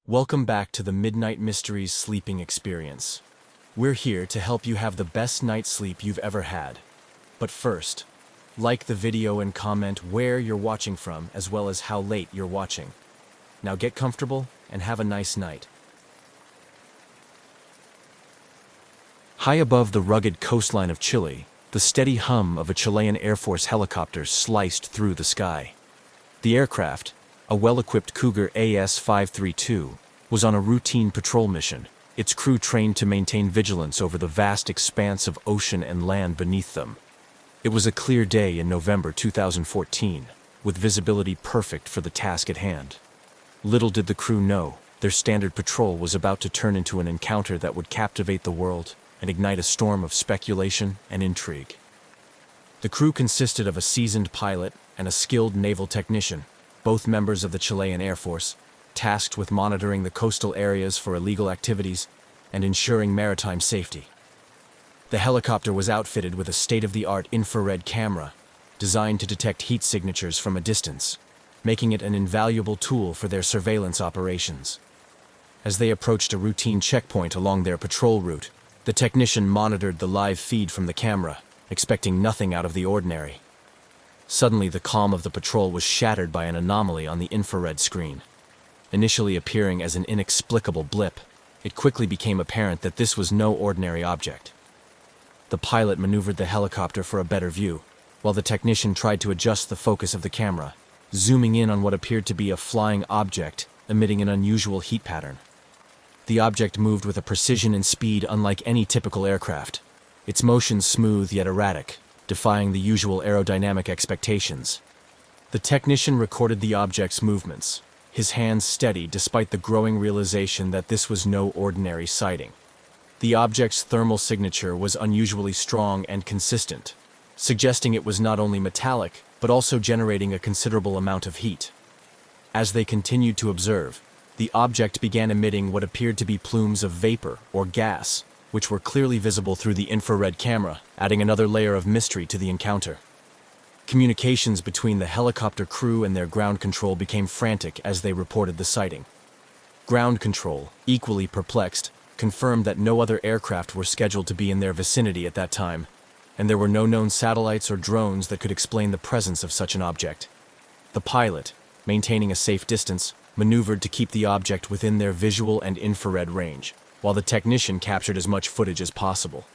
Welcome back to the Midnight Mysteries sleeping experience. We're here to help you have the best night's sleep you've ever had. But first, like the video and comment where you're watching from as well as how late you're watching. Now get comfortable and have a nice night. High above the rugged coastline of Chile, the steady hum of a Chilean Air Force helicopter sliced through the sky. The aircraft, a well-equipped Cougar AS-532, was on a routine patrol mission, its crew trained to maintain vigilance over the vast expanse of ocean and land beneath them. It was a clear day in November 2014, with visibility perfect for the task at hand. Little did the crew know, their standard patrol was about to turn into an encounter that would captivate the world and ignite a storm of speculation and intrigue. The crew consisted of a seasoned pilot and a skilled naval technician, both members of the Chilean Air Force, tasked with monitoring the coastal areas for illegal activities and ensuring maritime safety. The helicopter was outfitted with a state-of-the-art infrared camera designed to detect heat signatures from a distance, making it an invaluable tool for their surveillance operations. As they approached a routine checkpoint along their patrol route, the technician monitored the live feed from the camera, expecting nothing out of the ordinary. Suddenly, the calm of the patrol was shattered by an anomaly on the infrared screen. Initially appearing as an inexplicable blip, it quickly became apparent that this was no ordinary object. The pilot maneuvered the helicopter for a better view, while the technician tried to adjust the focus of the camera, zooming in on what appeared to be a flying object emitting an unusual heat pattern. The object moved with a precision and speed unlike any typical aircraft, its motion smooth yet erratic, defying the usual aerodynamic expectations. The technician recorded the object's movements, his hands steady despite the growing realization that this was no ordinary sighting. The object's thermal signature was unusually strong and consistent, suggesting it was not only metallic, but also generating a considerable amount of heat. As they continued to observe, the object began emitting what appeared to be plumes of vapor or gas, which were clearly visible through the infrared camera, adding another layer of mystery to the encounter. Communications between the helicopter crew and their ground control became frantic as they reported the sighting. Ground control, equally perplexed, confirmed that no other aircraft were scheduled to be in their vicinity at that time, and there were no known satellites or drones that could explain the presence of such an object. The pilot, maintaining a safe distance, maneuvered to keep the object within their visual and infrared range, while the technician captured as much footage as possible.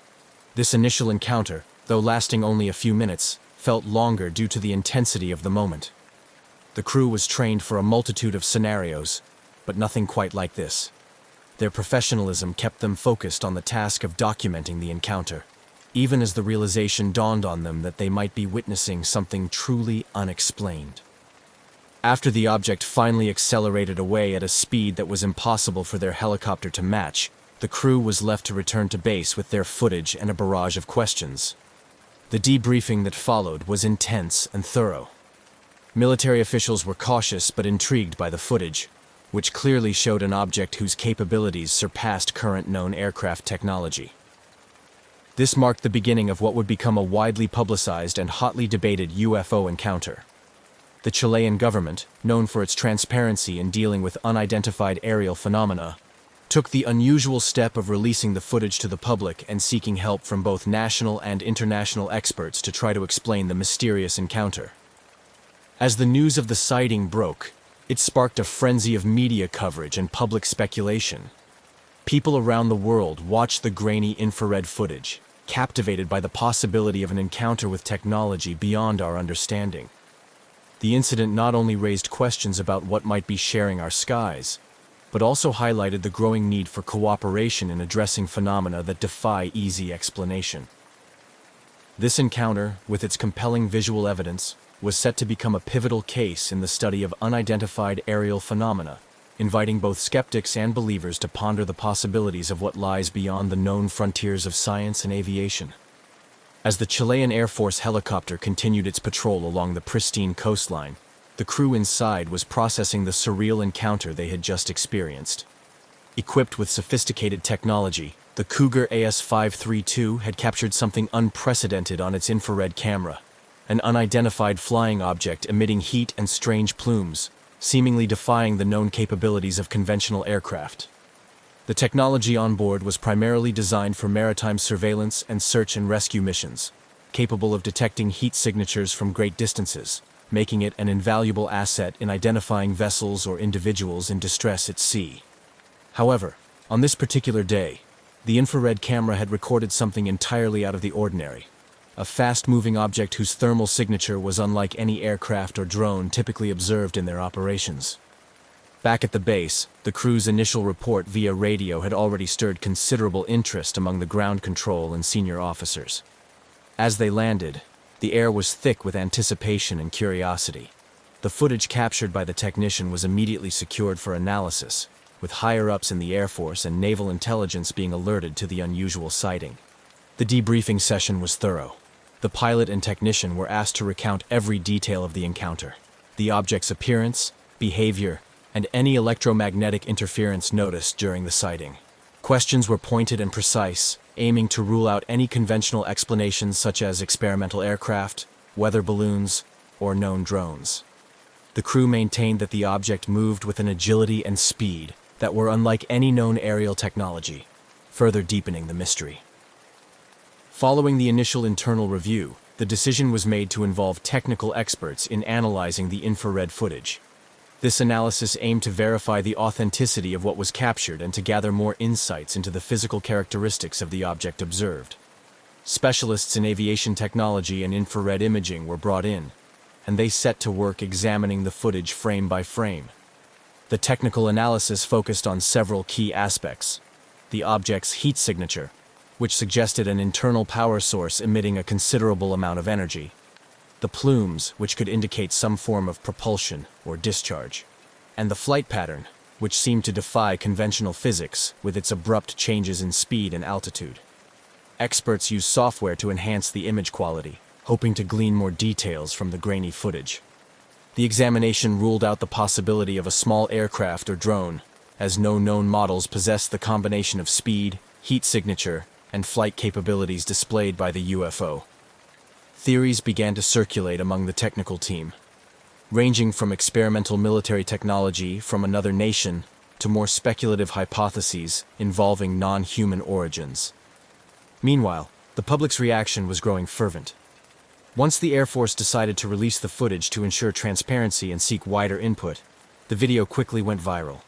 This initial encounter, though lasting only a few minutes, felt longer due to the intensity of the moment. The crew was trained for a multitude of scenarios, but nothing quite like this. Their professionalism kept them focused on the task of documenting the encounter, even as the realization dawned on them that they might be witnessing something truly unexplained. After the object finally accelerated away at a speed that was impossible for their helicopter to match, the crew was left to return to base with their footage and a barrage of questions. The debriefing that followed was intense and thorough. Military officials were cautious but intrigued by the footage, which clearly showed an object whose capabilities surpassed current known aircraft technology. This marked the beginning of what would become a widely publicized and hotly debated UFO encounter. The Chilean government, known for its transparency in dealing with unidentified aerial phenomena, took the unusual step of releasing the footage to the public and seeking help from both national and international experts to try to explain the mysterious encounter. As the news of the sighting broke, it sparked a frenzy of media coverage and public speculation. People around the world watched the grainy infrared footage, captivated by the possibility of an encounter with technology beyond our understanding. The incident not only raised questions about what might be sharing our skies, but also highlighted the growing need for cooperation in addressing phenomena that defy easy explanation. This encounter, with its compelling visual evidence, was set to become a pivotal case in the study of unidentified aerial phenomena, inviting both skeptics and believers to ponder the possibilities of what lies beyond the known frontiers of science and aviation. As the Chilean Air Force helicopter continued its patrol along the pristine coastline, the crew inside was processing the surreal encounter they had just experienced. Equipped with sophisticated technology, the Cougar AS-532 had captured something unprecedented on its infrared camera, an unidentified flying object emitting heat and strange plumes, seemingly defying the known capabilities of conventional aircraft. The technology on board was primarily designed for maritime surveillance and search and rescue missions, capable of detecting heat signatures from great distances, making it an invaluable asset in identifying vessels or individuals in distress at sea. However, on this particular day, the infrared camera had recorded something entirely out of the ordinary, a fast-moving object whose thermal signature was unlike any aircraft or drone typically observed in their operations. Back at the base, the crew's initial report via radio had already stirred considerable interest among the ground control and senior officers. As they landed, the air was thick with anticipation and curiosity. The footage captured by the technician was immediately secured for analysis, with higher-ups in the Air Force and naval intelligence being alerted to the unusual sighting. The debriefing session was thorough. The pilot and technician were asked to recount every detail of the encounter, the object's appearance, behavior, and any electromagnetic interference noticed during the sighting. Questions were pointed and precise, aiming to rule out any conventional explanations such as experimental aircraft, weather balloons, or known drones. The crew maintained that the object moved with an agility and speed that were unlike any known aerial technology, further deepening the mystery. Following the initial internal review, the decision was made to involve technical experts in analyzing the infrared footage. This analysis aimed to verify the authenticity of what was captured and to gather more insights into the physical characteristics of the object observed. Specialists in aviation technology and infrared imaging were brought in, and they set to work examining the footage frame by frame. The technical analysis focused on several key aspects: the object's heat signature, which suggested an internal power source emitting a considerable amount of energy; the plumes, which could indicate some form of propulsion or discharge; and the flight pattern, which seemed to defy conventional physics with its abrupt changes in speed and altitude. Experts used software to enhance the image quality, hoping to glean more details from the grainy footage. The examination ruled out the possibility of a small aircraft or drone, as no known models possessed the combination of speed, heat signature, and flight capabilities displayed by the UFO. Theories began to circulate among the technical team, ranging from experimental military technology from another nation to more speculative hypotheses involving non-human origins. Meanwhile, the public's reaction was growing fervent. Once the Air Force decided to release the footage to ensure transparency and seek wider input, the video quickly went viral.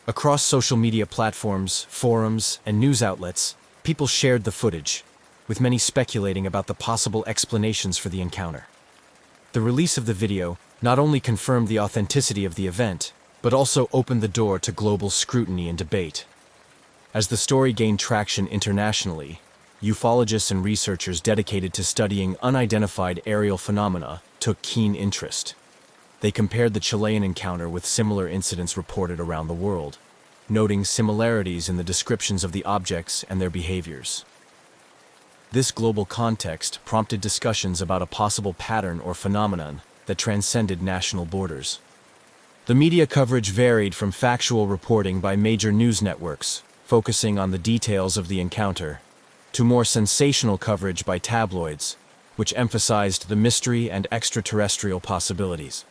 Across social media platforms, forums, and news outlets, people shared the footage, with many speculating about the possible explanations for the encounter. The release of the video not only confirmed the authenticity of the event, but also opened the door to global scrutiny and debate. As the story gained traction internationally, ufologists and researchers dedicated to studying unidentified aerial phenomena took keen interest. They compared the Chilean encounter with similar incidents reported around the world, noting similarities in the descriptions of the objects and their behaviors. This global context prompted discussions about a possible pattern or phenomenon that transcended national borders. The media coverage varied from factual reporting by major news networks, focusing on the details of the encounter, to more sensational coverage by tabloids, which emphasized the mystery and extraterrestrial possibilities.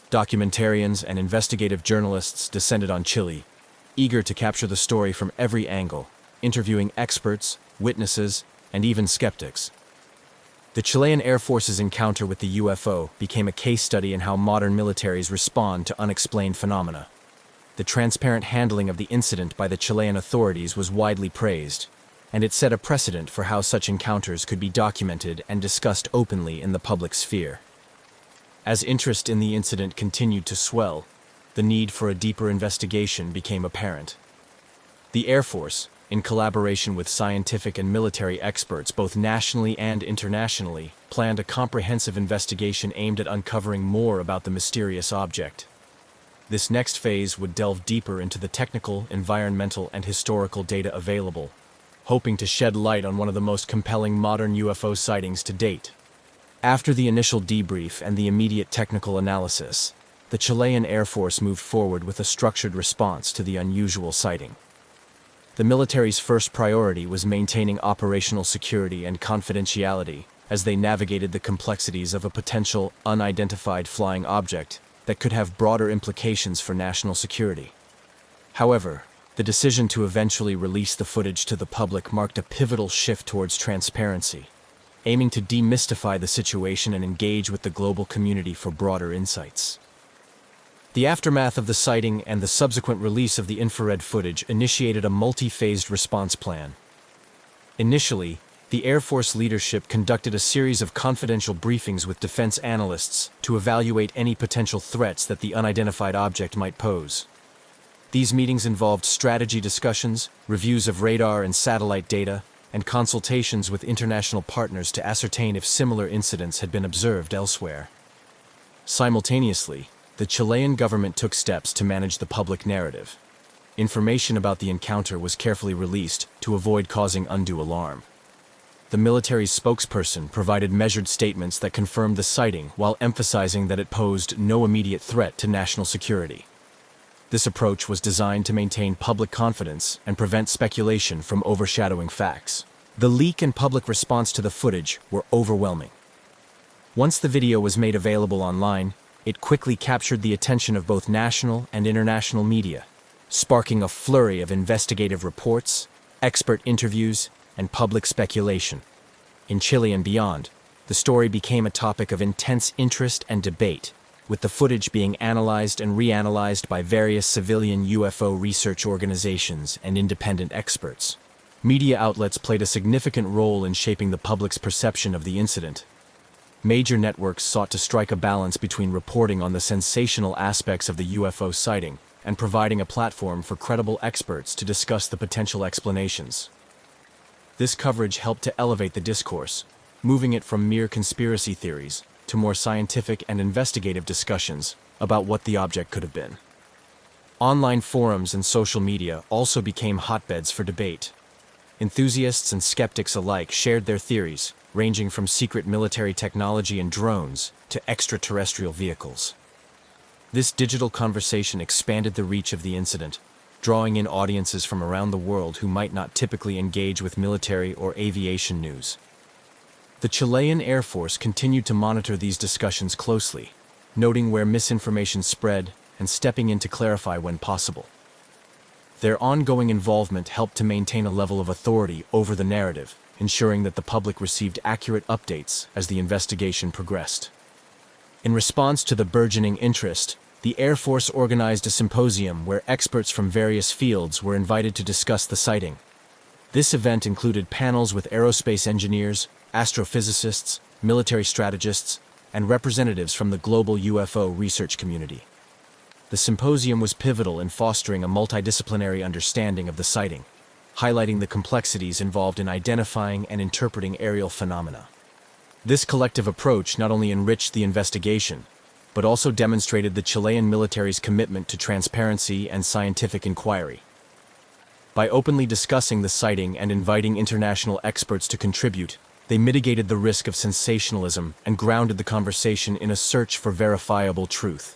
Documentarians and investigative journalists descended on Chile, eager to capture the story from every angle, interviewing experts, witnesses, and even skeptics. The Chilean Air Force's encounter with the UFO became a case study in how modern militaries respond to unexplained phenomena. The transparent handling of the incident by the Chilean authorities was widely praised, and it set a precedent for how such encounters could be documented and discussed openly in the public sphere. As interest in the incident continued to swell, the need for a deeper investigation became apparent. The Air Force, in collaboration with scientific and military experts both nationally and internationally, planned a comprehensive investigation aimed at uncovering more about the mysterious object. This next phase would delve deeper into the technical, environmental, and historical data available, hoping to shed light on one of the most compelling modern UFO sightings to date. After the initial debrief and the immediate technical analysis, the Chilean Air Force moved forward with a structured response to the unusual sighting. The military's first priority was maintaining operational security and confidentiality as they navigated the complexities of a potential, unidentified flying object that could have broader implications for national security. However, the decision to eventually release the footage to the public marked a pivotal shift towards transparency, aiming to demystify the situation and engage with the global community for broader insights. The aftermath of the sighting and the subsequent release of the infrared footage initiated a multi-phased response plan. Initially, the Air Force leadership conducted a series of confidential briefings with defense analysts to evaluate any potential threats that the unidentified object might pose. These meetings involved strategy discussions, reviews of radar and satellite data, and consultations with international partners to ascertain if similar incidents had been observed elsewhere. Simultaneously, the Chilean government took steps to manage the public narrative. Information about the encounter was carefully released to avoid causing undue alarm. The military's spokesperson provided measured statements that confirmed the sighting while emphasizing that it posed no immediate threat to national security. This approach was designed to maintain public confidence and prevent speculation from overshadowing facts. The leak and public response to the footage were overwhelming. Once the video was made available online, it quickly captured the attention of both national and international media, sparking a flurry of investigative reports, expert interviews, and public speculation. In Chile and beyond, the story became a topic of intense interest and debate, with the footage being analyzed and reanalyzed by various civilian UFO research organizations and independent experts. Media outlets played a significant role in shaping the public's perception of the incident. Major networks sought to strike a balance between reporting on the sensational aspects of the UFO sighting and providing a platform for credible experts to discuss the potential explanations. This coverage helped to elevate the discourse, moving it from mere conspiracy theories to more scientific and investigative discussions about what the object could have been. Online forums and social media also became hotbeds for debate. Enthusiasts and skeptics alike shared their theories, ranging from secret military technology and drones to extraterrestrial vehicles. This digital conversation expanded the reach of the incident, drawing in audiences from around the world who might not typically engage with military or aviation news. The Chilean Air Force continued to monitor these discussions closely, noting where misinformation spread and stepping in to clarify when possible. Their ongoing involvement helped to maintain a level of authority over the narrative, ensuring that the public received accurate updates as the investigation progressed. In response to the burgeoning interest, the Air Force organized a symposium where experts from various fields were invited to discuss the sighting. This event included panels with aerospace engineers, astrophysicists, military strategists, and representatives from the global UFO research community. The symposium was pivotal in fostering a multidisciplinary understanding of the sighting, highlighting the complexities involved in identifying and interpreting aerial phenomena. This collective approach not only enriched the investigation, but also demonstrated the Chilean military's commitment to transparency and scientific inquiry. By openly discussing the sighting and inviting international experts to contribute, they mitigated the risk of sensationalism and grounded the conversation in a search for verifiable truth.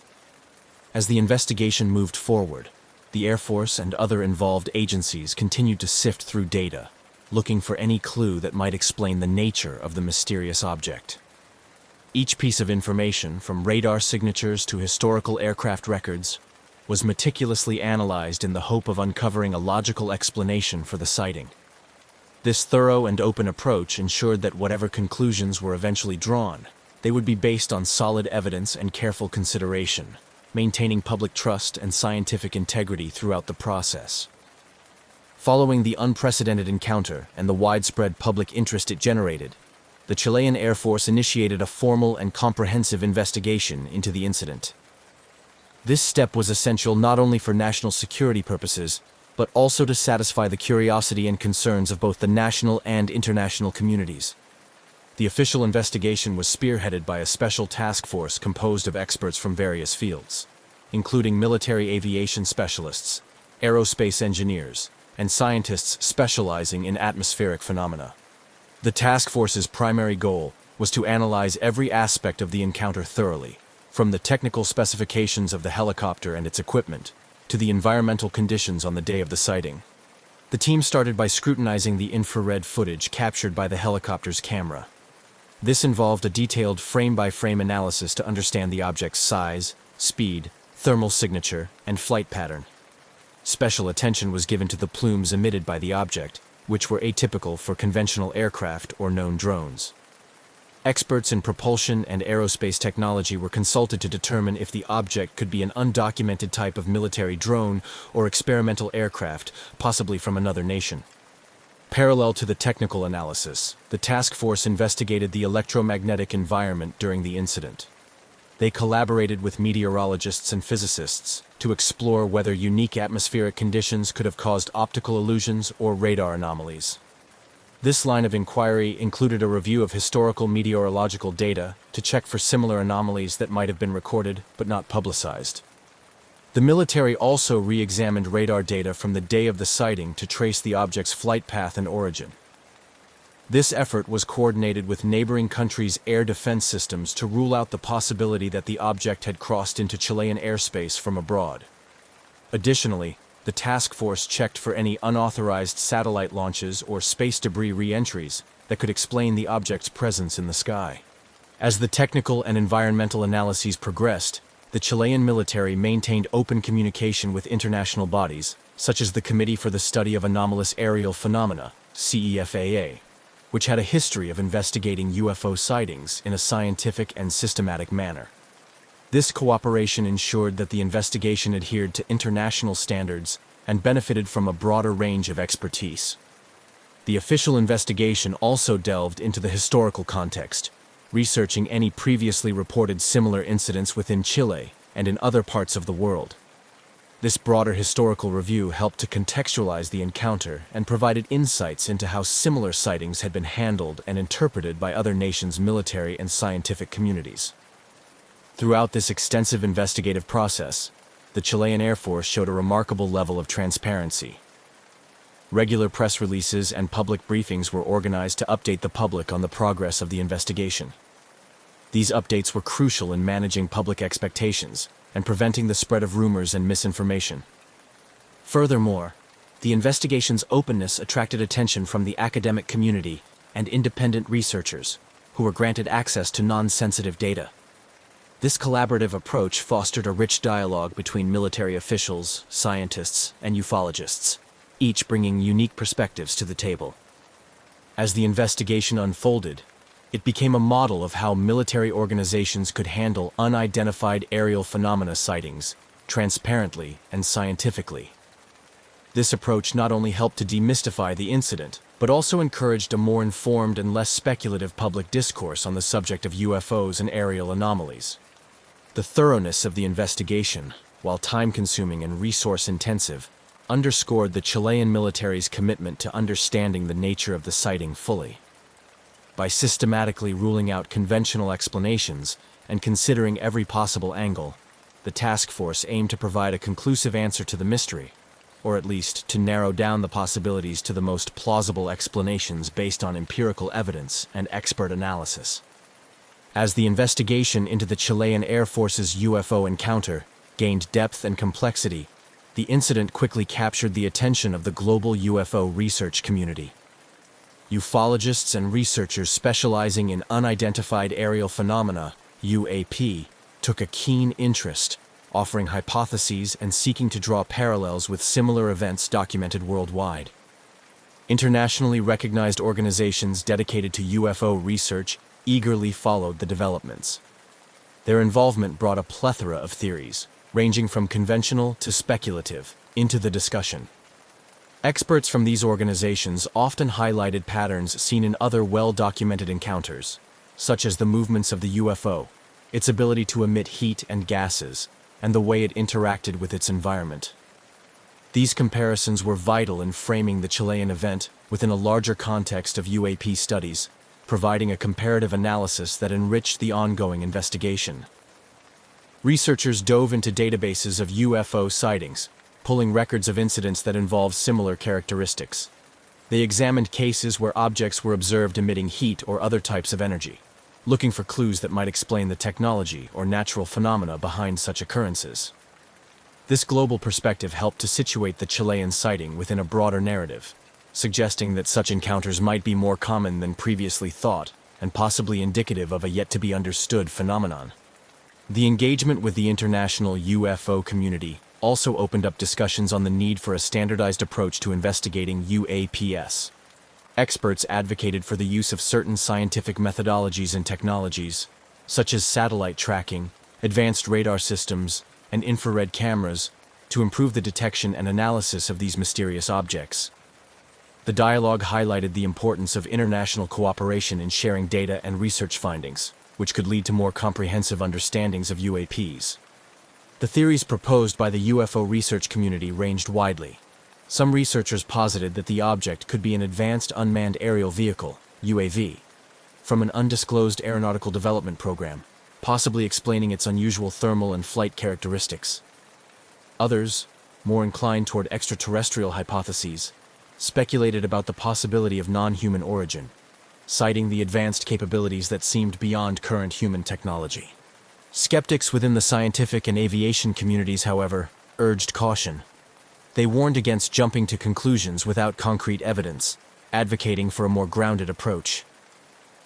As the investigation moved forward, the Air Force and other involved agencies continued to sift through data, looking for any clue that might explain the nature of the mysterious object. Each piece of information, from radar signatures to historical aircraft records, was meticulously analyzed in the hope of uncovering a logical explanation for the sighting. This thorough and open approach ensured that whatever conclusions were eventually drawn, they would be based on solid evidence and careful consideration, maintaining public trust and scientific integrity throughout the process. Following the unprecedented encounter and the widespread public interest it generated, the Chilean Air Force initiated a formal and comprehensive investigation into the incident. This step was essential not only for national security purposes, but also to satisfy the curiosity and concerns of both the national and international communities. The official investigation was spearheaded by a special task force composed of experts from various fields, including military aviation specialists, aerospace engineers, and scientists specializing in atmospheric phenomena. The task force's primary goal was to analyze every aspect of the encounter thoroughly, from the technical specifications of the helicopter and its equipment, to the environmental conditions on the day of the sighting. The team started by scrutinizing the infrared footage captured by the helicopter's camera. This involved a detailed frame-by-frame analysis to understand the object's size, speed, thermal signature, and flight pattern. Special attention was given to the plumes emitted by the object, which were atypical for conventional aircraft or known drones. Experts in propulsion and aerospace technology were consulted to determine if the object could be an undocumented type of military drone or experimental aircraft, possibly from another nation. Parallel to the technical analysis, the task force investigated the electromagnetic environment during the incident. They collaborated with meteorologists and physicists to explore whether unique atmospheric conditions could have caused optical illusions or radar anomalies. This line of inquiry included a review of historical meteorological data to check for similar anomalies that might have been recorded but not publicized. The military also re-examined radar data from the day of the sighting to trace the object's flight path and origin. This effort was coordinated with neighboring countries' air defense systems to rule out the possibility that the object had crossed into Chilean airspace from abroad. Additionally, the task force checked for any unauthorized satellite launches or space debris re-entries that could explain the object's presence in the sky. As the technical and environmental analyses progressed, the Chilean military maintained open communication with international bodies, such as the Committee for the Study of Anomalous Aerial Phenomena, CEFAA, which had a history of investigating UFO sightings in a scientific and systematic manner. This cooperation ensured that the investigation adhered to international standards and benefited from a broader range of expertise. The official investigation also delved into the historical context, researching any previously reported similar incidents within Chile and in other parts of the world. This broader historical review helped to contextualize the encounter and provided insights into how similar sightings had been handled and interpreted by other nations' military and scientific communities. Throughout this extensive investigative process, the Chilean Air Force showed a remarkable level of transparency. Regular press releases and public briefings were organized to update the public on the progress of the investigation. These updates were crucial in managing public expectations and preventing the spread of rumors and misinformation. Furthermore, the investigation's openness attracted attention from the academic community and independent researchers, who were granted access to non-sensitive data. This collaborative approach fostered a rich dialogue between military officials, scientists, and ufologists, each bringing unique perspectives to the table. As the investigation unfolded, it became a model of how military organizations could handle unidentified aerial phenomena sightings transparently and scientifically. This approach not only helped to demystify the incident, but also encouraged a more informed and less speculative public discourse on the subject of UFOs and aerial anomalies. The thoroughness of the investigation, while time-consuming and resource-intensive, underscored the Chilean military's commitment to understanding the nature of the sighting fully. By systematically ruling out conventional explanations and considering every possible angle, the task force aimed to provide a conclusive answer to the mystery, or at least to narrow down the possibilities to the most plausible explanations based on empirical evidence and expert analysis. As the investigation into the Chilean Air Force's UFO encounter gained depth and complexity, the incident quickly captured the attention of the global UFO research community. Ufologists and researchers specializing in unidentified aerial phenomena, UAP, took a keen interest, offering hypotheses and seeking to draw parallels with similar events documented worldwide. Internationally recognized organizations dedicated to UFO research eagerly followed the developments. Their involvement brought a plethora of theories, ranging from conventional to speculative, into the discussion. Experts from these organizations often highlighted patterns seen in other well-documented encounters, such as the movements of the UFO, its ability to emit heat and gases, and the way it interacted with its environment. These comparisons were vital in framing the Chilean event within a larger context of UAP studies, providing a comparative analysis that enriched the ongoing investigation. Researchers dove into databases of UFO sightings, pulling records of incidents that involved similar characteristics. They examined cases where objects were observed emitting heat or other types of energy, looking for clues that might explain the technology or natural phenomena behind such occurrences. This global perspective helped to situate the Chilean sighting within a broader narrative, suggesting that such encounters might be more common than previously thought and possibly indicative of a yet-to-be-understood phenomenon. The engagement with the international UFO community also opened up discussions on the need for a standardized approach to investigating UAPs. Experts advocated for the use of certain scientific methodologies and technologies, such as satellite tracking, advanced radar systems, and infrared cameras, to improve the detection and analysis of these mysterious objects. The dialogue highlighted the importance of international cooperation in sharing data and research findings, which could lead to more comprehensive understandings of UAPs. The theories proposed by the UFO research community ranged widely. Some researchers posited that the object could be an advanced unmanned aerial vehicle, UAV, from an undisclosed aeronautical development program, possibly explaining its unusual thermal and flight characteristics. Others, more inclined toward extraterrestrial hypotheses, speculated about the possibility of non-human origin, citing the advanced capabilities that seemed beyond current human technology. Skeptics within the scientific and aviation communities, however, urged caution. They warned against jumping to conclusions without concrete evidence, advocating for a more grounded approach.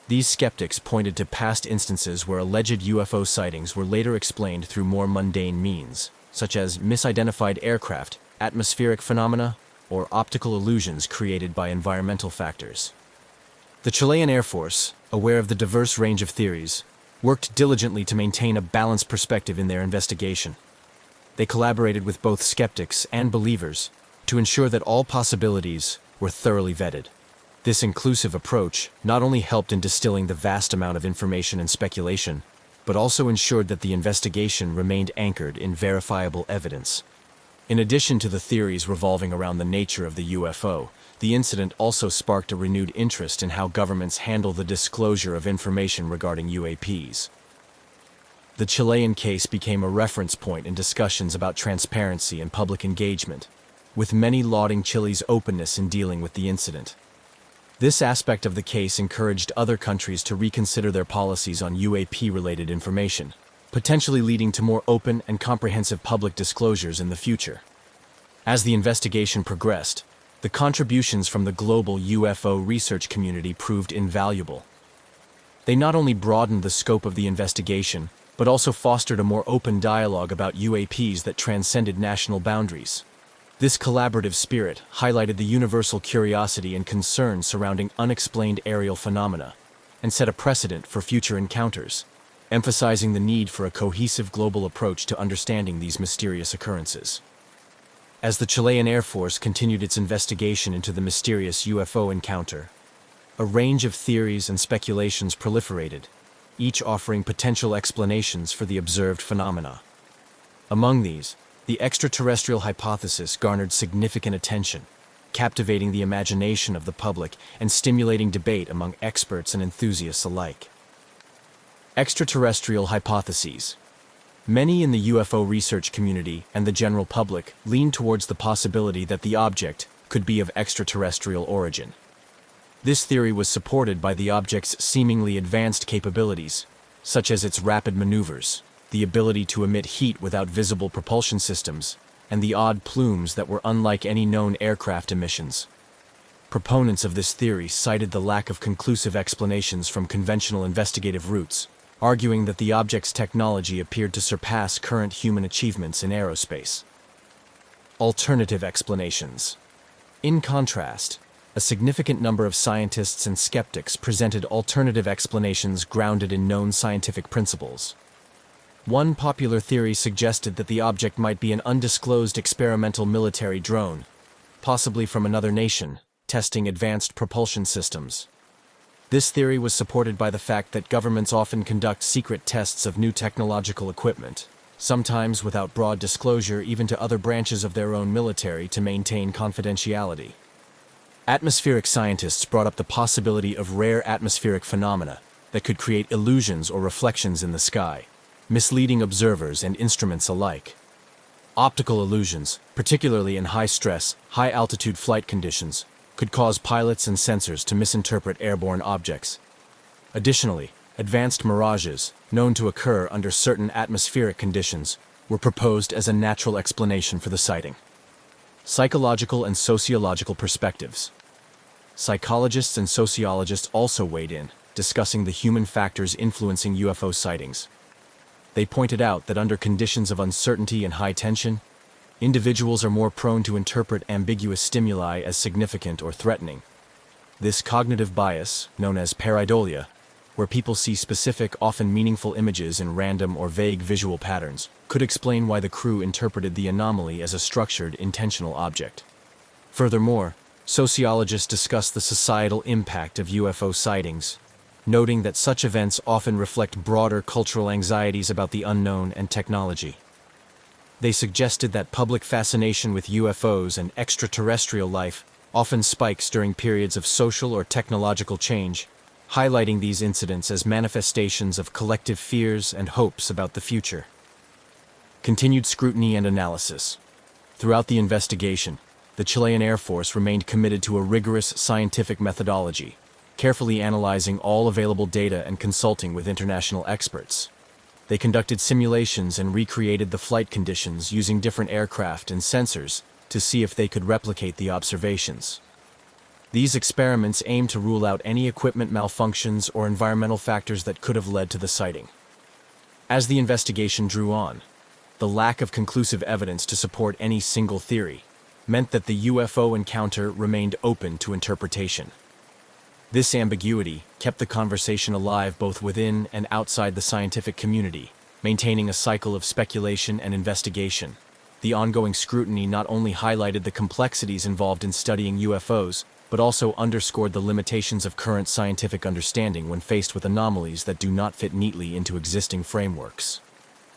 These skeptics pointed to past instances where alleged UFO sightings were later explained through more mundane means, such as misidentified aircraft, atmospheric phenomena, or optical illusions created by environmental factors. The Chilean Air Force, aware of the diverse range of theories, worked diligently to maintain a balanced perspective in their investigation. They collaborated with both skeptics and believers to ensure that all possibilities were thoroughly vetted. This inclusive approach not only helped in distilling the vast amount of information and speculation, but also ensured that the investigation remained anchored in verifiable evidence. In addition to the theories revolving around the nature of the UFO, the incident also sparked a renewed interest in how governments handle the disclosure of information regarding UAPs. The Chilean case became a reference point in discussions about transparency and public engagement, with many lauding Chile's openness in dealing with the incident. This aspect of the case encouraged other countries to reconsider their policies on UAP-related information, potentially leading to more open and comprehensive public disclosures in the future. As the investigation progressed, the contributions from the global UFO research community proved invaluable. They not only broadened the scope of the investigation, but also fostered a more open dialogue about UAPs that transcended national boundaries. This collaborative spirit highlighted the universal curiosity and concern surrounding unexplained aerial phenomena, and set a precedent for future encounters, emphasizing the need for a cohesive global approach to understanding these mysterious occurrences. As the Chilean Air Force continued its investigation into the mysterious UFO encounter, a range of theories and speculations proliferated, each offering potential explanations for the observed phenomena. Among these, the extraterrestrial hypothesis garnered significant attention, captivating the imagination of the public and stimulating debate among experts and enthusiasts alike. Extraterrestrial hypotheses. Many in the UFO research community and the general public lean towards the possibility that the object could be of extraterrestrial origin. This theory was supported by the object's seemingly advanced capabilities, such as its rapid maneuvers, the ability to emit heat without visible propulsion systems, and the odd plumes that were unlike any known aircraft emissions. Proponents of this theory cited the lack of conclusive explanations from conventional investigative routes, arguing that the object's technology appeared to surpass current human achievements in aerospace. Alternative explanations. In contrast, a significant number of scientists and skeptics presented alternative explanations grounded in known scientific principles. One popular theory suggested that the object might be an undisclosed experimental military drone, possibly from another nation, testing advanced propulsion systems. This theory was supported by the fact that governments often conduct secret tests of new technological equipment, sometimes without broad disclosure even to other branches of their own military to maintain confidentiality. Atmospheric scientists brought up the possibility of rare atmospheric phenomena that could create illusions or reflections in the sky, misleading observers and instruments alike. Optical illusions, particularly in high-stress, high-altitude flight conditions, could cause pilots and sensors to misinterpret airborne objects. Additionally, advanced mirages, known to occur under certain atmospheric conditions, were proposed as a natural explanation for the sighting. Psychological and sociological perspectives. Psychologists and sociologists also weighed in, discussing the human factors influencing UFO sightings. They pointed out that under conditions of uncertainty and high tension, individuals are more prone to interpret ambiguous stimuli as significant or threatening. This cognitive bias, known as pareidolia, where people see specific, often meaningful images in random or vague visual patterns, could explain why the crew interpreted the anomaly as a structured, intentional object. Furthermore, sociologists discuss the societal impact of UFO sightings, noting that such events often reflect broader cultural anxieties about the unknown and technology. They suggested that public fascination with UFOs and extraterrestrial life often spikes during periods of social or technological change, highlighting these incidents as manifestations of collective fears and hopes about the future. Continued scrutiny and analysis. Throughout the investigation, the Chilean Air Force remained committed to a rigorous scientific methodology, carefully analyzing all available data and consulting with international experts. They conducted simulations and recreated the flight conditions using different aircraft and sensors to see if they could replicate the observations. These experiments aimed to rule out any equipment malfunctions or environmental factors that could have led to the sighting. As the investigation drew on, the lack of conclusive evidence to support any single theory meant that the UFO encounter remained open to interpretation. This ambiguity kept the conversation alive both within and outside the scientific community, maintaining a cycle of speculation and investigation. The ongoing scrutiny not only highlighted the complexities involved in studying UFOs, but also underscored the limitations of current scientific understanding when faced with anomalies that do not fit neatly into existing frameworks.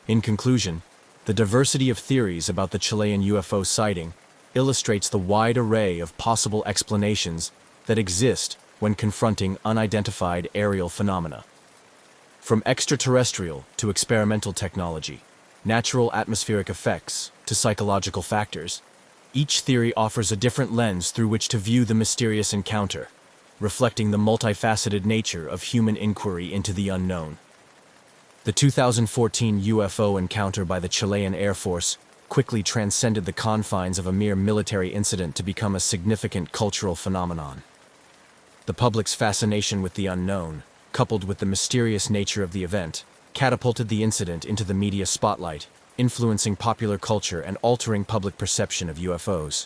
In conclusion, the diversity of theories about the Chilean UFO sighting illustrates the wide array of possible explanations that exist when confronting unidentified aerial phenomena. From extraterrestrial to experimental technology, natural atmospheric effects to psychological factors, each theory offers a different lens through which to view the mysterious encounter, reflecting the multifaceted nature of human inquiry into the unknown. The 2014 UFO encounter by the Chilean Air Force quickly transcended the confines of a mere military incident to become a significant cultural phenomenon. The public's fascination with the unknown, coupled with the mysterious nature of the event, catapulted the incident into the media spotlight, influencing popular culture and altering public perception of UFOs.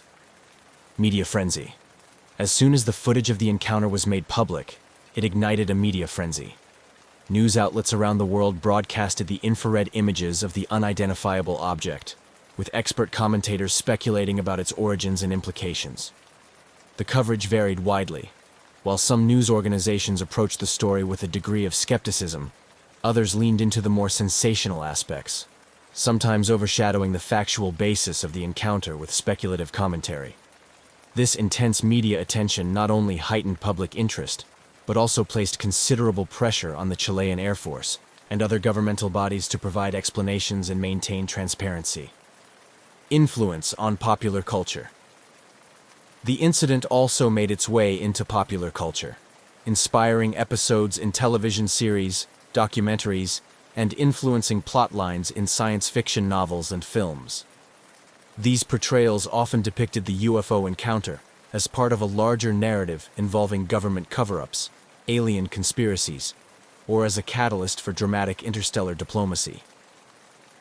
Media frenzy. As soon as the footage of the encounter was made public, it ignited a media frenzy. News outlets around the world broadcasted the infrared images of the unidentifiable object, with expert commentators speculating about its origins and implications. The coverage varied widely. While some news organizations approached the story with a degree of skepticism, others leaned into the more sensational aspects, sometimes overshadowing the factual basis of the encounter with speculative commentary. This intense media attention not only heightened public interest, but also placed considerable pressure on the Chilean Air Force and other governmental bodies to provide explanations and maintain transparency. Influence on popular culture. The incident also made its way into popular culture, inspiring episodes in television series, documentaries, and influencing plot lines in science fiction novels and films. These portrayals often depicted the UFO encounter as part of a larger narrative involving government cover-ups, alien conspiracies, or as a catalyst for dramatic interstellar diplomacy.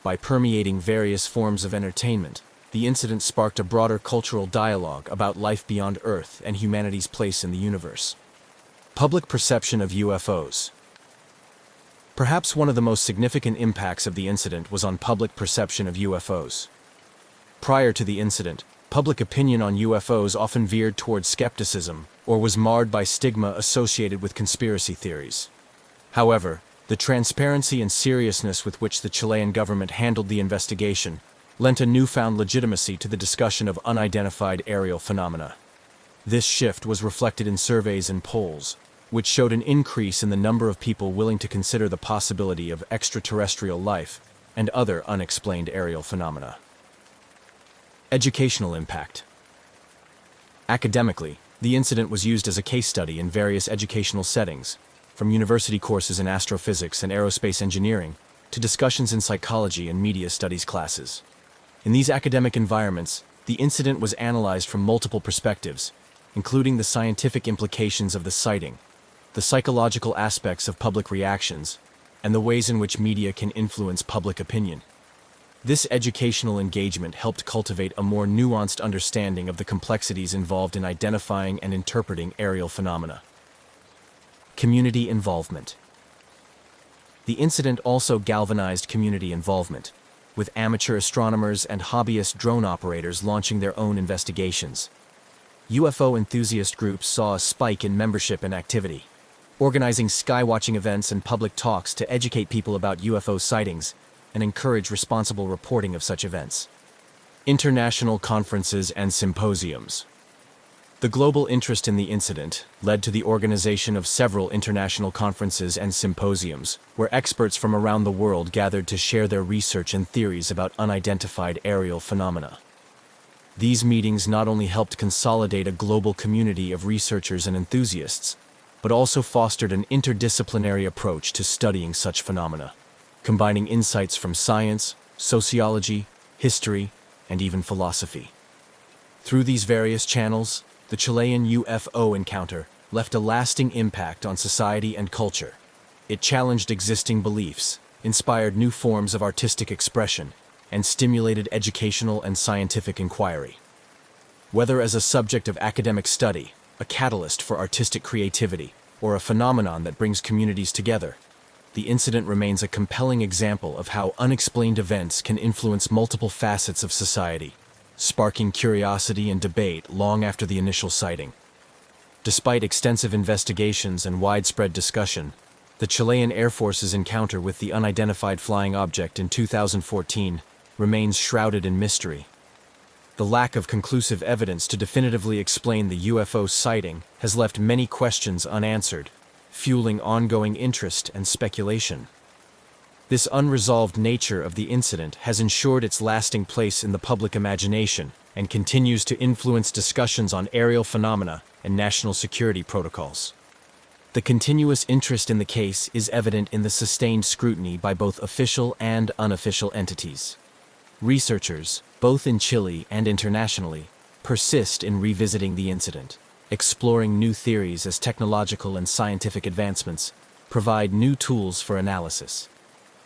By permeating various forms of entertainment, the incident sparked a broader cultural dialogue about life beyond Earth and humanity's place in the universe. Public perception of UFOs. Perhaps one of the most significant impacts of the incident was on public perception of UFOs. Prior to the incident, public opinion on UFOs often veered towards skepticism or was marred by stigma associated with conspiracy theories. However, the transparency and seriousness with which the Chilean government handled the investigation lent a newfound legitimacy to the discussion of unidentified aerial phenomena. This shift was reflected in surveys and polls, which showed an increase in the number of people willing to consider the possibility of extraterrestrial life and other unexplained aerial phenomena. Educational impact. Academically, the incident was used as a case study in various educational settings, from university courses in astrophysics and aerospace engineering to discussions in psychology and media studies classes. In these academic environments, the incident was analyzed from multiple perspectives, including the scientific implications of the sighting, the psychological aspects of public reactions, and the ways in which media can influence public opinion. This educational engagement helped cultivate a more nuanced understanding of the complexities involved in identifying and interpreting aerial phenomena. Community involvement. The incident also galvanized community involvement, with amateur astronomers and hobbyist drone operators launching their own investigations. UFO enthusiast groups saw a spike in membership and activity, organizing skywatching events and public talks to educate people about UFO sightings and encourage responsible reporting of such events. International conferences and symposiums. The global interest in the incident led to the organization of several international conferences and symposiums, where experts from around the world gathered to share their research and theories about unidentified aerial phenomena. These meetings not only helped consolidate a global community of researchers and enthusiasts, but also fostered an interdisciplinary approach to studying such phenomena, combining insights from science, sociology, history, and even philosophy. Through these various channels, the Chilean UFO encounter left a lasting impact on society and culture. It challenged existing beliefs, inspired new forms of artistic expression, and stimulated educational and scientific inquiry. Whether as a subject of academic study, a catalyst for artistic creativity, or a phenomenon that brings communities together, the incident remains a compelling example of how unexplained events can influence multiple facets of society, sparking curiosity and debate long after the initial sighting. Despite extensive investigations and widespread discussion, the Chilean Air Force's encounter with the unidentified flying object in 2014 remains shrouded in mystery. The lack of conclusive evidence to definitively explain the UFO sighting has left many questions unanswered, fueling ongoing interest and speculation. This unresolved nature of the incident has ensured its lasting place in the public imagination and continues to influence discussions on aerial phenomena and national security protocols. The continuous interest in the case is evident in the sustained scrutiny by both official and unofficial entities. Researchers, both in Chile and internationally, persist in revisiting the incident, exploring new theories as technological and scientific advancements provide new tools for analysis.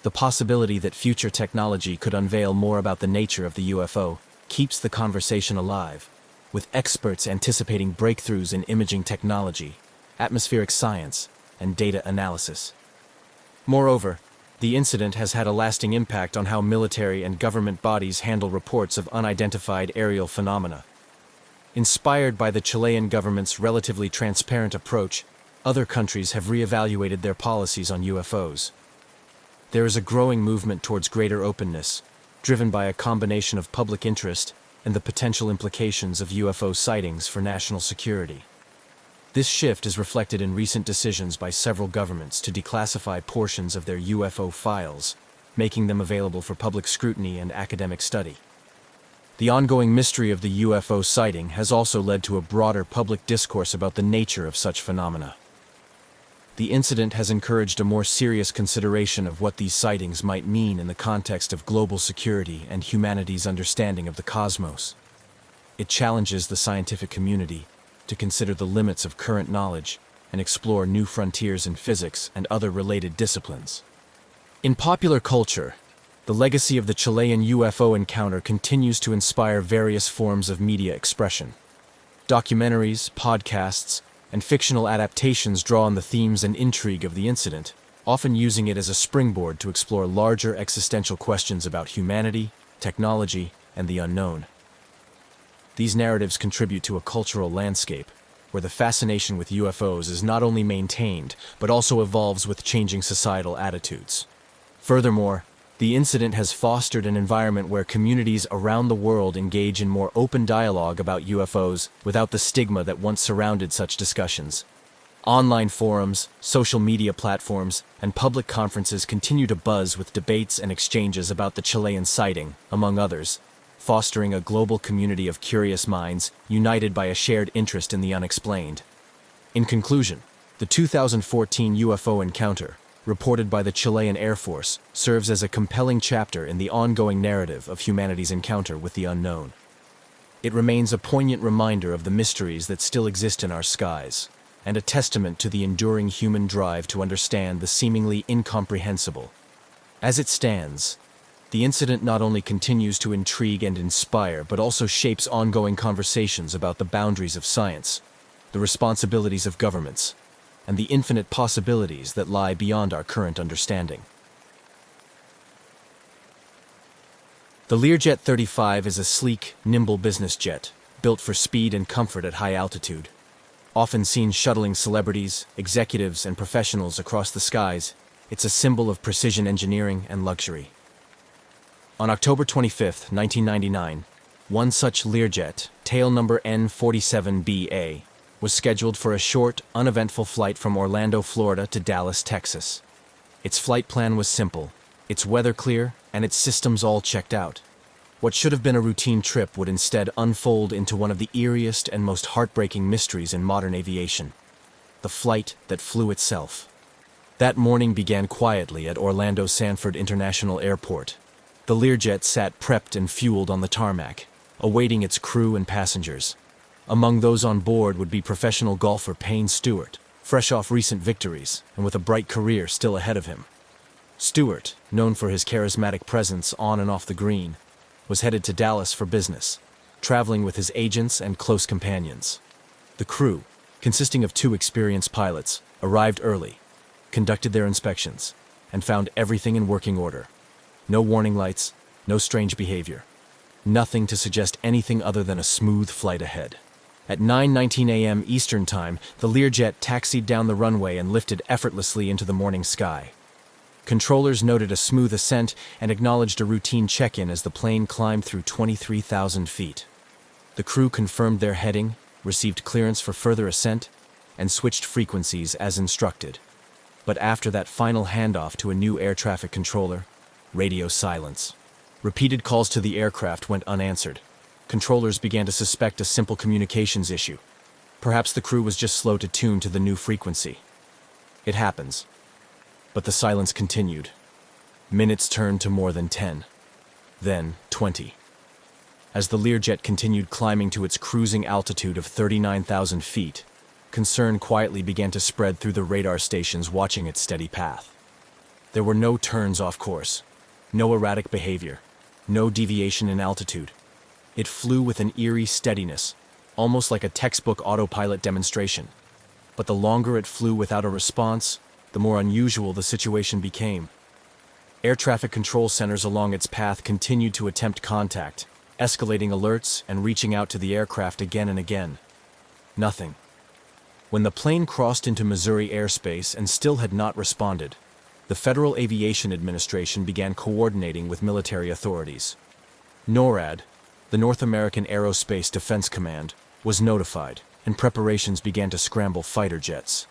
The possibility that future technology could unveil more about the nature of the UFO keeps the conversation alive, with experts anticipating breakthroughs in imaging technology, atmospheric science, and data analysis. Moreover, the incident has had a lasting impact on how military and government bodies handle reports of unidentified aerial phenomena. Inspired by the Chilean government's relatively transparent approach, other countries have reevaluated their policies on UFOs. There is a growing movement towards greater openness, driven by a combination of public interest and the potential implications of UFO sightings for national security. This shift is reflected in recent decisions by several governments to declassify portions of their UFO files, making them available for public scrutiny and academic study. The ongoing mystery of the UFO sighting has also led to a broader public discourse about the nature of such phenomena. The incident has encouraged a more serious consideration of what these sightings might mean in the context of global security and humanity's understanding of the cosmos. It challenges the scientific community to consider the limits of current knowledge and explore new frontiers in physics and other related disciplines. In popular culture, the legacy of the Chilean UFO encounter continues to inspire various forms of media expression. Documentaries, podcasts, and fictional adaptations draw on the themes and intrigue of the incident, often using it as a springboard to explore larger existential questions about humanity, technology, and the unknown. These narratives contribute to a cultural landscape where the fascination with UFOs is not only maintained, but also evolves with changing societal attitudes. Furthermore, the incident has fostered an environment where communities around the world engage in more open dialogue about UFOs without the stigma that once surrounded such discussions. Online forums, social media platforms, and public conferences continue to buzz with debates and exchanges about the Chilean sighting, among others, fostering a global community of curious minds united by a shared interest in the unexplained. In conclusion, the 2014 UFO encounter, reported by the Chilean Air Force, serves as a compelling chapter in the ongoing narrative of humanity's encounter with the unknown. It remains a poignant reminder of the mysteries that still exist in our skies, and a testament to the enduring human drive to understand the seemingly incomprehensible. As it stands, the incident not only continues to intrigue and inspire, but also shapes ongoing conversations about the boundaries of science, the responsibilities of governments, and the infinite possibilities that lie beyond our current understanding. The Learjet 35 is a sleek, nimble business jet, built for speed and comfort at high altitude. Often seen shuttling celebrities, executives, and professionals across the skies, it's a symbol of precision engineering and luxury. On October 25, 1999, one such Learjet, tail number N47BA, was scheduled for a short, uneventful flight from Orlando, Florida to Dallas, Texas. Its flight plan was simple, its weather clear, and its systems all checked out. What should have been a routine trip would instead unfold into one of the eeriest and most heartbreaking mysteries in modern aviation: the flight that flew itself. That morning began quietly at Orlando Sanford International Airport. The Learjet sat prepped and fueled on the tarmac, awaiting its crew and passengers. Among those on board would be professional golfer Payne Stewart, fresh off recent victories and with a bright career still ahead of him. Stewart, known for his charismatic presence on and off the green, was headed to Dallas for business, traveling with his agents and close companions. The crew, consisting of 2 experienced pilots, arrived early, conducted their inspections, and found everything in working order. No warning lights, no strange behavior. Nothing to suggest anything other than a smooth flight ahead. At 9:19 a.m. Eastern Time, the Learjet taxied down the runway and lifted effortlessly into the morning sky. Controllers noted a smooth ascent and acknowledged a routine check-in as the plane climbed through 23,000 feet. The crew confirmed their heading, received clearance for further ascent, and switched frequencies as instructed. But after that final handoff to a new air traffic controller, radio silence. Repeated calls to the aircraft went unanswered. Controllers began to suspect a simple communications issue. Perhaps the crew was just slow to tune to the new frequency. It happens. But the silence continued. Minutes turned to more than 10. Then 20. As the Learjet continued climbing to its cruising altitude of 39,000 feet, concern quietly began to spread through the radar stations watching its steady path. There were no turns off course, no erratic behavior, no deviation in altitude. It flew with an eerie steadiness, almost like a textbook autopilot demonstration. But the longer it flew without a response, the more unusual the situation became. Air traffic control centers along its path continued to attempt contact, escalating alerts and reaching out to the aircraft again and again. Nothing. When the plane crossed into Missouri airspace and still had not responded, the Federal Aviation Administration began coordinating with military authorities. NORAD, the North American Aerospace Defense Command, was notified, and preparations began to scramble fighter jets.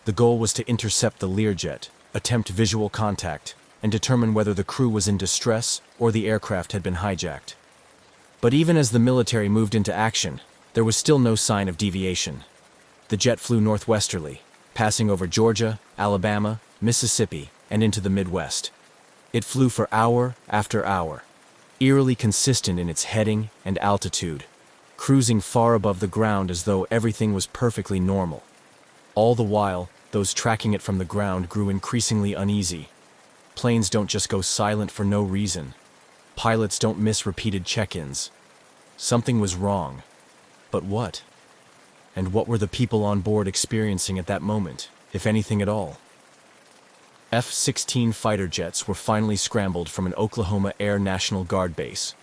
The goal was to intercept the Learjet, attempt visual contact, and determine whether the crew was in distress or the aircraft had been hijacked. But even as the military moved into action, there was still no sign of deviation. The jet flew northwesterly, passing over Georgia, Alabama, Mississippi, and into the Midwest. It flew for hour after hour, eerily consistent in its heading and altitude, cruising far above the ground as though everything was perfectly normal. All the while, those tracking it from the ground grew increasingly uneasy. Planes don't just go silent for no reason. Pilots don't miss repeated check-ins. Something was wrong. But what? And what were the people on board experiencing at that moment, if anything at all? F-16 fighter jets were finally scrambled from an Oklahoma Air National Guard base.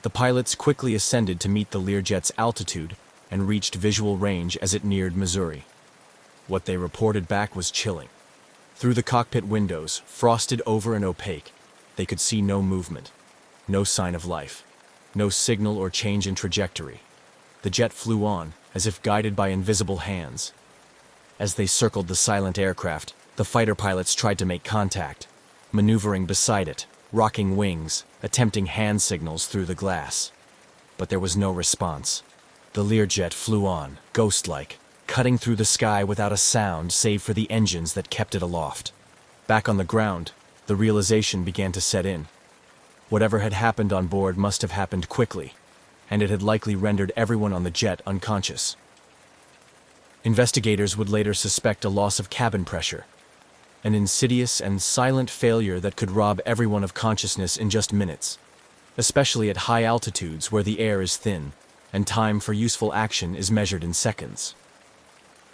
The pilots quickly ascended to meet the Learjet's altitude and reached visual range as it neared Missouri. What they reported back was chilling. Through the cockpit windows, frosted over and opaque, they could see no movement, no sign of life, no signal or change in trajectory. The jet flew on, as if guided by invisible hands. As they circled the silent aircraft, the fighter pilots tried to make contact, maneuvering beside it, rocking wings, attempting hand signals through the glass. But there was no response. The Learjet flew on, ghost-like, cutting through the sky without a sound save for the engines that kept it aloft. Back on the ground, the realization began to set in. Whatever had happened on board must have happened quickly, and it had likely rendered everyone on the jet unconscious. Investigators would later suspect a loss of cabin pressure, an insidious and silent failure that could rob everyone of consciousness in just minutes, especially at high altitudes where the air is thin and time for useful action is measured in seconds.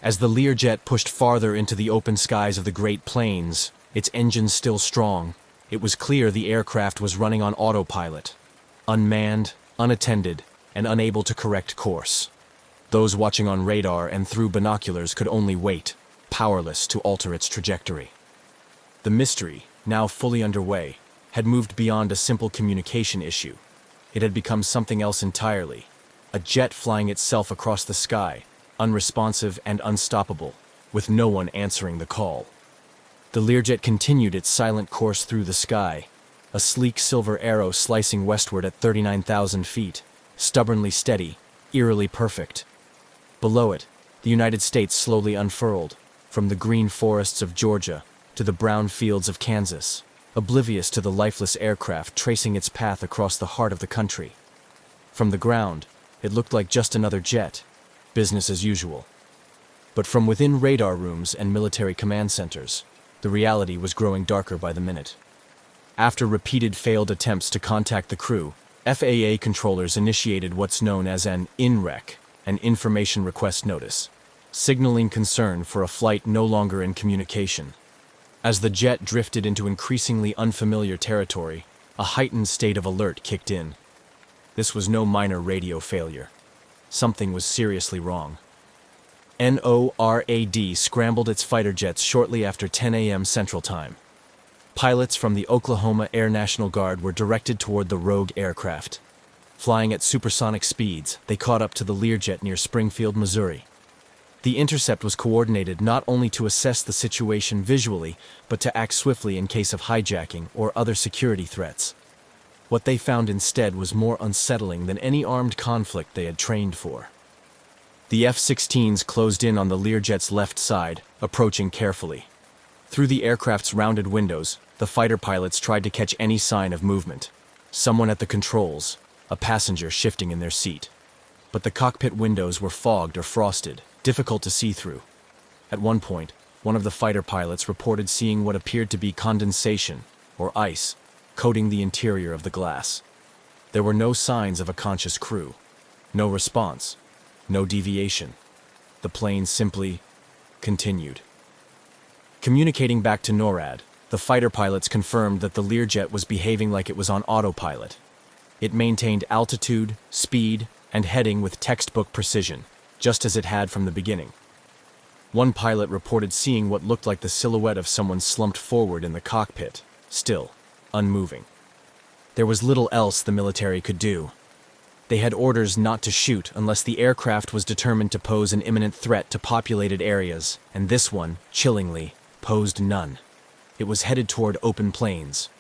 As the Learjet pushed farther into the open skies of the Great Plains, its engines still strong, it was clear the aircraft was running on autopilot, unmanned, unattended, and unable to correct course. Those watching on radar and through binoculars could only wait, powerless to alter its trajectory. The mystery, now fully underway, had moved beyond a simple communication issue. It had become something else entirely, a jet flying itself across the sky, unresponsive and unstoppable, with no one answering the call. The Learjet continued its silent course through the sky, a sleek silver arrow slicing westward at 39,000 feet, stubbornly steady, eerily perfect. Below it, the United States slowly unfurled, from the green forests of Georgia to the brown fields of Kansas, oblivious to the lifeless aircraft tracing its path across the heart of the country. From the ground, it looked like just another jet, business as usual. But from within radar rooms and military command centers, the reality was growing darker by the minute. After repeated failed attempts to contact the crew, FAA controllers initiated what's known as an INREC, an information request notice, signaling concern for a flight no longer in communication. As the jet drifted into increasingly unfamiliar territory, a heightened state of alert kicked in. This was no minor radio failure. Something was seriously wrong. NORAD scrambled its fighter jets shortly after 10 a.m. Central Time. Pilots from the Oklahoma Air National Guard were directed toward the rogue aircraft. Flying at supersonic speeds, they caught up to the Learjet near Springfield, Missouri. The intercept was coordinated not only to assess the situation visually, but to act swiftly in case of hijacking or other security threats. What they found instead was more unsettling than any armed conflict they had trained for. The F-16s closed in on the Learjet's left side, approaching carefully. Through the aircraft's rounded windows, the fighter pilots tried to catch any sign of movement. Someone at the controls, a passenger shifting in their seat. But the cockpit windows were fogged or frosted, difficult to see through. At one point, one of the fighter pilots reported seeing what appeared to be condensation, or ice, coating the interior of the glass. There were no signs of a conscious crew. No response. No deviation. The plane simply continued. Communicating back to NORAD, the fighter pilots confirmed that the Learjet was behaving like it was on autopilot. It maintained altitude, speed, and heading with textbook precision, just as it had from the beginning. One pilot reported seeing what looked like the silhouette of someone slumped forward in the cockpit, still, unmoving. There was little else the military could do. They had orders not to shoot unless the aircraft was determined to pose an imminent threat to populated areas, and this one, chillingly, posed none. It was headed toward open plains,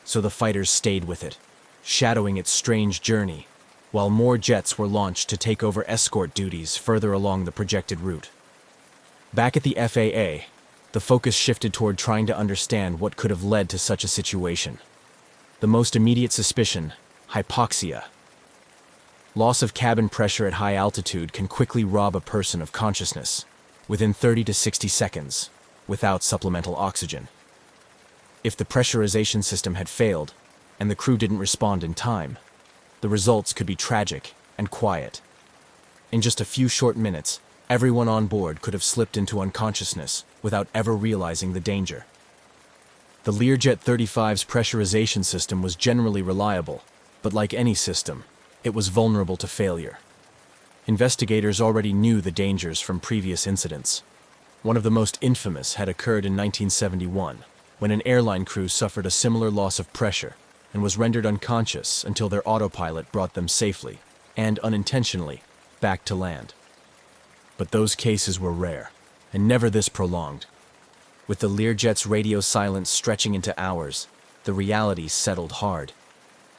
so the fighters stayed with it, shadowing its strange journey, while more jets were launched to take over escort duties further along the projected route. Back at the FAA, the focus shifted toward trying to understand what could have led to such a situation. The most immediate suspicion: hypoxia. Loss of cabin pressure at high altitude can quickly rob a person of consciousness, within 30 to 60 seconds, without supplemental oxygen. If the pressurization system had failed, and the crew didn't respond in time, the results could be tragic and quiet. In just a few short minutes, everyone on board could have slipped into unconsciousness without ever realizing the danger. The Learjet 35's pressurization system was generally reliable, but like any system, it was vulnerable to failure. Investigators already knew the dangers from previous incidents. One of the most infamous had occurred in 1971, when an airline crew suffered a similar loss of pressure and was rendered unconscious until their autopilot brought them safely, and unintentionally, back to land. But those cases were rare, and never this prolonged. With the Learjet's radio silence stretching into hours, the reality settled hard.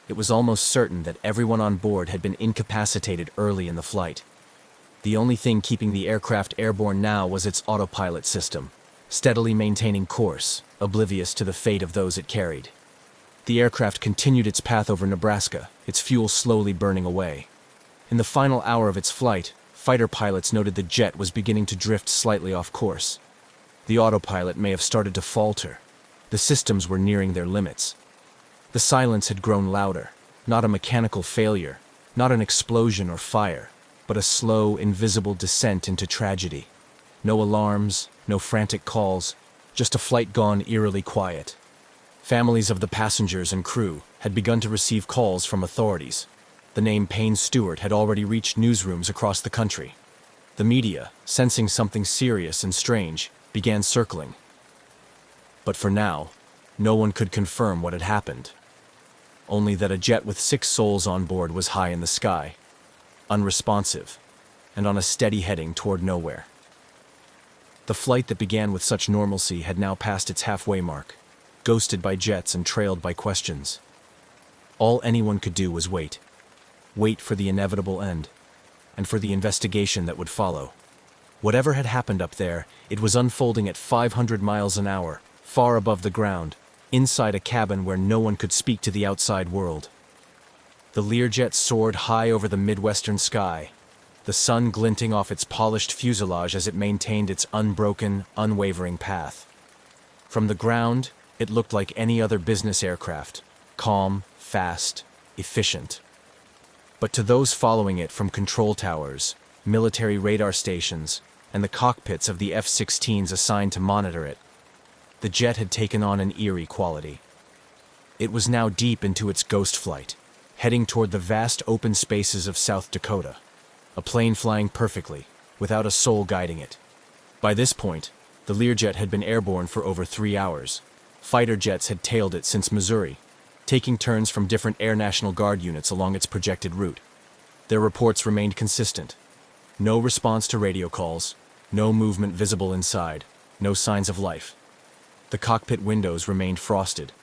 It was almost certain that everyone on board had been incapacitated early in the flight. The only thing keeping the aircraft airborne now was its autopilot system, steadily maintaining course, oblivious to the fate of those it carried. The aircraft continued its path over Nebraska, its fuel slowly burning away. In the final hour of its flight, fighter pilots noted the jet was beginning to drift slightly off course. The autopilot may have started to falter. The systems were nearing their limits. The silence had grown louder, not a mechanical failure, not an explosion or fire, but a slow, invisible descent into tragedy. No alarms, no frantic calls, just a flight gone eerily quiet. Families of the passengers and crew had begun to receive calls from authorities. The name Payne Stewart had already reached newsrooms across the country. The media, sensing something serious and strange, began circling. But for now, no one could confirm what had happened. Only that a jet with 6 souls on board was high in the sky, unresponsive, and on a steady heading toward nowhere. The flight that began with such normalcy had now passed its halfway mark, ghosted by jets and trailed by questions. All anyone could do was wait. Wait for the inevitable end, and for the investigation that would follow. Whatever had happened up there, it was unfolding at 500 miles an hour, far above the ground, inside a cabin where no one could speak to the outside world. The Learjet soared high over the midwestern sky, the sun glinting off its polished fuselage as it maintained its unbroken, unwavering path. From the ground, it looked like any other business aircraft, calm, fast, efficient. But to those following it from control towers, military radar stations, and the cockpits of the F-16s assigned to monitor it, the jet had taken on an eerie quality. It was now deep into its ghost flight, heading toward the vast open spaces of South Dakota, a plane flying perfectly, without a soul guiding it. By this point, the Learjet had been airborne for over 3 hours. Fighter jets had tailed it since Missouri, taking turns from different Air National Guard units along its projected route. Their reports remained consistent. No response to radio calls, no movement visible inside, no signs of life. The cockpit windows remained frosted.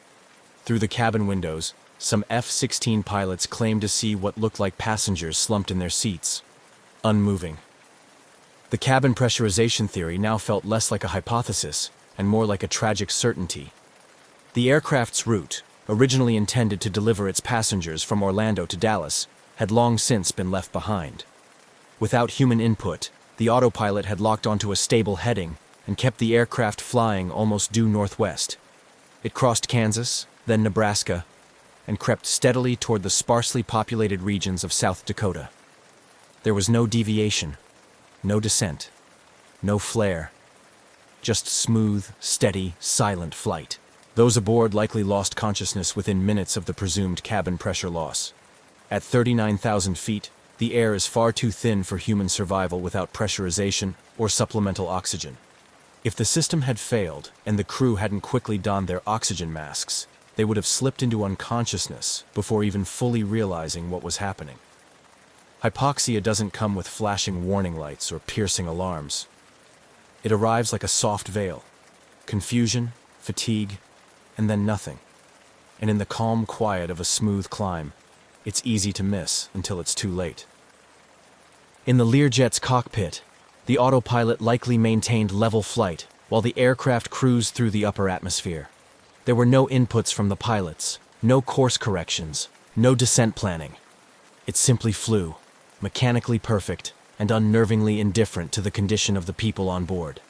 Through the cabin windows, some F-16 pilots claimed to see what looked like passengers slumped in their seats, unmoving. The cabin pressurization theory now felt less like a hypothesis and more like a tragic certainty. The aircraft's route, originally intended to deliver its passengers from Orlando to Dallas, had long since been left behind. Without human input, the autopilot had locked onto a stable heading and kept the aircraft flying almost due northwest. It crossed Kansas, then Nebraska, and crept steadily toward the sparsely populated regions of South Dakota. There was no deviation, no descent, no flare, just smooth, steady, silent flight. Those aboard likely lost consciousness within minutes of the presumed cabin pressure loss. At 39,000 feet, the air is far too thin for human survival without pressurization or supplemental oxygen. If the system had failed and the crew hadn't quickly donned their oxygen masks, they would have slipped into unconsciousness before even fully realizing what was happening. Hypoxia doesn't come with flashing warning lights or piercing alarms. It arrives like a soft veil. Confusion, fatigue, and then nothing. And in the calm quiet of a smooth climb, it's easy to miss until it's too late. In the Learjet's cockpit, the autopilot likely maintained level flight while the aircraft cruised through the upper atmosphere. There were no inputs from the pilots, no course corrections, no descent planning. It simply flew, mechanically perfect and unnervingly indifferent to the condition of the people on board.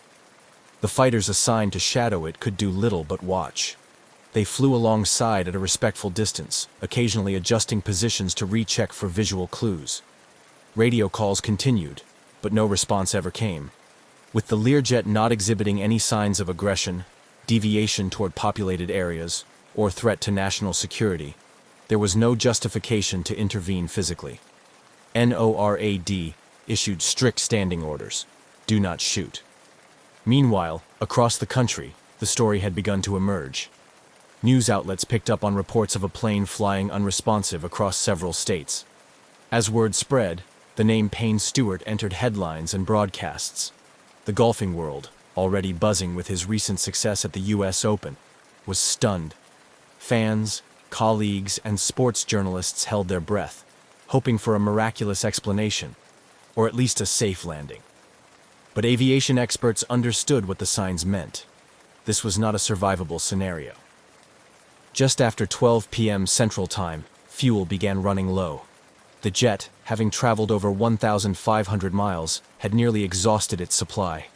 The fighters assigned to shadow it could do little but watch. They flew alongside at a respectful distance, occasionally adjusting positions to recheck for visual clues. Radio calls continued, but no response ever came. With the Learjet not exhibiting any signs of aggression, deviation toward populated areas, or threat to national security, there was no justification to intervene physically. NORAD issued strict standing orders: do not shoot. Meanwhile, across the country, the story had begun to emerge. News outlets picked up on reports of a plane flying unresponsive across several states. As word spread, the name Payne Stewart entered headlines and broadcasts. The golfing world, already buzzing with his recent success at the US Open, was stunned. Fans, colleagues, and sports journalists held their breath, hoping for a miraculous explanation, or at least a safe landing. But aviation experts understood what the signs meant. This was not a survivable scenario. Just after 12 p.m. Central Time, fuel began running low. The jet, having traveled over 1,500 miles, had nearly exhausted its supply.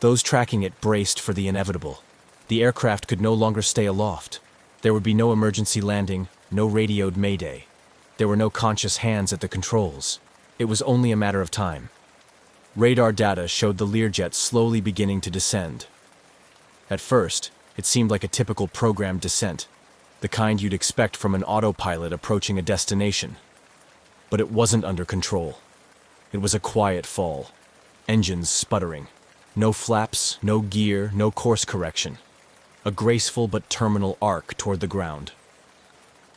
Those tracking it braced for the inevitable. The aircraft could no longer stay aloft. There would be no emergency landing, no radioed mayday. There were no conscious hands at the controls. It was only a matter of time. Radar data showed the Learjet slowly beginning to descend. At first, it seemed like a typical programmed descent, the kind you'd expect from an autopilot approaching a destination. But it wasn't under control. It was a quiet fall. Engines sputtering. No flaps, no gear, no course correction. A graceful but terminal arc toward the ground.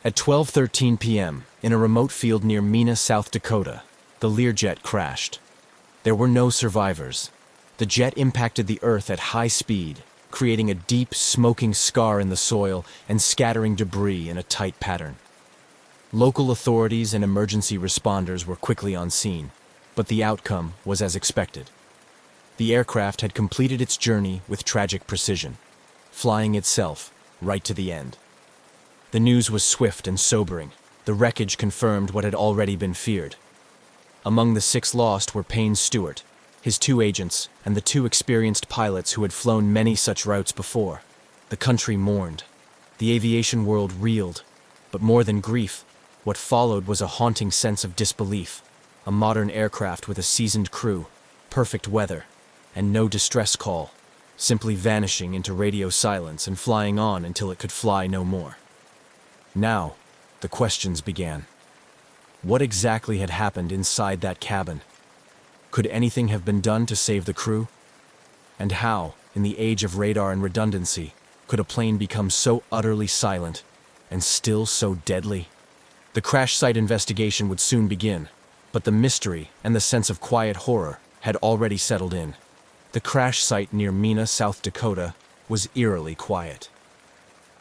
At 12:13 p.m., in a remote field near Mena, South Dakota, the Learjet crashed. There were no survivors. The jet impacted the earth at high speed, creating a deep, smoking scar in the soil and scattering debris in a tight pattern. Local authorities and emergency responders were quickly on scene, but the outcome was as expected. The aircraft had completed its journey with tragic precision, flying itself right to the end. The news was swift and sobering. The wreckage confirmed what had already been feared. Among the 6 lost were Payne Stewart, his 2 agents, and the 2 experienced pilots who had flown many such routes before. The country mourned. The aviation world reeled. But more than grief, what followed was a haunting sense of disbelief. A modern aircraft with a seasoned crew, perfect weather, and no distress call, simply vanishing into radio silence and flying on until it could fly no more. Now, the questions began. What exactly had happened inside that cabin? Could anything have been done to save the crew? And how, in the age of radar and redundancy, could a plane become so utterly silent and still so deadly? The crash site investigation would soon begin, but the mystery and the sense of quiet horror had already settled in. The crash site near Mena, South Dakota, was eerily quiet.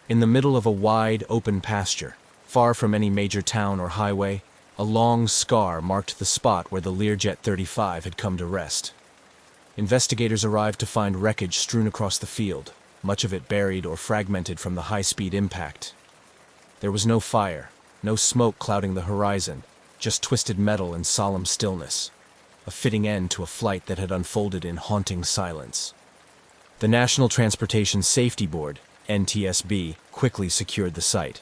In the middle of a wide, open pasture, far from any major town or highway, a long scar marked the spot where the Learjet 35 had come to rest. Investigators arrived to find wreckage strewn across the field, much of it buried or fragmented from the high-speed impact. There was no fire, no smoke clouding the horizon, just twisted metal and solemn stillness, a fitting end to a flight that had unfolded in haunting silence. The National Transportation Safety Board, NTSB, quickly secured the site.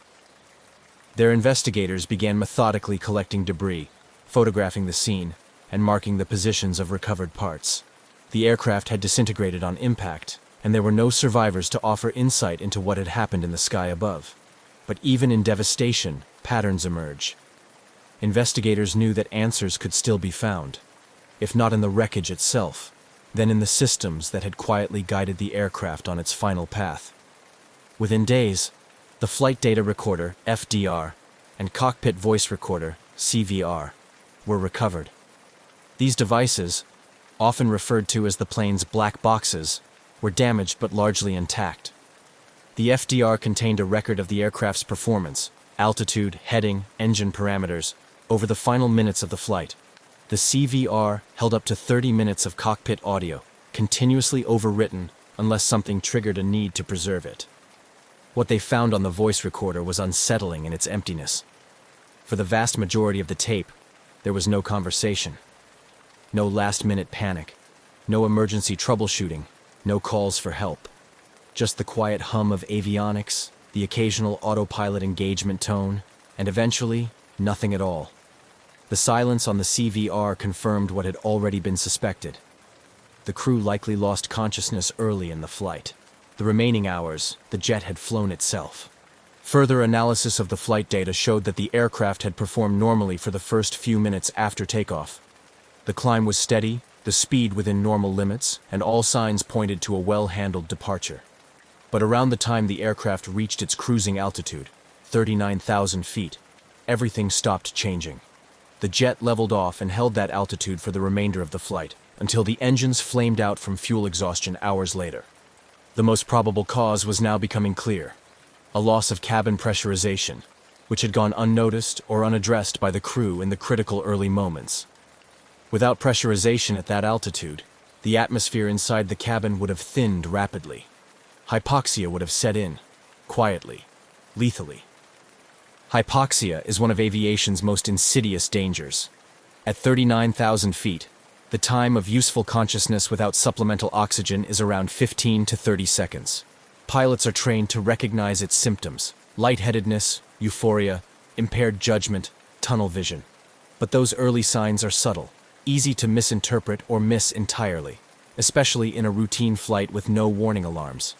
Their investigators began methodically collecting debris, photographing the scene, and marking the positions of recovered parts. The aircraft had disintegrated on impact, and there were no survivors to offer insight into what had happened in the sky above. But even in devastation, patterns emerge. Investigators knew that answers could still be found, if not in the wreckage itself, then in the systems that had quietly guided the aircraft on its final path. Within days, the flight data recorder, FDR, and cockpit voice recorder, CVR, were recovered. These devices, often referred to as the plane's black boxes, were damaged but largely intact. The FDR contained a record of the aircraft's performance, altitude, heading, engine parameters, over the final minutes of the flight. The CVR held up to 30 minutes of cockpit audio, continuously overwritten unless something triggered a need to preserve it. What they found on the voice recorder was unsettling in its emptiness. For the vast majority of the tape, there was no conversation. No last-minute panic, no emergency troubleshooting, no calls for help. Just the quiet hum of avionics, the occasional autopilot engagement tone, and eventually, nothing at all. The silence on the CVR confirmed what had already been suspected. The crew likely lost consciousness early in the flight. The remaining hours, the jet had flown itself. Further analysis of the flight data showed that the aircraft had performed normally for the first few minutes after takeoff. The climb was steady, the speed within normal limits, and all signs pointed to a well-handled departure. But around the time the aircraft reached its cruising altitude, 39,000 feet, everything stopped changing. The jet leveled off and held that altitude for the remainder of the flight, until the engines flamed out from fuel exhaustion hours later. The most probable cause was now becoming clear: a loss of cabin pressurization, which had gone unnoticed or unaddressed by the crew in the critical early moments. Without pressurization at that altitude, the atmosphere inside the cabin would have thinned rapidly. Hypoxia would have set in, quietly, lethally. Hypoxia is one of aviation's most insidious dangers. At 39,000 feet, the time of useful consciousness without supplemental oxygen is around 15 to 30 seconds. Pilots are trained to recognize its symptoms: lightheadedness, euphoria, impaired judgment, tunnel vision. But those early signs are subtle, easy to misinterpret or miss entirely, especially in a routine flight with no warning alarms.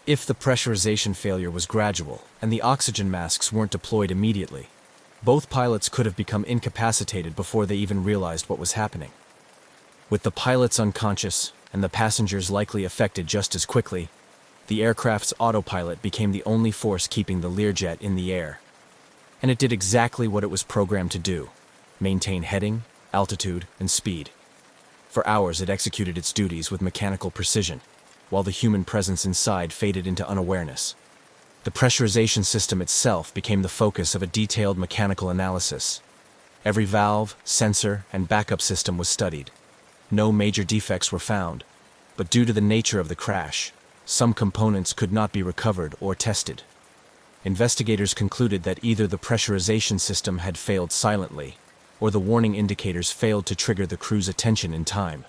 If the pressurization failure was gradual and the oxygen masks weren't deployed immediately, both pilots could have become incapacitated before they even realized what was happening. With the pilots unconscious and the passengers likely affected just as quickly, the aircraft's autopilot became the only force keeping the Learjet in the air. And it did exactly what it was programmed to do: maintain heading, altitude, and speed. For hours it executed its duties with mechanical precision, while the human presence inside faded into unawareness. The pressurization system itself became the focus of a detailed mechanical analysis. Every valve, sensor, and backup system was studied. No major defects were found, but due to the nature of the crash, some components could not be recovered or tested. Investigators concluded that either the pressurization system had failed silently, or the warning indicators failed to trigger the crew's attention in time.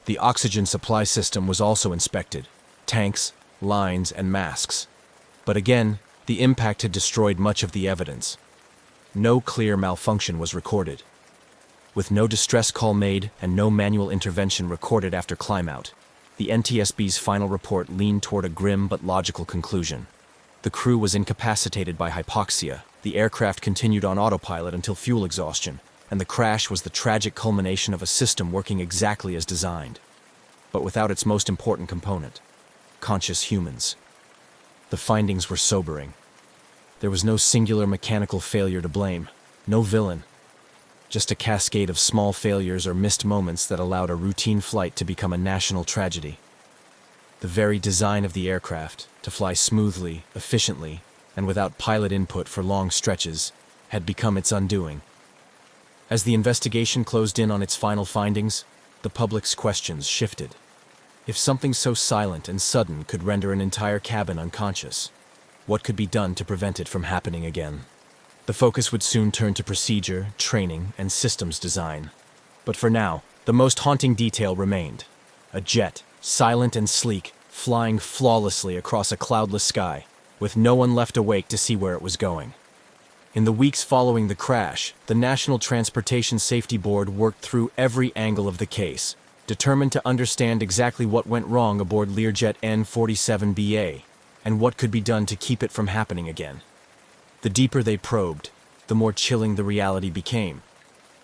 The oxygen supply system was also inspected: tanks, lines, and masks. But again, the impact had destroyed much of the evidence. No clear malfunction was recorded. With no distress call made and no manual intervention recorded after climb-out, the NTSB's final report leaned toward a grim but logical conclusion. The crew was incapacitated by hypoxia, the aircraft continued on autopilot until fuel exhaustion, and the crash was the tragic culmination of a system working exactly as designed, but without its most important component: conscious humans. The findings were sobering. There was no singular mechanical failure to blame, no villain, just a cascade of small failures or missed moments that allowed a routine flight to become a national tragedy. The very design of the aircraft, to fly smoothly, efficiently, and without pilot input for long stretches, had become its undoing. As the investigation closed in on its final findings, the public's questions shifted. If something so silent and sudden could render an entire cabin unconscious, what could be done to prevent it from happening again? The focus would soon turn to procedure, training, and systems design. But for now, the most haunting detail remained: a jet, silent and sleek, flying flawlessly across a cloudless sky, with no one left awake to see where it was going. In the weeks following the crash, the National Transportation Safety Board worked through every angle of the case, determined to understand exactly what went wrong aboard Learjet N-47BA, and what could be done to keep it from happening again. The deeper they probed, the more chilling the reality became.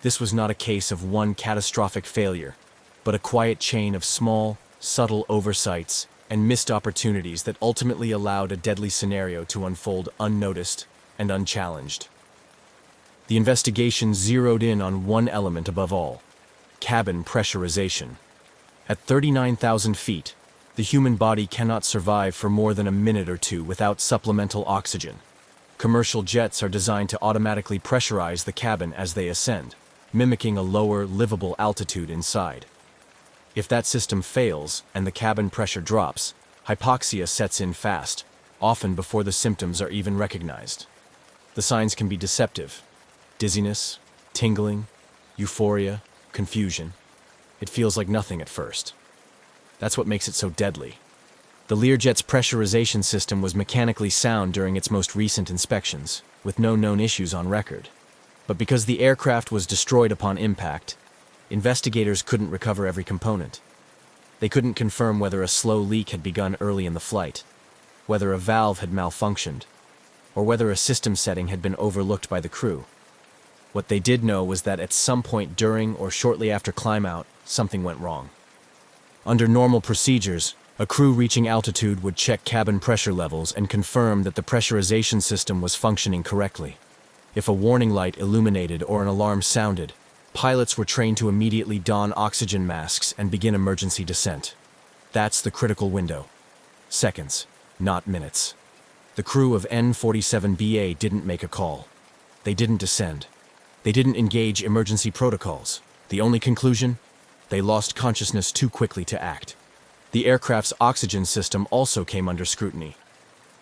This was not a case of one catastrophic failure, but a quiet chain of small, subtle oversights and missed opportunities that ultimately allowed a deadly scenario to unfold unnoticed and unchallenged. The investigation zeroed in on one element above all: cabin pressurization. At 39,000 feet, the human body cannot survive for more than a minute or two without supplemental oxygen. Commercial jets are designed to automatically pressurize the cabin as they ascend, mimicking a lower, livable altitude inside. If that system fails and the cabin pressure drops, hypoxia sets in fast, often before the symptoms are even recognized. The signs can be deceptive: dizziness, tingling, euphoria, confusion. It feels like nothing at first. That's what makes it so deadly. The Learjet's pressurization system was mechanically sound during its most recent inspections, with no known issues on record. But because the aircraft was destroyed upon impact, investigators couldn't recover every component. They couldn't confirm whether a slow leak had begun early in the flight, whether a valve had malfunctioned, or whether a system setting had been overlooked by the crew. What they did know was that at some point during or shortly after climb-out, something went wrong. Under normal procedures, a crew reaching altitude would check cabin pressure levels and confirm that the pressurization system was functioning correctly. If a warning light illuminated or an alarm sounded, pilots were trained to immediately don oxygen masks and begin emergency descent. That's the critical window. Seconds, not minutes. The crew of N-47BA didn't make a call. They didn't descend. They didn't engage emergency protocols. The only conclusion? They lost consciousness too quickly to act. The aircraft's oxygen system also came under scrutiny.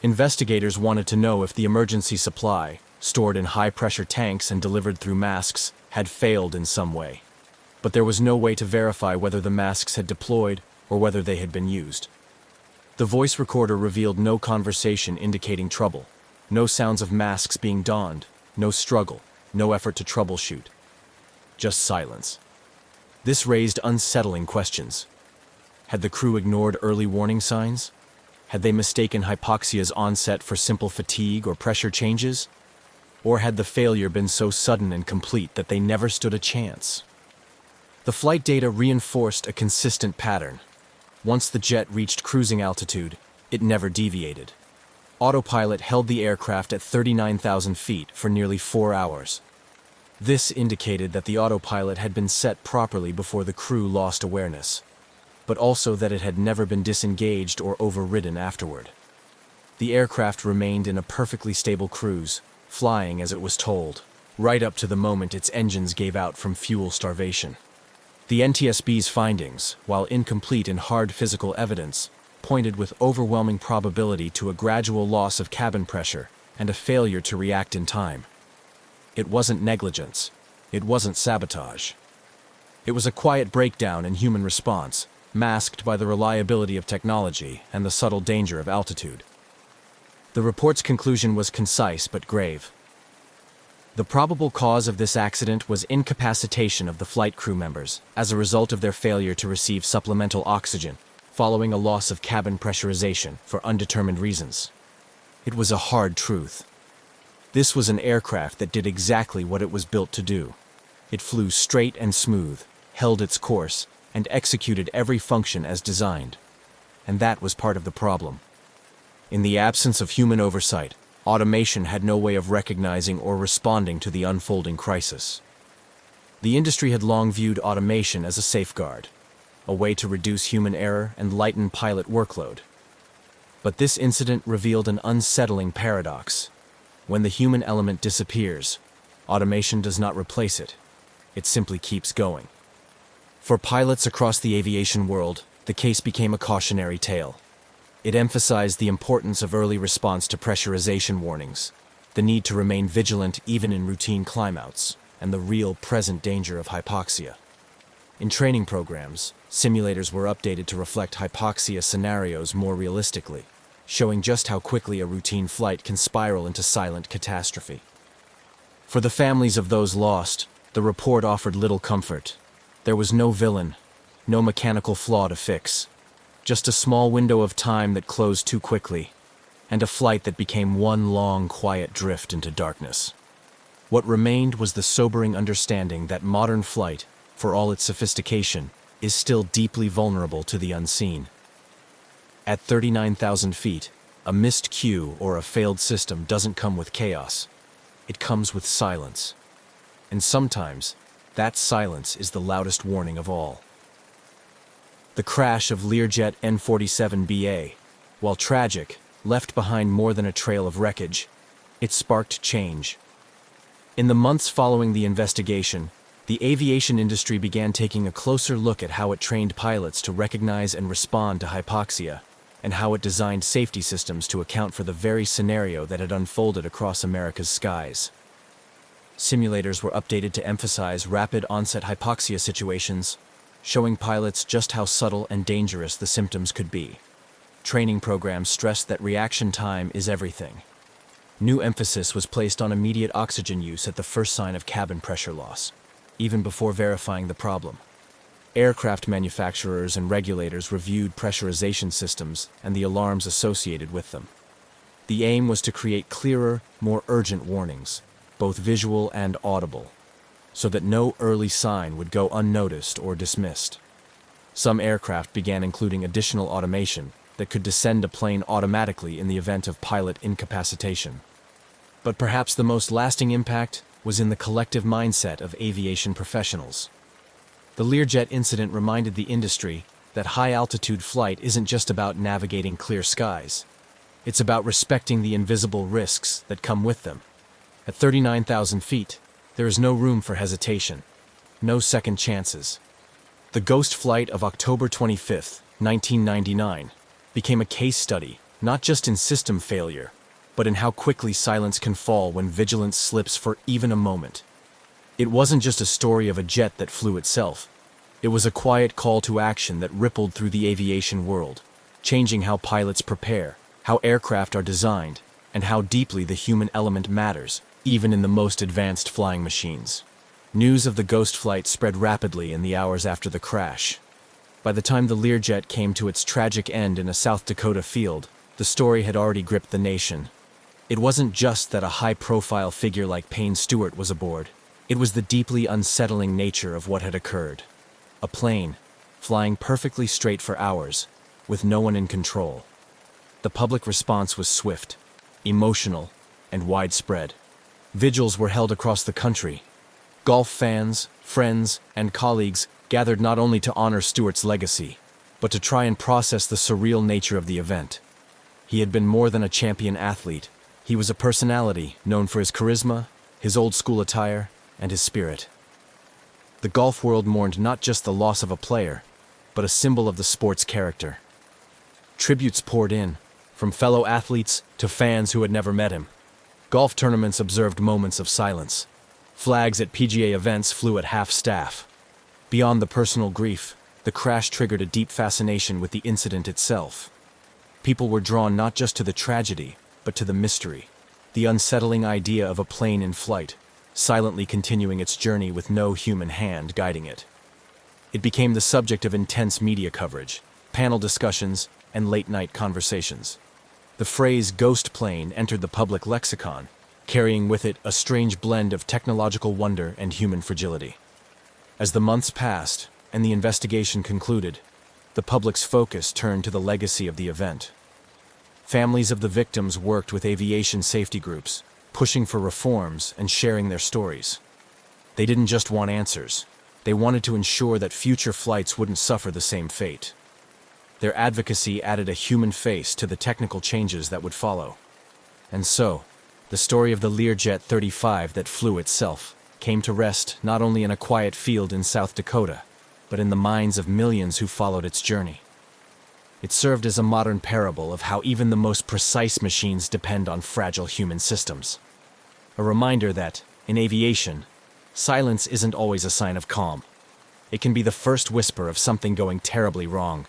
Investigators wanted to know if the emergency supply, stored in high-pressure tanks and delivered through masks, had failed in some way. But there was no way to verify whether the masks had deployed or whether they had been used. The voice recorder revealed no conversation indicating trouble, no sounds of masks being donned, no struggle, no effort to troubleshoot. Just silence. This raised unsettling questions. Had the crew ignored early warning signs? Had they mistaken hypoxia's onset for simple fatigue or pressure changes? Or had the failure been so sudden and complete that they never stood a chance? The flight data reinforced a consistent pattern. Once the jet reached cruising altitude, it never deviated. Autopilot held the aircraft at 39,000 feet for nearly 4 hours. This indicated that the autopilot had been set properly before the crew lost awareness, but also that it had never been disengaged or overridden afterward. The aircraft remained in a perfectly stable cruise, flying as it was told, right up to the moment its engines gave out from fuel starvation. The NTSB's findings, while incomplete in hard physical evidence, pointed with overwhelming probability to a gradual loss of cabin pressure and a failure to react in time. It wasn't negligence. It wasn't sabotage. It was a quiet breakdown in human response, masked by the reliability of technology and the subtle danger of altitude. The report's conclusion was concise but grave. The probable cause of this accident was incapacitation of the flight crew members as a result of their failure to receive supplemental oxygen following a loss of cabin pressurization for undetermined reasons. It was a hard truth. This was an aircraft that did exactly what it was built to do. It flew straight and smooth, held its course, and executed every function as designed. And that was part of the problem. In the absence of human oversight, automation had no way of recognizing or responding to the unfolding crisis. The industry had long viewed automation as a safeguard, a way to reduce human error and lighten pilot workload. But this incident revealed an unsettling paradox. When the human element disappears, automation does not replace it. It simply keeps going. For pilots across the aviation world, the case became a cautionary tale. It emphasized the importance of early response to pressurization warnings, the need to remain vigilant even in routine climbouts, and the real present danger of hypoxia. In training programs, simulators were updated to reflect hypoxia scenarios more realistically, showing just how quickly a routine flight can spiral into silent catastrophe. For the families of those lost, the report offered little comfort. There was no villain, no mechanical flaw to fix. Just a small window of time that closed too quickly, and a flight that became one long, quiet drift into darkness. What remained was the sobering understanding that modern flight, for all its sophistication, is still deeply vulnerable to the unseen. At 39,000 feet, a missed cue or a failed system doesn't come with chaos. It comes with silence. And sometimes, that silence is the loudest warning of all. The crash of Learjet N-47BA, while tragic, left behind more than a trail of wreckage. It sparked change. In the months following the investigation, the aviation industry began taking a closer look at how it trained pilots to recognize and respond to hypoxia, and how it designed safety systems to account for the very scenario that had unfolded across America's skies. Simulators were updated to emphasize rapid onset hypoxia situations, showing pilots just how subtle and dangerous the symptoms could be. Training programs stressed that reaction time is everything. New emphasis was placed on immediate oxygen use at the first sign of cabin pressure loss, even before verifying the problem. Aircraft manufacturers and regulators reviewed pressurization systems and the alarms associated with them. The aim was to create clearer, more urgent warnings, both visual and audible, so that no early sign would go unnoticed or dismissed. Some aircraft began including additional automation that could descend a plane automatically in the event of pilot incapacitation. But perhaps the most lasting impact was in the collective mindset of aviation professionals. The Learjet incident reminded the industry that high-altitude flight isn't just about navigating clear skies. It's about respecting the invisible risks that come with them. At 39,000 feet, there is no room for hesitation, no second chances. The ghost flight of October 25, 1999, became a case study, not just in system failure, but in how quickly silence can fall when vigilance slips for even a moment. It wasn't just a story of a jet that flew itself. It was a quiet call to action that rippled through the aviation world, changing how pilots prepare, how aircraft are designed, and how deeply the human element matters, even in the most advanced flying machines. News of the ghost flight spread rapidly in the hours after the crash. By the time the Learjet came to its tragic end in a South Dakota field, the story had already gripped the nation. It wasn't just that a high-profile figure like Payne Stewart was aboard. It was the deeply unsettling nature of what had occurred. A plane, flying perfectly straight for hours, with no one in control. The public response was swift, emotional, and widespread. Vigils were held across the country. Golf fans, friends, and colleagues gathered not only to honor Stewart's legacy, but to try and process the surreal nature of the event. He had been more than a champion athlete. He was a personality known for his charisma, his old-school attire, and his spirit. The golf world mourned not just the loss of a player, but a symbol of the sport's character. Tributes poured in, from fellow athletes to fans who had never met him. Golf tournaments observed moments of silence. Flags at PGA events flew at half-staff. Beyond the personal grief, the crash triggered a deep fascination with the incident itself. People were drawn not just to the tragedy, but to the mystery, the unsettling idea of a plane in flight, silently continuing its journey with no human hand guiding it. It became the subject of intense media coverage, panel discussions, and late-night conversations. The phrase ghost plane entered the public lexicon, carrying with it a strange blend of technological wonder and human fragility. As the months passed and the investigation concluded, the public's focus turned to the legacy of the event. Families of the victims worked with aviation safety groups, pushing for reforms and sharing their stories. They didn't just want answers. They wanted to ensure that future flights wouldn't suffer the same fate. Their advocacy added a human face to the technical changes that would follow. And so, the story of the Learjet 35 that flew itself came to rest not only in a quiet field in South Dakota, but in the minds of millions who followed its journey. It served as a modern parable of how even the most precise machines depend on fragile human systems. A reminder that, in aviation, silence isn't always a sign of calm. It can be the first whisper of something going terribly wrong.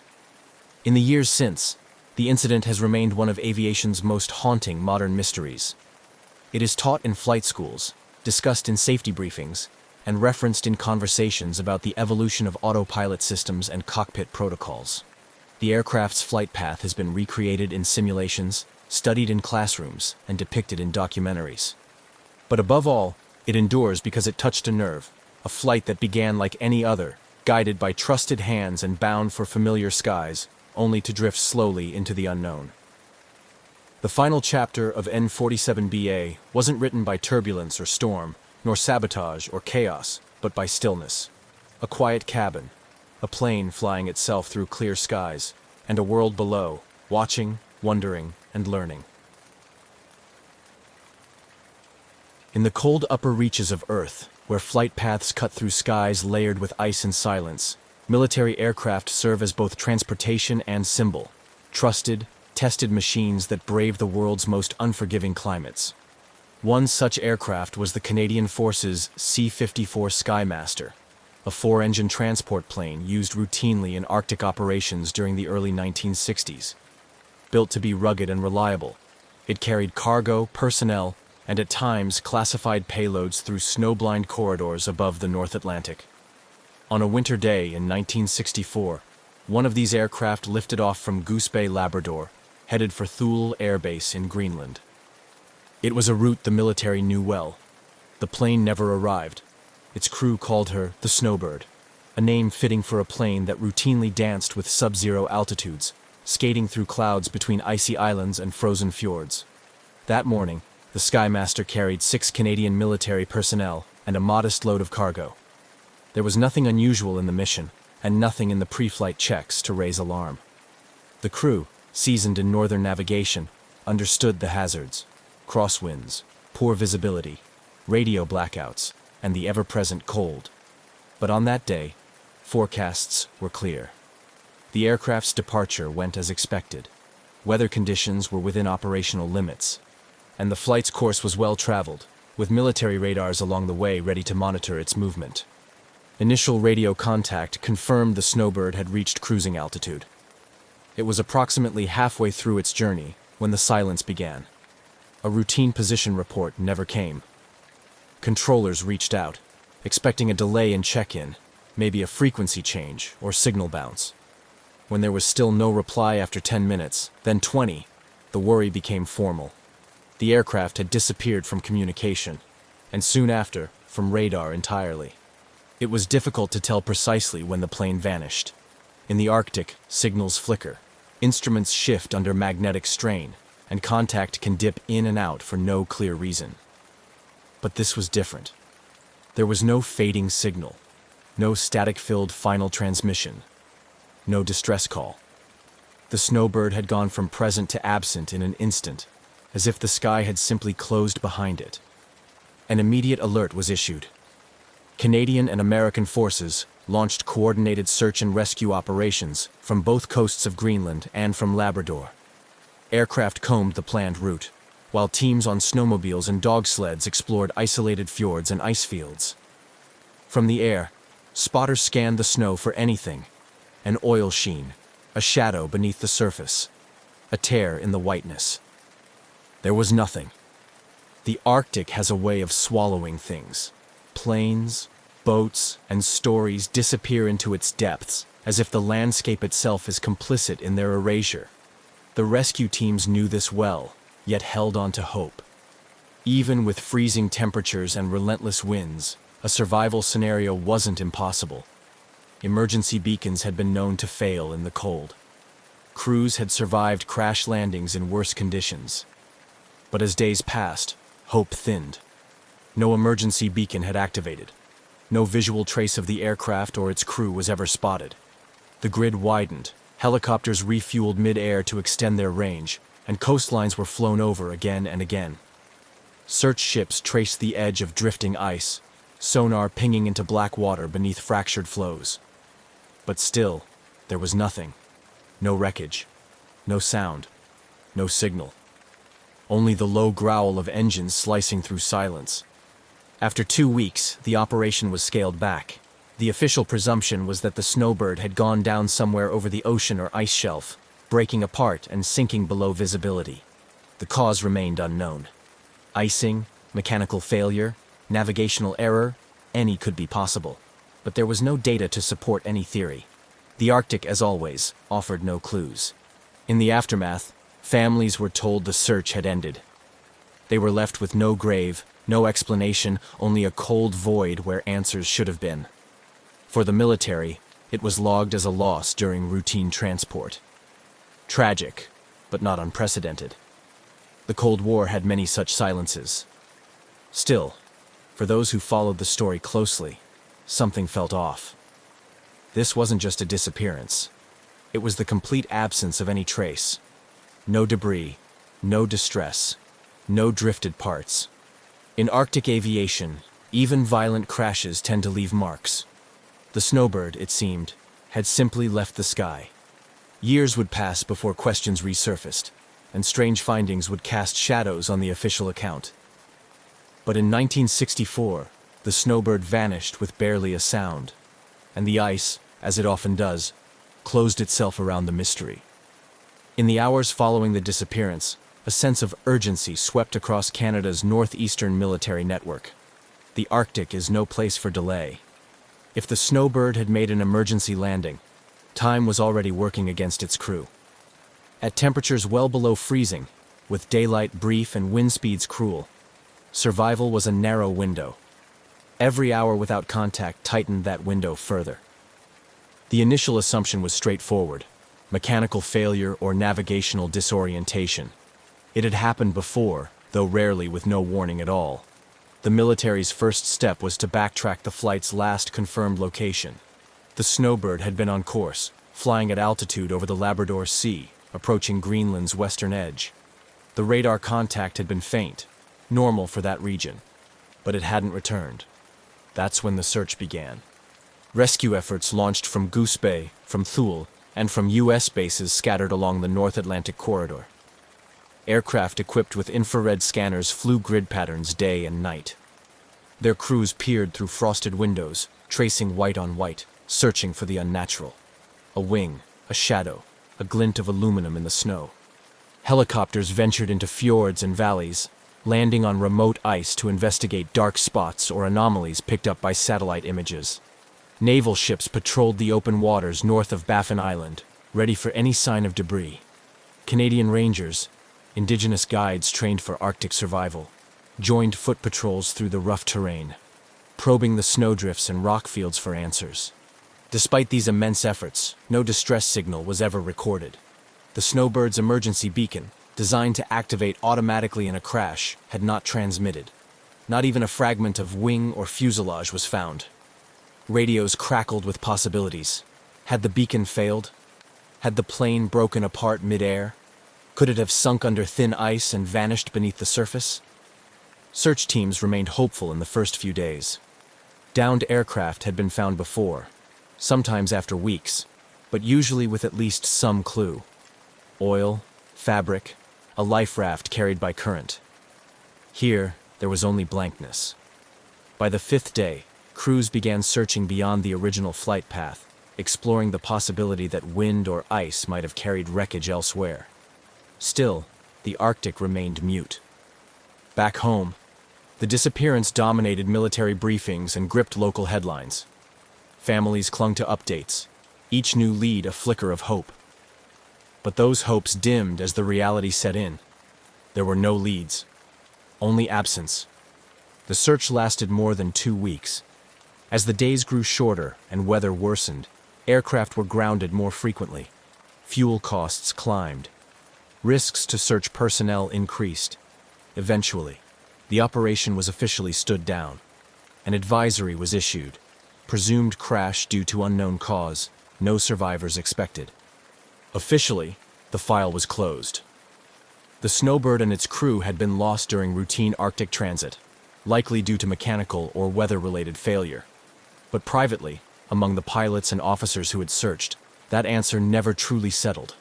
In the years since, the incident has remained one of aviation's most haunting modern mysteries. It is taught in flight schools, discussed in safety briefings, and referenced in conversations about the evolution of autopilot systems and cockpit protocols. The aircraft's flight path has been recreated in simulations, studied in classrooms, and depicted in documentaries. But above all, it endures because it touched a nerve, a flight that began like any other, guided by trusted hands and bound for familiar skies, only to drift slowly into the unknown. The final chapter of N-47BA wasn't written by turbulence or storm, nor sabotage or chaos, but by stillness. A quiet cabin, a plane flying itself through clear skies, and a world below, watching, wondering, and learning. In the cold upper reaches of Earth, where flight paths cut through skies layered with ice and silence, military aircraft serve as both transportation and symbol, trusted, tested machines that brave the world's most unforgiving climates. One such aircraft was the Canadian Forces C-54 Skymaster, a four-engine transport plane used routinely in Arctic operations during the early 1960s. Built to be rugged and reliable, it carried cargo, personnel, and at times classified payloads through snow-blind corridors above the North Atlantic. On a winter day in 1964, one of these aircraft lifted off from Goose Bay, Labrador, headed for Thule Air Base in Greenland. It was a route the military knew well. The plane never arrived. Its crew called her the Snowbird, a name fitting for a plane that routinely danced with sub-zero altitudes, skating through clouds between icy islands and frozen fjords. That morning, the Skymaster carried 6 Canadian military personnel and a modest load of cargo. There was nothing unusual in the mission, and nothing in the pre-flight checks to raise alarm. The crew, seasoned in northern navigation, understood the hazards: crosswinds, poor visibility, radio blackouts, and the ever-present cold. But on that day, forecasts were clear. The aircraft's departure went as expected. Weather conditions were within operational limits. and the flight's course was well traveled, with military radars along the way ready to monitor its movement. Initial radio contact confirmed the snowbird had reached cruising altitude. It was approximately halfway through its journey when the silence began. A routine position report never came. Controllers reached out, expecting a delay in check-in, maybe a frequency change or signal bounce. When there was still no reply after 10 minutes, then 20, the worry became formal. The aircraft had disappeared from communication, and soon after, from radar entirely. It was difficult to tell precisely when the plane vanished. In the Arctic, signals flicker, instruments shift under magnetic strain, and contact can dip in and out for no clear reason. But this was different. There was no fading signal, no static-filled final transmission, no distress call. The snowbird had gone from present to absent in an instant, as if the sky had simply closed behind it. An immediate alert was issued. Canadian and American forces launched coordinated search and rescue operations from both coasts of Greenland and from Labrador. Aircraft combed the planned route, while teams on snowmobiles and dog sleds explored isolated fjords and ice fields. From the air, spotters scanned the snow for anything: an oil sheen, a shadow beneath the surface, a tear in the whiteness. There was nothing. The Arctic has a way of swallowing things. Planes, boats, and stories disappear into its depths, as if the landscape itself is complicit in their erasure. The rescue teams knew this well, yet held on to hope. Even with freezing temperatures and relentless winds, a survival scenario wasn't impossible. Emergency beacons had been known to fail in the cold. Crews had survived crash landings in worse conditions. But as days passed, hope thinned. No emergency beacon had activated. No visual trace of the aircraft or its crew was ever spotted. The grid widened, helicopters refueled mid-air to extend their range, and coastlines were flown over again and again. Search ships traced the edge of drifting ice, sonar pinging into black water beneath fractured floes. But still, there was nothing. No wreckage, no sound, no signal. Only the low growl of engines slicing through silence. After 2 weeks, the operation was scaled back. The official presumption was that the snowbird had gone down somewhere over the ocean or ice shelf, breaking apart and sinking below visibility. The cause remained unknown. Icing, mechanical failure, navigational error, any could be possible. But there was no data to support any theory. The Arctic, as always, offered no clues. In the aftermath, families were told the search had ended. They were left with no grave, no explanation, only a cold void where answers should have been. For the military, it was logged as a loss during routine transport. Tragic, but not unprecedented. The Cold War had many such silences. Still, for those who followed the story closely, something felt off. This wasn't just a disappearance. It was the complete absence of any trace. No debris, no distress, no drifted parts. In Arctic aviation, even violent crashes tend to leave marks. The snowbird, it seemed, had simply left the sky. Years would pass before questions resurfaced, and strange findings would cast shadows on the official account. But in 1964, the snowbird vanished with barely a sound, and the ice, as it often does, closed itself around the mystery. In the hours following the disappearance, a sense of urgency swept across Canada's northeastern military network. The Arctic is no place for delay. If the snowbird had made an emergency landing, time was already working against its crew. At temperatures well below freezing, with daylight brief and wind speeds cruel, survival was a narrow window. Every hour without contact tightened that window further. The initial assumption was straightforward: mechanical failure or navigational disorientation. It had happened before, though rarely with no warning at all. The military's first step was to backtrack the flight's last confirmed location. The snowbird had been on course, flying at altitude over the Labrador Sea, approaching Greenland's western edge. The radar contact had been faint, normal for that region, but it hadn't returned. That's when the search began. Rescue efforts launched from Goose Bay, from Thule, and from U.S. bases scattered along the North Atlantic corridor. Aircraft equipped with infrared scanners flew grid patterns day and night. Their crews peered through frosted windows, tracing white on white, searching for the unnatural. A wing, a shadow, a glint of aluminum in the snow. Helicopters ventured into fjords and valleys, landing on remote ice to investigate dark spots or anomalies picked up by satellite images. Naval ships patrolled the open waters north of Baffin Island, ready for any sign of debris. Canadian Rangers, indigenous guides trained for Arctic survival, joined foot patrols through the rough terrain, probing the snowdrifts and rock fields for answers. Despite these immense efforts, no distress signal was ever recorded. The Snowbird's emergency beacon, designed to activate automatically in a crash, had not transmitted. Not even a fragment of wing or fuselage was found. Radios crackled with possibilities. Had the beacon failed? Had the plane broken apart mid-air? Could it have sunk under thin ice and vanished beneath the surface? Search teams remained hopeful in the first few days. Downed aircraft had been found before, sometimes after weeks, but usually with at least some clue. Oil, fabric, a life raft carried by current. Here, there was only blankness. By the fifth day, crews began searching beyond the original flight path, exploring the possibility that wind or ice might have carried wreckage elsewhere. Still, the Arctic remained mute. Back home, the disappearance dominated military briefings and gripped local headlines. Families clung to updates, each new lead a flicker of hope. But those hopes dimmed as the reality set in. There were no leads, only absence. The search lasted more than 2 weeks. As the days grew shorter and weather worsened, aircraft were grounded more frequently. Fuel costs climbed. Risks to search personnel increased. Eventually, the operation was officially stood down. An advisory was issued. Presumed crash due to unknown cause, no survivors expected. Officially, the file was closed. The Snowbird and its crew had been lost during routine Arctic transit, likely due to mechanical or weather-related failure. But privately, among the pilots and officers who had searched, that answer never truly settled.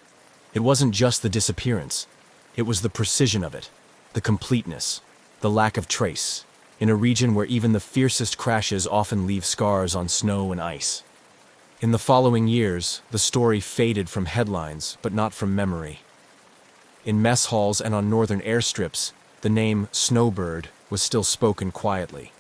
It wasn't just the disappearance. It was the precision of it, the completeness, the lack of trace, in a region where even the fiercest crashes often leave scars on snow and ice. In the following years, the story faded from headlines, but not from memory. In mess halls and on northern airstrips, the name Snowbird was still spoken quietly.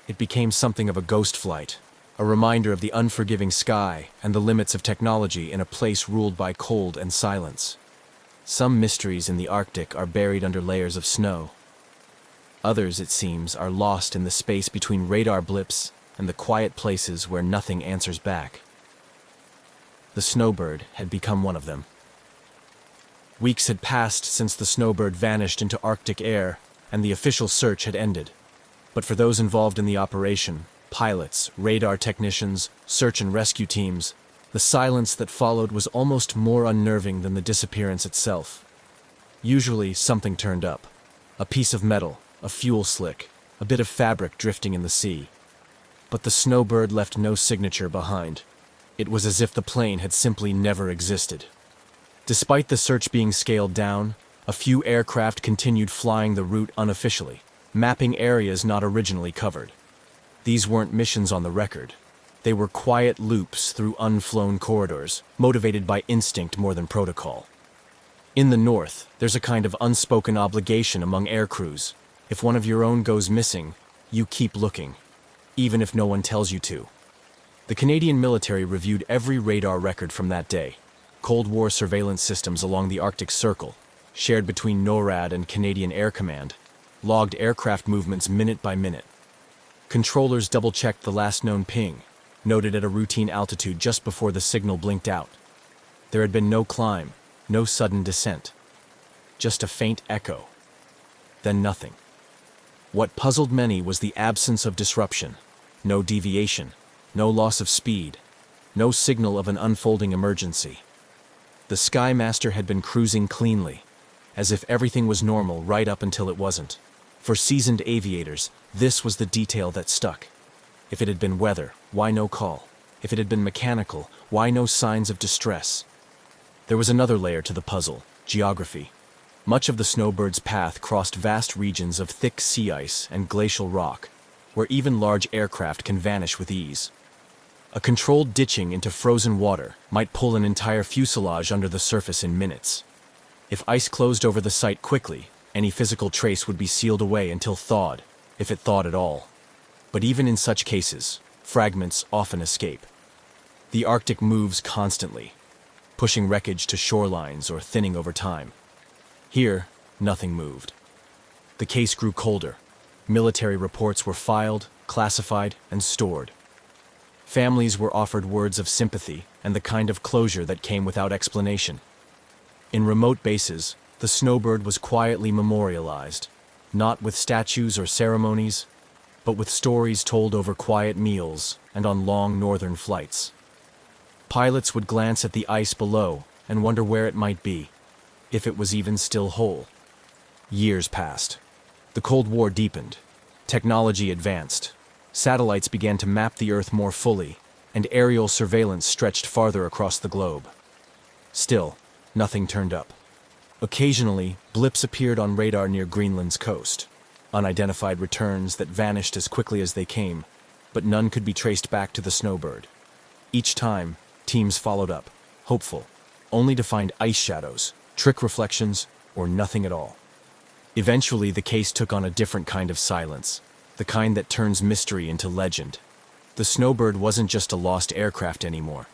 It became something of a ghost flight, a reminder of the unforgiving sky and the limits of technology in a place ruled by cold and silence. Some mysteries in the Arctic are buried under layers of snow. Others, it seems, are lost in the space between radar blips and the quiet places where nothing answers back. The Snowbird had become one of them. Weeks had passed since the Snowbird vanished into Arctic air, and the official search had ended. But for those involved in the operation, pilots, radar technicians, search and rescue teams, the silence that followed was almost more unnerving than the disappearance itself. Usually, something turned up. A piece of metal, a fuel slick, a bit of fabric drifting in the sea. But the Snowbird left no signature behind. It was as if the plane had simply never existed. Despite the search being scaled down, a few aircraft continued flying the route unofficially, mapping areas not originally covered. These weren't missions on the record. They were quiet loops through unflown corridors, motivated by instinct more than protocol. In the north, there's a kind of unspoken obligation among air crews. If one of your own goes missing, you keep looking, even if no one tells you to. The Canadian military reviewed every radar record from that day. Cold War surveillance systems along the Arctic Circle, shared between NORAD and Canadian Air Command, logged aircraft movements minute by minute. Controllers double-checked the last known ping, noted at a routine altitude just before the signal blinked out. There had been no climb, no sudden descent. Just a faint echo. Then nothing. What puzzled many was the absence of disruption. No deviation, no loss of speed, no signal of an unfolding emergency. The Skymaster had been cruising cleanly, as if everything was normal right up until it wasn't. For seasoned aviators, this was the detail that stuck. If it had been weather, why no call? If it had been mechanical, why no signs of distress? There was another layer to the puzzle: geography. Much of the snowbird's path crossed vast regions of thick sea ice and glacial rock, where even large aircraft can vanish with ease. A controlled ditching into frozen water might pull an entire fuselage under the surface in minutes. If ice closed over the site quickly, any physical trace would be sealed away until thawed, if it thawed at all. But even in such cases, fragments often escape. The Arctic moves constantly, pushing wreckage to shorelines or thinning over time. Here, nothing moved. The case grew colder. Military reports were filed, classified, and stored. Families were offered words of sympathy and the kind of closure that came without explanation. In remote bases, the snowbird was quietly memorialized, not with statues or ceremonies, but with stories told over quiet meals and on long northern flights. Pilots would glance at the ice below and wonder where it might be, if it was even still whole. Years passed. The Cold War deepened. Technology advanced. Satellites began to map the Earth more fully, and aerial surveillance stretched farther across the globe. Still, nothing turned up. Occasionally, blips appeared on radar near Greenland's coast, unidentified returns that vanished as quickly as they came, but none could be traced back to the snowbird. Each time, teams followed up, hopeful, only to find ice shadows, trick reflections, or nothing at all. Eventually, the case took on a different kind of silence, the kind that turns mystery into legend. The snowbird wasn't just a lost aircraft anymore.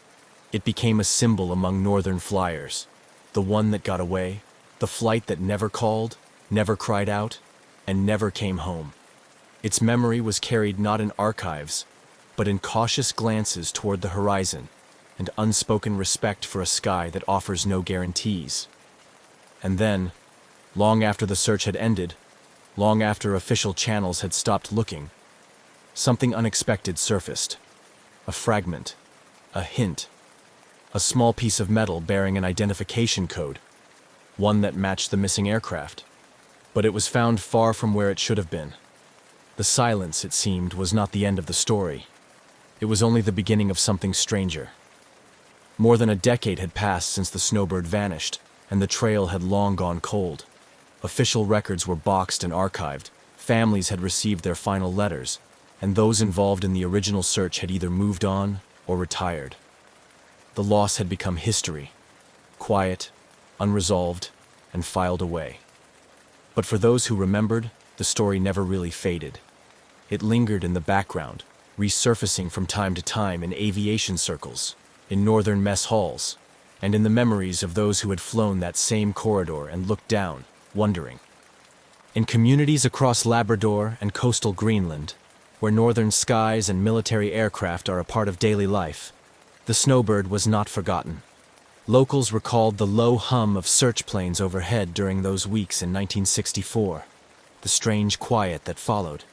It became a symbol among northern flyers, the one that got away, the flight that never called, never cried out, and never came home. Its memory was carried not in archives, but in cautious glances toward the horizon and unspoken respect for a sky that offers no guarantees. And then, long after the search had ended, long after official channels had stopped looking, something unexpected surfaced. A fragment, a hint, a small piece of metal bearing an identification code, one that matched the missing aircraft. But it was found far from where it should have been. The silence, it seemed, was not the end of the story. It was only the beginning of something stranger. More than a decade had passed since the snowbird vanished, and the trail had long gone cold. Official records were boxed and archived, families had received their final letters, and those involved in the original search had either moved on or retired. The loss had become history, quiet, unresolved, and filed away. But for those who remembered, the story never really faded. It lingered in the background, resurfacing from time to time in aviation circles, in northern mess halls, and in the memories of those who had flown that same corridor and looked down, wondering. In communities across Labrador and coastal Greenland, where northern skies and military aircraft are a part of daily life, the snowbird was not forgotten. Locals recalled the low hum of search planes overhead during those weeks in 1964, the strange quiet that followed,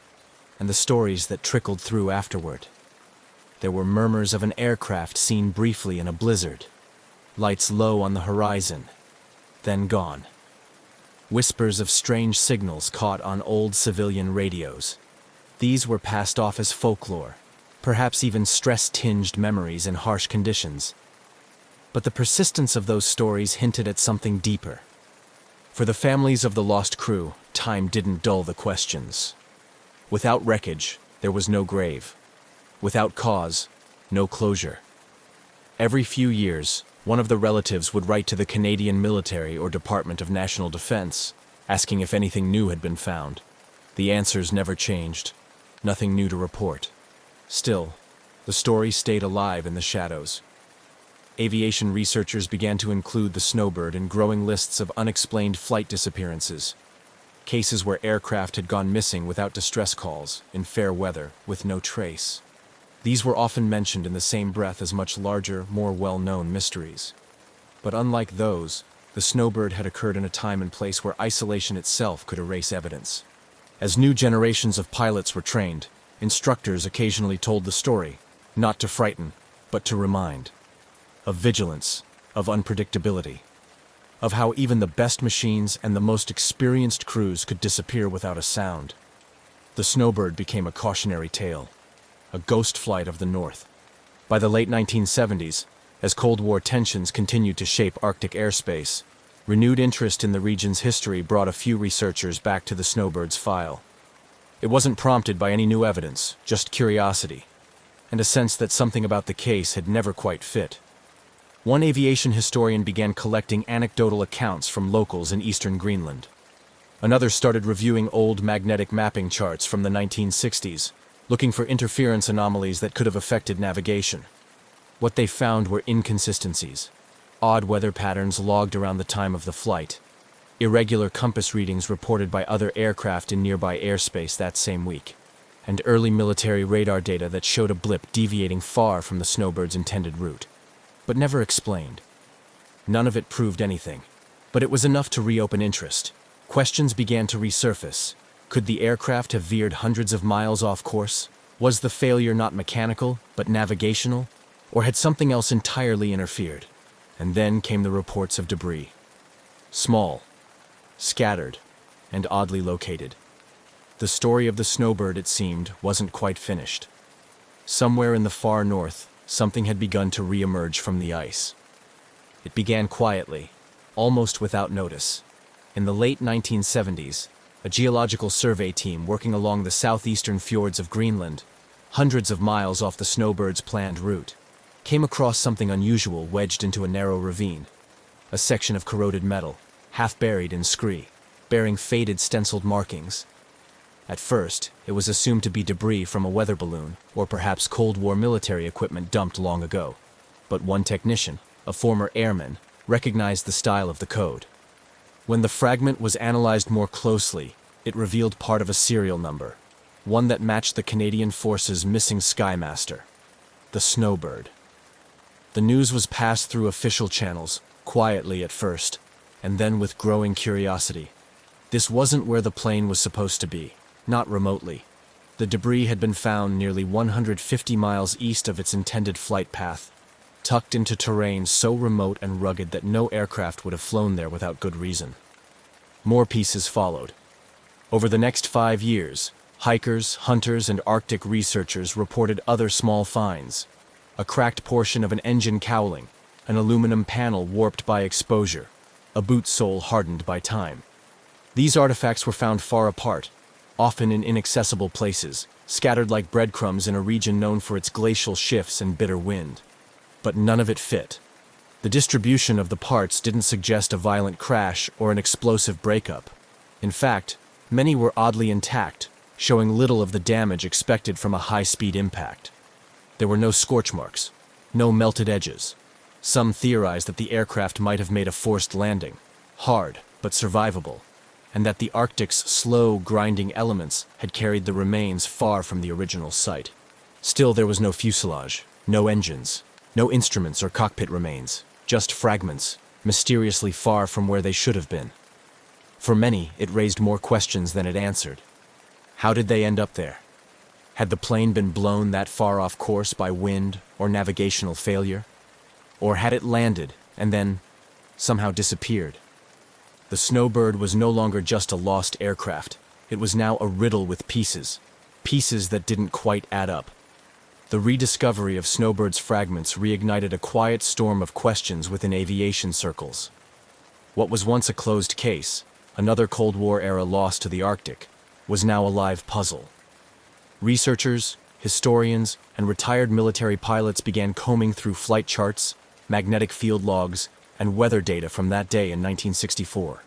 and the stories that trickled through afterward. There were murmurs of an aircraft seen briefly in a blizzard, lights low on the horizon, then gone. Whispers of strange signals caught on old civilian radios. These were passed off as folklore, perhaps even stress-tinged memories in harsh conditions. But the persistence of those stories hinted at something deeper. For the families of the lost crew, time didn't dull the questions. Without wreckage, there was no grave. Without cause, no closure. Every few years, one of the relatives would write to the Canadian military or Department of National Defense, asking if anything new had been found. The answers never changed. Nothing new to report. Still, the story stayed alive in the shadows. Aviation researchers began to include the snowbird in growing lists of unexplained flight disappearances, cases where aircraft had gone missing without distress calls, in fair weather, with no trace. These were often mentioned in the same breath as much larger, more well-known mysteries. But unlike those, the snowbird had occurred in a time and place where isolation itself could erase evidence. As new generations of pilots were trained, instructors occasionally told the story, not to frighten, but to remind. Of vigilance, of unpredictability, of how even the best machines and the most experienced crews could disappear without a sound. The snowbird became a cautionary tale, a ghost flight of the North. By the late 1970s, as Cold War tensions continued to shape Arctic airspace, Renewed interest in the region's history brought a few researchers back to the Snowbird's file. It wasn't prompted by any new evidence, just curiosity, and a sense that something about the case had never quite fit. One aviation historian began collecting anecdotal accounts from locals in eastern Greenland. Another started reviewing old magnetic mapping charts from the 1960s, looking for interference anomalies that could have affected navigation. What they found were inconsistencies, odd weather patterns logged around the time of the flight, irregular compass readings reported by other aircraft in nearby airspace that same week, and early military radar data that showed a blip deviating far from the Snowbird's intended route, but never explained. None of it proved anything, but it was enough to reopen interest. Questions began to resurface. Could the aircraft have veered hundreds of miles off course? Was the failure not mechanical, but navigational? Or had something else entirely interfered? And then came the reports of debris. Small, scattered, and oddly located. The story of the Snowbird, it seemed, wasn't quite finished. Somewhere in the far north, something had begun to re-emerge from the ice. It began quietly, almost without notice. In the late 1970s, a geological survey team working along the southeastern fjords of Greenland, hundreds of miles off the Snowbird's planned route, came across something unusual wedged into a narrow ravine. A section of corroded metal, half buried in scree, bearing faded stenciled markings. At first, it was assumed to be debris from a weather balloon, or perhaps Cold War military equipment dumped long ago. But one technician, a former airman, recognized the style of the code. When the fragment was analyzed more closely, it revealed part of a serial number, one that matched the Canadian Force's missing Skymaster, the Snowbird. The news was passed through official channels, quietly at first, and then with growing curiosity. This wasn't where the plane was supposed to be, not remotely. The debris had been found nearly 150 miles east of its intended flight path, tucked into terrain so remote and rugged that no aircraft would have flown there without good reason. More pieces followed. Over the next 5 years, hikers, hunters, and Arctic researchers reported other small finds. A cracked portion of an engine cowling, an aluminum panel warped by exposure, a boot sole hardened by time. These artifacts were found far apart, often in inaccessible places, scattered like breadcrumbs in a region known for its glacial shifts and bitter wind. But none of it fit. The distribution of the parts didn't suggest a violent crash or an explosive breakup. In fact, many were oddly intact, showing little of the damage expected from a high-speed impact. There were no scorch marks, no melted edges. Some theorized that the aircraft might have made a forced landing, hard but survivable, and that the Arctic's slow, grinding elements had carried the remains far from the original site. Still, there was no fuselage, no engines, no instruments or cockpit remains, just fragments, mysteriously far from where they should have been. For many, it raised more questions than it answered. How did they end up there? Had the plane been blown that far off course by wind or navigational failure? Or had it landed and then somehow disappeared? The Snowbird was no longer just a lost aircraft. It was now a riddle with pieces that didn't quite add up. The rediscovery of Snowbird's fragments reignited a quiet storm of questions within aviation circles. What was once a closed case, another Cold War-era loss to the Arctic, was now a live puzzle. Researchers, historians, and retired military pilots began combing through flight charts, magnetic field logs, and weather data from that day in 1964.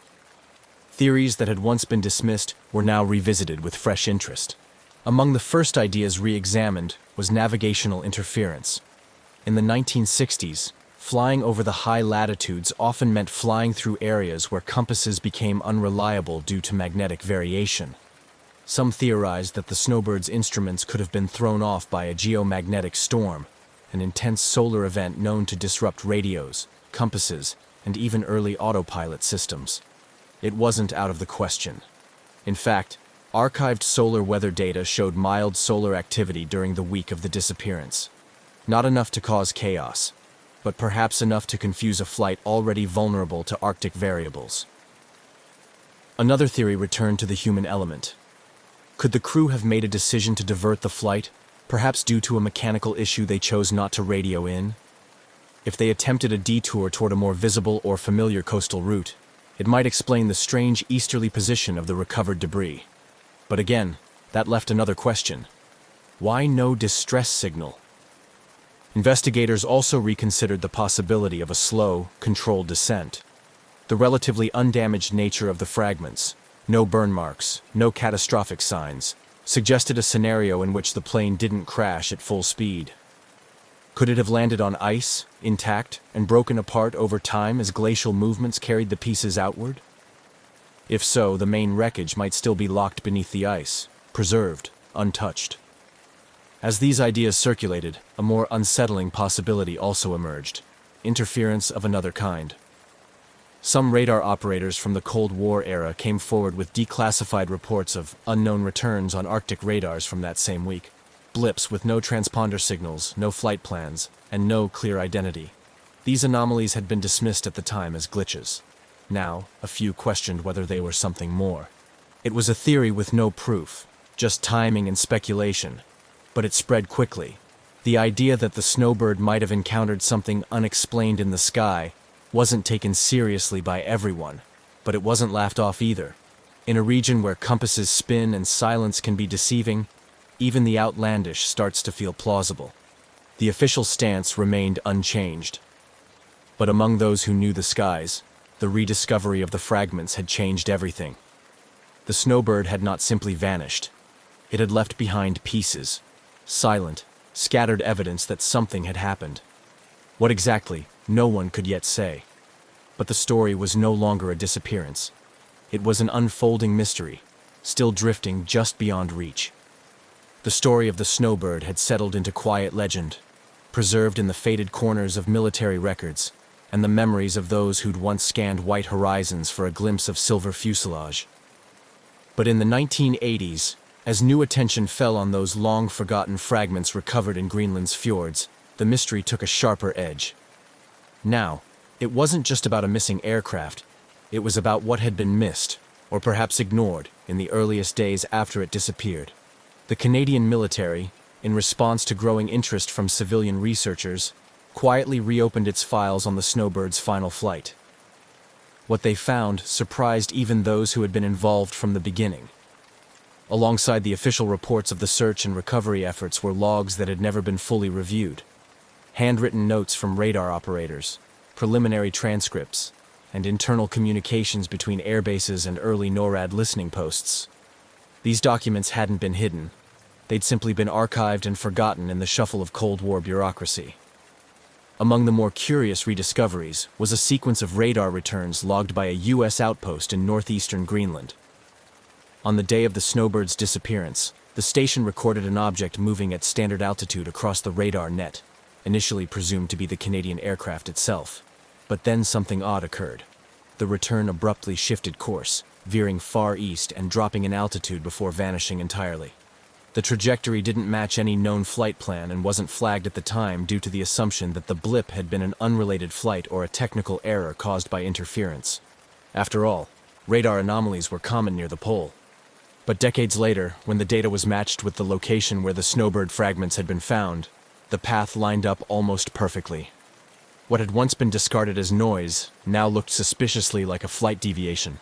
Theories that had once been dismissed were now revisited with fresh interest. Among the first ideas re-examined was navigational interference. In the 1960s, flying over the high latitudes often meant flying through areas where compasses became unreliable due to magnetic variation. Some theorized that the Snowbird's instruments could have been thrown off by a geomagnetic storm, an intense solar event known to disrupt radios, compasses, and even early autopilot systems. It wasn't out of the question. In fact, archived solar weather data showed mild solar activity during the week of the disappearance. Not enough to cause chaos, but perhaps enough to confuse a flight already vulnerable to Arctic variables. Another theory returned to the human element. Could the crew have made a decision to divert the flight, perhaps due to a mechanical issue they chose not to radio in? If they attempted a detour toward a more visible or familiar coastal route, It might explain the strange easterly position of the recovered debris. But again, that left another question. Why no distress signal? Investigators also reconsidered the possibility of a slow, controlled descent. The relatively undamaged nature of the fragments, no burn marks, no catastrophic signs, suggested a scenario in which the plane didn't crash at full speed. Could it have landed on ice, intact, and broken apart over time as glacial movements carried the pieces outward? If so, the main wreckage might still be locked beneath the ice, preserved, untouched. As these ideas circulated, a more unsettling possibility also emerged: interference of another kind. Some radar operators from the Cold War era came forward with declassified reports of unknown returns on Arctic radars from that same week. Blips with no transponder signals, no flight plans, and no clear identity. These anomalies had been dismissed at the time as glitches. Now, a few questioned whether they were something more. It was a theory with no proof, just timing and speculation. But it spread quickly. The idea that the snowbird might have encountered something unexplained in the sky wasn't taken seriously by everyone, but it wasn't laughed off either. In a region where compasses spin and silence can be deceiving, even the outlandish starts to feel plausible. The official stance remained unchanged. But among those who knew the skies, the rediscovery of the fragments had changed everything. The snowbird had not simply vanished. It had left behind pieces, silent, scattered evidence that something had happened. What exactly, no one could yet say. But the story was no longer a disappearance. It was an unfolding mystery, still drifting just beyond reach. The story of the snowbird had settled into quiet legend, preserved in the faded corners of military records, and the memories of those who'd once scanned white horizons for a glimpse of silver fuselage. But in the 1980s, as new attention fell on those long-forgotten fragments recovered in Greenland's fjords, the mystery took a sharper edge. Now, it wasn't just about a missing aircraft. It was about what had been missed, or perhaps ignored, in the earliest days after it disappeared. The Canadian military, in response to growing interest from civilian researchers, quietly reopened its files on the snowbird's final flight. What they found surprised even those who had been involved from the beginning. Alongside the official reports of the search and recovery efforts were logs that had never been fully reviewed. Handwritten notes from radar operators, preliminary transcripts, and internal communications between airbases and early NORAD listening posts. These documents hadn't been hidden. They'd simply been archived and forgotten in the shuffle of Cold War bureaucracy. Among the more curious rediscoveries was a sequence of radar returns logged by a U.S. outpost in northeastern Greenland. On the day of the snowbird's disappearance, the station recorded an object moving at standard altitude across the radar net, initially presumed to be the Canadian aircraft itself. But then something odd occurred. The return abruptly shifted course, veering far east and dropping in altitude before vanishing entirely. The trajectory didn't match any known flight plan and wasn't flagged at the time due to the assumption that the blip had been an unrelated flight or a technical error caused by interference. After all, radar anomalies were common near the pole. But decades later, when the data was matched with the location where the snowbird fragments had been found, the path lined up almost perfectly. What had once been discarded as noise now looked suspiciously like a flight deviation,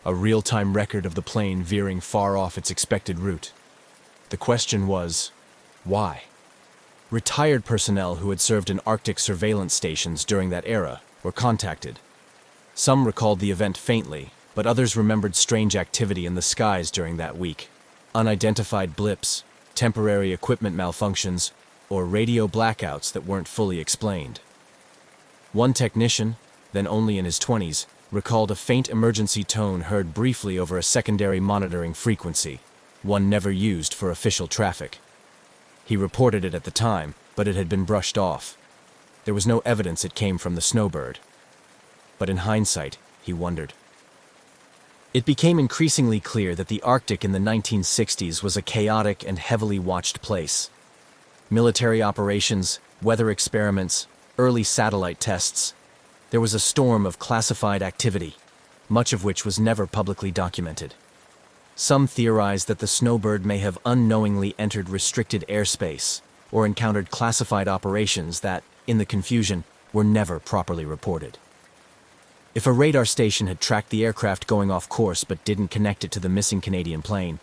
a real-time record of the plane veering far off its expected route. The question was, why? Retired personnel who had served in Arctic surveillance stations during that era were contacted. Some recalled the event faintly, but others remembered strange activity in the skies during that week. Unidentified blips, temporary equipment malfunctions, or radio blackouts that weren't fully explained. One technician, then only in his 20s, recalled a faint emergency tone heard briefly over a secondary monitoring frequency, one never used for official traffic. He reported it at the time, but it had been brushed off. There was no evidence it came from the snowbird. But in hindsight, he wondered. It became increasingly clear that the Arctic in the 1960s was a chaotic and heavily watched place. Military operations, weather experiments, early satellite tests. There was a storm of classified activity, much of which was never publicly documented. Some theorized that the snowbird may have unknowingly entered restricted airspace or encountered classified operations that, in the confusion, were never properly reported. If a radar station had tracked the aircraft going off course but didn't connect it to the missing Canadian plane,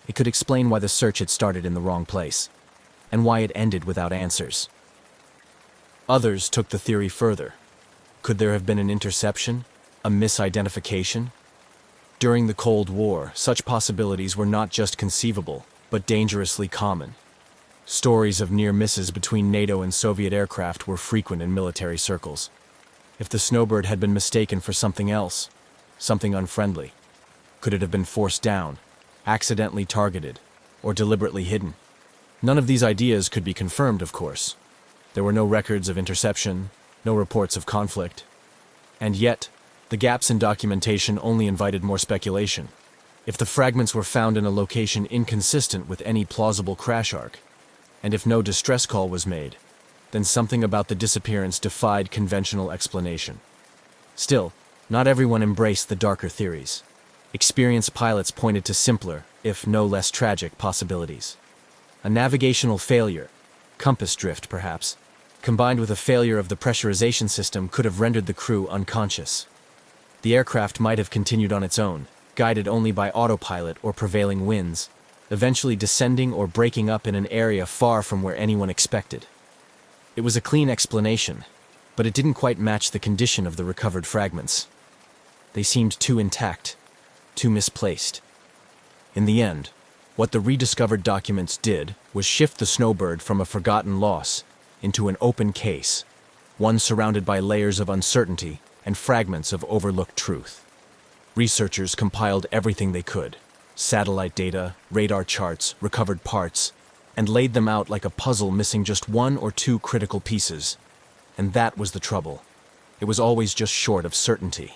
it could explain why the search had started in the wrong place, and why it ended without answers. Others took the theory further. Could there have been an interception? A misidentification? During the Cold War, such possibilities were not just conceivable, but dangerously common. Stories of near misses between NATO and Soviet aircraft were frequent in military circles. If the snowbird had been mistaken for something else, something unfriendly, could it have been forced down, accidentally targeted, or deliberately hidden? None of these ideas could be confirmed, of course. There were no records of interception, no reports of conflict. And yet, the gaps in documentation only invited more speculation. If the fragments were found in a location inconsistent with any plausible crash arc, and if no distress call was made, then something about the disappearance defied conventional explanation. Still, not everyone embraced the darker theories. Experienced pilots pointed to simpler, if no less tragic, possibilities. A navigational failure, compass drift perhaps, combined with a failure of the pressurization system could have rendered the crew unconscious. The aircraft might have continued on its own, guided only by autopilot or prevailing winds, eventually descending or breaking up in an area far from where anyone expected. It was a clean explanation, but it didn't quite match the condition of the recovered fragments. They seemed too intact, too misplaced. In the end, what the rediscovered documents did was shift the snowbird from a forgotten loss into an open case, one surrounded by layers of uncertainty and fragments of overlooked truth. Researchers compiled everything they could: satellite data, radar charts, recovered parts, and laid them out like a puzzle missing just one or two critical pieces. And that was the trouble. It was always just short of certainty.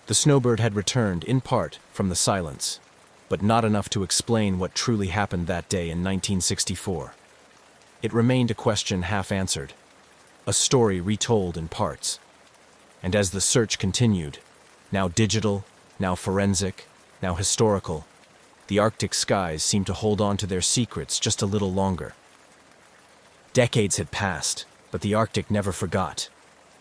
The snowbird had returned, in part, from the silence, but not enough to explain what truly happened that day in 1964. It remained a question half-answered, a story retold in parts. And as the search continued, now digital, now forensic, now historical, the Arctic skies seemed to hold on to their secrets just a little longer. Decades had passed, but the Arctic never forgot.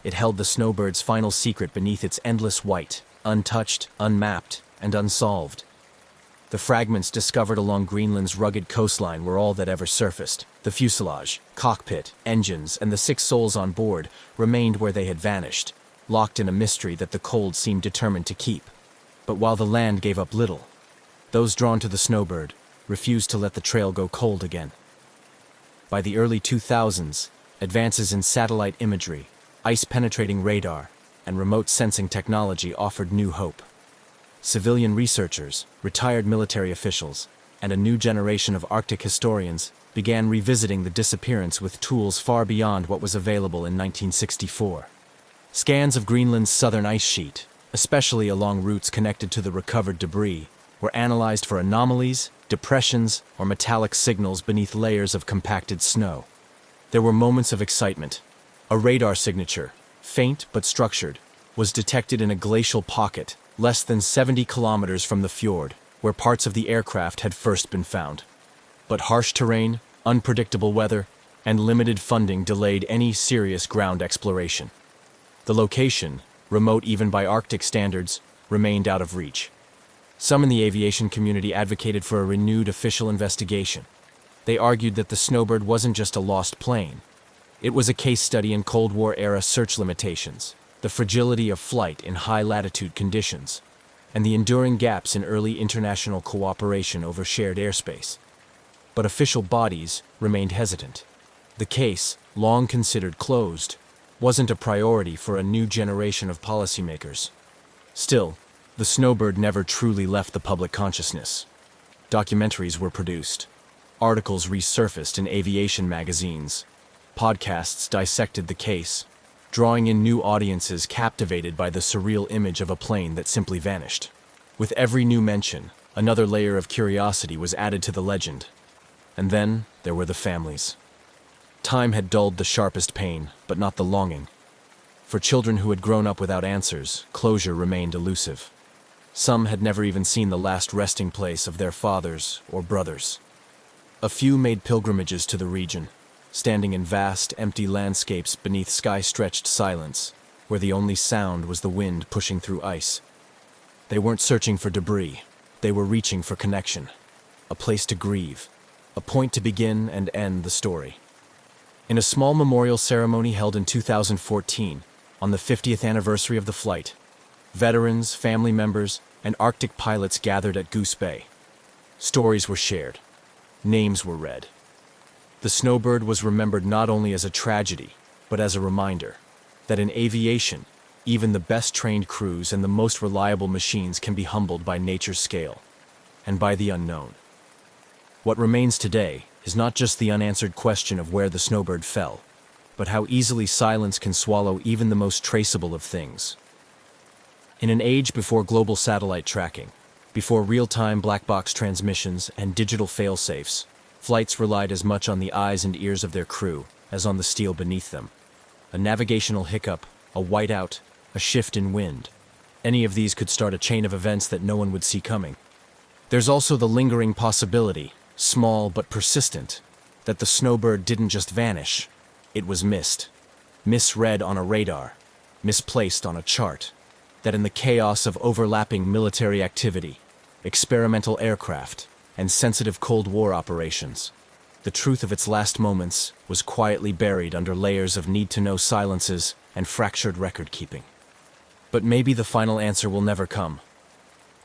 It held the snowbird's final secret beneath its endless white, untouched, unmapped, and unsolved. The fragments discovered along Greenland's rugged coastline were all that ever surfaced. The fuselage, cockpit, engines, and the 6 souls on board remained where they had vanished, locked in a mystery that the cold seemed determined to keep. But while the land gave up little, those drawn to the snowbird refused to let the trail go cold again. By the early 2000s, advances in satellite imagery, ice-penetrating radar, and remote sensing technology offered new hope. Civilian researchers, retired military officials, and a new generation of Arctic historians began revisiting the disappearance with tools far beyond what was available in 1964. Scans of Greenland's southern ice sheet, especially along routes connected to the recovered debris, were analyzed for anomalies, depressions, or metallic signals beneath layers of compacted snow. There were moments of excitement. A radar signature, faint but structured, was detected in a glacial pocket less than 70 kilometers from the fjord, where parts of the aircraft had first been found. But harsh terrain, unpredictable weather, and limited funding delayed any serious ground exploration. The location, remote even by Arctic standards, remained out of reach. Some in the aviation community advocated for a renewed official investigation. They argued that the snowbird wasn't just a lost plane. It was a case study in Cold War-era search limitations, the fragility of flight in high-latitude conditions, and the enduring gaps in early international cooperation over shared airspace. But official bodies remained hesitant. The case, long considered closed, wasn't a priority for a new generation of policymakers. Still, the snowbird never truly left the public consciousness. Documentaries were produced. Articles resurfaced in aviation magazines. Podcasts dissected the case, drawing in new audiences captivated by the surreal image of a plane that simply vanished. With every new mention, another layer of curiosity was added to the legend. And then there were the families. Time had dulled the sharpest pain, but not the longing. For children who had grown up without answers, closure remained elusive. Some had never even seen the last resting place of their fathers or brothers. A few made pilgrimages to the region, standing in vast, empty landscapes beneath sky-stretched silence, where the only sound was the wind pushing through ice. They weren't searching for debris. They were reaching for connection, a place to grieve, a point to begin and end the story. In a small memorial ceremony held in 2014, on the 50th anniversary of the flight, veterans, family members, and Arctic pilots gathered at Goose Bay. Stories were shared. Names were read. The snowbird was remembered not only as a tragedy, but as a reminder that in aviation, even the best-trained crews and the most reliable machines can be humbled by nature's scale and by the unknown. What remains today is not just the unanswered question of where the snowbird fell, but how easily silence can swallow even the most traceable of things. In an age before global satellite tracking, before real-time black box transmissions and digital fail-safes, flights relied as much on the eyes and ears of their crew as on the steel beneath them. A navigational hiccup, a whiteout, a shift in wind. Any of these could start a chain of events that no one would see coming. There's also the lingering possibility, small but persistent, that the snowbird didn't just vanish. It was missed. Misread on a radar. Misplaced on a chart. That in the chaos of overlapping military activity, experimental aircraft, and sensitive Cold War operations, the truth of its last moments was quietly buried under layers of need-to-know silences and fractured record-keeping. But maybe the final answer will never come.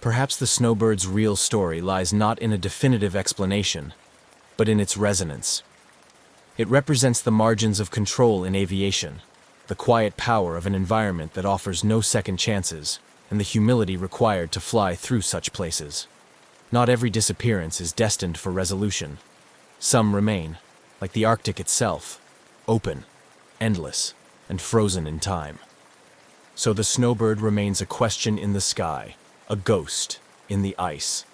Perhaps the snowbird's real story lies not in a definitive explanation, but in its resonance. It represents the margins of control in aviation, the quiet power of an environment that offers no second chances, and the humility required to fly through such places. Not every disappearance is destined for resolution. Some remain, like the Arctic itself, open, endless, and frozen in time. So the snowbird remains a question in the sky, a ghost in the ice.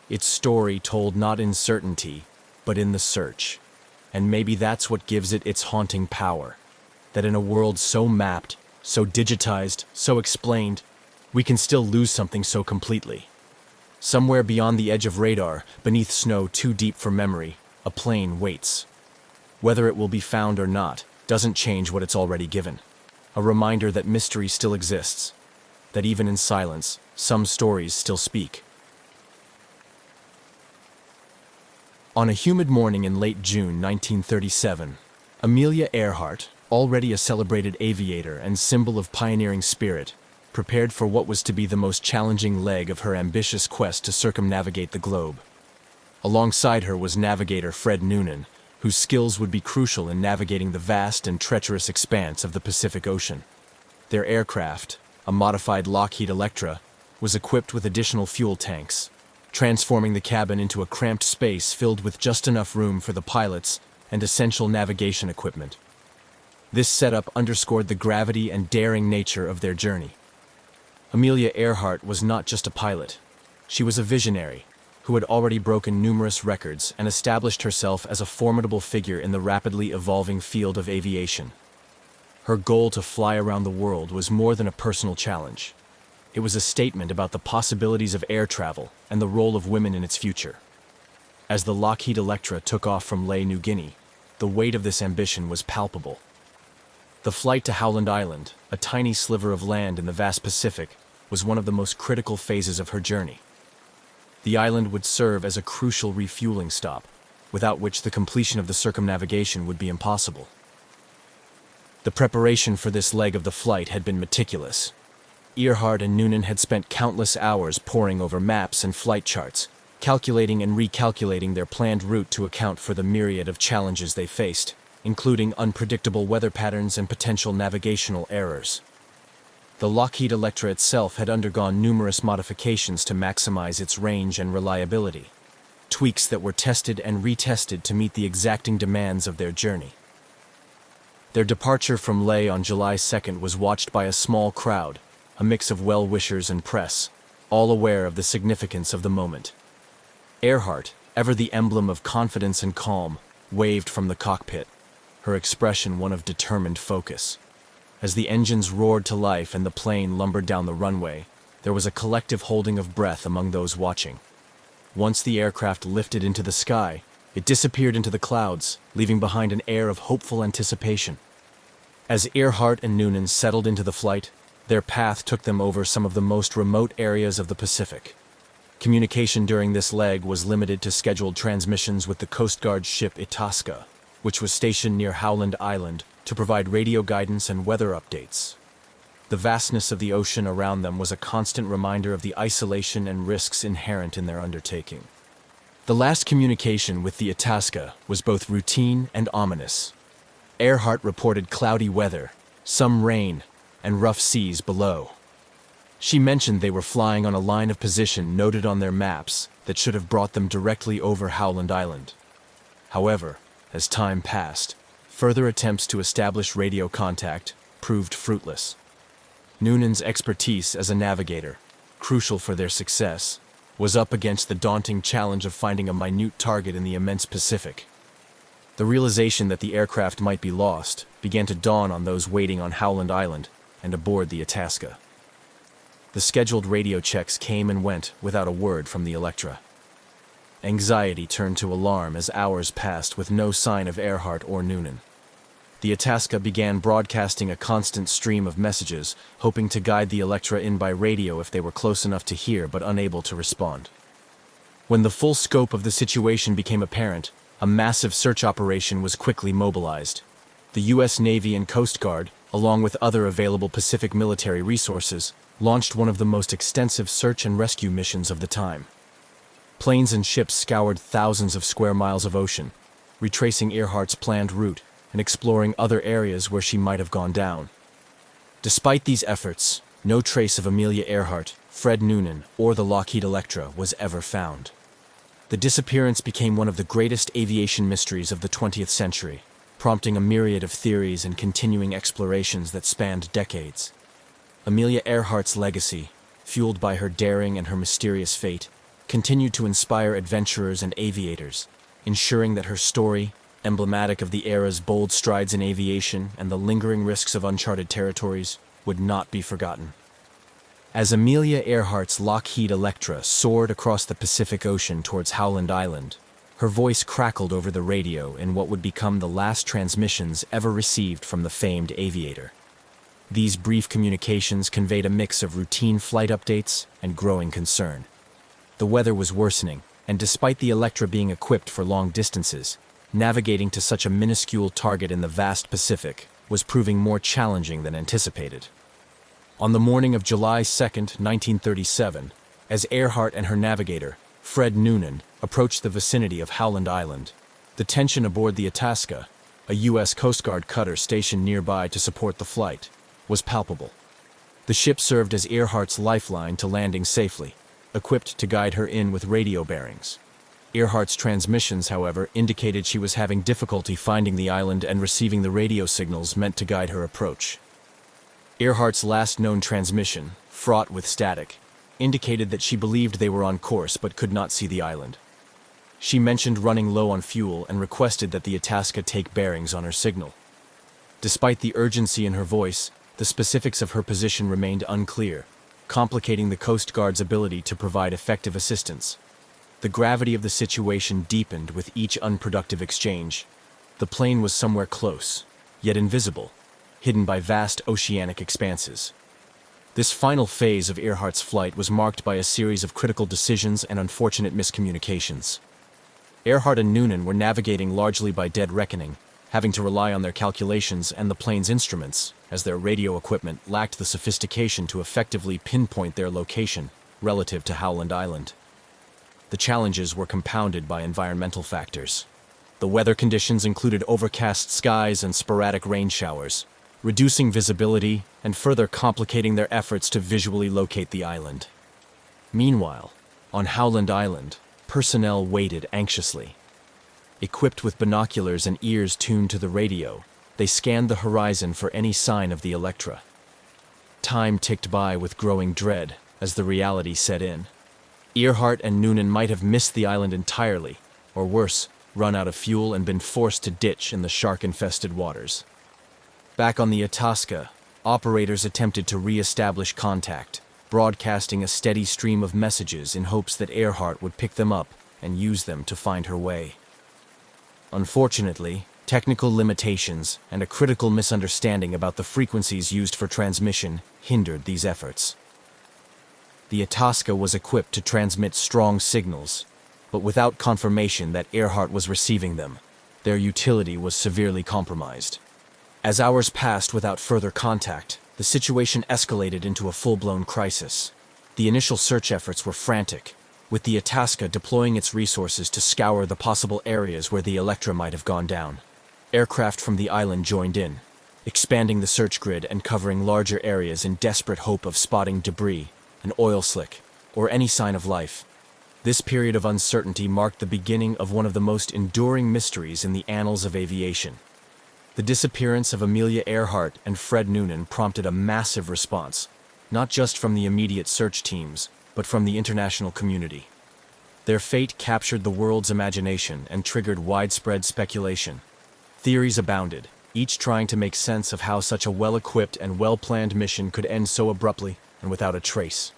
Its story told not in certainty, but in the search. And maybe that's what gives it its haunting power. That in a world so mapped, so digitized, so explained, we can still lose something so completely. Somewhere beyond the edge of radar, beneath snow too deep for memory, a plane waits. Whether it will be found or not doesn't change what it's already given. A reminder that mystery still exists, that even in silence, some stories still speak. On a humid morning in late June 1937, Amelia Earhart, already a celebrated aviator and symbol of pioneering spirit, prepared for what was to be the most challenging leg of her ambitious quest to circumnavigate the globe. Alongside her was navigator Fred Noonan, whose skills would be crucial in navigating the vast and treacherous expanse of the Pacific Ocean. Their aircraft, a modified Lockheed Electra, was equipped with additional fuel tanks, transforming the cabin into a cramped space filled with just enough room for the pilots and essential navigation equipment. This setup underscored the gravity and daring nature of their journey. Amelia Earhart was not just a pilot. She was a visionary who had already broken numerous records and established herself as a formidable figure in the rapidly evolving field of aviation. Her goal to fly around the world was more than a personal challenge. It was a statement about the possibilities of air travel and the role of women in its future. As the Lockheed Electra took off from Lae, New Guinea, the weight of this ambition was palpable. The flight to Howland Island, a tiny sliver of land in the vast Pacific, was one of the most critical phases of her journey. The island would serve as a crucial refueling stop, without which the completion of the circumnavigation would be impossible. The preparation for this leg of the flight had been meticulous. Earhart and Noonan had spent countless hours poring over maps and flight charts, calculating and recalculating their planned route to account for the myriad of challenges they faced, including unpredictable weather patterns and potential navigational errors. The Lockheed Electra itself had undergone numerous modifications to maximize its range and reliability, tweaks that were tested and retested to meet the exacting demands of their journey. Their departure from Lae on July 2nd was watched by a small crowd, a mix of well-wishers and press, all aware of the significance of the moment. Earhart, ever the emblem of confidence and calm, waved from the cockpit, her expression one of determined focus. As the engines roared to life and the plane lumbered down the runway, there was a collective holding of breath among those watching. Once the aircraft lifted into the sky, it disappeared into the clouds, leaving behind an air of hopeful anticipation. As Earhart and Noonan settled into the flight, their path took them over some of the most remote areas of the Pacific. Communication during this leg was limited to scheduled transmissions with the Coast Guard ship Itasca, which was stationed near Howland Island to provide radio guidance and weather updates. The vastness of the ocean around them was a constant reminder of the isolation and risks inherent in their undertaking. The last communication with the Itasca was both routine and ominous. Earhart reported cloudy weather, some rain, and rough seas below. She mentioned they were flying on a line of position noted on their maps that should have brought them directly over Howland Island. However, as time passed, further attempts to establish radio contact proved fruitless. Noonan's expertise as a navigator, crucial for their success, was up against the daunting challenge of finding a minute target in the immense Pacific. The realization that the aircraft might be lost began to dawn on those waiting on Howland Island and aboard the Itasca. The scheduled radio checks came and went without a word from the Electra. Anxiety turned to alarm as hours passed with no sign of Earhart or Noonan. The Itasca began broadcasting a constant stream of messages, hoping to guide the Electra in by radio if they were close enough to hear but unable to respond. When the full scope of the situation became apparent, a massive search operation was quickly mobilized. The U.S. Navy and Coast Guard, along with other available Pacific military resources, launched one of the most extensive search and rescue missions of the time. Planes and ships scoured thousands of square miles of ocean, retracing Earhart's planned route and exploring other areas where she might have gone down. Despite these efforts, no trace of Amelia Earhart, Fred Noonan, or the Lockheed Electra was ever found. The disappearance became one of the greatest aviation mysteries of the 20th century, prompting a myriad of theories and continuing explorations that spanned decades. Amelia Earhart's legacy, fueled by her daring and her mysterious fate, continued to inspire adventurers and aviators, ensuring that her story, emblematic of the era's bold strides in aviation and the lingering risks of uncharted territories, would not be forgotten. As Amelia Earhart's Lockheed Electra soared across the Pacific Ocean towards Howland Island, her voice crackled over the radio in what would become the last transmissions ever received from the famed aviator. These brief communications conveyed a mix of routine flight updates and growing concern. The weather was worsening, and despite the Electra being equipped for long distances, navigating to such a minuscule target in the vast Pacific was proving more challenging than anticipated. On the morning of July 2, 1937, as Earhart and her navigator, Fred Noonan, approached the vicinity of Howland Island, the tension aboard the Itasca, a U.S. Coast Guard cutter stationed nearby to support the flight, was palpable. The ship served as Earhart's lifeline to landing safely, equipped to guide her in with radio bearings. Earhart's transmissions, however, indicated she was having difficulty finding the island and receiving the radio signals meant to guide her approach. Earhart's last known transmission, fraught with static, indicated that she believed they were on course but could not see the island. She mentioned running low on fuel and requested that the Itasca take bearings on her signal. Despite the urgency in her voice, the specifics of her position remained unclear, complicating the Coast Guard's ability to provide effective assistance. The gravity of the situation deepened with each unproductive exchange. The plane was somewhere close, yet invisible, hidden by vast oceanic expanses. This final phase of Earhart's flight was marked by a series of critical decisions and unfortunate miscommunications. Earhart and Noonan were navigating largely by dead reckoning, having to rely on their calculations and the plane's instruments, as their radio equipment lacked the sophistication to effectively pinpoint their location relative to Howland Island. The challenges were compounded by environmental factors. The weather conditions included overcast skies and sporadic rain showers, reducing visibility and further complicating their efforts to visually locate the island. Meanwhile, on Howland Island, personnel waited anxiously. Equipped with binoculars and ears tuned to the radio, they scanned the horizon for any sign of the Electra. Time ticked by with growing dread as the reality set in. Earhart and Noonan might have missed the island entirely, or worse, run out of fuel and been forced to ditch in the shark-infested waters. Back on the Itasca, operators attempted to re-establish contact, broadcasting a steady stream of messages in hopes that Earhart would pick them up and use them to find her way. Unfortunately, Technical limitations and a critical misunderstanding about the frequencies used for transmission hindered these efforts. The Itasca was equipped to transmit strong signals, but without confirmation that Earhart was receiving them, their utility was severely compromised. As hours passed without further contact, the situation escalated into a full-blown crisis. The initial search efforts were frantic, with the Itasca deploying its resources to scour the possible areas where the Electra might have gone down. Aircraft from the island joined in, expanding the search grid and covering larger areas in desperate hope of spotting debris, an oil slick, or any sign of life. This period of uncertainty marked the beginning of one of the most enduring mysteries in the annals of aviation. The disappearance of Amelia Earhart and Fred Noonan prompted a massive response, not just from the immediate search teams, but from the international community. Their fate captured the world's imagination and triggered widespread speculation. Theories abounded, each trying to make sense of how such a well-equipped and well-planned mission could end so abruptly and without a trace.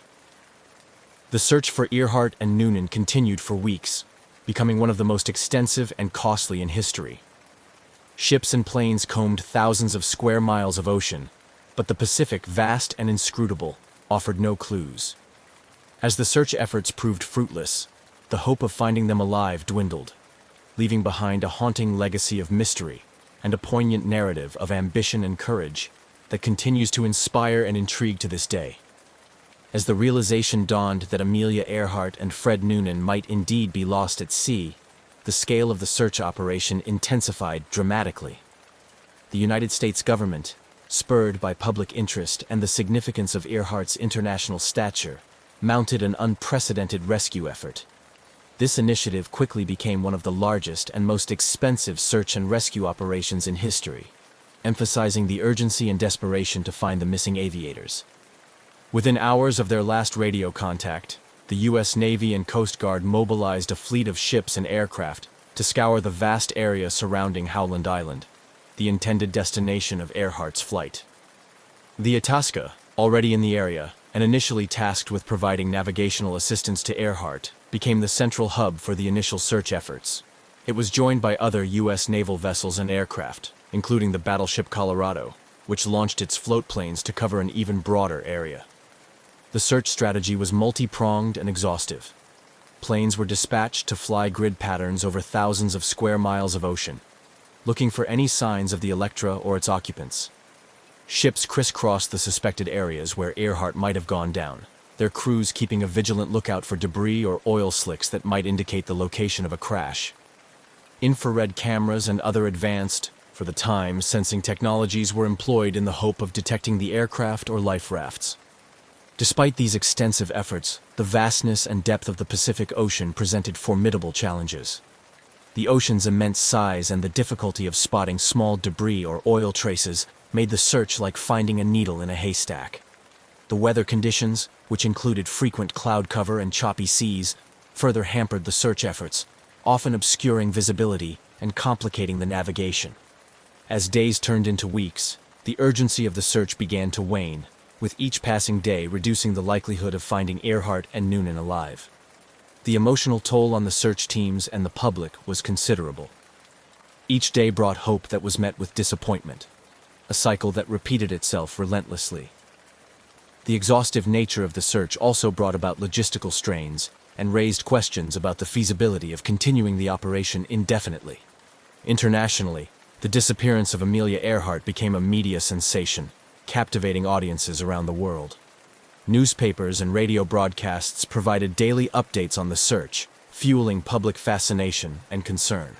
The search for Earhart and Noonan continued for weeks, becoming one of the most extensive and costly in history. Ships and planes combed thousands of square miles of ocean, but the Pacific, vast and inscrutable, offered no clues. As the search efforts proved fruitless, the hope of finding them alive dwindled, leaving behind a haunting legacy of mystery and a poignant narrative of ambition and courage that continues to inspire and intrigue to this day. As the realization dawned that Amelia Earhart and Fred Noonan might indeed be lost at sea, the scale of the search operation intensified dramatically. The United States government, spurred by public interest and the significance of Earhart's international stature, mounted an unprecedented rescue effort. This initiative quickly became one of the largest and most expensive search and rescue operations in history, emphasizing the urgency and desperation to find the missing aviators. Within hours of their last radio contact, the U.S. Navy and Coast Guard mobilized a fleet of ships and aircraft to scour the vast area surrounding Howland Island, the intended destination of Earhart's flight. The Itasca, already in the area and initially tasked with providing navigational assistance to Earhart, became the central hub for the initial search efforts. It was joined by other U.S. naval vessels and aircraft, including the battleship Colorado, which launched its float planes to cover an even broader area. The search strategy was multi-pronged and exhaustive. Planes were dispatched to fly grid patterns over thousands of square miles of ocean, looking for any signs of the Electra or its occupants. Ships crisscrossed the suspected areas where Earhart might have gone down, their crews keeping a vigilant lookout for debris or oil slicks that might indicate the location of a crash. Infrared cameras and other advanced, for the time, sensing technologies were employed in the hope of detecting the aircraft or life rafts. Despite these extensive efforts, the vastness and depth of the Pacific Ocean presented formidable challenges. The ocean's immense size and the difficulty of spotting small debris or oil traces made the search like finding a needle in a haystack. The weather conditions, which included frequent cloud cover and choppy seas, further hampered the search efforts, often obscuring visibility and complicating the navigation. As days turned into weeks, the urgency of the search began to wane, with each passing day reducing the likelihood of finding Earhart and Noonan alive. The emotional toll on the search teams and the public was considerable. Each day brought hope that was met with disappointment, a cycle that repeated itself relentlessly. The exhaustive nature of the search also brought about logistical strains and raised questions about the feasibility of continuing the operation indefinitely. Internationally, the disappearance of Amelia Earhart became a media sensation, captivating audiences around the world. Newspapers and radio broadcasts provided daily updates on the search, fueling public fascination and concern.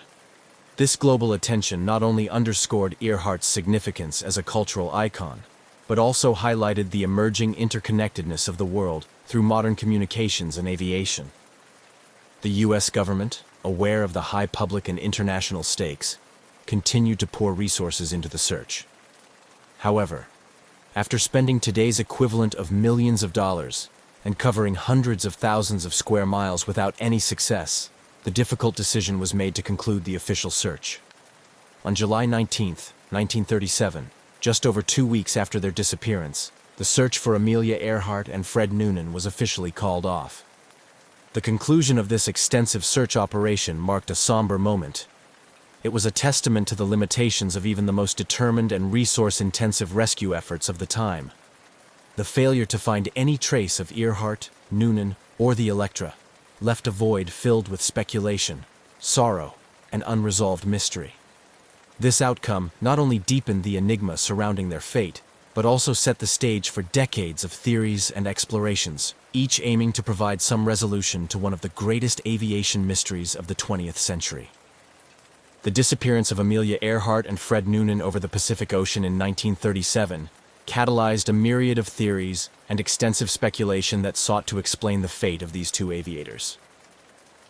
This global attention not only underscored Earhart's significance as a cultural icon, but also highlighted the emerging interconnectedness of the world through modern communications and aviation. The U.S. government, aware of the high public and international stakes, continued to pour resources into the search. However, after spending today's equivalent of millions of dollars and covering hundreds of thousands of square miles without any success, the difficult decision was made to conclude the official search. On July 19, 1937, just over 2 weeks after their disappearance, the search for Amelia Earhart and Fred Noonan was officially called off. The conclusion of this extensive search operation marked a somber moment. It was a testament to the limitations of even the most determined and resource-intensive rescue efforts of the time. The failure to find any trace of Earhart, Noonan, or the Electra left a void filled with speculation, sorrow, and unresolved mystery. This outcome not only deepened the enigma surrounding their fate, but also set the stage for decades of theories and explorations, each aiming to provide some resolution to one of the greatest aviation mysteries of the 20th century. The disappearance of Amelia Earhart and Fred Noonan over the Pacific Ocean in 1937 catalyzed a myriad of theories and extensive speculation that sought to explain the fate of these two aviators.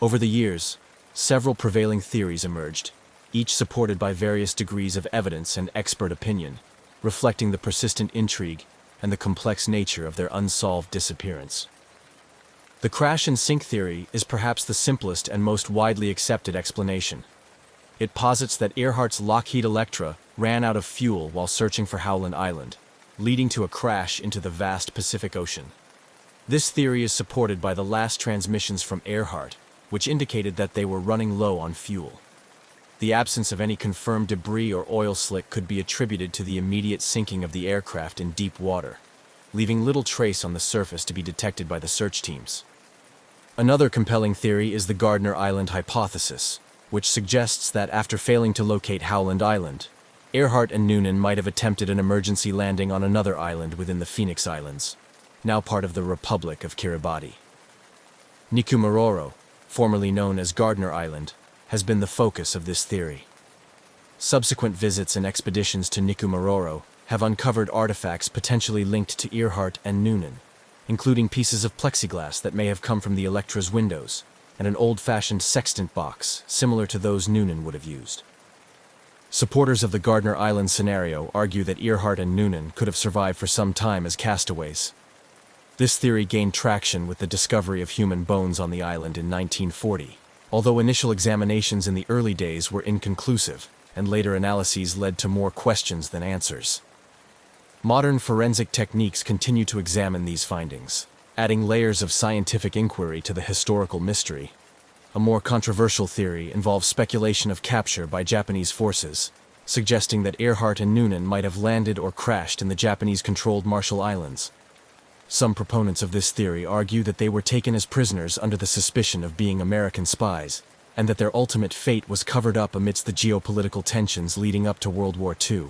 Over the years, several prevailing theories emerged, each supported by various degrees of evidence and expert opinion, reflecting the persistent intrigue and the complex nature of their unsolved disappearance. The crash and sink theory is perhaps the simplest and most widely accepted explanation. It posits that Earhart's Lockheed Electra ran out of fuel while searching for Howland Island, leading to a crash into the vast Pacific Ocean. This theory is supported by the last transmissions from Earhart, which indicated that they were running low on fuel. The absence of any confirmed debris or oil slick could be attributed to the immediate sinking of the aircraft in deep water, leaving little trace on the surface to be detected by the search teams. Another compelling theory is the Gardner Island hypothesis, which suggests that after failing to locate Howland Island, Earhart and Noonan might have attempted an emergency landing on another island within the Phoenix Islands, now part of the Republic of Kiribati. Nikumaroro, formerly known as Gardner Island, has been the focus of this theory. Subsequent visits and expeditions to Nikumaroro have uncovered artifacts potentially linked to Earhart and Noonan, including pieces of plexiglass that may have come from the Electra's windows, and an old-fashioned sextant box similar to those Noonan would have used. Supporters of the Gardner Island scenario argue that Earhart and Noonan could have survived for some time as castaways. This theory gained traction with the discovery of human bones on the island in 1940, although initial examinations in the early days were inconclusive, and later analyses led to more questions than answers. Modern forensic techniques continue to examine these findings, adding layers of scientific inquiry to the historical mystery. A more controversial theory involves speculation of capture by Japanese forces, suggesting that Earhart and Noonan might have landed or crashed in the Japanese-controlled Marshall Islands. Some proponents of this theory argue that they were taken as prisoners under the suspicion of being American spies, and that their ultimate fate was covered up amidst the geopolitical tensions leading up to World War II.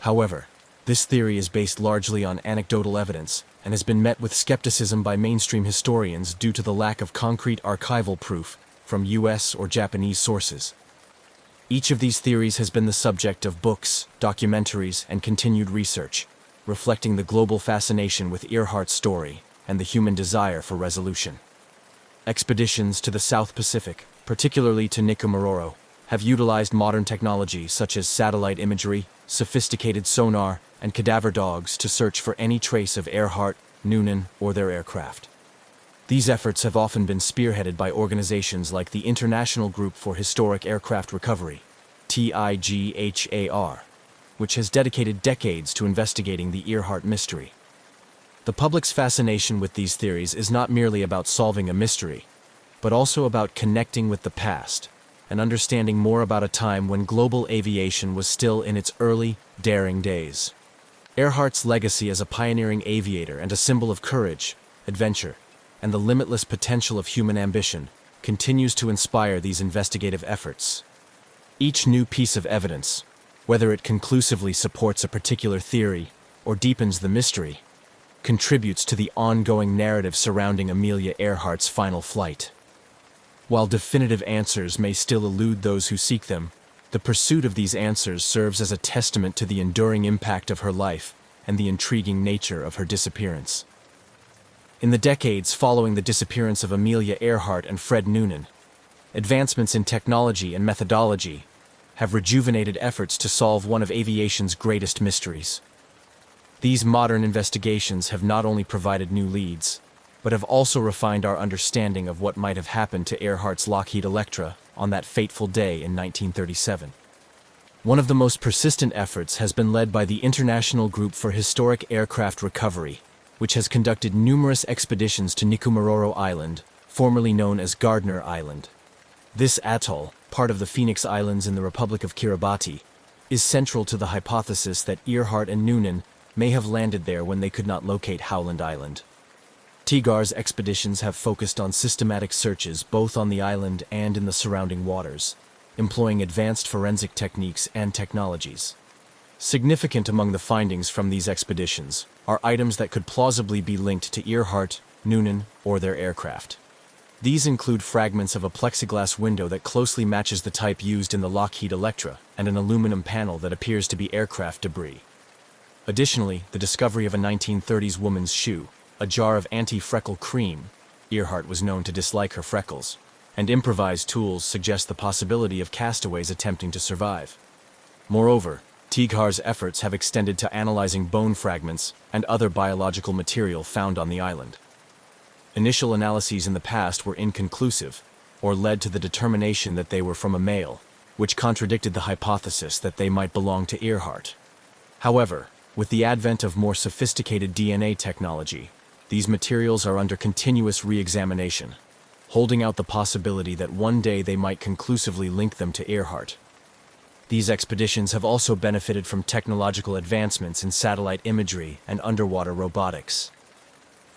However, this theory is based largely on anecdotal evidence and has been met with skepticism by mainstream historians due to the lack of concrete archival proof from US or Japanese sources. Each of these theories has been the subject of books, documentaries, and continued research, reflecting the global fascination with Earhart's story and the human desire for resolution. Expeditions to the South Pacific, particularly to Nikumaroro, have utilized modern technology such as satellite imagery, sophisticated sonar, and cadaver dogs to search for any trace of Earhart, Noonan, or their aircraft. These efforts have often been spearheaded by organizations like the International Group for Historic Aircraft Recovery, TIGHAR, which has dedicated decades to investigating the Earhart mystery. The public's fascination with these theories is not merely about solving a mystery, but also about connecting with the past and understanding more about a time when global aviation was still in its early, daring days. Earhart's legacy as a pioneering aviator and a symbol of courage, adventure, and the limitless potential of human ambition continues to inspire these investigative efforts. Each new piece of evidence, whether it conclusively supports a particular theory or deepens the mystery, contributes to the ongoing narrative surrounding Amelia Earhart's final flight. While definitive answers may still elude those who seek them, the pursuit of these answers serves as a testament to the enduring impact of her life and the intriguing nature of her disappearance. In the decades following the disappearance of Amelia Earhart and Fred Noonan, advancements in technology and methodology have rejuvenated efforts to solve one of aviation's greatest mysteries. These modern investigations have not only provided new leads, but have also refined our understanding of what might have happened to Earhart's Lockheed Electra on that fateful day in 1937. One of the most persistent efforts has been led by the International Group for Historic Aircraft Recovery, which has conducted numerous expeditions to Nikumaroro Island, formerly known as Gardner Island. This atoll, part of the Phoenix Islands in the Republic of Kiribati, is central to the hypothesis that Earhart and Noonan may have landed there when they could not locate Howland Island. Tegar's expeditions have focused on systematic searches both on the island and in the surrounding waters, employing advanced forensic techniques and technologies. Significant among the findings from these expeditions are items that could plausibly be linked to Earhart, Noonan, or their aircraft. These include fragments of a plexiglass window that closely matches the type used in the Lockheed Electra and an aluminum panel that appears to be aircraft debris. Additionally, the discovery of a 1930s woman's shoe, a jar of anti-freckle cream — Earhart was known to dislike her freckles — and improvised tools suggest the possibility of castaways attempting to survive. Moreover, Tegar's efforts have extended to analyzing bone fragments and other biological material found on the island. Initial analyses in the past were inconclusive, or led to the determination that they were from a male, which contradicted the hypothesis that they might belong to Earhart. However, with the advent of more sophisticated DNA technology, these materials are under continuous re-examination, holding out the possibility that one day they might conclusively link them to Earhart. These expeditions have also benefited from technological advancements in satellite imagery and underwater robotics.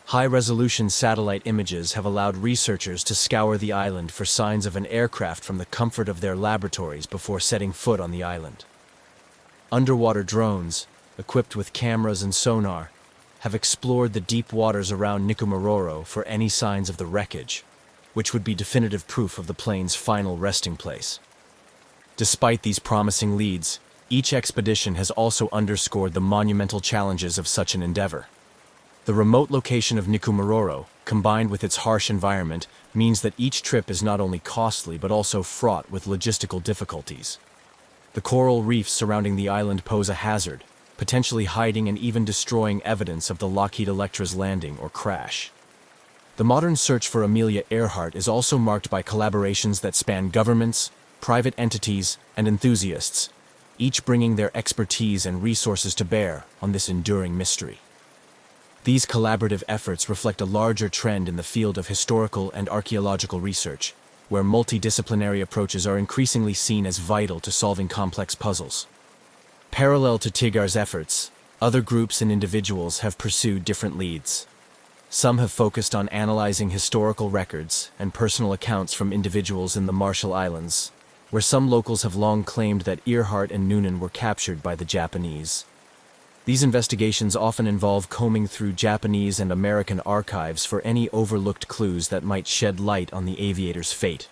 High-resolution satellite images have allowed researchers to scour the island for signs of an aircraft from the comfort of their laboratories before setting foot on the island. Underwater drones, equipped with cameras and sonar, have explored the deep waters around Nikumaroro for any signs of the wreckage, which would be definitive proof of the plane's final resting place. Despite these promising leads, each expedition has also underscored the monumental challenges of such an endeavor. The remote location of Nikumaroro, combined with its harsh environment, means that each trip is not only costly but also fraught with logistical difficulties. The coral reefs surrounding the island pose a hazard, potentially hiding and even destroying evidence of the Lockheed Electra's landing or crash. The modern search for Amelia Earhart is also marked by collaborations that span governments, private entities, and enthusiasts, each bringing their expertise and resources to bear on this enduring mystery. These collaborative efforts reflect a larger trend in the field of historical and archaeological research, where multidisciplinary approaches are increasingly seen as vital to solving complex puzzles. Parallel to Tegar's efforts, other groups and individuals have pursued different leads. Some have focused on analyzing historical records and personal accounts from individuals in the Marshall Islands, where some locals have long claimed that Earhart and Noonan were captured by the Japanese. These investigations often involve combing through Japanese and American archives for any overlooked clues that might shed light on the aviator's fate.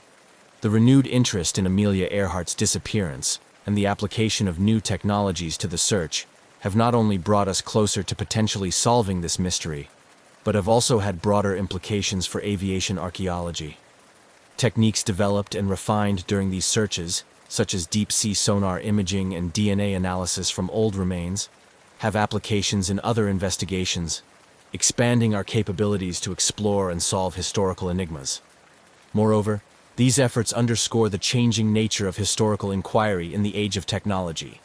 The renewed interest in Amelia Earhart's disappearance and the application of new technologies to the search have not only brought us closer to potentially solving this mystery, but have also had broader implications for aviation archaeology. Techniques developed and refined during these searches, such as deep-sea sonar imaging and DNA analysis from old remains, have applications in other investigations, expanding our capabilities to explore and solve historical enigmas. Moreover, these efforts underscore the changing nature of historical inquiry in the age of technology.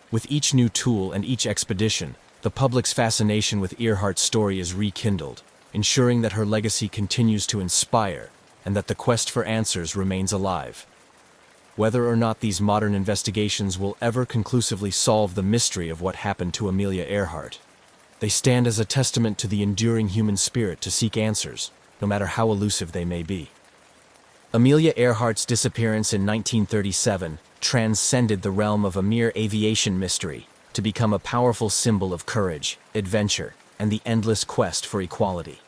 With each new tool and each expedition, the public's fascination with Earhart's story is rekindled, ensuring that her legacy continues to inspire and that the quest for answers remains alive. Whether or not these modern investigations will ever conclusively solve the mystery of what happened to Amelia Earhart, they stand as a testament to the enduring human spirit to seek answers, no matter how elusive they may be. Amelia Earhart's disappearance in 1937 transcended the realm of a mere aviation mystery to become a powerful symbol of courage, adventure, and the endless quest for equality.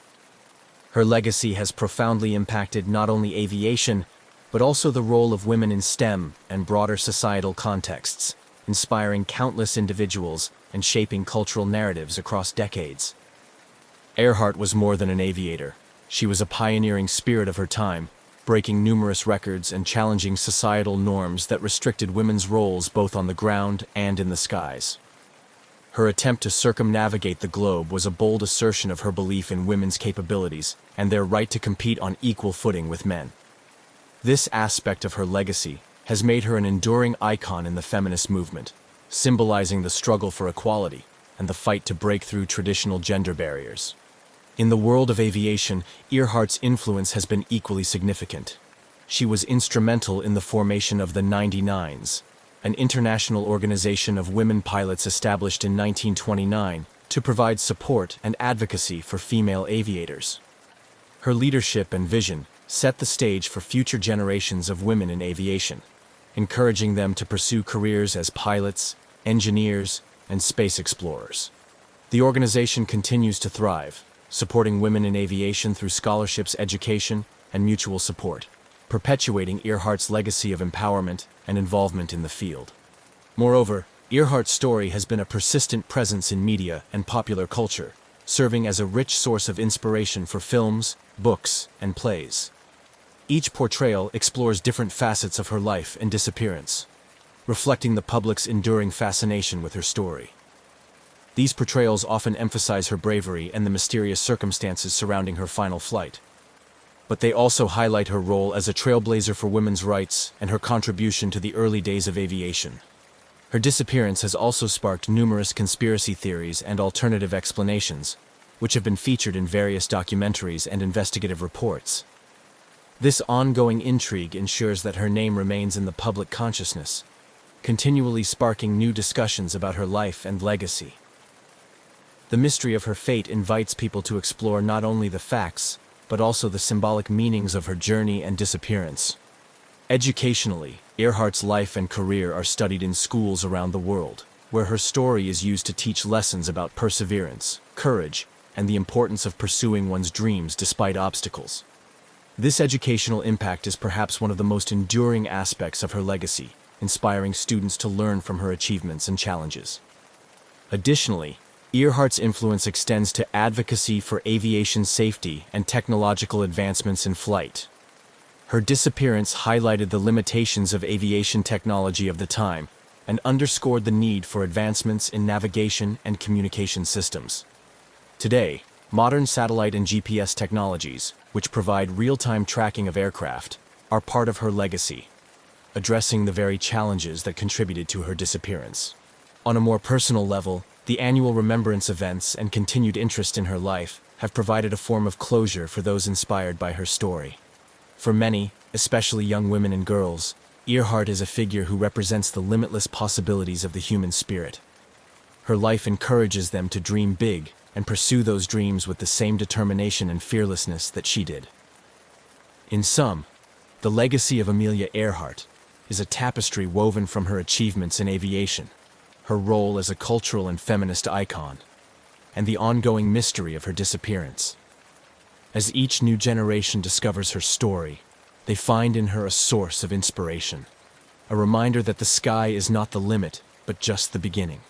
Her legacy has profoundly impacted not only aviation, but also the role of women in STEM and broader societal contexts, inspiring countless individuals and shaping cultural narratives across decades. Earhart was more than an aviator. She was a pioneering spirit of her time, breaking numerous records and challenging societal norms that restricted women's roles both on the ground and in the skies. Her attempt to circumnavigate the globe was a bold assertion of her belief in women's capabilities and their right to compete on equal footing with men. This aspect of her legacy has made her an enduring icon in the feminist movement, symbolizing the struggle for equality and the fight to break through traditional gender barriers. In the world of aviation, Earhart's influence has been equally significant. she was instrumental in the formation of the 99s, an international organization of women pilots established in 1929 to provide support and advocacy for female aviators. Her leadership and vision set the stage for future generations of women in aviation, encouraging them to pursue careers as pilots, engineers, and space explorers. The organization continues to thrive, supporting women in aviation through scholarships, education, and mutual support, perpetuating Earhart's legacy of empowerment and involvement in the field. Moreover, Earhart's story has been a persistent presence in media and popular culture, serving as a rich source of inspiration for films, books, and plays. Each portrayal explores different facets of her life and disappearance, reflecting the public's enduring fascination with her story. These portrayals often emphasize her bravery and the mysterious circumstances surrounding her final flight. But they also highlight her role as a trailblazer for women's rights and her contribution to the early days of aviation. Her disappearance has also sparked numerous conspiracy theories and alternative explanations, which have been featured in various documentaries and investigative reports. This ongoing intrigue ensures that her name remains in the public consciousness, continually sparking new discussions about her life and legacy. The mystery of her fate invites people to explore not only the facts, but also the symbolic meanings of her journey and disappearance. Educationally, Earhart's life and career are studied in schools around the world, where her story is used to teach lessons about perseverance, courage, and the importance of pursuing one's dreams despite obstacles. This educational impact is perhaps one of the most enduring aspects of her legacy, inspiring students to learn from her achievements and challenges. Additionally, Earhart's influence extends to advocacy for aviation safety and technological advancements in flight. Her disappearance highlighted the limitations of aviation technology of the time and underscored the need for advancements in navigation and communication systems. Today, modern satellite and GPS technologies, which provide real-time tracking of aircraft, are part of her legacy, addressing the very challenges that contributed to her disappearance. On a more personal level, the annual remembrance events and continued interest in her life have provided a form of closure for those inspired by her story. For many, especially young women and girls, Earhart is a figure who represents the limitless possibilities of the human spirit. Her life encourages them to dream big and pursue those dreams with the same determination and fearlessness that she did. In sum, the legacy of Amelia Earhart is a tapestry woven from her achievements in aviation, her role as a cultural and feminist icon, and the ongoing mystery of her disappearance. As each new generation discovers her story, they find in her a source of inspiration, a reminder that the sky is not the limit, but just the beginning.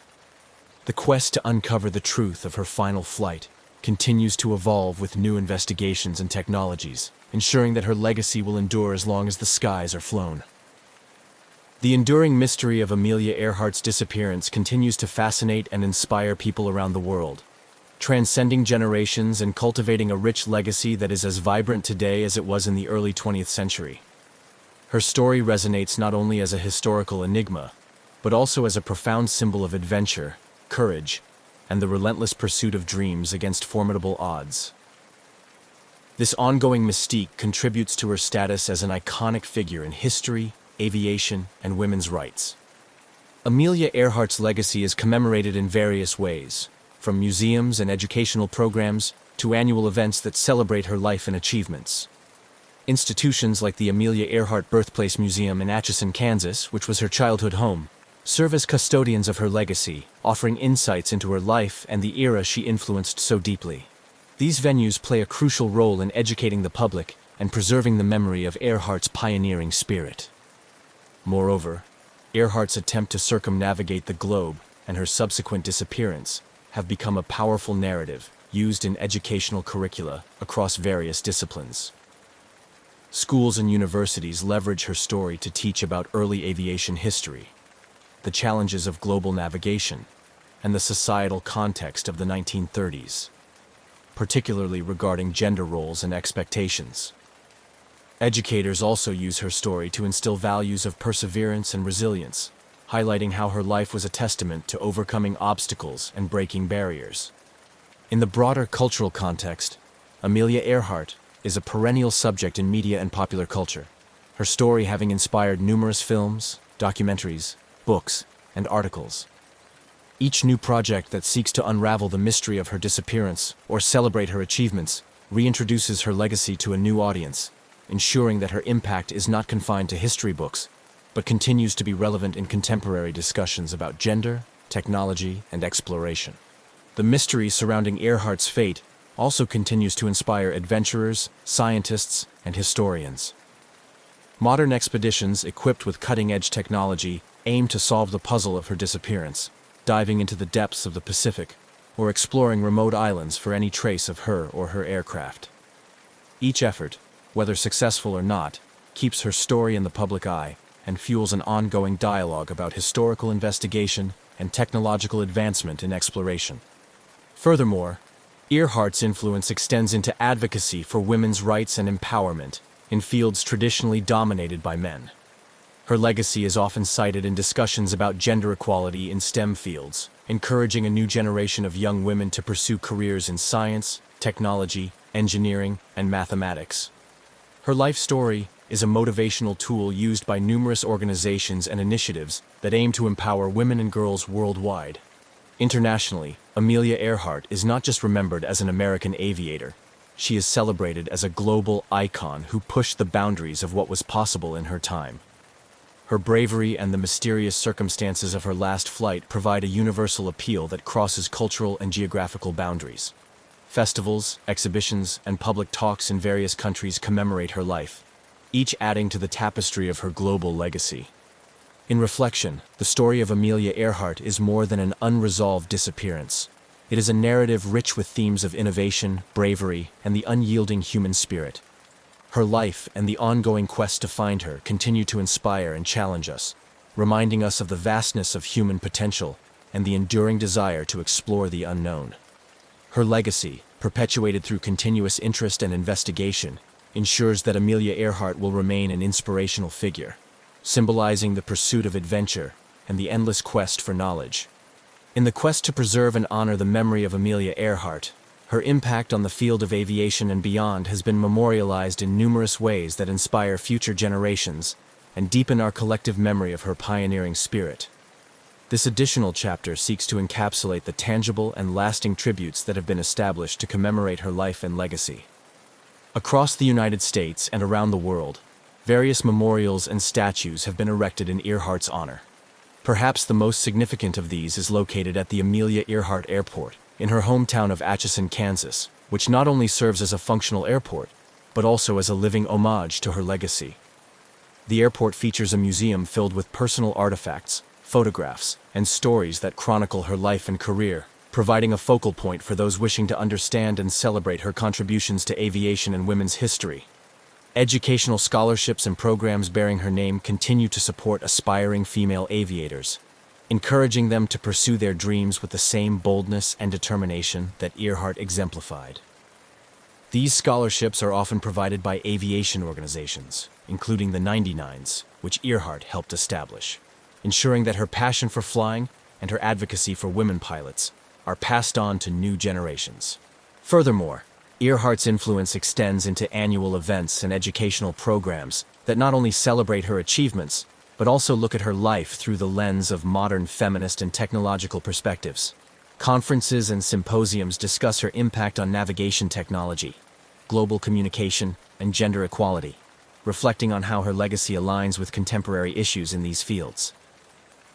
The quest to uncover the truth of her final flight continues to evolve with new investigations and technologies, ensuring that her legacy will endure as long as the skies are flown. The enduring mystery of Amelia Earhart's disappearance continues to fascinate and inspire people around the world, transcending generations and cultivating a rich legacy that is as vibrant today as it was in the early 20th century. Her story resonates not only as a historical enigma, but also as a profound symbol of adventure, courage, and the relentless pursuit of dreams against formidable odds. This ongoing mystique contributes to her status as an iconic figure in history, aviation, and women's rights. Amelia Earhart's legacy is commemorated in various ways, from museums and educational programs to annual events that celebrate her life and achievements. Institutions like the Amelia Earhart Birthplace Museum in Atchison, Kansas, which was her childhood home, serve as custodians of her legacy, offering insights into her life and the era she influenced so deeply. These venues play a crucial role in educating the public and preserving the memory of Earhart's pioneering spirit. Moreover, Earhart's attempt to circumnavigate the globe and her subsequent disappearance have become a powerful narrative used in educational curricula across various disciplines. Schools and universities leverage her story to teach about early aviation history, the challenges of global navigation, and the societal context of the 1930s, particularly regarding gender roles and expectations. Educators also use her story to instill values of perseverance and resilience, highlighting how her life was a testament to overcoming obstacles and breaking barriers. In the broader cultural context, Amelia Earhart is a perennial subject in media and popular culture. her story having inspired numerous films, documentaries, books, and articles. Each new project that seeks to unravel the mystery of her disappearance or celebrate her achievements reintroduces her legacy to a new audience, ensuring that her impact is not confined to history books, but continues to be relevant in contemporary discussions about gender, technology, and exploration. The mystery surrounding Earhart's fate also continues to inspire adventurers, scientists, and historians. Modern expeditions equipped with cutting-edge technology aim to solve the puzzle of her disappearance, diving into the depths of the Pacific or exploring remote islands for any trace of her or her aircraft. Each effort, whether successful or not, keeps her story in the public eye and fuels an ongoing dialogue about historical investigation and technological advancement in exploration. Furthermore, Earhart's influence extends into advocacy for women's rights and empowerment in fields traditionally dominated by men. Her legacy is often cited in discussions about gender equality in STEM fields, encouraging a new generation of young women to pursue careers in science, technology, engineering, and mathematics. Her life story is a motivational tool used by numerous organizations and initiatives that aim to empower women and girls worldwide. Internationally, Amelia Earhart is not just remembered as an American aviator. She is celebrated as a global icon who pushed the boundaries of what was possible in her time. Her bravery and the mysterious circumstances of her last flight provide a universal appeal that crosses cultural and geographical boundaries. Festivals, exhibitions, and public talks in various countries commemorate her life, each adding to the tapestry of her global legacy. In reflection, the story of Amelia Earhart is more than an unresolved disappearance. It is a narrative rich with themes of innovation, bravery, and the unyielding human spirit. Her life and the ongoing quest to find her continue to inspire and challenge us, reminding us of the vastness of human potential and the enduring desire to explore the unknown. Her legacy, perpetuated through continuous interest and investigation, ensures that Amelia Earhart will remain an inspirational figure, symbolizing the pursuit of adventure and the endless quest for knowledge. In the quest to preserve and honor the memory of Amelia Earhart, her impact on the field of aviation and beyond has been memorialized in numerous ways that inspire future generations and deepen our collective memory of her pioneering spirit. This additional chapter seeks to encapsulate the tangible and lasting tributes that have been established to commemorate her life and legacy. Across the United States and around the world, various memorials and statues have been erected in Earhart's honor. Perhaps the most significant of these is located at the Amelia Earhart Airport, in her hometown of Atchison, Kansas, which not only serves as a functional airport, but also as a living homage to her legacy. The airport features a museum filled with personal artifacts, photographs, and stories that chronicle her life and career, providing a focal point for those wishing to understand and celebrate her contributions to aviation and women's history. Educational scholarships and programs bearing her name continue to support aspiring female aviators, encouraging them to pursue their dreams with the same boldness and determination that Earhart exemplified. These scholarships are often provided by aviation organizations, including the 99s, which Earhart helped establish, ensuring that her passion for flying and her advocacy for women pilots are passed on to new generations. Furthermore, Earhart's influence extends into annual events and educational programs that not only celebrate her achievements, but also look at her life through the lens of modern feminist and technological perspectives. Conferences and symposiums discuss her impact on navigation technology, global communication, and gender equality, reflecting on how her legacy aligns with contemporary issues in these fields.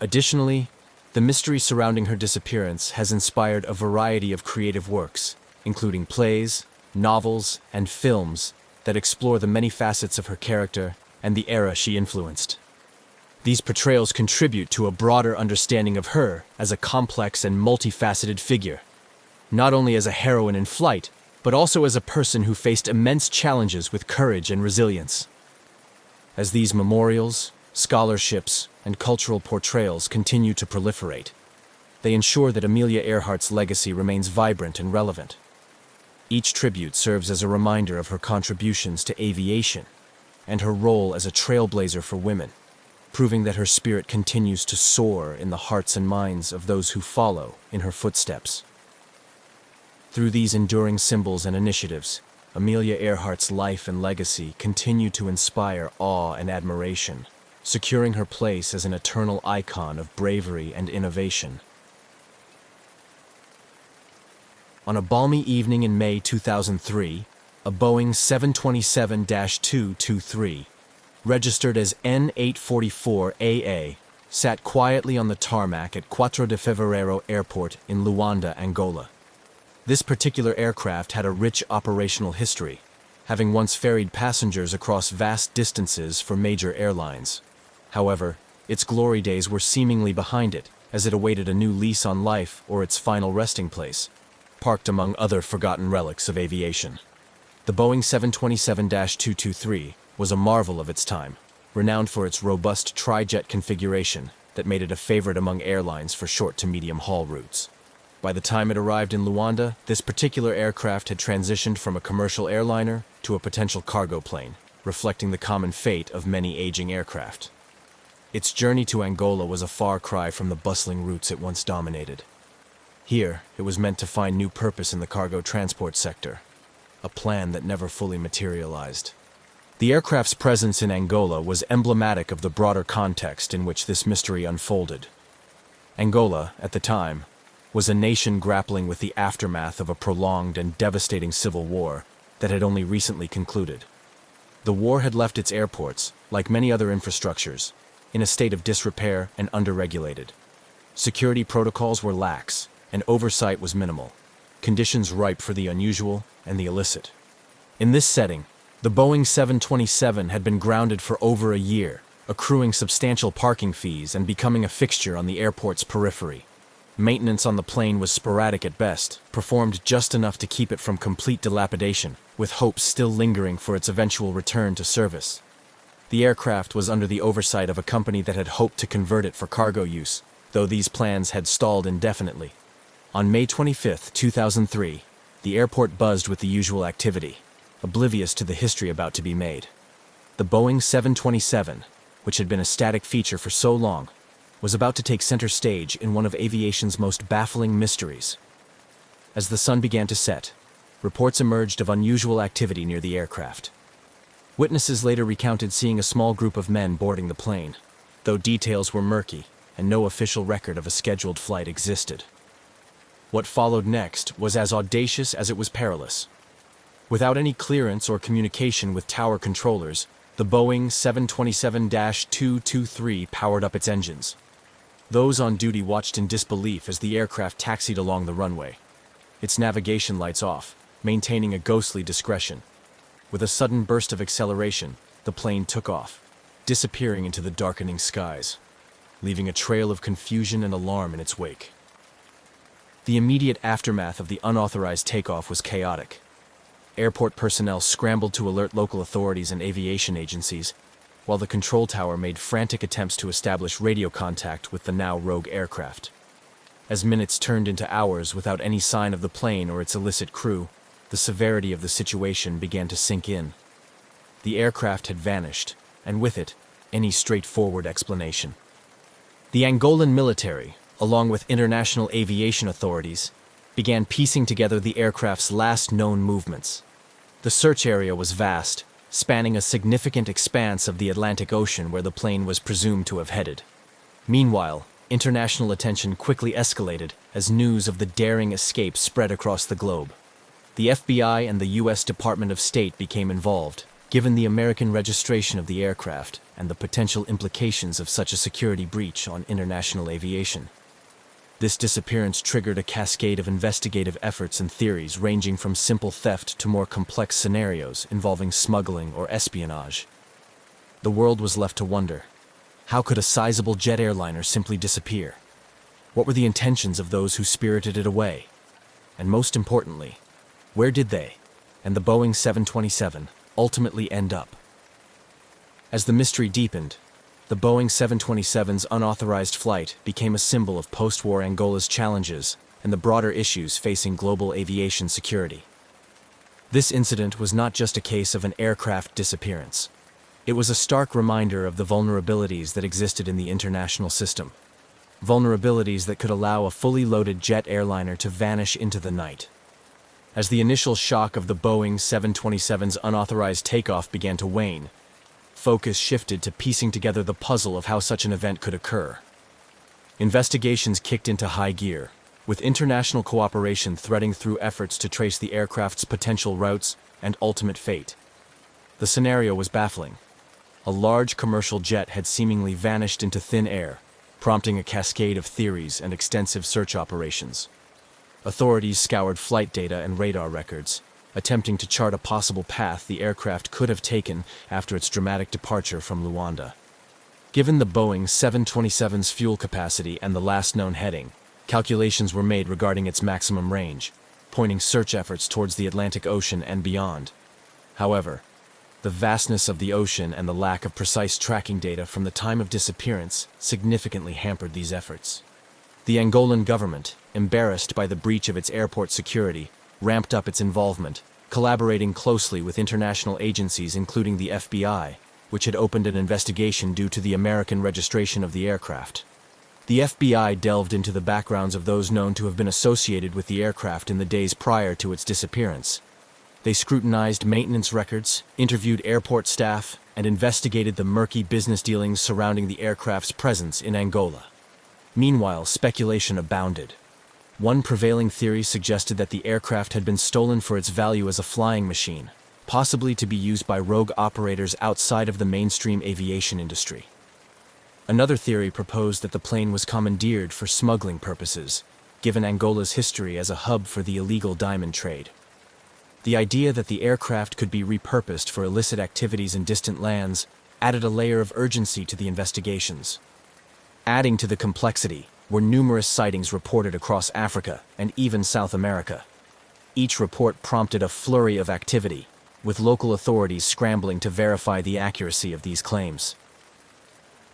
Additionally, the mystery surrounding her disappearance has inspired a variety of creative works, including plays, novels, and films that explore the many facets of her character and the era she influenced. These portrayals contribute to a broader understanding of her as a complex and multifaceted figure, not only as a heroine in flight, but also as a person who faced immense challenges with courage and resilience. As these memorials, scholarships, and cultural portrayals continue to proliferate, they ensure that Amelia Earhart's legacy remains vibrant and relevant. Each tribute serves as a reminder of her contributions to aviation and her role as a trailblazer for women, proving that her spirit continues to soar in the hearts and minds of those who follow in her footsteps. Through these enduring symbols and initiatives, Amelia Earhart's life and legacy continue to inspire awe and admiration, securing her place as an eternal icon of bravery and innovation. On a balmy evening in May 2003, a Boeing 727-223, registered as N844AA, sat quietly on the tarmac at 4 de Fevereiro Airport in Luanda, Angola. This particular aircraft had a rich operational history, having once ferried passengers across vast distances for major airlines. However, its glory days were seemingly behind it, as it awaited a new lease on life or its final resting place, parked among other forgotten relics of aviation. The Boeing 727-223 was a marvel of its time, renowned for its robust tri-jet configuration that made it a favorite among airlines for short to medium haul routes. By the time it arrived in Luanda, this particular aircraft had transitioned from a commercial airliner to a potential cargo plane, reflecting the common fate of many aging aircraft. Its journey to Angola was a far cry from the bustling routes it once dominated. Here, it was meant to find new purpose in the cargo transport sector, a plan that never fully materialized. The aircraft's presence in Angola was emblematic of the broader context in which this mystery unfolded. Angola, at the time, was a nation grappling with the aftermath of a prolonged and devastating civil war that had only recently concluded. The war had left its airports, like many other infrastructures, in a state of disrepair and underregulated. Security protocols were lax, and oversight was minimal, conditions ripe for the unusual and the illicit. In this setting, the Boeing 727 had been grounded for over a year, accruing substantial parking fees and becoming a fixture on the airport's periphery. Maintenance on the plane was sporadic at best, performed just enough to keep it from complete dilapidation, with hopes still lingering for its eventual return to service. The aircraft was under the oversight of a company that had hoped to convert it for cargo use, though these plans had stalled indefinitely. On May 25, 2003, the airport buzzed with the usual activity, oblivious to the history about to be made. The Boeing 727, which had been a static feature for so long, was about to take center stage in one of aviation's most baffling mysteries. As the sun began to set, reports emerged of unusual activity near the aircraft. Witnesses later recounted seeing a small group of men boarding the plane, though details were murky and no official record of a scheduled flight existed. What followed next was as audacious as it was perilous. Without any clearance or communication with tower controllers, the Boeing 727-223 powered up its engines. Those on duty watched in disbelief as the aircraft taxied along the runway, its navigation lights off, maintaining a ghostly discretion. With a sudden burst of acceleration, the plane took off, disappearing into the darkening skies, leaving a trail of confusion and alarm in its wake. The immediate aftermath of the unauthorized takeoff was chaotic. Airport personnel scrambled to alert local authorities and aviation agencies, while the control tower made frantic attempts to establish radio contact with the now rogue aircraft. As minutes turned into hours without any sign of the plane or its illicit crew, the severity of the situation began to sink in. The aircraft had vanished, and with it, any straightforward explanation. The Angolan military, along with international aviation authorities, began piecing together the aircraft's last known movements. The search area was vast, spanning a significant expanse of the Atlantic Ocean where the plane was presumed to have headed. Meanwhile, international attention quickly escalated as news of the daring escape spread across the globe. The FBI and the U.S. Department of State became involved, given the American registration of the aircraft and the potential implications of such a security breach on international aviation. This disappearance triggered a cascade of investigative efforts and theories ranging from simple theft to more complex scenarios involving smuggling or espionage. The world was left to wonder, how could a sizable jet airliner simply disappear? What were the intentions of those who spirited it away? And most importantly, where did they, and the Boeing 727, ultimately end up? As the mystery deepened, the Boeing 727's unauthorized flight became a symbol of post-war Angola's challenges and the broader issues facing global aviation security. This incident was not just a case of an aircraft disappearance. It was a stark reminder of the vulnerabilities that existed in the international system. Vulnerabilities that could allow a fully loaded jet airliner to vanish into the night. As the initial shock of the Boeing 727's unauthorized takeoff began to wane, focus shifted to piecing together the puzzle of how such an event could occur. Investigations kicked into high gear, with international cooperation threading through efforts to trace the aircraft's potential routes and ultimate fate. The scenario was baffling. A large commercial jet had seemingly vanished into thin air, prompting a cascade of theories and extensive search operations. Authorities scoured flight data and radar records, attempting to chart a possible path the aircraft could have taken after its dramatic departure from Luanda. Given the Boeing 727's fuel capacity and the last known heading, calculations were made regarding its maximum range, pointing search efforts towards the Atlantic Ocean and beyond. However, the vastness of the ocean and the lack of precise tracking data from the time of disappearance significantly hampered these efforts. The Angolan government, embarrassed by the breach of its airport security, ramped up its involvement, collaborating closely with international agencies including the FBI, which had opened an investigation due to the American registration of the aircraft. The FBI delved into the backgrounds of those known to have been associated with the aircraft in the days prior to its disappearance. They scrutinized maintenance records, interviewed airport staff, and investigated the murky business dealings surrounding the aircraft's presence in Angola. Meanwhile, speculation abounded. One prevailing theory suggested that the aircraft had been stolen for its value as a flying machine, possibly to be used by rogue operators outside of the mainstream aviation industry. Another theory proposed that the plane was commandeered for smuggling purposes, given Angola's history as a hub for the illegal diamond trade. The idea that the aircraft could be repurposed for illicit activities in distant lands added a layer of urgency to the investigations. Adding to the complexity were numerous sightings reported across Africa and even South America. Each report prompted a flurry of activity, with local authorities scrambling to verify the accuracy of these claims.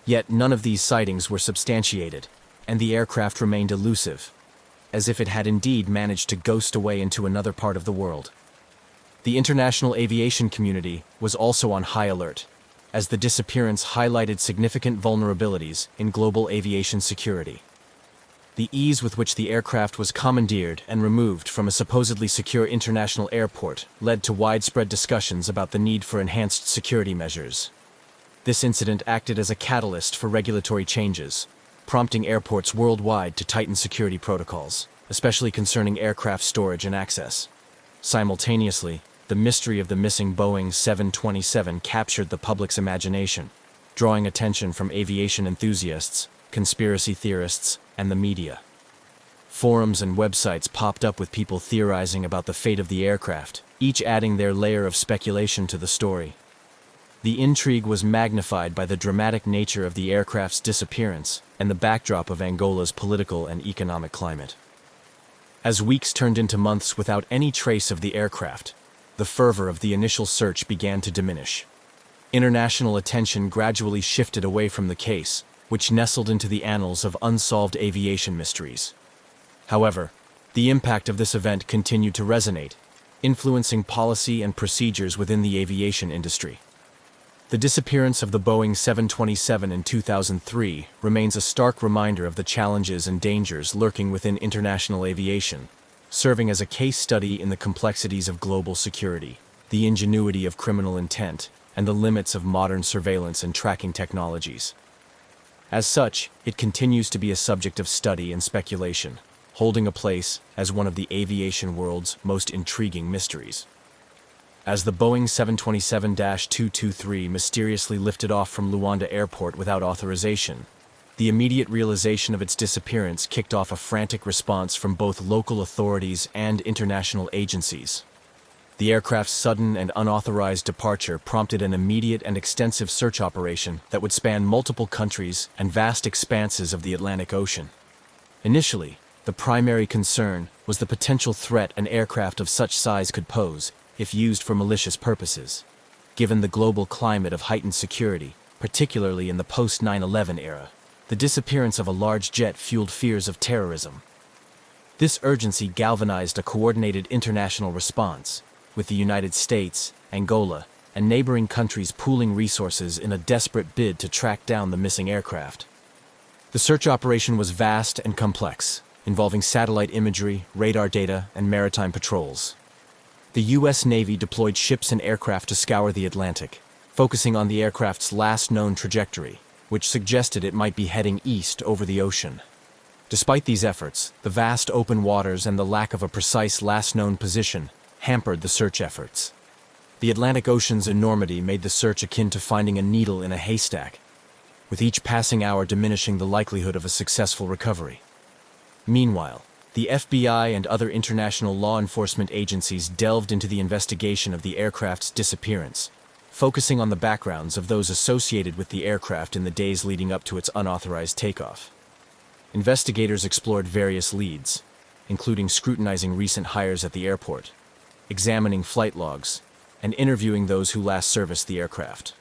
Yet none of these sightings were substantiated, and the aircraft remained elusive, as if it had indeed managed to ghost away into another part of the world. The international aviation community was also on high alert, as the disappearance highlighted significant vulnerabilities in global aviation security. The ease with which the aircraft was commandeered and removed from a supposedly secure international airport led to widespread discussions about the need for enhanced security measures. This incident acted as a catalyst for regulatory changes, prompting airports worldwide to tighten security protocols, especially concerning aircraft storage and access. Simultaneously, the mystery of the missing Boeing 727 captured the public's imagination, drawing attention from aviation enthusiasts, conspiracy theorists, and the media. Forums and websites popped up with people theorizing about the fate of the aircraft, each adding their layer of speculation to the story. The intrigue was magnified by the dramatic nature of the aircraft's disappearance and the backdrop of Angola's political and economic climate. As weeks turned into months without any trace of the aircraft, the fervor of the initial search began to diminish. International attention gradually shifted away from the case, which nestled into the annals of unsolved aviation mysteries. However, the impact of this event continued to resonate, influencing policy and procedures within the aviation industry. The disappearance of the Boeing 727 in 2003 remains a stark reminder of the challenges and dangers lurking within international aviation, serving as a case study in the complexities of global security, the ingenuity of criminal intent, and the limits of modern surveillance and tracking technologies. As such, it continues to be a subject of study and speculation, holding a place as one of the aviation world's most intriguing mysteries. As the Boeing 727-223 mysteriously lifted off from Luanda Airport without authorization, the immediate realization of its disappearance kicked off a frantic response from both local authorities and international agencies. The aircraft's sudden and unauthorized departure prompted an immediate and extensive search operation that would span multiple countries and vast expanses of the Atlantic Ocean. Initially, the primary concern was the potential threat an aircraft of such size could pose if used for malicious purposes. Given the global climate of heightened security, particularly in the post-9/11 era, the disappearance of a large jet fueled fears of terrorism. This urgency galvanized a coordinated international response, with the United States, Angola, and neighboring countries pooling resources in a desperate bid to track down the missing aircraft. The search operation was vast and complex, involving satellite imagery, radar data, and maritime patrols. The U.S. Navy deployed ships and aircraft to scour the Atlantic, focusing on the aircraft's last known trajectory, which suggested it might be heading east over the ocean. Despite these efforts, the vast open waters and the lack of a precise last known position hampered the search efforts. The Atlantic Ocean's enormity made the search akin to finding a needle in a haystack, with each passing hour diminishing the likelihood of a successful recovery. Meanwhile, the FBI and other international law enforcement agencies delved into the investigation of the aircraft's disappearance, focusing on the backgrounds of those associated with the aircraft in the days leading up to its unauthorized takeoff. Investigators explored various leads, including scrutinizing recent hires at the airport, examining flight logs, and interviewing those who last serviced the aircraft.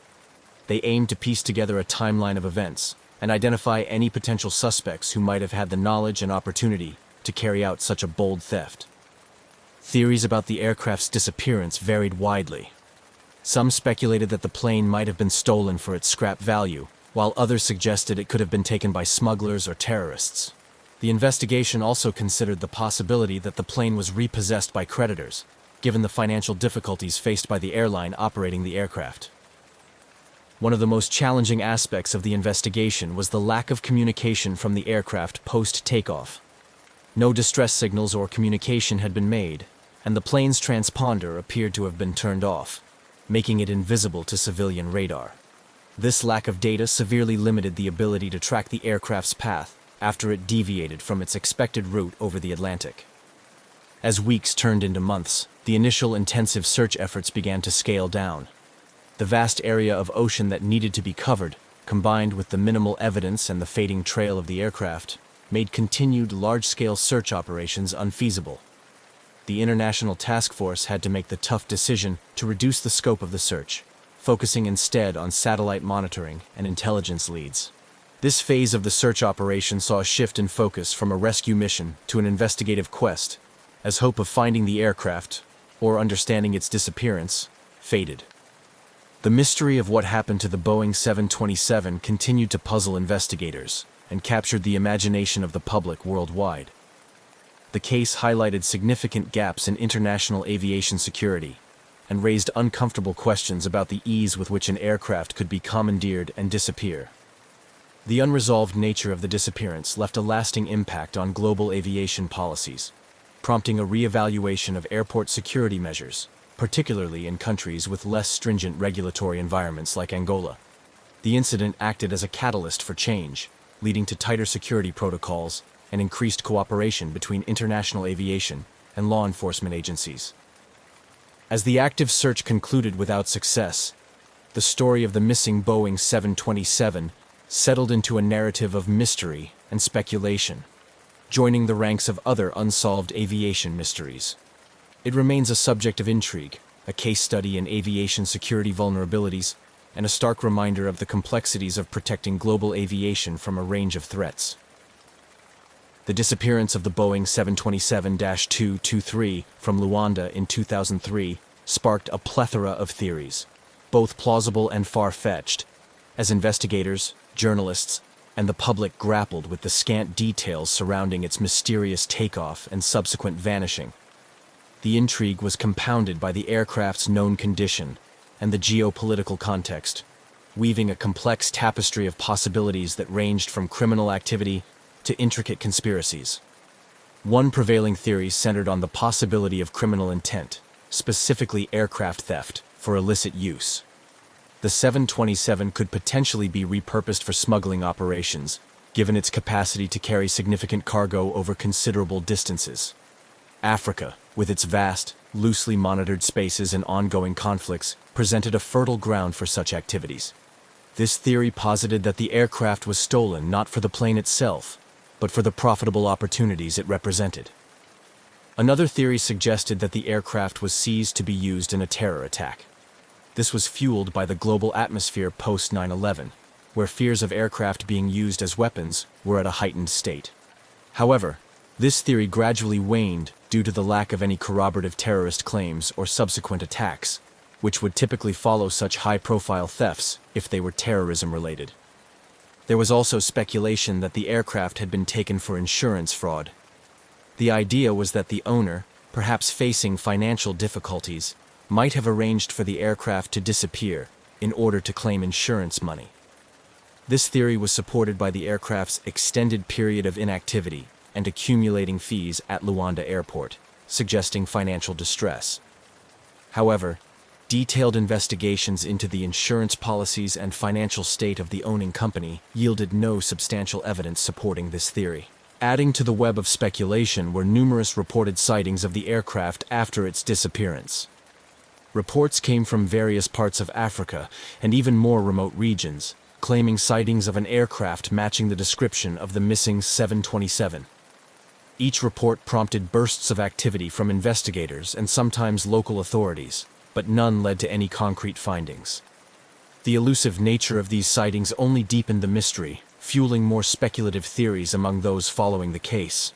They aimed to piece together a timeline of events and identify any potential suspects who might have had the knowledge and opportunity to carry out such a bold theft. Theories about the aircraft's disappearance varied widely. Some speculated that the plane might have been stolen for its scrap value, while others suggested it could have been taken by smugglers or terrorists. The investigation also considered the possibility that the plane was repossessed by creditors, given the financial difficulties faced by the airline operating the aircraft. One of the most challenging aspects of the investigation was the lack of communication from the aircraft post-takeoff. No distress signals or communication had been made, and the plane's transponder appeared to have been turned off, making it invisible to civilian radar. This lack of data severely limited the ability to track the aircraft's path after it deviated from its expected route over the Atlantic. As weeks turned into months, the initial intensive search efforts began to scale down. The vast area of ocean that needed to be covered, combined with the minimal evidence and the fading trail of the aircraft, made continued large-scale search operations unfeasible. The International Task Force had to make the tough decision to reduce the scope of the search, focusing instead on satellite monitoring and intelligence leads. This phase of the search operation saw a shift in focus from a rescue mission to an investigative quest, as hope of finding the aircraft, or understanding its disappearance, faded. The mystery of what happened to the Boeing 727 continued to puzzle investigators and captured the imagination of the public worldwide. The case highlighted significant gaps in international aviation security and raised uncomfortable questions about the ease with which an aircraft could be commandeered and disappear. The unresolved nature of the disappearance left a lasting impact on global aviation policies, prompting a re-evaluation of airport security measures, particularly in countries with less stringent regulatory environments like Angola. The incident acted as a catalyst for change, leading to tighter security protocols and increased cooperation between international aviation and law enforcement agencies. As the active search concluded without success, the story of the missing Boeing 727 settled into a narrative of mystery and speculation, joining the ranks of other unsolved aviation mysteries. It remains a subject of intrigue, a case study in aviation security vulnerabilities, and a stark reminder of the complexities of protecting global aviation from a range of threats. The disappearance of the Boeing 727-223 from Luanda in 2003 sparked a plethora of theories, both plausible and far-fetched, as investigators, journalists, and the public grappled with the scant details surrounding its mysterious takeoff and subsequent vanishing. The intrigue was compounded by the aircraft's known condition and the geopolitical context, weaving a complex tapestry of possibilities that ranged from criminal activity to intricate conspiracies. One prevailing theory centered on the possibility of criminal intent, specifically aircraft theft, for illicit use. The 727 could potentially be repurposed for smuggling operations, given its capacity to carry significant cargo over considerable distances. Africa, with its vast, loosely monitored spaces and ongoing conflicts, presented a fertile ground for such activities. This theory posited that the aircraft was stolen not for the plane itself, but for the profitable opportunities it represented. Another theory suggested that the aircraft was seized to be used in a terror attack. This was fueled by the global atmosphere post 9/11, where fears of aircraft being used as weapons were at a heightened state. However, this theory gradually waned due to the lack of any corroborative terrorist claims or subsequent attacks, which would typically follow such high-profile thefts if they were terrorism-related. There was also speculation that the aircraft had been taken for insurance fraud. The idea was that the owner, perhaps facing financial difficulties, might have arranged for the aircraft to disappear in order to claim insurance money. This theory was supported by the aircraft's extended period of inactivity and accumulating fees at Luanda Airport, suggesting financial distress. However, detailed investigations into the insurance policies and financial state of the owning company yielded no substantial evidence supporting this theory. Adding to the web of speculation were numerous reported sightings of the aircraft after its disappearance. Reports came from various parts of Africa and even more remote regions, claiming sightings of an aircraft matching the description of the missing 727. Each report prompted bursts of activity from investigators and sometimes local authorities, but none led to any concrete findings. The elusive nature of these sightings only deepened the mystery, fueling more speculative theories among those following the case.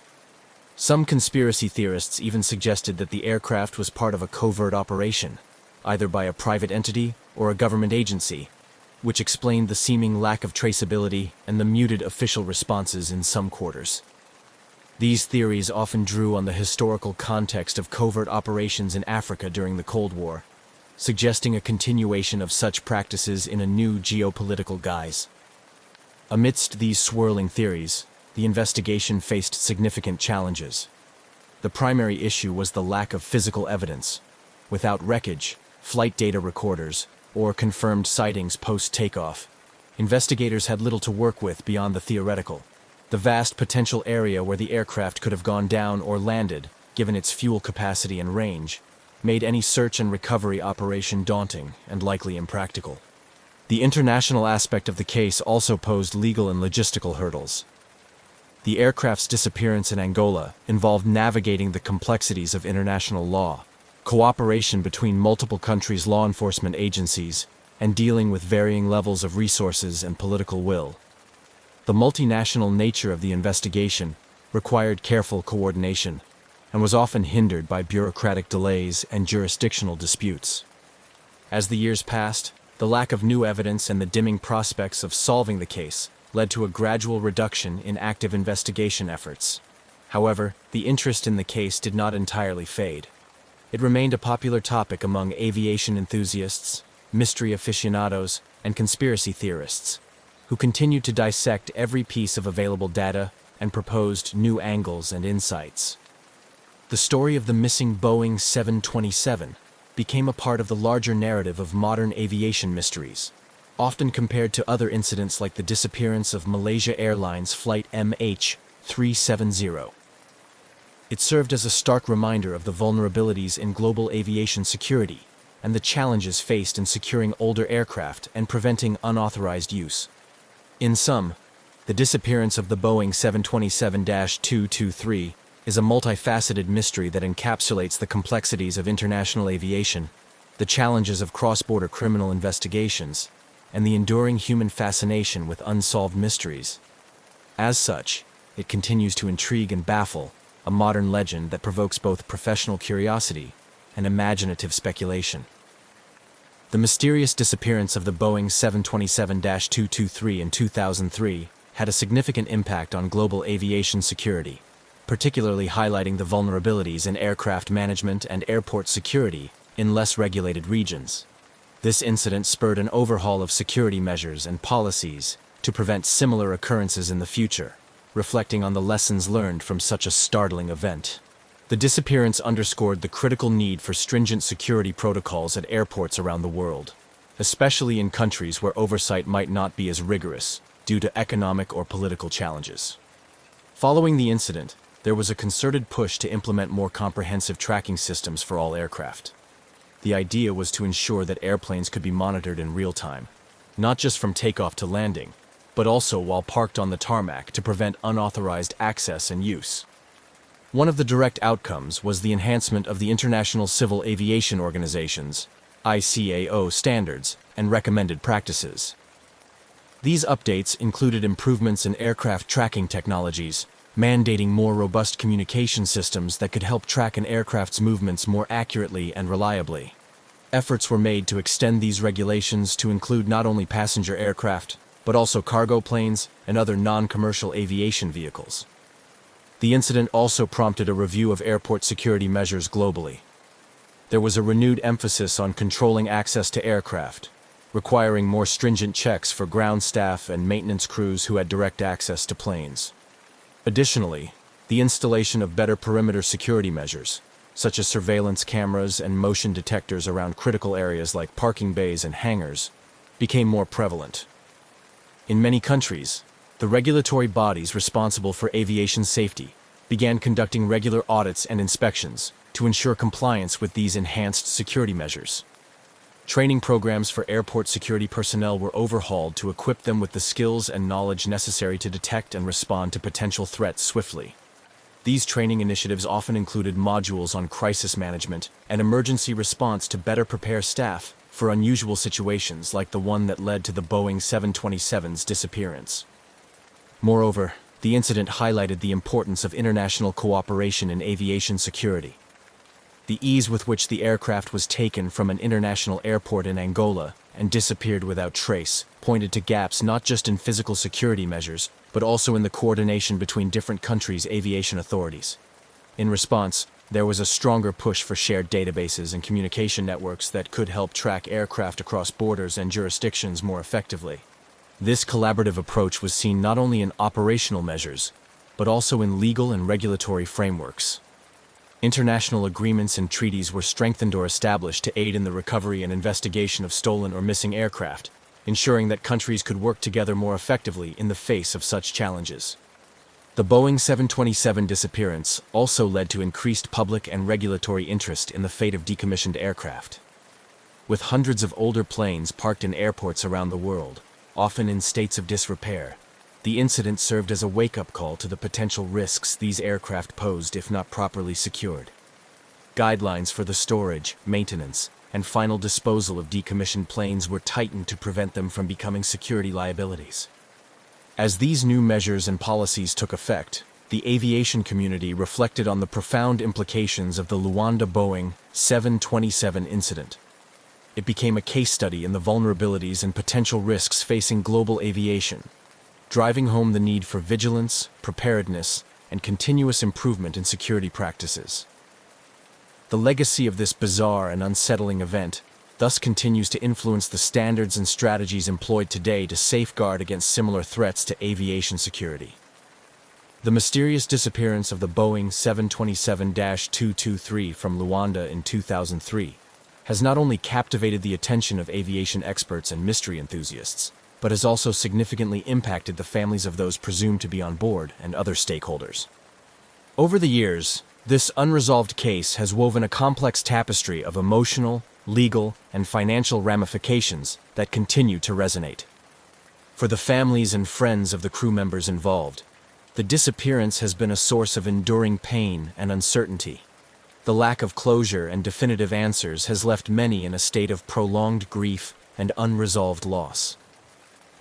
Some conspiracy theorists even suggested that the aircraft was part of a covert operation, either by a private entity or a government agency, which explained the seeming lack of traceability and the muted official responses in some quarters. These theories often drew on the historical context of covert operations in Africa during the Cold War, suggesting a continuation of such practices in a new geopolitical guise. Amidst these swirling theories, the investigation faced significant challenges. The primary issue was the lack of physical evidence. Without wreckage, flight data recorders, or confirmed sightings post-takeoff, investigators had little to work with beyond the theoretical. The vast potential area where the aircraft could have gone down or landed, given its fuel capacity and range, made any search and recovery operation daunting and likely impractical. The international aspect of the case also posed legal and logistical hurdles. The aircraft's disappearance in Angola involved navigating the complexities of international law, cooperation between multiple countries' law enforcement agencies, and dealing with varying levels of resources and political will. The multinational nature of the investigation required careful coordination and was often hindered by bureaucratic delays and jurisdictional disputes. As the years passed, the lack of new evidence and the dimming prospects of solving the case led to a gradual reduction in active investigation efforts. However, the interest in the case did not entirely fade. It remained a popular topic among aviation enthusiasts, mystery aficionados, and conspiracy theorists, who continued to dissect every piece of available data and proposed new angles and insights. The story of the missing Boeing 727 became a part of the larger narrative of modern aviation mysteries, often compared to other incidents like the disappearance of Malaysia Airlines Flight MH370. It served as a stark reminder of the vulnerabilities in global aviation security and the challenges faced in securing older aircraft and preventing unauthorized use. In sum, the disappearance of the Boeing 727-223 is a multifaceted mystery that encapsulates the complexities of international aviation, the challenges of cross-border criminal investigations, and the enduring human fascination with unsolved mysteries. As such, it continues to intrigue and baffle, a modern legend that provokes both professional curiosity and imaginative speculation. The mysterious disappearance of the Boeing 727-223 in 2003 had a significant impact on global aviation security, particularly highlighting the vulnerabilities in aircraft management and airport security in less regulated regions. This incident spurred an overhaul of security measures and policies to prevent similar occurrences in the future, reflecting on the lessons learned from such a startling event. The disappearance underscored the critical need for stringent security protocols at airports around the world, especially in countries where oversight might not be as rigorous due to economic or political challenges. Following the incident, there was a concerted push to implement more comprehensive tracking systems for all aircraft. The idea was to ensure that airplanes could be monitored in real time, not just from takeoff to landing, but also while parked on the tarmac to prevent unauthorized access and use. One of the direct outcomes was the enhancement of the International Civil Aviation Organization's ICAO standards and recommended practices. These updates included improvements in aircraft tracking technologies, mandating more robust communication systems that could help track an aircraft's movements more accurately and reliably. Efforts were made to extend these regulations to include not only passenger aircraft, but also cargo planes and other non-commercial aviation vehicles. The incident also prompted a review of airport security measures globally. There was a renewed emphasis on controlling access to aircraft, requiring more stringent checks for ground staff and maintenance crews who had direct access to planes. Additionally, the installation of better perimeter security measures, such as surveillance cameras and motion detectors around critical areas like parking bays and hangars, became more prevalent. In many countries, the regulatory bodies responsible for aviation safety began conducting regular audits and inspections to ensure compliance with these enhanced security measures. Training programs for airport security personnel were overhauled to equip them with the skills and knowledge necessary to detect and respond to potential threats swiftly. These training initiatives often included modules on crisis management and emergency response to better prepare staff for unusual situations like the one that led to the Boeing 727's disappearance. Moreover, the incident highlighted the importance of international cooperation in aviation security. The ease with which the aircraft was taken from an international airport in Angola and disappeared without trace pointed to gaps not just in physical security measures, but also in the coordination between different countries' aviation authorities. In response, there was a stronger push for shared databases and communication networks that could help track aircraft across borders and jurisdictions more effectively. This collaborative approach was seen not only in operational measures, but also in legal and regulatory frameworks. International agreements and treaties were strengthened or established to aid in the recovery and investigation of stolen or missing aircraft, ensuring that countries could work together more effectively in the face of such challenges. The Boeing 727 disappearance also led to increased public and regulatory interest in the fate of decommissioned aircraft. With hundreds of older planes parked in airports around the world, often in states of disrepair, the incident served as a wake-up call to the potential risks these aircraft posed if not properly secured. Guidelines for the storage, maintenance, and final disposal of decommissioned planes were tightened to prevent them from becoming security liabilities. As these new measures and policies took effect, the aviation community reflected on the profound implications of the Luanda Boeing 727 incident. It became a case study in the vulnerabilities and potential risks facing global aviation, driving home the need for vigilance, preparedness, and continuous improvement in security practices. The legacy of this bizarre and unsettling event thus continues to influence the standards and strategies employed today to safeguard against similar threats to aviation security. The mysterious disappearance of the Boeing 727-223 from Luanda in 2003 has not only captivated the attention of aviation experts and mystery enthusiasts, but has also significantly impacted the families of those presumed to be on board and other stakeholders. Over the years, this unresolved case has woven a complex tapestry of emotional, legal, and financial ramifications that continue to resonate. For the families and friends of the crew members involved, the disappearance has been a source of enduring pain and uncertainty. The lack of closure and definitive answers has left many in a state of prolonged grief and unresolved loss.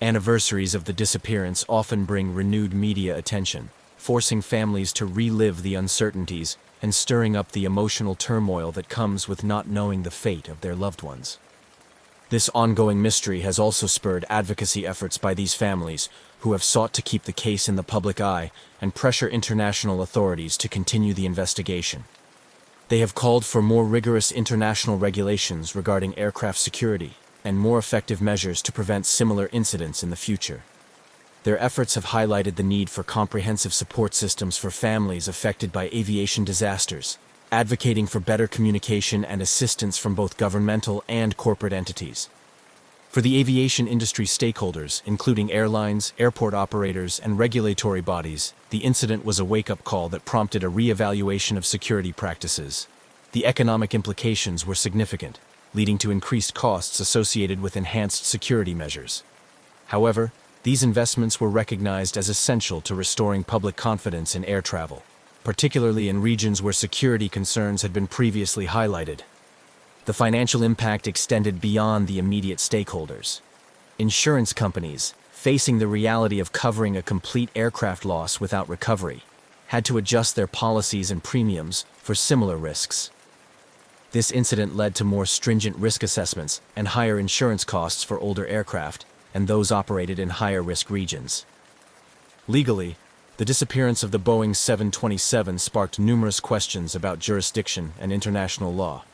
Anniversaries of the disappearance often bring renewed media attention, forcing families to relive the uncertainties and stirring up the emotional turmoil that comes with not knowing the fate of their loved ones. This ongoing mystery has also spurred advocacy efforts by these families, who have sought to keep the case in the public eye and pressure international authorities to continue the investigation. They have called for more rigorous international regulations regarding aircraft security and more effective measures to prevent similar incidents in the future. Their efforts have highlighted the need for comprehensive support systems for families affected by aviation disasters, advocating for better communication and assistance from both governmental and corporate entities. For the aviation industry stakeholders, including airlines, airport operators, and regulatory bodies, the incident was a wake-up call that prompted a re-evaluation of security practices. The economic implications were significant, leading to increased costs associated with enhanced security measures. However, these investments were recognized as essential to restoring public confidence in air travel, particularly in regions where security concerns had been previously highlighted. The financial impact extended beyond the immediate stakeholders. Insurance companies, facing the reality of covering a complete aircraft loss without recovery, had to adjust their policies and premiums for similar risks. This incident led to more stringent risk assessments and higher insurance costs for older aircraft and those operated in higher-risk regions. Legally, The disappearance of the Boeing 727 sparked numerous questions about jurisdiction and international law.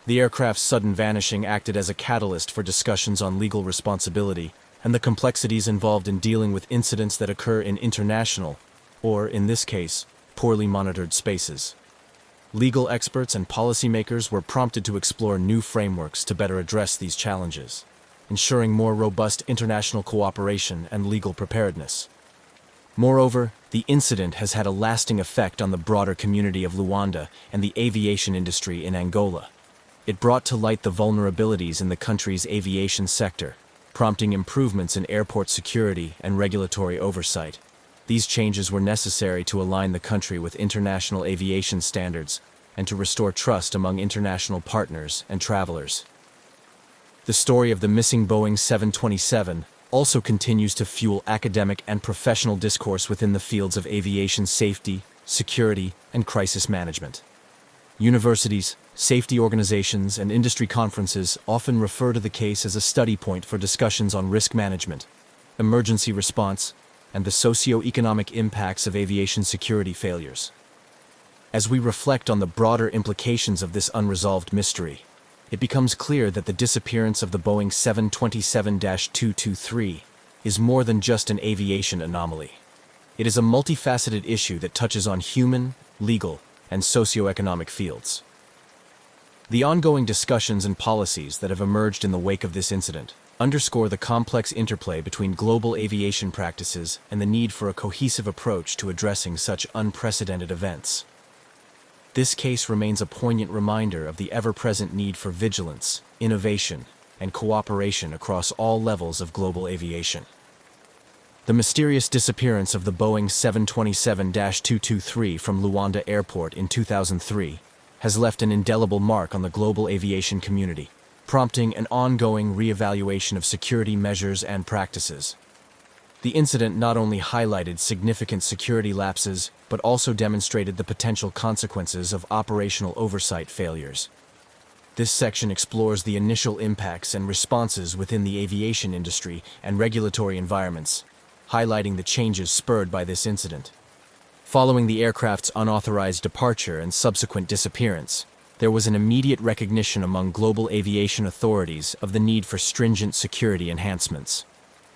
The aircraft's sudden vanishing acted as a catalyst for discussions on legal responsibility and the complexities involved in dealing with incidents that occur in international, or in this case, poorly monitored spaces. Legal experts and policymakers were prompted to explore new frameworks to better address these challenges, ensuring more robust international cooperation and legal preparedness. Moreover, the incident has had a lasting effect on the broader community of Luanda and the aviation industry in Angola. It brought to light the vulnerabilities in the country's aviation sector, prompting improvements in airport security and regulatory oversight. These changes were necessary to align the country with international aviation standards and to restore trust among international partners and travelers. The story of the missing Boeing 727 also continues to fuel academic and professional discourse within the fields of aviation safety, security, and crisis management. Universities, safety organizations, and industry conferences often refer to the case as a study point for discussions on risk management, emergency response, and the socio-economic impacts of aviation security failures. As we reflect on the broader implications of this unresolved mystery, it becomes clear that the disappearance of the Boeing 727-223 is more than just an aviation anomaly. It is a multifaceted issue that touches on human, legal, and socio-economic fields. The ongoing discussions and policies that have emerged in the wake of this incident underscore the complex interplay between global aviation practices and the need for a cohesive approach to addressing such unprecedented events. This case remains a poignant reminder of the ever-present need for vigilance, innovation, and cooperation across all levels of global aviation. The mysterious disappearance of the Boeing 727-223 from Luanda Airport in 2003 has left an indelible mark on the global aviation community, prompting an ongoing re-evaluation of security measures and practices. The incident not only highlighted significant security lapses, but also demonstrated the potential consequences of operational oversight failures. This section explores the initial impacts and responses within the aviation industry and regulatory environments, highlighting the changes spurred by this incident. Following the aircraft's unauthorized departure and subsequent disappearance, there was an immediate recognition among global aviation authorities of the need for stringent security enhancements.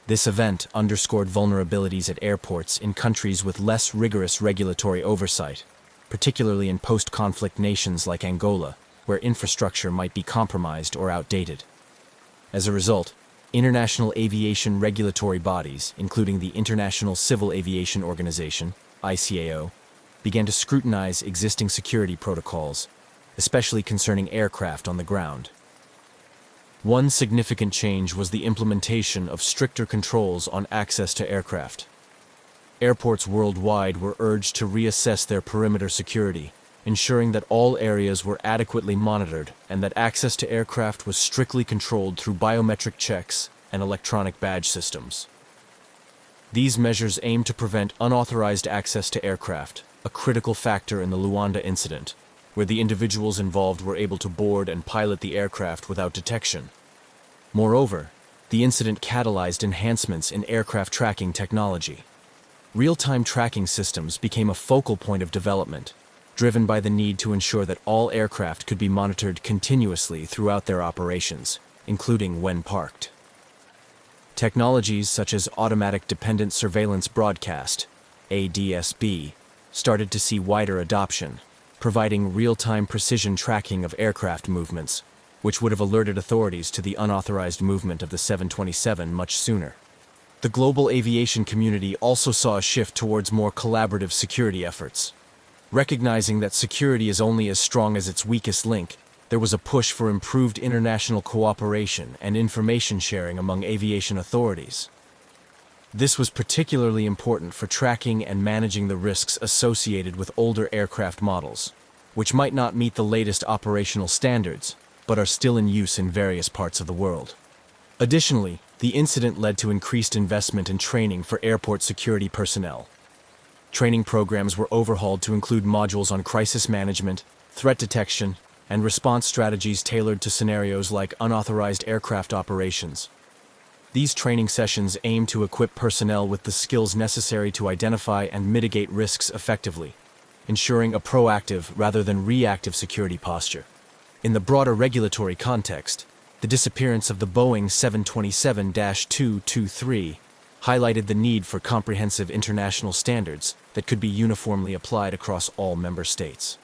This event underscored vulnerabilities at airports in countries with less rigorous regulatory oversight, particularly in post-conflict nations like Angola, where infrastructure might be compromised or outdated. As a result, international aviation regulatory bodies, including the International Civil Aviation Organization, ICAO, began to scrutinize existing security protocols, especially concerning aircraft on the ground. One significant change was the implementation of stricter controls on access to aircraft. Airports worldwide were urged to reassess their perimeter security, ensuring that all areas were adequately monitored and that access to aircraft was strictly controlled through biometric checks and electronic badge systems. These measures aim to prevent unauthorized access to aircraft, a critical factor in the Luanda incident, where the individuals involved were able to board and pilot the aircraft without detection. Moreover, the incident catalyzed enhancements in aircraft tracking technology. Real-time tracking systems became a focal point of development, driven by the need to ensure that all aircraft could be monitored continuously throughout their operations, including when parked. Technologies such as automatic dependent surveillance broadcast, ADSB, started to see wider adoption, providing real-time precision tracking of aircraft movements, which would have alerted authorities to the unauthorized movement of the 727 much sooner. The global aviation community also saw a shift towards more collaborative security efforts. Recognizing that security is only as strong as its weakest link, there was a push for improved international cooperation and information sharing among aviation authorities. This was particularly important for tracking and managing the risks associated with older aircraft models, which might not meet the latest operational standards, but are still in use in various parts of the world. Additionally, the incident led to increased investment in training for airport security personnel. Training programs were overhauled to include modules on crisis management, threat detection, and response strategies tailored to scenarios like unauthorized aircraft operations. These training sessions aim to equip personnel with the skills necessary to identify and mitigate risks effectively, ensuring a proactive rather than reactive security posture. In the broader regulatory context, the disappearance of the Boeing 727-223 highlighted the need for comprehensive international standards that could be uniformly applied across all member states.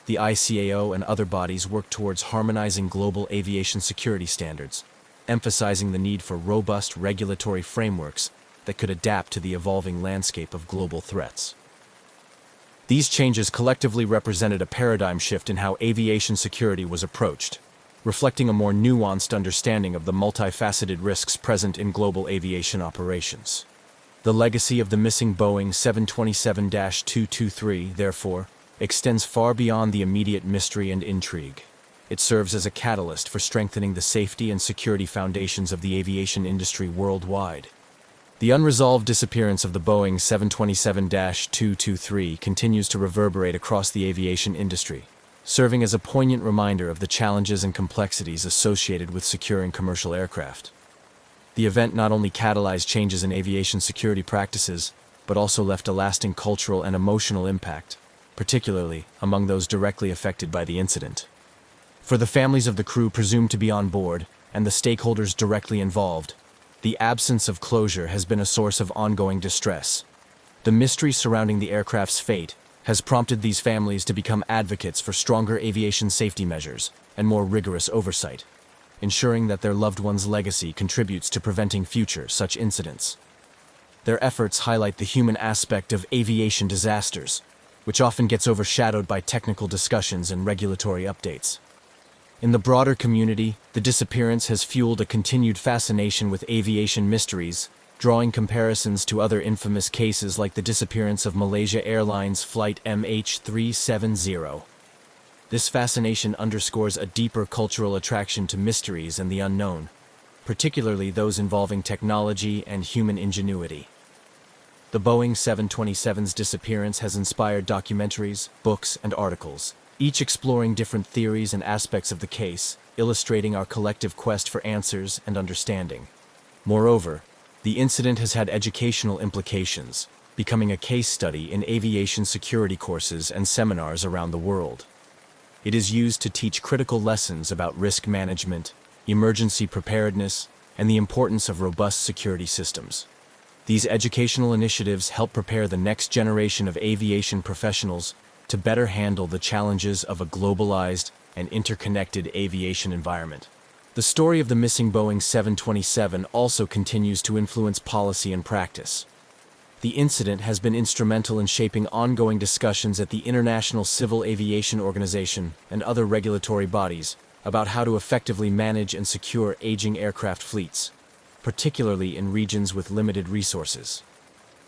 The ICAO and other bodies work towards harmonizing global aviation security standards, emphasizing the need for robust regulatory frameworks that could adapt to the evolving landscape of global threats. These changes collectively represented a paradigm shift in how aviation security was approached, reflecting a more nuanced understanding of the multifaceted risks present in global aviation operations. The legacy of the missing Boeing 727-223, therefore, extends far beyond the immediate mystery and intrigue. It serves as a catalyst for strengthening the safety and security foundations of the aviation industry worldwide. The unresolved disappearance of the Boeing 727-223 continues to reverberate across the aviation industry, serving as a poignant reminder of the challenges and complexities associated with securing commercial aircraft. The event not only catalyzed changes in aviation security practices, but also left a lasting cultural and emotional impact, particularly among those directly affected by the incident. For the families of the crew presumed to be on board and the stakeholders directly involved, the absence of closure has been a source of ongoing distress. The mystery surrounding the aircraft's fate has prompted these families to become advocates for stronger aviation safety measures and more rigorous oversight, ensuring that their loved one's legacy contributes to preventing future such incidents. Their efforts highlight the human aspect of aviation disasters, which often gets overshadowed by technical discussions and regulatory updates. In the broader community, the disappearance has fueled a continued fascination with aviation mysteries, drawing comparisons to other infamous cases like the disappearance of Malaysia Airlines Flight MH370. This fascination underscores a deeper cultural attraction to mysteries and the unknown, particularly those involving technology and human ingenuity. The Boeing 727's disappearance has inspired documentaries, books, and articles, each exploring different theories and aspects of the case, illustrating our collective quest for answers and understanding. Moreover, the incident has had educational implications, becoming a case study in aviation security courses and seminars around the world. It is used to teach critical lessons about risk management, emergency preparedness, and the importance of robust security systems. These educational initiatives help prepare the next generation of aviation professionals to better handle the challenges of a globalized and interconnected aviation environment. The story of the missing Boeing 727 also continues to influence policy and practice. The incident has been instrumental in shaping ongoing discussions at the International Civil Aviation Organization and other regulatory bodies about how to effectively manage and secure aging aircraft fleets, particularly in regions with limited resources.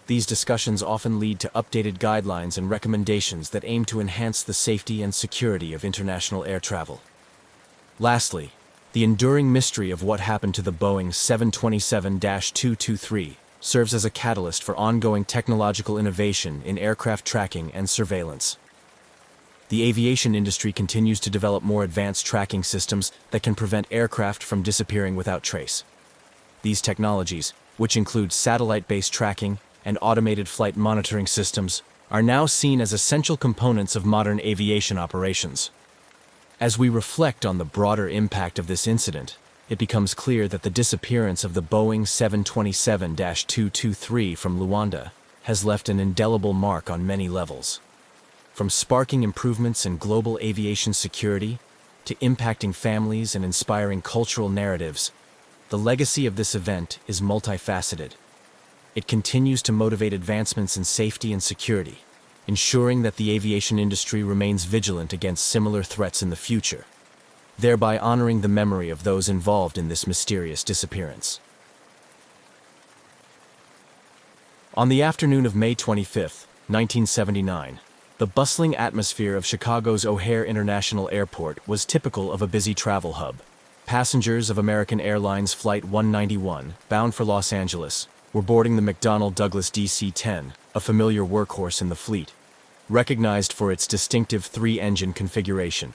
These discussions often lead to updated guidelines and recommendations that aim to enhance the safety and security of international air travel. Lastly, the enduring mystery of what happened to the Boeing 727-223 serves as a catalyst for ongoing technological innovation in aircraft tracking and surveillance. The aviation industry continues to develop more advanced tracking systems that can prevent aircraft from disappearing without trace. These technologies, which include satellite-based tracking and automated flight monitoring systems, are now seen as essential components of modern aviation operations. As we reflect on the broader impact of this incident, it becomes clear that the disappearance of the Boeing 727-223 from Luanda has left an indelible mark on many levels. From sparking improvements in global aviation security to impacting families and inspiring cultural narratives, the legacy of this event is multifaceted. It continues to motivate advancements in safety and security, ensuring that the aviation industry remains vigilant against similar threats in the future, thereby honoring the memory of those involved in this mysterious disappearance. On the afternoon of May 25, 1979, the bustling atmosphere of Chicago's O'Hare International Airport was typical of a busy travel hub. Passengers of American Airlines Flight 191, bound for Los Angeles, were boarding the McDonnell Douglas DC-10, a familiar workhorse in the fleet, recognized for its distinctive three-engine configuration.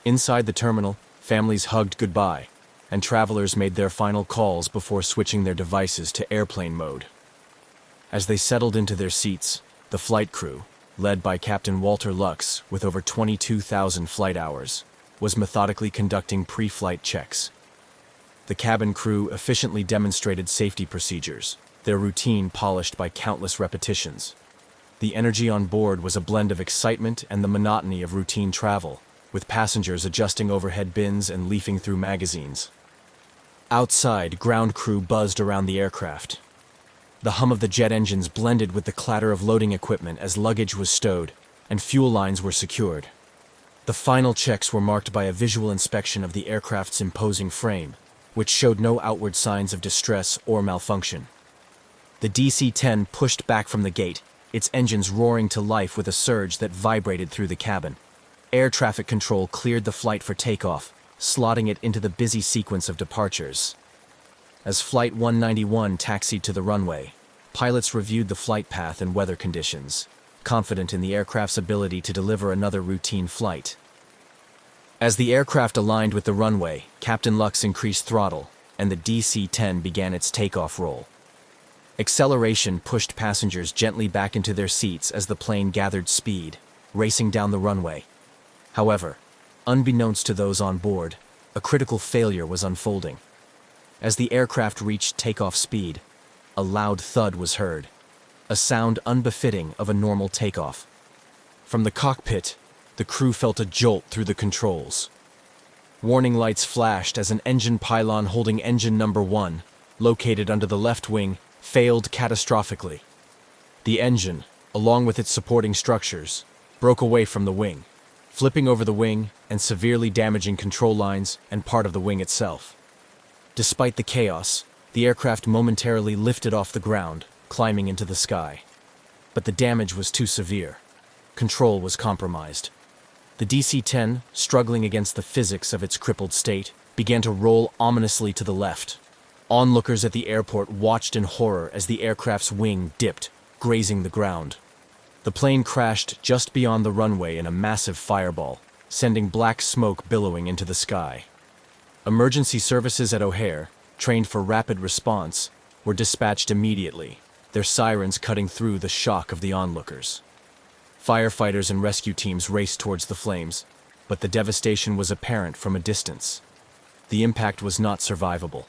Inside the terminal, families hugged goodbye, and travelers made their final calls before switching their devices to airplane mode. As they settled into their seats, the flight crew, led by Captain Walter Lux with over 22,000 flight hours, was methodically conducting pre-flight checks. The cabin crew efficiently demonstrated safety procedures, their routine polished by countless repetitions. The energy on board was a blend of excitement and the monotony of routine travel, with passengers adjusting overhead bins and leafing through magazines. Outside, ground crew buzzed around the aircraft. The hum of the jet engines blended with the clatter of loading equipment as luggage was stowed and fuel lines were secured. The final checks were marked by a visual inspection of the aircraft's imposing frame, which showed no outward signs of distress or malfunction. The DC-10 pushed back from the gate, its engines roaring to life with a surge that vibrated through the cabin. Air traffic control cleared the flight for takeoff, slotting it into the busy sequence of departures. As Flight 191 taxied to the runway, pilots reviewed the flight path and weather conditions, confident in the aircraft's ability to deliver another routine flight. As the aircraft aligned with the runway, Captain Lux increased throttle, and the DC-10 began its takeoff roll. Acceleration pushed passengers gently back into their seats as the plane gathered speed, racing down the runway. However, unbeknownst to those on board, a critical failure was unfolding. As the aircraft reached takeoff speed, a loud thud was heard, a sound unbefitting of a normal takeoff. From the cockpit, the crew felt a jolt through the controls. Warning lights flashed as an engine pylon holding engine number 1, located under the left wing, failed catastrophically. The engine, along with its supporting structures, broke away from the wing, flipping over the wing and severely damaging control lines and part of the wing itself. Despite the chaos, the aircraft momentarily lifted off the ground, climbing into the sky. But the damage was too severe. Control was compromised. The DC-10, struggling against the physics of its crippled state, began to roll ominously to the left. Onlookers at the airport watched in horror as the aircraft's wing dipped, grazing the ground. The plane crashed just beyond the runway in a massive fireball, sending black smoke billowing into the sky. Emergency services at O'Hare, trained for rapid response, were dispatched immediately, their sirens cutting through the shock of the onlookers. Firefighters and rescue teams raced towards the flames, but the devastation was apparent from a distance. The impact was not survivable.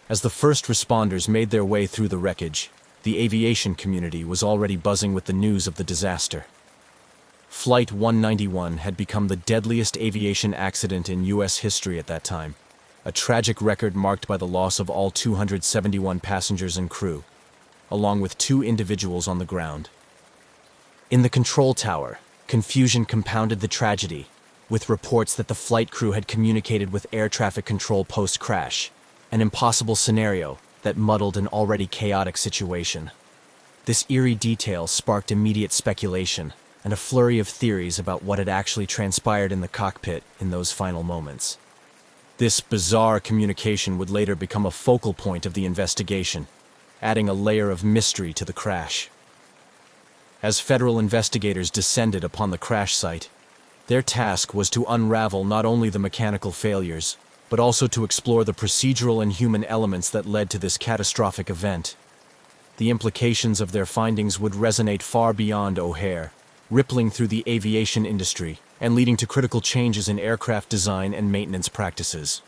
As the first responders made their way through the wreckage, the aviation community was already buzzing with the news of the disaster. Flight 191 had become the deadliest aviation accident in U.S. history at that time, a tragic record marked by the loss of all 271 passengers and crew, along with 2 individuals on the ground. In the control tower, confusion compounded the tragedy, with reports that the flight crew had communicated with air traffic control post-crash, an impossible scenario that muddled an already chaotic situation. This eerie detail sparked immediate speculation and a flurry of theories about what had actually transpired in the cockpit in those final moments. This bizarre communication would later become a focal point of the investigation, adding a layer of mystery to the crash. As federal investigators descended upon the crash site, their task was to unravel not only the mechanical failures, but also to explore the procedural and human elements that led to this catastrophic event. The implications of their findings would resonate far beyond O'Hare, rippling through the aviation industry and leading to critical changes in aircraft design and maintenance practices.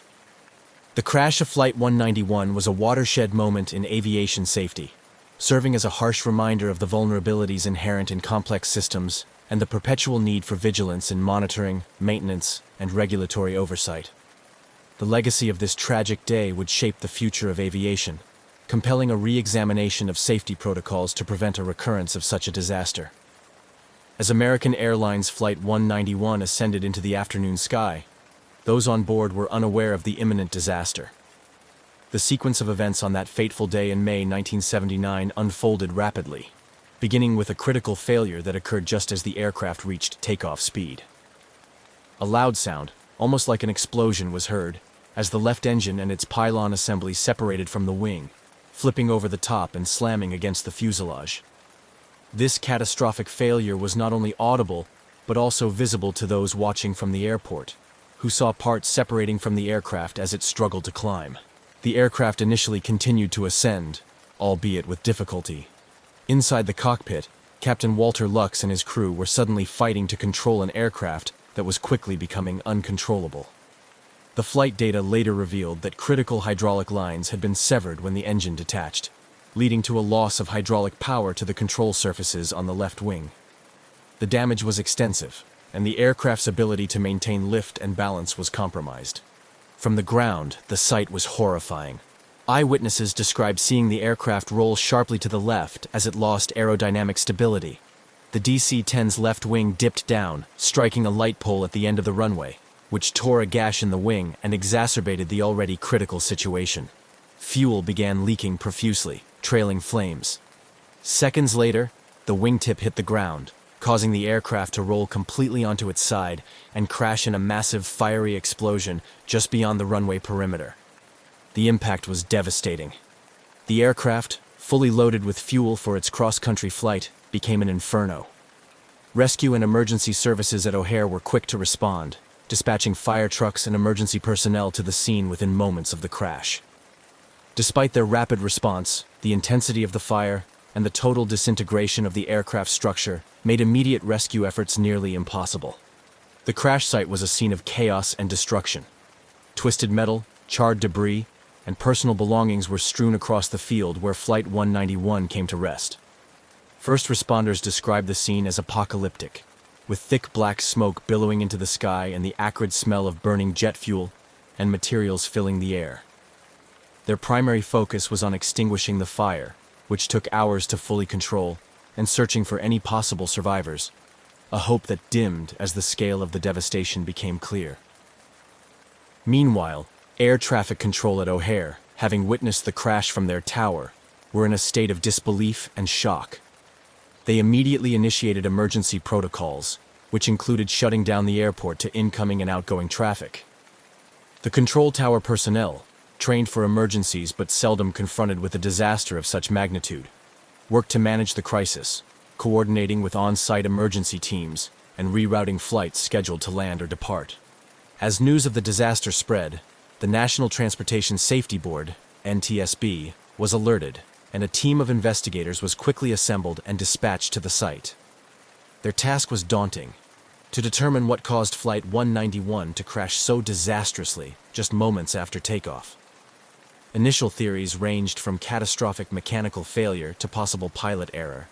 The crash of Flight 191 was a watershed moment in aviation safety, serving as a harsh reminder of the vulnerabilities inherent in complex systems and the perpetual need for vigilance in monitoring, maintenance, and regulatory oversight. The legacy of this tragic day would shape the future of aviation, compelling a re-examination of safety protocols to prevent a recurrence of such a disaster. As American Airlines Flight 191 ascended into the afternoon sky, those on board were unaware of the imminent disaster. The sequence of events on that fateful day in May 1979 unfolded rapidly, beginning with a critical failure that occurred just as the aircraft reached takeoff speed. A loud sound, almost like an explosion, was heard as the left engine and its pylon assembly separated from the wing, flipping over the top and slamming against the fuselage. This catastrophic failure was not only audible, but also visible to those watching from the airport, who saw parts separating from the aircraft as it struggled to climb. The aircraft initially continued to ascend, albeit with difficulty. Inside the cockpit, Captain Walter Lux and his crew were suddenly fighting to control an aircraft that was quickly becoming uncontrollable. The flight data later revealed that critical hydraulic lines had been severed when the engine detached, leading to a loss of hydraulic power to the control surfaces on the left wing. The damage was extensive, and the aircraft's ability to maintain lift and balance was compromised. From the ground, the sight was horrifying. Eyewitnesses described seeing the aircraft roll sharply to the left as it lost aerodynamic stability. The DC-10's left wing dipped down, striking a light pole at the end of the runway, which tore a gash in the wing and exacerbated the already critical situation. Fuel began leaking profusely, trailing flames. Seconds later, the wingtip hit the ground, causing the aircraft to roll completely onto its side and crash in a massive fiery explosion just beyond the runway perimeter. The impact was devastating. The aircraft, fully loaded with fuel for its cross-country flight, became an inferno. Rescue and emergency services at O'Hare were quick to respond, dispatching fire trucks and emergency personnel to the scene within moments of the crash. Despite their rapid response, the intensity of the fire and the total disintegration of the aircraft structure made immediate rescue efforts nearly impossible. The crash site was a scene of chaos and destruction. Twisted metal, charred debris, and personal belongings were strewn across the field where Flight 191 came to rest. First responders described the scene as apocalyptic, with thick black smoke billowing into the sky and the acrid smell of burning jet fuel and materials filling the air. Their primary focus was on extinguishing the fire, which took hours to fully control, and searching for any possible survivors, a hope that dimmed as the scale of the devastation became clear. Meanwhile, air traffic control at O'Hare, having witnessed the crash from their tower, were in a state of disbelief and shock. They immediately initiated emergency protocols, which included shutting down the airport to incoming and outgoing traffic. The control tower personnel, trained for emergencies but seldom confronted with a disaster of such magnitude, worked to manage the crisis, coordinating with on-site emergency teams and rerouting flights scheduled to land or depart. As news of the disaster spread, the National Transportation Safety Board, NTSB, was alerted, and a team of investigators was quickly assembled and dispatched to the site. Their task was daunting: to determine what caused Flight 191 to crash so disastrously just moments after takeoff. Initial theories ranged from catastrophic mechanical failure to possible pilot error,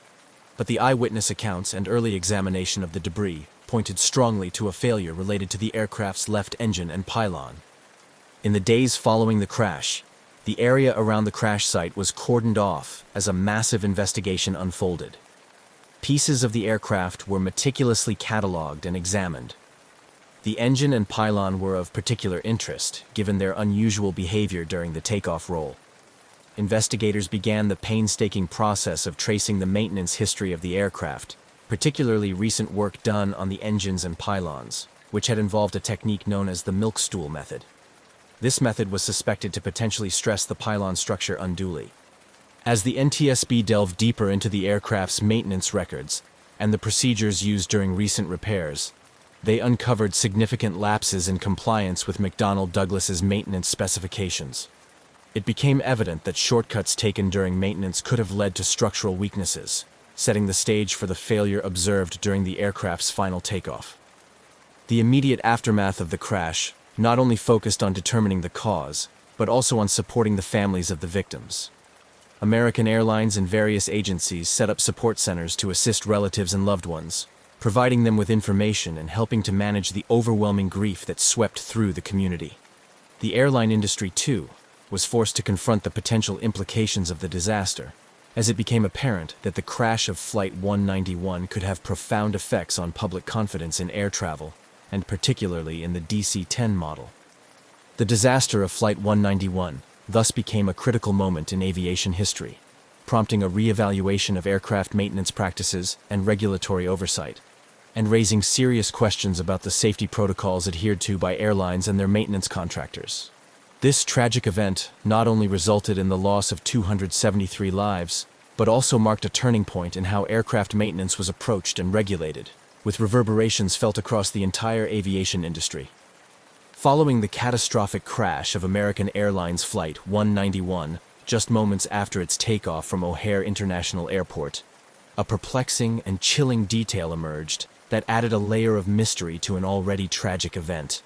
but the eyewitness accounts and early examination of the debris pointed strongly to a failure related to the aircraft's left engine and pylon. In the days following the crash, the area around the crash site was cordoned off as a massive investigation unfolded. Pieces of the aircraft were meticulously catalogued and examined. The engine and pylon were of particular interest, given their unusual behavior during the takeoff roll. Investigators began the painstaking process of tracing the maintenance history of the aircraft, particularly recent work done on the engines and pylons, which had involved a technique known as the milk stool method. This method was suspected to potentially stress the pylon structure unduly. As the NTSB delved deeper into the aircraft's maintenance records and the procedures used during recent repairs, they uncovered significant lapses in compliance with McDonnell Douglas's maintenance specifications. It became evident that shortcuts taken during maintenance could have led to structural weaknesses, setting the stage for the failure observed during the aircraft's final takeoff. The immediate aftermath of the crash not only focused on determining the cause, but also on supporting the families of the victims. American Airlines and various agencies set up support centers to assist relatives and loved ones, providing them with information and helping to manage the overwhelming grief that swept through the community. The airline industry, too, was forced to confront the potential implications of the disaster, as it became apparent that the crash of Flight 191 could have profound effects on public confidence in air travel, and particularly in the DC-10 model. The disaster of Flight 191 thus became a critical moment in aviation history, prompting a re-evaluation of aircraft maintenance practices and regulatory oversight, and raising serious questions about the safety protocols adhered to by airlines and their maintenance contractors. This tragic event not only resulted in the loss of 273 lives, but also marked a turning point in how aircraft maintenance was approached and regulated, with reverberations felt across the entire aviation industry. Following the catastrophic crash of American Airlines Flight 191, just moments after its takeoff from O'Hare International Airport, a perplexing and chilling detail emerged that added a layer of mystery to an already tragic event.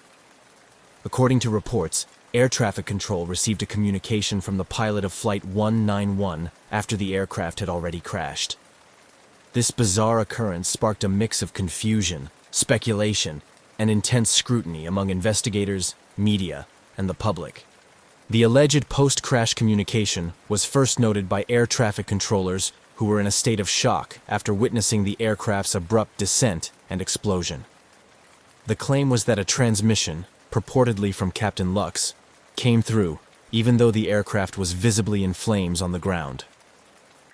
According to reports, air traffic control received a communication from the pilot of Flight 191 after the aircraft had already crashed. This bizarre occurrence sparked a mix of confusion, speculation, and intense scrutiny among investigators, media, and the public. The alleged post-crash communication was first noted by air traffic controllers who were in a state of shock after witnessing the aircraft's abrupt descent and explosion. The claim was that a transmission, purportedly from Captain Lux, came through, even though the aircraft was visibly in flames on the ground.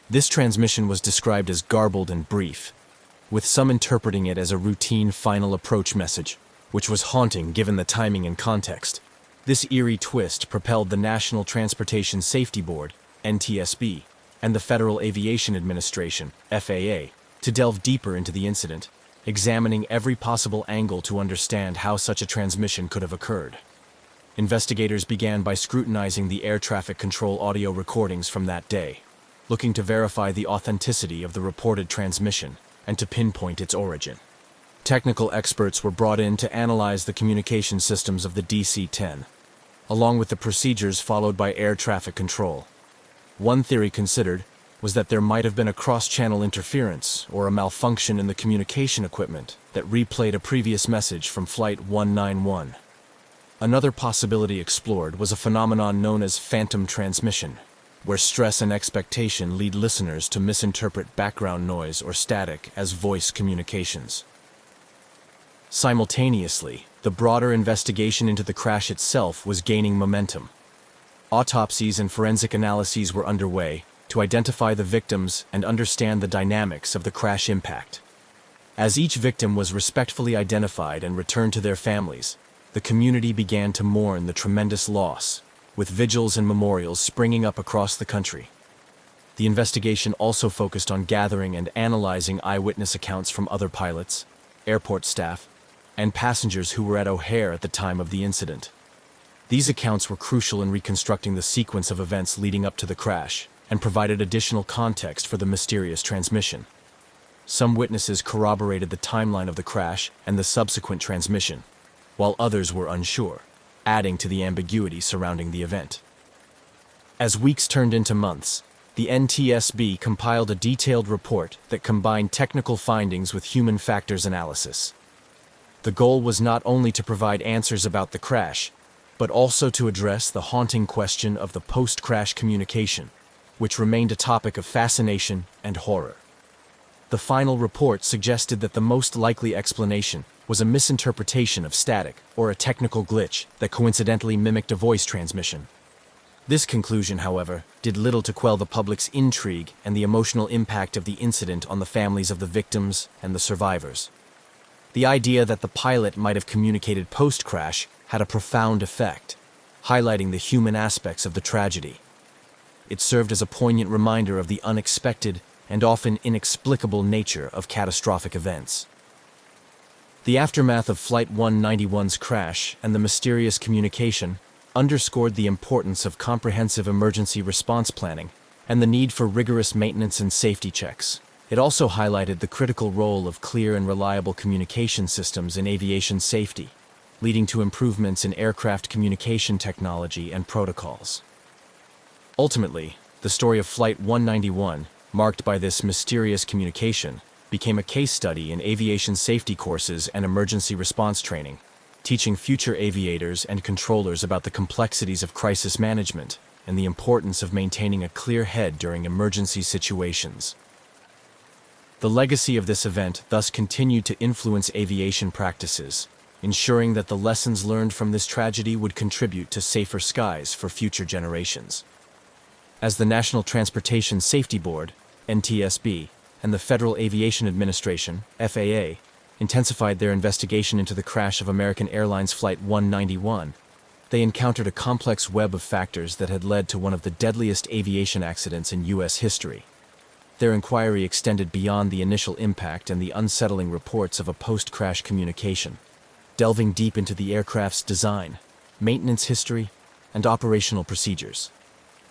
This transmission was described as garbled and brief, with some interpreting it as a routine final approach message, which was haunting given the timing and context. This eerie twist propelled the National Transportation Safety Board, NTSB, and the Federal Aviation Administration, FAA, to delve deeper into the incident, examining every possible angle to understand how such a transmission could have occurred. Investigators began by scrutinizing the air traffic control audio recordings from that day, looking to verify the authenticity of the reported transmission and to pinpoint its origin. Technical experts were brought in to analyze the communication systems of the DC-10, along with the procedures followed by air traffic control. One theory considered was that there might have been a cross-channel interference or a malfunction in the communication equipment that replayed a previous message from Flight 191. Another possibility explored was a phenomenon known as phantom transmission, where stress and expectation lead listeners to misinterpret background noise or static as voice communications. Simultaneously, the broader investigation into the crash itself was gaining momentum. Autopsies and forensic analyses were underway to identify the victims and understand the dynamics of the crash impact. As each victim was respectfully identified and returned to their families, the community began to mourn the tremendous loss, with vigils and memorials springing up across the country. The investigation also focused on gathering and analyzing eyewitness accounts from other pilots, airport staff, and passengers who were at O'Hare at the time of the incident. These accounts were crucial in reconstructing the sequence of events leading up to the crash and provided additional context for the mysterious transmission. Some witnesses corroborated the timeline of the crash and the subsequent transmission, while others were unsure, adding to the ambiguity surrounding the event. As weeks turned into months, the NTSB compiled a detailed report that combined technical findings with human factors analysis. The goal was not only to provide answers about the crash, but also to address the haunting question of the post-crash communication, which remained a topic of fascination and horror. The final report suggested that the most likely explanation was a misinterpretation of static or a technical glitch that coincidentally mimicked a voice transmission. This conclusion, however, did little to quell the public's intrigue and the emotional impact of the incident on the families of the victims and the survivors. The idea that the pilot might have communicated post-crash had a profound effect, highlighting the human aspects of the tragedy. It served as a poignant reminder of the unexpected and often inexplicable nature of catastrophic events. The aftermath of Flight 191's crash and the mysterious communication underscored the importance of comprehensive emergency response planning and the need for rigorous maintenance and safety checks. It also highlighted the critical role of clear and reliable communication systems in aviation safety, leading to improvements in aircraft communication technology and protocols. Ultimately, the story of Flight 191, marked by this mysterious communication, became a case study in aviation safety courses and emergency response training, teaching future aviators and controllers about the complexities of crisis management and the importance of maintaining a clear head during emergency situations. The legacy of this event thus continued to influence aviation practices, ensuring that the lessons learned from this tragedy would contribute to safer skies for future generations. As the National Transportation Safety Board, NTSB, and the Federal Aviation Administration, FAA, intensified their investigation into the crash of American Airlines Flight 191, they encountered a complex web of factors that had led to one of the deadliest aviation accidents in U.S. history. Their inquiry extended beyond the initial impact and the unsettling reports of a post-crash communication, delving deep into the aircraft's design, maintenance history, and operational procedures.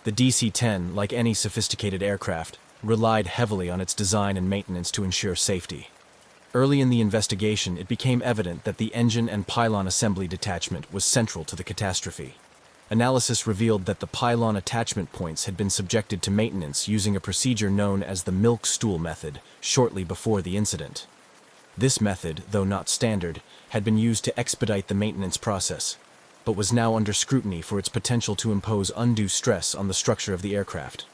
The DC-10, like any sophisticated aircraft, relied heavily on its design and maintenance to ensure safety. Early in the investigation, it became evident that the engine and pylon assembly detachment was central to the catastrophe. Analysis revealed that the pylon attachment points had been subjected to maintenance using a procedure known as the milk stool method shortly before the incident. This method, though not standard, had been used to expedite the maintenance process, but was now under scrutiny for its potential to impose undue stress on the structure of the aircraft.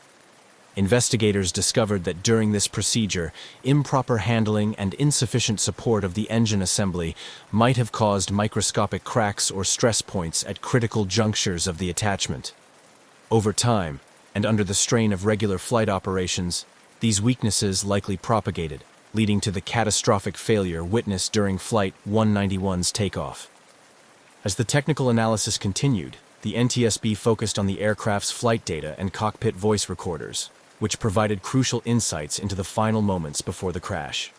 Investigators discovered that during this procedure, improper handling and insufficient support of the engine assembly might have caused microscopic cracks or stress points at critical junctures of the attachment. Over time, and under the strain of regular flight operations, these weaknesses likely propagated, leading to the catastrophic failure witnessed during Flight 191's takeoff. As the technical analysis continued, the NTSB focused on the aircraft's flight data and cockpit voice recorders, which provided crucial insights into the final moments before the crash.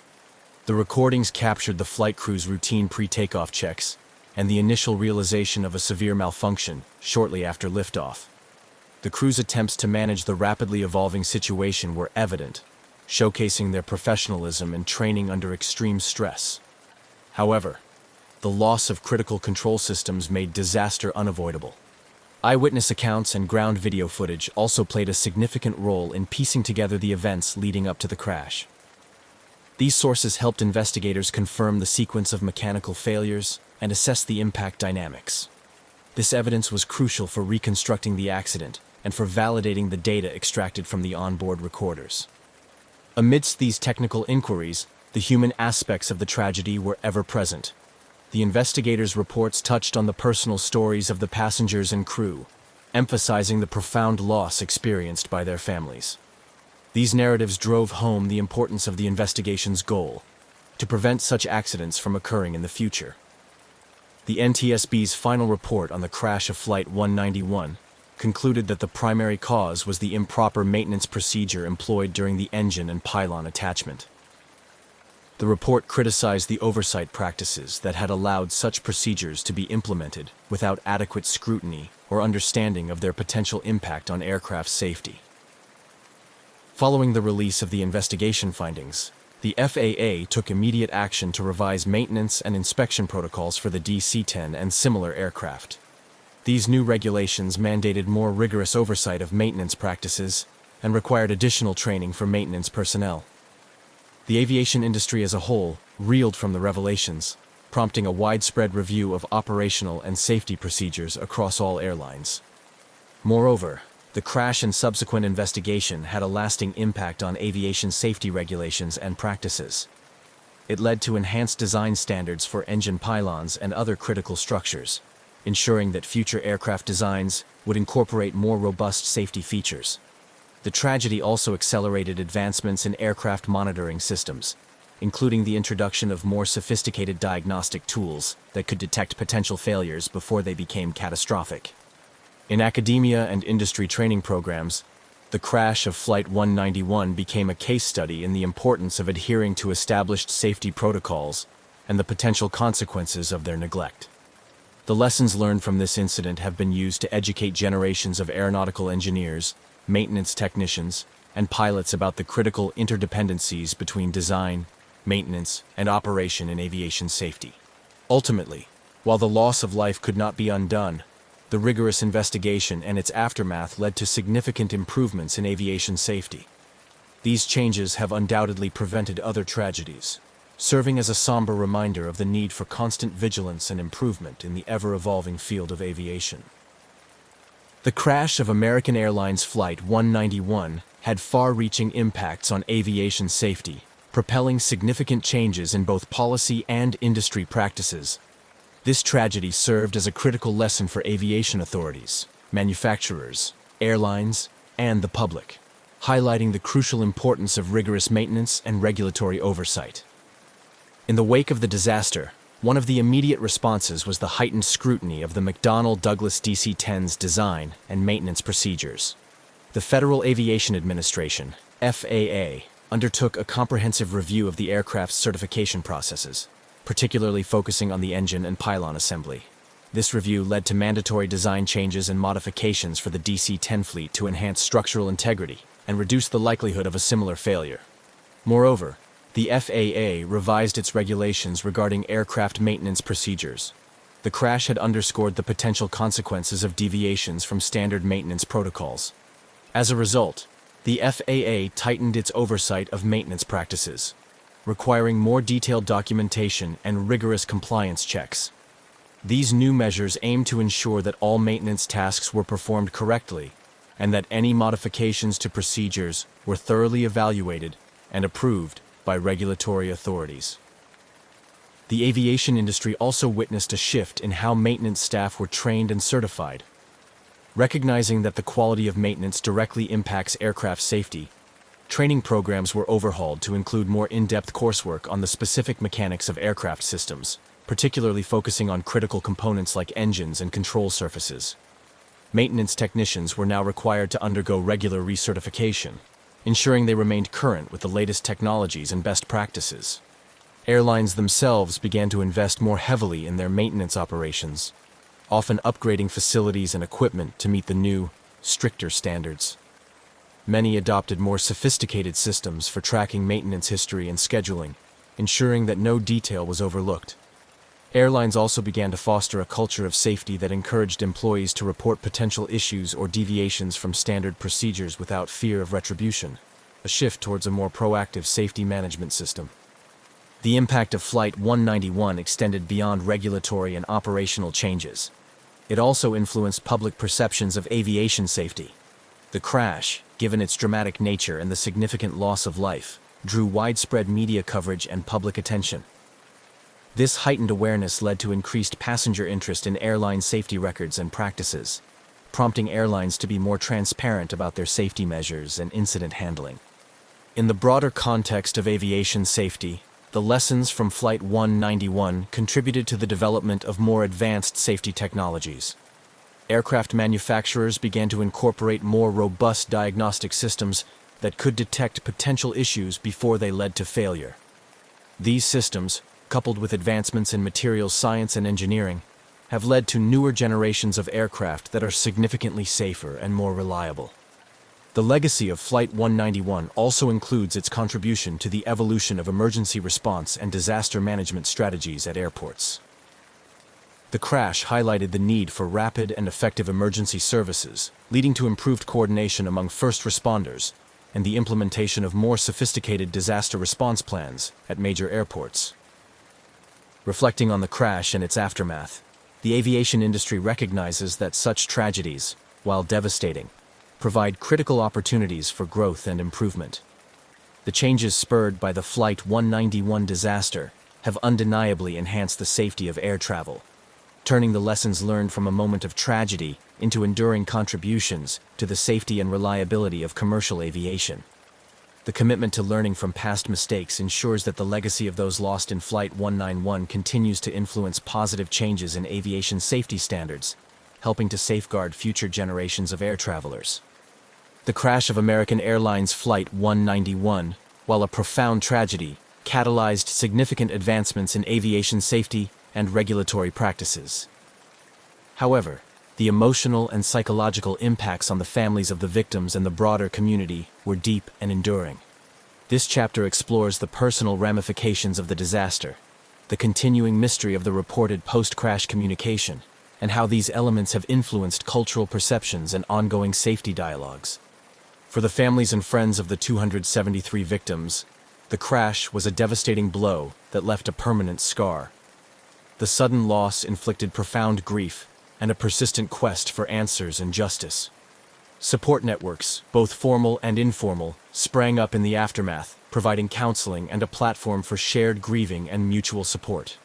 The recordings captured the flight crew's routine pre-takeoff checks and the initial realization of a severe malfunction shortly after liftoff. The crew's attempts to manage the rapidly evolving situation were evident, showcasing their professionalism and training under extreme stress. However, the loss of critical control systems made disaster unavoidable. Eyewitness accounts and ground video footage also played a significant role in piecing together the events leading up to the crash. These sources helped investigators confirm the sequence of mechanical failures and assess the impact dynamics. This evidence was crucial for reconstructing the accident and for validating the data extracted from the onboard recorders. Amidst these technical inquiries, the human aspects of the tragedy were ever present. The investigators' reports touched on the personal stories of the passengers and crew, emphasizing the profound loss experienced by their families. These narratives drove home the importance of the investigation's goal, to prevent such accidents from occurring in the future. The NTSB's final report on the crash of Flight 191 concluded that the primary cause was the improper maintenance procedure employed during the engine and pylon attachment. The report criticized the oversight practices that had allowed such procedures to be implemented without adequate scrutiny or understanding of their potential impact on aircraft safety. Following the release of the investigation findings, the FAA took immediate action to revise maintenance and inspection protocols for the DC-10 and similar aircraft. These new regulations mandated more rigorous oversight of maintenance practices and required additional training for maintenance personnel. The aviation industry as a whole reeled from the revelations, prompting a widespread review of operational and safety procedures across all airlines. Moreover, the crash and subsequent investigation had a lasting impact on aviation safety regulations and practices. It led to enhanced design standards for engine pylons and other critical structures, ensuring that future aircraft designs would incorporate more robust safety features. The tragedy also accelerated advancements in aircraft monitoring systems, including the introduction of more sophisticated diagnostic tools that could detect potential failures before they became catastrophic. In academia and industry training programs, the crash of Flight 191 became a case study in the importance of adhering to established safety protocols and the potential consequences of their neglect. The lessons learned from this incident have been used to educate generations of aeronautical engineers, maintenance technicians, and pilots about the critical interdependencies between design, maintenance, and operation in aviation safety. Ultimately, while the loss of life could not be undone, the rigorous investigation and its aftermath led to significant improvements in aviation safety. These changes have undoubtedly prevented other tragedies, serving as a somber reminder of the need for constant vigilance and improvement in the ever-evolving field of aviation. The crash of American Airlines Flight 191 had far-reaching impacts on aviation safety, propelling significant changes in both policy and industry practices. This tragedy served as a critical lesson for aviation authorities, manufacturers, airlines, and the public, highlighting the crucial importance of rigorous maintenance and regulatory oversight. In the wake of the disaster, one of the immediate responses was the heightened scrutiny of the McDonnell Douglas DC-10's design and maintenance procedures. The Federal Aviation Administration, FAA, undertook a comprehensive review of the aircraft's certification processes, particularly focusing on the engine and pylon assembly. This review led to mandatory design changes and modifications for the DC-10 fleet to enhance structural integrity and reduce the likelihood of a similar failure. Moreover, the FAA revised its regulations regarding aircraft maintenance procedures. The crash had underscored the potential consequences of deviations from standard maintenance protocols. As a result, the FAA tightened its oversight of maintenance practices, requiring more detailed documentation and rigorous compliance checks. These new measures aim to ensure that all maintenance tasks were performed correctly and that any modifications to procedures were thoroughly evaluated and approved by regulatory authorities. The aviation industry also witnessed a shift in how maintenance staff were trained and certified. Recognizing that the quality of maintenance directly impacts aircraft safety, training programs were overhauled to include more in-depth coursework on the specific mechanics of aircraft systems, particularly focusing on critical components like engines and control surfaces. Maintenance technicians were now required to undergo regular recertification, ensuring they remained current with the latest technologies and best practices. Airlines themselves began to invest more heavily in their maintenance operations, often upgrading facilities and equipment to meet the new, stricter standards. Many adopted more sophisticated systems for tracking maintenance history and scheduling, ensuring that no detail was overlooked. Airlines also began to foster a culture of safety that encouraged employees to report potential issues or deviations from standard procedures without fear of retribution, a shift towards a more proactive safety management system. The impact of Flight 191 extended beyond regulatory and operational changes. It also influenced public perceptions of aviation safety. The crash, given its dramatic nature and the significant loss of life, drew widespread media coverage and public attention. This heightened awareness led to increased passenger interest in airline safety records and practices, prompting airlines to be more transparent about their safety measures and incident handling. In the broader context of aviation safety, the lessons from Flight 191 contributed to the development of more advanced safety technologies. Aircraft manufacturers began to incorporate more robust diagnostic systems that could detect potential issues before they led to failure. These systems, coupled with advancements in materials science and engineering, have led to newer generations of aircraft that are significantly safer and more reliable. The legacy of Flight 191 also includes its contribution to the evolution of emergency response and disaster management strategies at airports. The crash highlighted the need for rapid and effective emergency services, leading to improved coordination among first responders and the implementation of more sophisticated disaster response plans at major airports. Reflecting on the crash and its aftermath, the aviation industry recognizes that such tragedies, while devastating, provide critical opportunities for growth and improvement. The changes spurred by the Flight 191 disaster have undeniably enhanced the safety of air travel, turning the lessons learned from a moment of tragedy into enduring contributions to the safety and reliability of commercial aviation. The commitment to learning from past mistakes ensures that the legacy of those lost in Flight 191 continues to influence positive changes in aviation safety standards, helping to safeguard future generations of air travelers. The crash of American Airlines Flight 191, while a profound tragedy, catalyzed significant advancements in aviation safety and regulatory practices. However, the emotional and psychological impacts on the families of the victims and the broader community were deep and enduring. This chapter explores the personal ramifications of the disaster, the continuing mystery of the reported post-crash communication, and how these elements have influenced cultural perceptions and ongoing safety dialogues. For the families and friends of the 273 victims, the crash was a devastating blow that left a permanent scar. The sudden loss inflicted profound grief and a persistent quest for answers and justice. Support networks, both formal and informal, sprang up in the aftermath, providing counseling and a platform for shared grieving and mutual support.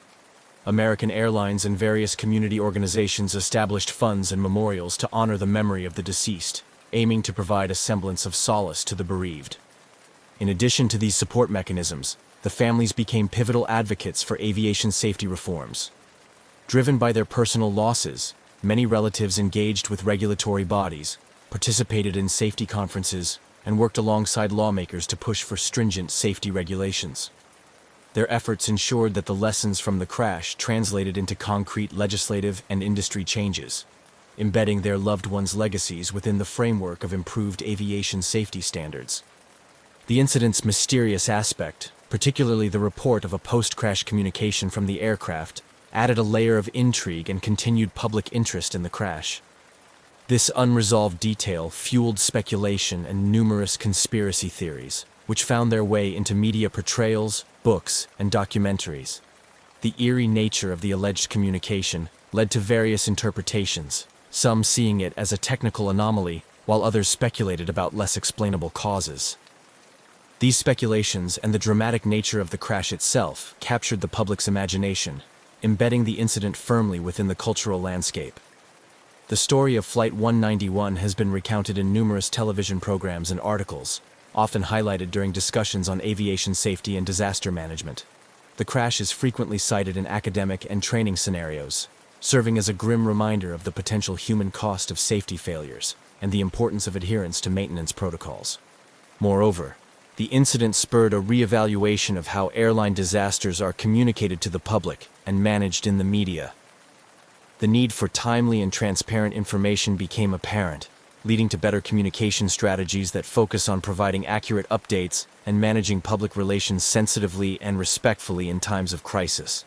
American Airlines and various community organizations established funds and memorials to honor the memory of the deceased, aiming to provide a semblance of solace to the bereaved. In addition to these support mechanisms, the families became pivotal advocates for aviation safety reforms. Driven by their personal losses, many relatives engaged with regulatory bodies, participated in safety conferences, and worked alongside lawmakers to push for stringent safety regulations. Their efforts ensured that the lessons from the crash translated into concrete legislative and industry changes, embedding their loved ones' legacies within the framework of improved aviation safety standards. The incident's mysterious aspect, particularly the report of a post-crash communication from the aircraft, added a layer of intrigue and continued public interest in the crash. This unresolved detail fueled speculation and numerous conspiracy theories, which found their way into media portrayals, books, and documentaries. The eerie nature of the alleged communication led to various interpretations, some seeing it as a technical anomaly, while others speculated about less explainable causes. These speculations and the dramatic nature of the crash itself captured the public's imagination, embedding the incident firmly within the cultural landscape. The story of Flight 191 has been recounted in numerous television programs and articles, often highlighted during discussions on aviation safety and disaster management. The crash is frequently cited in academic and training scenarios, serving as a grim reminder of the potential human cost of safety failures and the importance of adherence to maintenance protocols. Moreover, the incident spurred a re-evaluation of how airline disasters are communicated to the public and managed in the media. The need for timely and transparent information became apparent, leading to better communication strategies that focus on providing accurate updates and managing public relations sensitively and respectfully in times of crisis.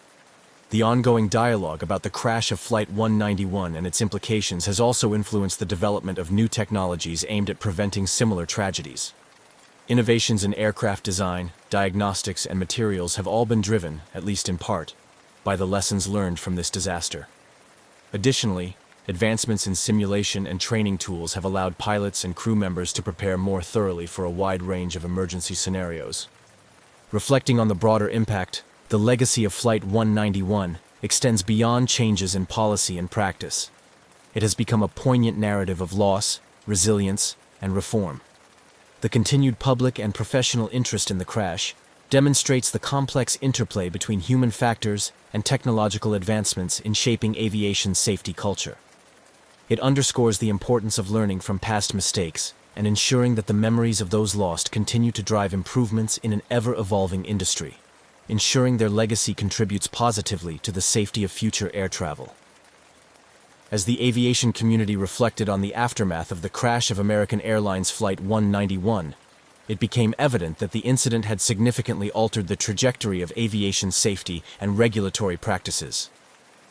The ongoing dialogue about the crash of Flight 191 and its implications has also influenced the development of new technologies aimed at preventing similar tragedies. Innovations in aircraft design, diagnostics, and materials have all been driven, at least in part, by the lessons learned from this disaster. Additionally, advancements in simulation and training tools have allowed pilots and crew members to prepare more thoroughly for a wide range of emergency scenarios. Reflecting on the broader impact, the legacy of Flight 191 extends beyond changes in policy and practice. It has become a poignant narrative of loss, resilience, and reform. The continued public and professional interest in the crash demonstrates the complex interplay between human factors and technological advancements in shaping aviation safety culture. It underscores the importance of learning from past mistakes and ensuring that the memories of those lost continue to drive improvements in an ever-evolving industry, ensuring their legacy contributes positively to the safety of future air travel. As the aviation community reflected on the aftermath of the crash of American Airlines Flight 191, it became evident that the incident had significantly altered the trajectory of aviation safety and regulatory practices.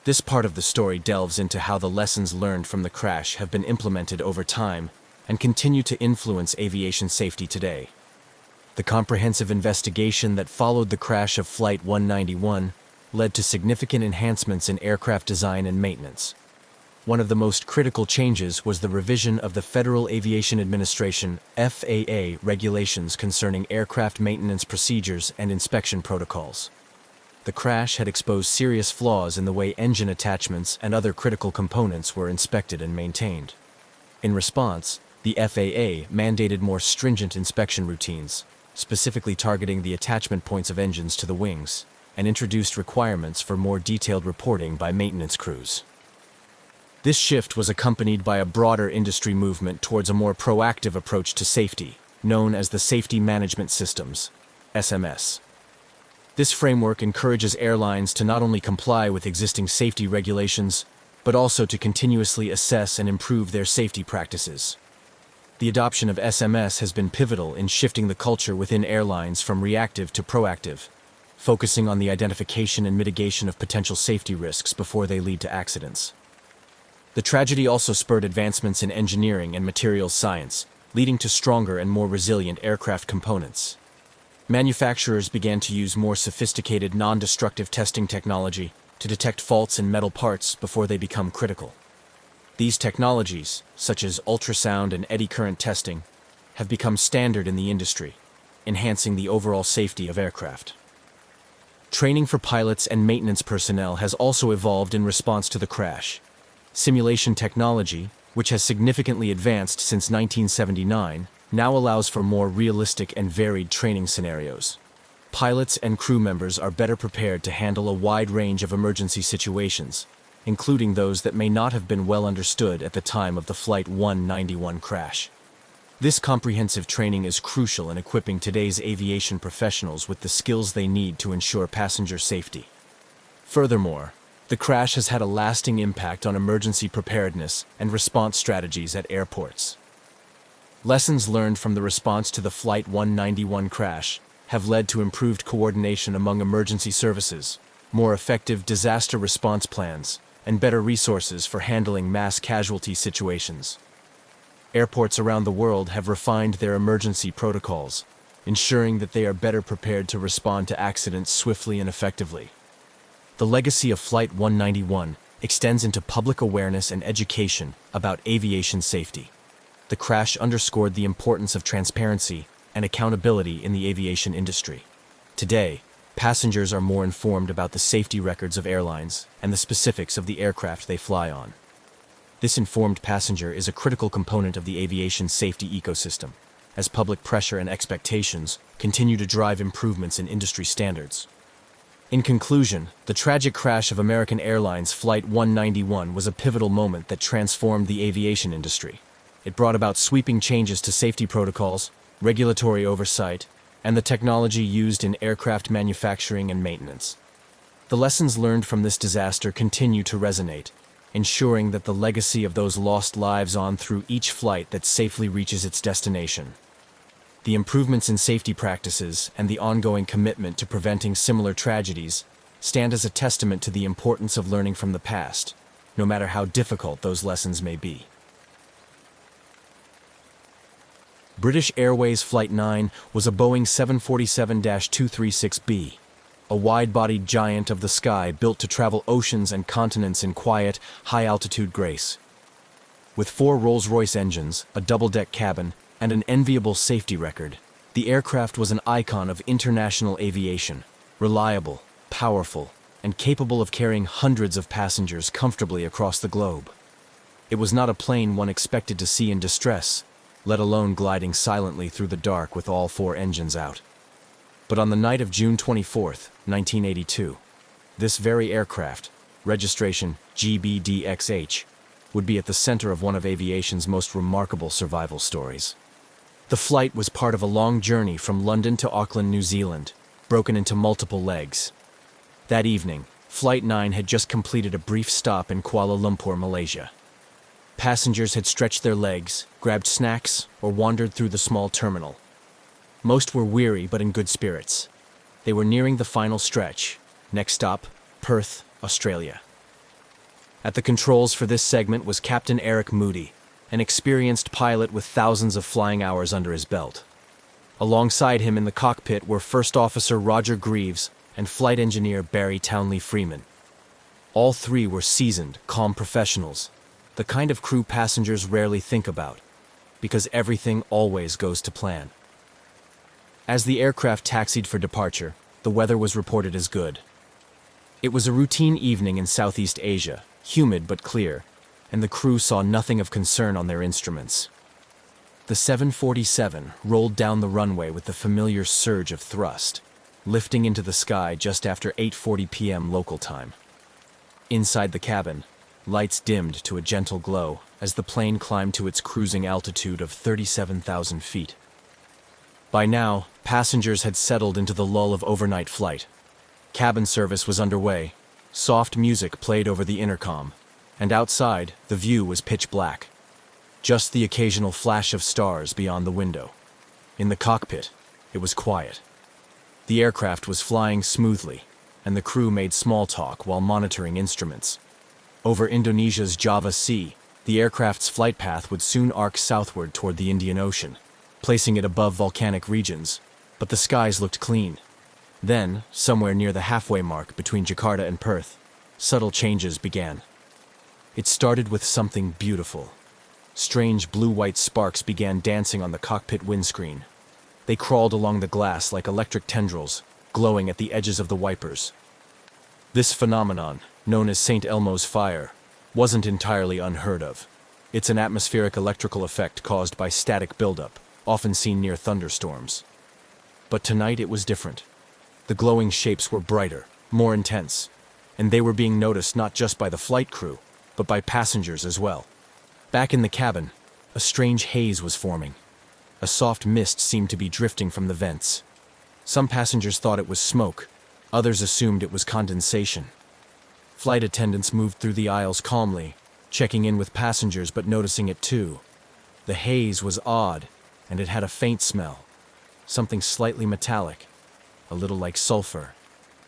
This part of the story delves into how the lessons learned from the crash have been implemented over time and continue to influence aviation safety today. The comprehensive investigation that followed the crash of Flight 191 led to significant enhancements in aircraft design and maintenance. One of the most critical changes was the revision of the Federal Aviation Administration (FAA) regulations concerning aircraft maintenance procedures and inspection protocols. The crash had exposed serious flaws in the way engine attachments and other critical components were inspected and maintained. In response, the FAA mandated more stringent inspection routines, specifically targeting the attachment points of engines to the wings, and introduced requirements for more detailed reporting by maintenance crews. This shift was accompanied by a broader industry movement towards a more proactive approach to safety, known as the Safety Management Systems, SMS. This framework encourages airlines to not only comply with existing safety regulations, but also to continuously assess and improve their safety practices. The adoption of SMS has been pivotal in shifting the culture within airlines from reactive to proactive, focusing on the identification and mitigation of potential safety risks before they lead to accidents. The tragedy also spurred advancements in engineering and materials science, leading to stronger and more resilient aircraft components. Manufacturers began to use more sophisticated non-destructive testing technology to detect faults in metal parts before they become critical. These technologies, such as ultrasound and eddy current testing, have become standard in the industry, enhancing the overall safety of aircraft. Training for pilots and maintenance personnel has also evolved in response to the crash. Simulation technology, which has significantly advanced since 1979, now allows for more realistic and varied training scenarios. Pilots and crew members are better prepared to handle a wide range of emergency situations, including those that may not have been well understood at the time of the Flight 191 crash. This comprehensive training is crucial in equipping today's aviation professionals with the skills they need to ensure passenger safety. Furthermore, the crash has had a lasting impact on emergency preparedness and response strategies at airports. Lessons learned from the response to the Flight 191 crash have led to improved coordination among emergency services, more effective disaster response plans, and better resources for handling mass casualty situations. Airports around the world have refined their emergency protocols, ensuring that they are better prepared to respond to accidents swiftly and effectively. The legacy of Flight 191 extends into public awareness and education about aviation safety. The crash underscored the importance of transparency and accountability in the aviation industry. Today, passengers are more informed about the safety records of airlines and the specifics of the aircraft they fly on. This informed passenger is a critical component of the aviation safety ecosystem, as public pressure and expectations continue to drive improvements in industry standards. In conclusion, the tragic crash of American Airlines Flight 191 was a pivotal moment that transformed the aviation industry. It brought about sweeping changes to safety protocols, regulatory oversight, and the technology used in aircraft manufacturing and maintenance. The lessons learned from this disaster continue to resonate, ensuring that the legacy of those lost lives on through each flight that safely reaches its destination. The improvements in safety practices and the ongoing commitment to preventing similar tragedies stand as a testament to the importance of learning from the past, no matter how difficult those lessons may be. British Airways Flight 9 was a Boeing 747-236B, a wide-bodied giant of the sky built to travel oceans and continents in quiet, high-altitude grace. With 4 Rolls-Royce engines, a double-deck cabin, and an enviable safety record, the aircraft was an icon of international aviation, reliable, powerful, and capable of carrying hundreds of passengers comfortably across the globe. It was not a plane one expected to see in distress, let alone gliding silently through the dark with all 4 engines out. But on the night of June 24, 1982, this very aircraft, registration GBDXH, would be at the center of one of aviation's most remarkable survival stories. The flight was part of a long journey from London to Auckland, New Zealand, broken into multiple legs. That evening, Flight 9 had just completed a brief stop in Kuala Lumpur, Malaysia. Passengers had stretched their legs, grabbed snacks, or wandered through the small terminal. Most were weary but in good spirits. They were nearing the final stretch. Next stop, Perth, Australia. At the controls for this segment was Captain Eric Moody, an experienced pilot with thousands of flying hours under his belt. Alongside him in the cockpit were First Officer Roger Greaves and Flight Engineer Barry Townley Freeman. All 3 were seasoned, calm professionals, the kind of crew passengers rarely think about, because everything always goes to plan. As the aircraft taxied for departure, the weather was reported as good. It was a routine evening in Southeast Asia, humid but clear, and the crew saw nothing of concern on their instruments. The 747 rolled down the runway with the familiar surge of thrust, lifting into the sky just after 8:40 p.m. local time. Inside the cabin, lights dimmed to a gentle glow as the plane climbed to its cruising altitude of 37,000 feet. By now, passengers had settled into the lull of overnight flight. Cabin service was underway, soft music played over the intercom, and outside, the view was pitch black. Just the occasional flash of stars beyond the window. In the cockpit, it was quiet. The aircraft was flying smoothly, and the crew made small talk while monitoring instruments. Over Indonesia's Java Sea, the aircraft's flight path would soon arc southward toward the Indian Ocean, placing it above volcanic regions, but the skies looked clean. Then, somewhere near the halfway mark between Jakarta and Perth, subtle changes began. It started with something beautiful. Strange blue-white sparks began dancing on the cockpit windscreen. They crawled along the glass like electric tendrils, glowing at the edges of the wipers. This phenomenon, known as St. Elmo's fire, wasn't entirely unheard of. It's an atmospheric electrical effect caused by static buildup, often seen near thunderstorms. But tonight it was different. The glowing shapes were brighter, more intense, and they were being noticed not just by the flight crew, but by passengers as well. Back in the cabin, a strange haze was forming. A soft mist seemed to be drifting from the vents. Some passengers thought it was smoke, others assumed it was condensation. Flight attendants moved through the aisles calmly, checking in with passengers but noticing it too. The haze was odd, and it had a faint smell. Something slightly metallic, a little like sulfur.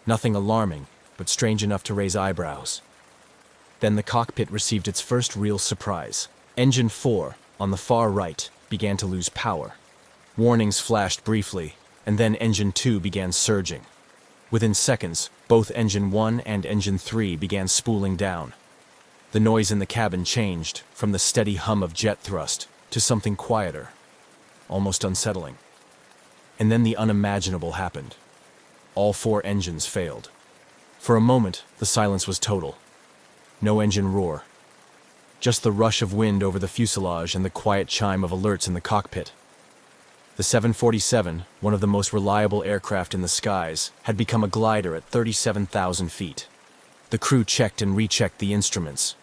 Nothing alarming, but strange enough to raise eyebrows. Then the cockpit received its first real surprise. Engine 4, on the far right, began to lose power. Warnings flashed briefly, and then Engine 2 began surging. Within seconds, both Engine 1 and Engine 3 began spooling down. The noise in the cabin changed from the steady hum of jet thrust to something quieter, almost unsettling. And then the unimaginable happened. All 4 engines failed. For a moment, the silence was total. No engine roar. Just the rush of wind over the fuselage and the quiet chime of alerts in the cockpit. The 747, one of the most reliable aircraft in the skies, had become a glider at 37,000 feet. The crew checked and rechecked the instruments.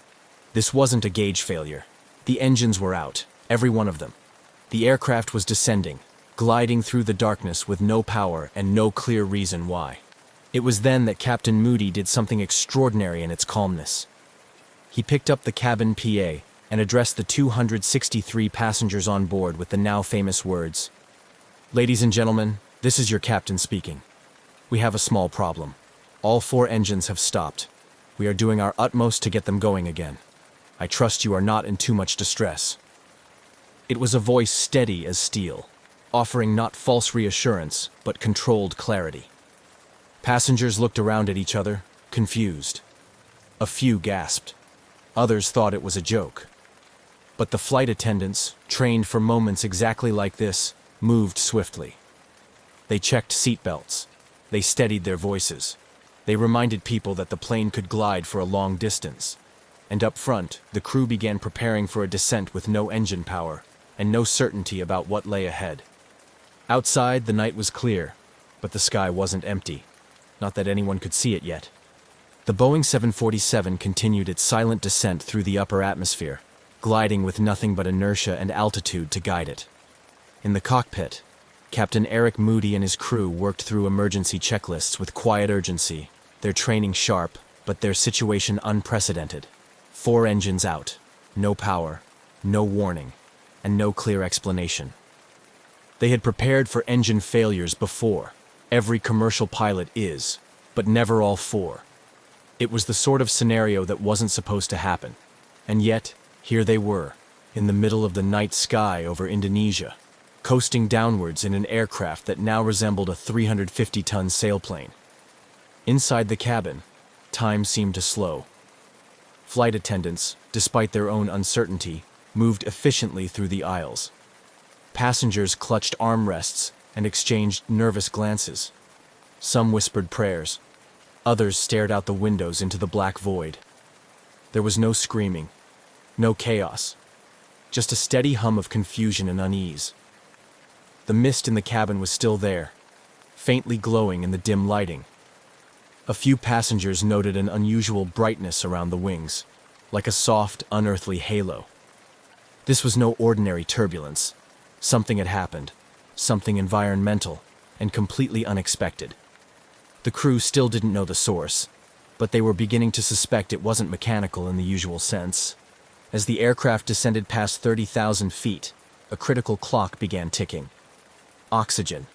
This wasn't a gauge failure. The engines were out, every one of them. The aircraft was descending, gliding through the darkness with no power and no clear reason why. It was then that Captain Moody did something extraordinary in its calmness. He picked up the cabin PA and addressed the 263 passengers on board with the now famous words, "Ladies and gentlemen, this is your captain speaking. We have a small problem. All 4 engines have stopped. We are doing our utmost to get them going again. I trust you are not in too much distress." It was a voice steady as steel, offering not false reassurance, but controlled clarity. Passengers looked around at each other, confused. A few gasped. Others thought it was a joke. But the flight attendants, trained for moments exactly like this, moved swiftly. They checked seatbelts. They steadied their voices. They reminded people that the plane could glide for a long distance. And up front, the crew began preparing for a descent with no engine power and no certainty about what lay ahead. Outside, the night was clear, but the sky wasn't empty. Not that anyone could see it yet. The Boeing 747 continued its silent descent through the upper atmosphere, gliding with nothing but inertia and altitude to guide it. In the cockpit, Captain Eric Moody and his crew worked through emergency checklists with quiet urgency, their training sharp, but their situation unprecedented. 4 engines out, no power, no warning, and no clear explanation. They had prepared for engine failures before. Every commercial pilot is, but never all 4. It was the sort of scenario that wasn't supposed to happen. And yet, here they were, in the middle of the night sky over Indonesia, coasting downwards in an aircraft that now resembled a 350-ton sailplane. Inside the cabin, time seemed to slow. Flight attendants, despite their own uncertainty, moved efficiently through the aisles. Passengers clutched armrests and exchanged nervous glances. Some whispered prayers. Others stared out the windows into the black void. There was no screaming, no chaos, just a steady hum of confusion and unease. The mist in the cabin was still there, faintly glowing in the dim lighting. A few passengers noted an unusual brightness around the wings, like a soft, unearthly halo. This was no ordinary turbulence. Something had happened, something environmental, and completely unexpected. The crew still didn't know the source, but they were beginning to suspect it wasn't mechanical in the usual sense. As the aircraft descended past 30,000 feet, a critical clock began ticking. Oxygen.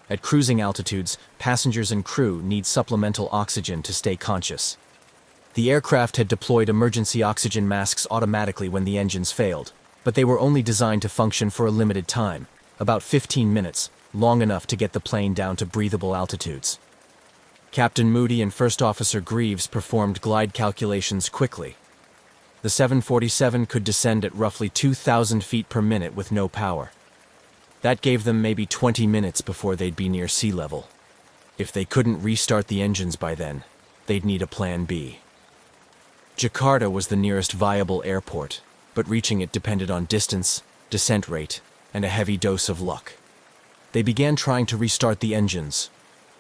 At cruising altitudes, passengers and crew need supplemental oxygen to stay conscious. The aircraft had deployed emergency oxygen masks automatically when the engines failed, but they were only designed to function for a limited time, about 15 minutes, long enough to get the plane down to breathable altitudes. Captain Moody and First Officer Greaves performed glide calculations quickly. The 747 could descend at roughly 2,000 feet per minute with no power. That gave them maybe 20 minutes before they'd be near sea level. If they couldn't restart the engines by then, they'd need a plan B. Jakarta was the nearest viable airport, but reaching it depended on distance, descent rate, and a heavy dose of luck. They began trying to restart the engines,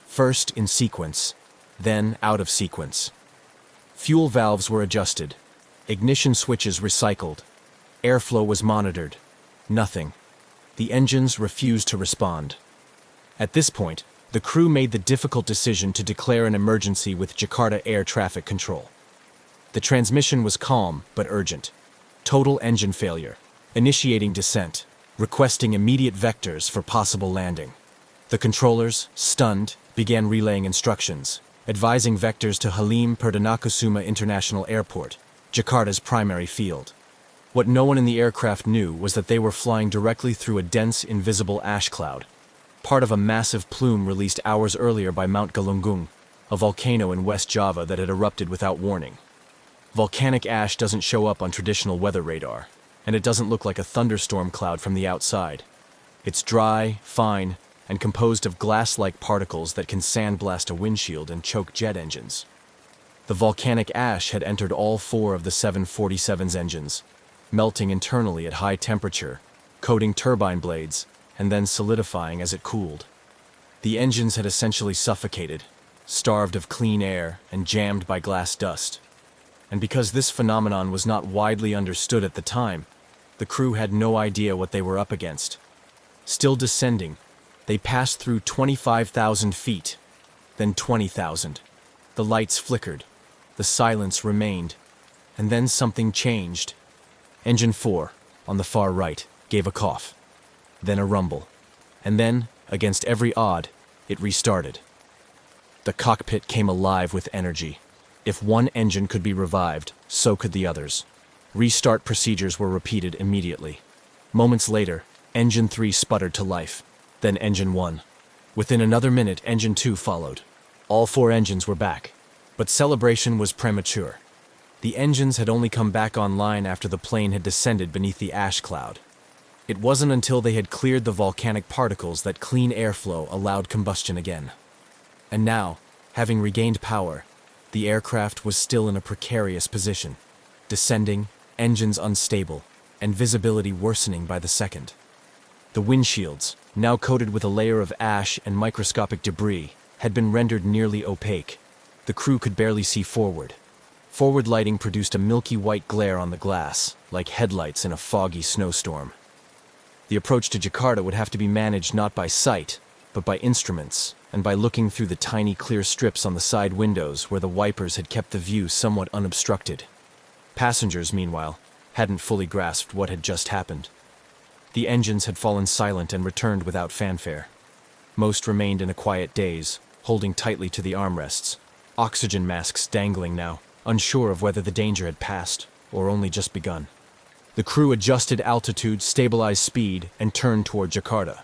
first in sequence, then out of sequence. Fuel valves were adjusted, ignition switches recycled, airflow was monitored. Nothing. The engines refused to respond. At this point, the crew made the difficult decision to declare an emergency with Jakarta Air Traffic Control. The transmission was calm but urgent. Total engine failure. Initiating descent. Requesting immediate vectors for possible landing. The controllers, stunned, began relaying instructions, advising vectors to Halim Perdanakusuma International Airport, Jakarta's primary field. What no one in the aircraft knew was that they were flying directly through a dense, invisible ash cloud, part of a massive plume released hours earlier by Mount Galunggung, a volcano in West Java that had erupted without warning. Volcanic ash doesn't show up on traditional weather radar, and it doesn't look like a thunderstorm cloud from the outside. It's dry, fine, and composed of glass-like particles that can sandblast a windshield and choke jet engines. The volcanic ash had entered all four of the 747's engines, melting internally at high temperature, coating turbine blades, and then solidifying as it cooled. The engines had essentially suffocated, starved of clean air and jammed by glass dust. And because this phenomenon was not widely understood at the time, the crew had no idea what they were up against. Still descending, they passed through 25,000 feet, then 20,000. The lights flickered, the silence remained, and then something changed. Engine 4, on the far right, gave a cough, then a rumble, and then, against every odd, it restarted. The cockpit came alive with energy. If one engine could be revived, so could the others. Restart procedures were repeated immediately. Moments later, Engine 3 sputtered to life, then Engine 1. Within another minute, Engine 2 followed. All four engines were back, but celebration was premature. The engines had only come back online after the plane had descended beneath the ash cloud. It wasn't until they had cleared the volcanic particles that clean airflow allowed combustion again. And now, having regained power, the aircraft was still in a precarious position, descending, engines unstable, and visibility worsening by the second. The windshields, now coated with a layer of ash and microscopic debris, had been rendered nearly opaque. The crew could barely see forward. Forward lighting produced a milky white glare on the glass, like headlights in a foggy snowstorm. The approach to Jakarta would have to be managed not by sight, but by instruments, and by looking through the tiny clear strips on the side windows where the wipers had kept the view somewhat unobstructed. Passengers, meanwhile, hadn't fully grasped what had just happened. The engines had fallen silent and returned without fanfare. Most remained in a quiet daze, holding tightly to the armrests, oxygen masks dangling now, unsure of whether the danger had passed or only just begun. The crew adjusted altitude, stabilized speed, and turned toward Jakarta.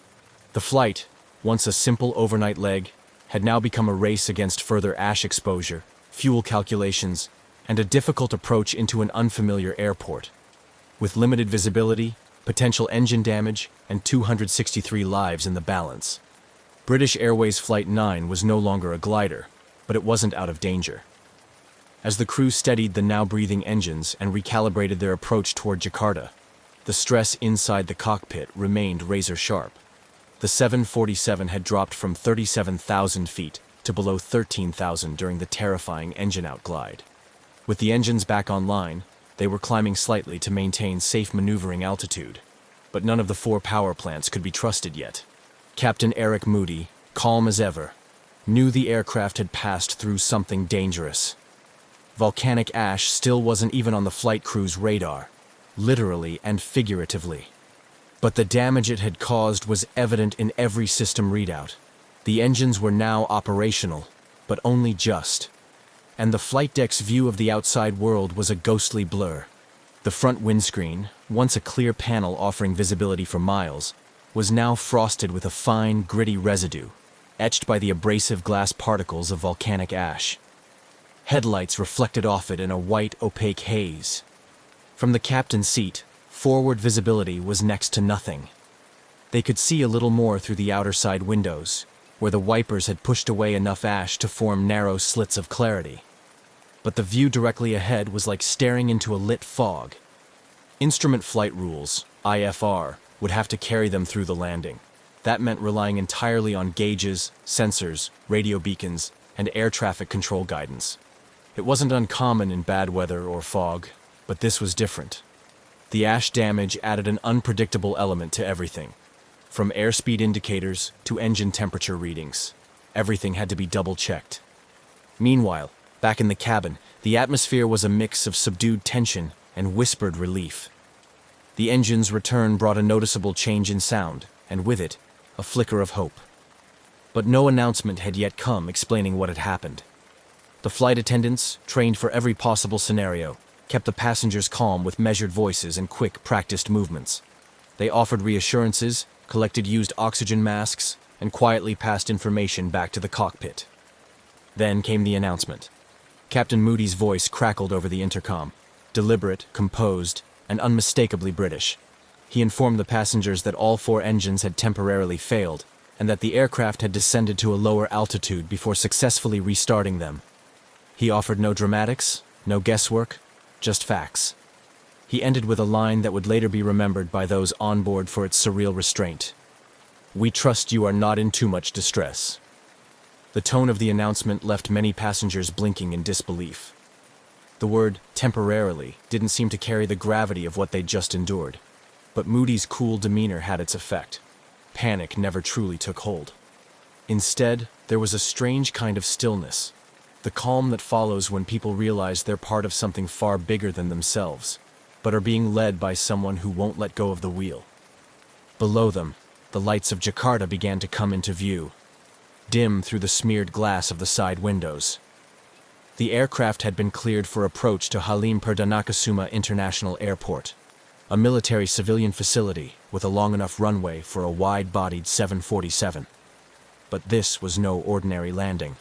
The flight, once a simple overnight leg, had now become a race against further ash exposure, fuel calculations, and a difficult approach into an unfamiliar airport. With limited visibility, potential engine damage, and 263 lives in the balance. British Airways Flight 9 was no longer a glider, but it wasn't out of danger. As the crew steadied the now breathing engines and recalibrated their approach toward Jakarta, the stress inside the cockpit remained razor sharp. The 747 had dropped from 37,000 feet to below 13,000 during the terrifying engine outglide. With the engines back online, they were climbing slightly to maintain safe maneuvering altitude, but none of the four power plants could be trusted yet. Captain Eric Moody, calm as ever, knew the aircraft had passed through something dangerous. Volcanic ash still wasn't even on the flight crew's radar, literally and figuratively. But the damage it had caused was evident in every system readout. The engines were now operational, but only just. And the flight deck's view of the outside world was a ghostly blur. The front windscreen, once a clear panel offering visibility for miles, was now frosted with a fine, gritty residue, etched by the abrasive glass particles of volcanic ash. Headlights reflected off it in a white, opaque haze. From the captain's seat, forward visibility was next to nothing. They could see a little more through the outer side windows, where the wipers had pushed away enough ash to form narrow slits of clarity. But the view directly ahead was like staring into a lit fog. Instrument flight rules, IFR, would have to carry them through the landing. That meant relying entirely on gauges, sensors, radio beacons, and air traffic control guidance. It wasn't uncommon in bad weather or fog, but this was different. The ash damage added an unpredictable element to everything. From airspeed indicators to engine temperature readings, everything had to be double-checked. Meanwhile, back in the cabin, the atmosphere was a mix of subdued tension and whispered relief. The engine's return brought a noticeable change in sound, and with it, a flicker of hope. But no announcement had yet come explaining what had happened. The flight attendants, trained for every possible scenario, kept the passengers calm with measured voices and quick, practiced movements. They offered reassurances, collected used oxygen masks, and quietly passed information back to the cockpit. Then came the announcement. Captain Moody's voice crackled over the intercom, deliberate, composed, and unmistakably British. He informed the passengers that all 4 engines had temporarily failed, and that the aircraft had descended to a lower altitude before successfully restarting them. He offered no dramatics, no guesswork, just facts. He ended with a line that would later be remembered by those on board for its surreal restraint. "We trust you are not in too much distress." The tone of the announcement left many passengers blinking in disbelief. The word temporarily didn't seem to carry the gravity of what they'd just endured. But Moody's cool demeanor had its effect. Panic never truly took hold. Instead, there was a strange kind of stillness, the calm that follows when people realize they're part of something far bigger than themselves, but are being led by someone who won't let go of the wheel. Below them, the lights of Jakarta began to come into view, dim through the smeared glass of the side windows. The aircraft had been cleared for approach to Halim Perdanakusuma International Airport, a military civilian facility with a long enough runway for a wide-bodied 747. But this was no ordinary landing.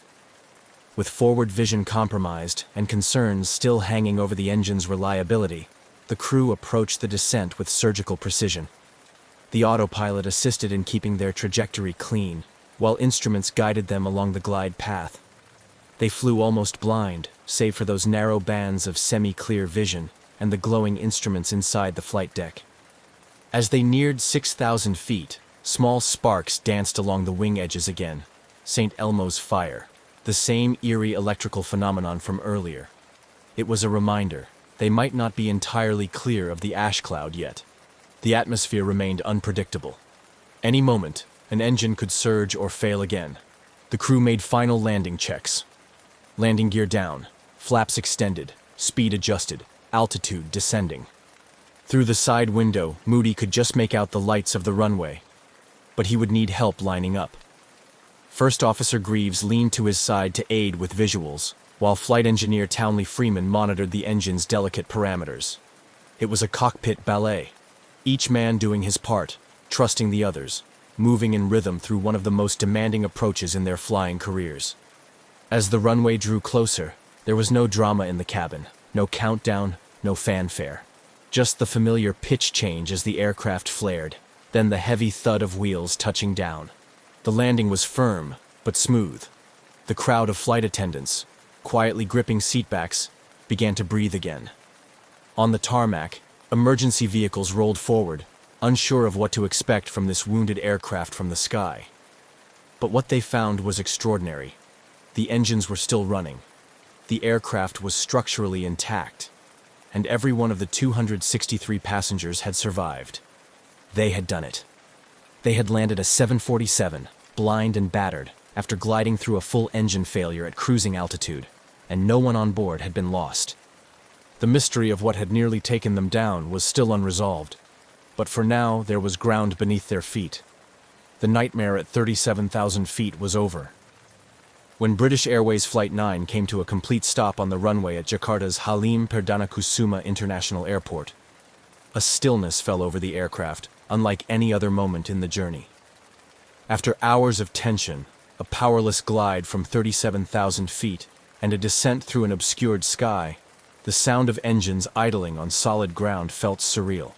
With forward vision compromised and concerns still hanging over the engine's reliability, the crew approached the descent with surgical precision. The autopilot assisted in keeping their trajectory clean, while instruments guided them along the glide path. They flew almost blind, save for those narrow bands of semi-clear vision and the glowing instruments inside the flight deck. As they neared 6,000 feet, small sparks danced along the wing edges again. St. Elmo's fire, the same eerie electrical phenomenon from earlier. It was a reminder. They might not be entirely clear of the ash cloud yet. The atmosphere remained unpredictable. Any moment, an engine could surge or fail again. The crew made final landing checks. Landing gear down, flaps extended, speed adjusted, altitude descending. Through the side window, Moody could just make out the lights of the runway, but he would need help lining up. First Officer Greaves leaned to his side to aid with visuals, while Flight Engineer Townley Freeman monitored the engine's delicate parameters. It was a cockpit ballet, each man doing his part, trusting the others, moving in rhythm through one of the most demanding approaches in their flying careers. As the runway drew closer, there was no drama in the cabin, no countdown, no fanfare. Just the familiar pitch change as the aircraft flared, then the heavy thud of wheels touching down. The landing was firm, but smooth. The crowd of flight attendants, quietly gripping seatbacks, began to breathe again. On the tarmac, emergency vehicles rolled forward, unsure of what to expect from this wounded aircraft from the sky. But what they found was extraordinary. The engines were still running. The aircraft was structurally intact, and every one of the 263 passengers had survived. They had done it. They had landed a 747, blind and battered, after gliding through a full engine failure at cruising altitude, and no one on board had been lost. The mystery of what had nearly taken them down was still unresolved, but for now there was ground beneath their feet. The nightmare at 37,000 feet was over. When British Airways Flight 9 came to a complete stop on the runway at Jakarta's Halim Perdanakusuma International Airport, a stillness fell over the aircraft, unlike any other moment in the journey. After hours of tension, a powerless glide from 37,000 feet, and a descent through an obscured sky, the sound of engines idling on solid ground felt surreal.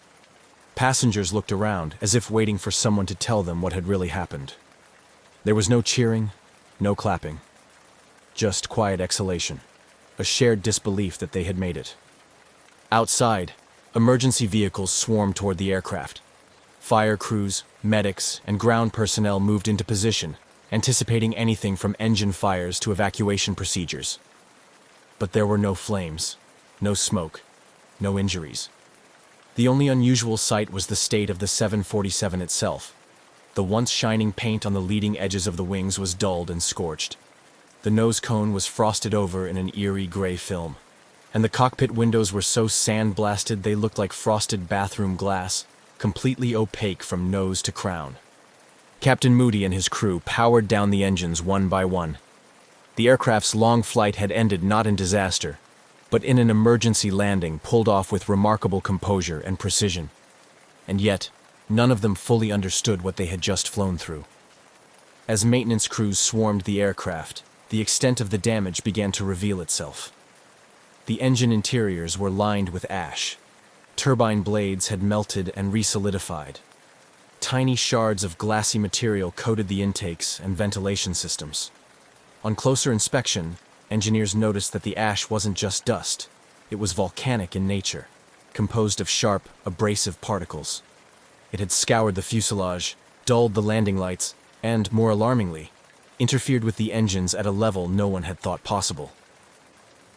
Passengers looked around, as if waiting for someone to tell them what had really happened. There was no cheering, no clapping. Just quiet exhalation, a shared disbelief that they had made it. Outside, emergency vehicles swarmed toward the aircraft. Fire crews, medics, and ground personnel moved into position, anticipating anything from engine fires to evacuation procedures. But there were no flames, no smoke, no injuries. The only unusual sight was the state of the 747 itself. The once shining paint on the leading edges of the wings was dulled and scorched. The nose cone was frosted over in an eerie gray film, and the cockpit windows were so sandblasted they looked like frosted bathroom glass, completely opaque from nose to crown. Captain Moody and his crew powered down the engines one by one. The aircraft's long flight had ended not in disaster, but in an emergency landing pulled off with remarkable composure and precision. And yet, none of them fully understood what they had just flown through. As maintenance crews swarmed the aircraft, the extent of the damage began to reveal itself. The engine interiors were lined with ash. Turbine blades had melted and resolidified. Tiny shards of glassy material coated the intakes and ventilation systems. On closer inspection, engineers noticed that the ash wasn't just dust. It was volcanic in nature, composed of sharp, abrasive particles. It had scoured the fuselage, dulled the landing lights, and, more alarmingly, interfered with the engines at a level no one had thought possible.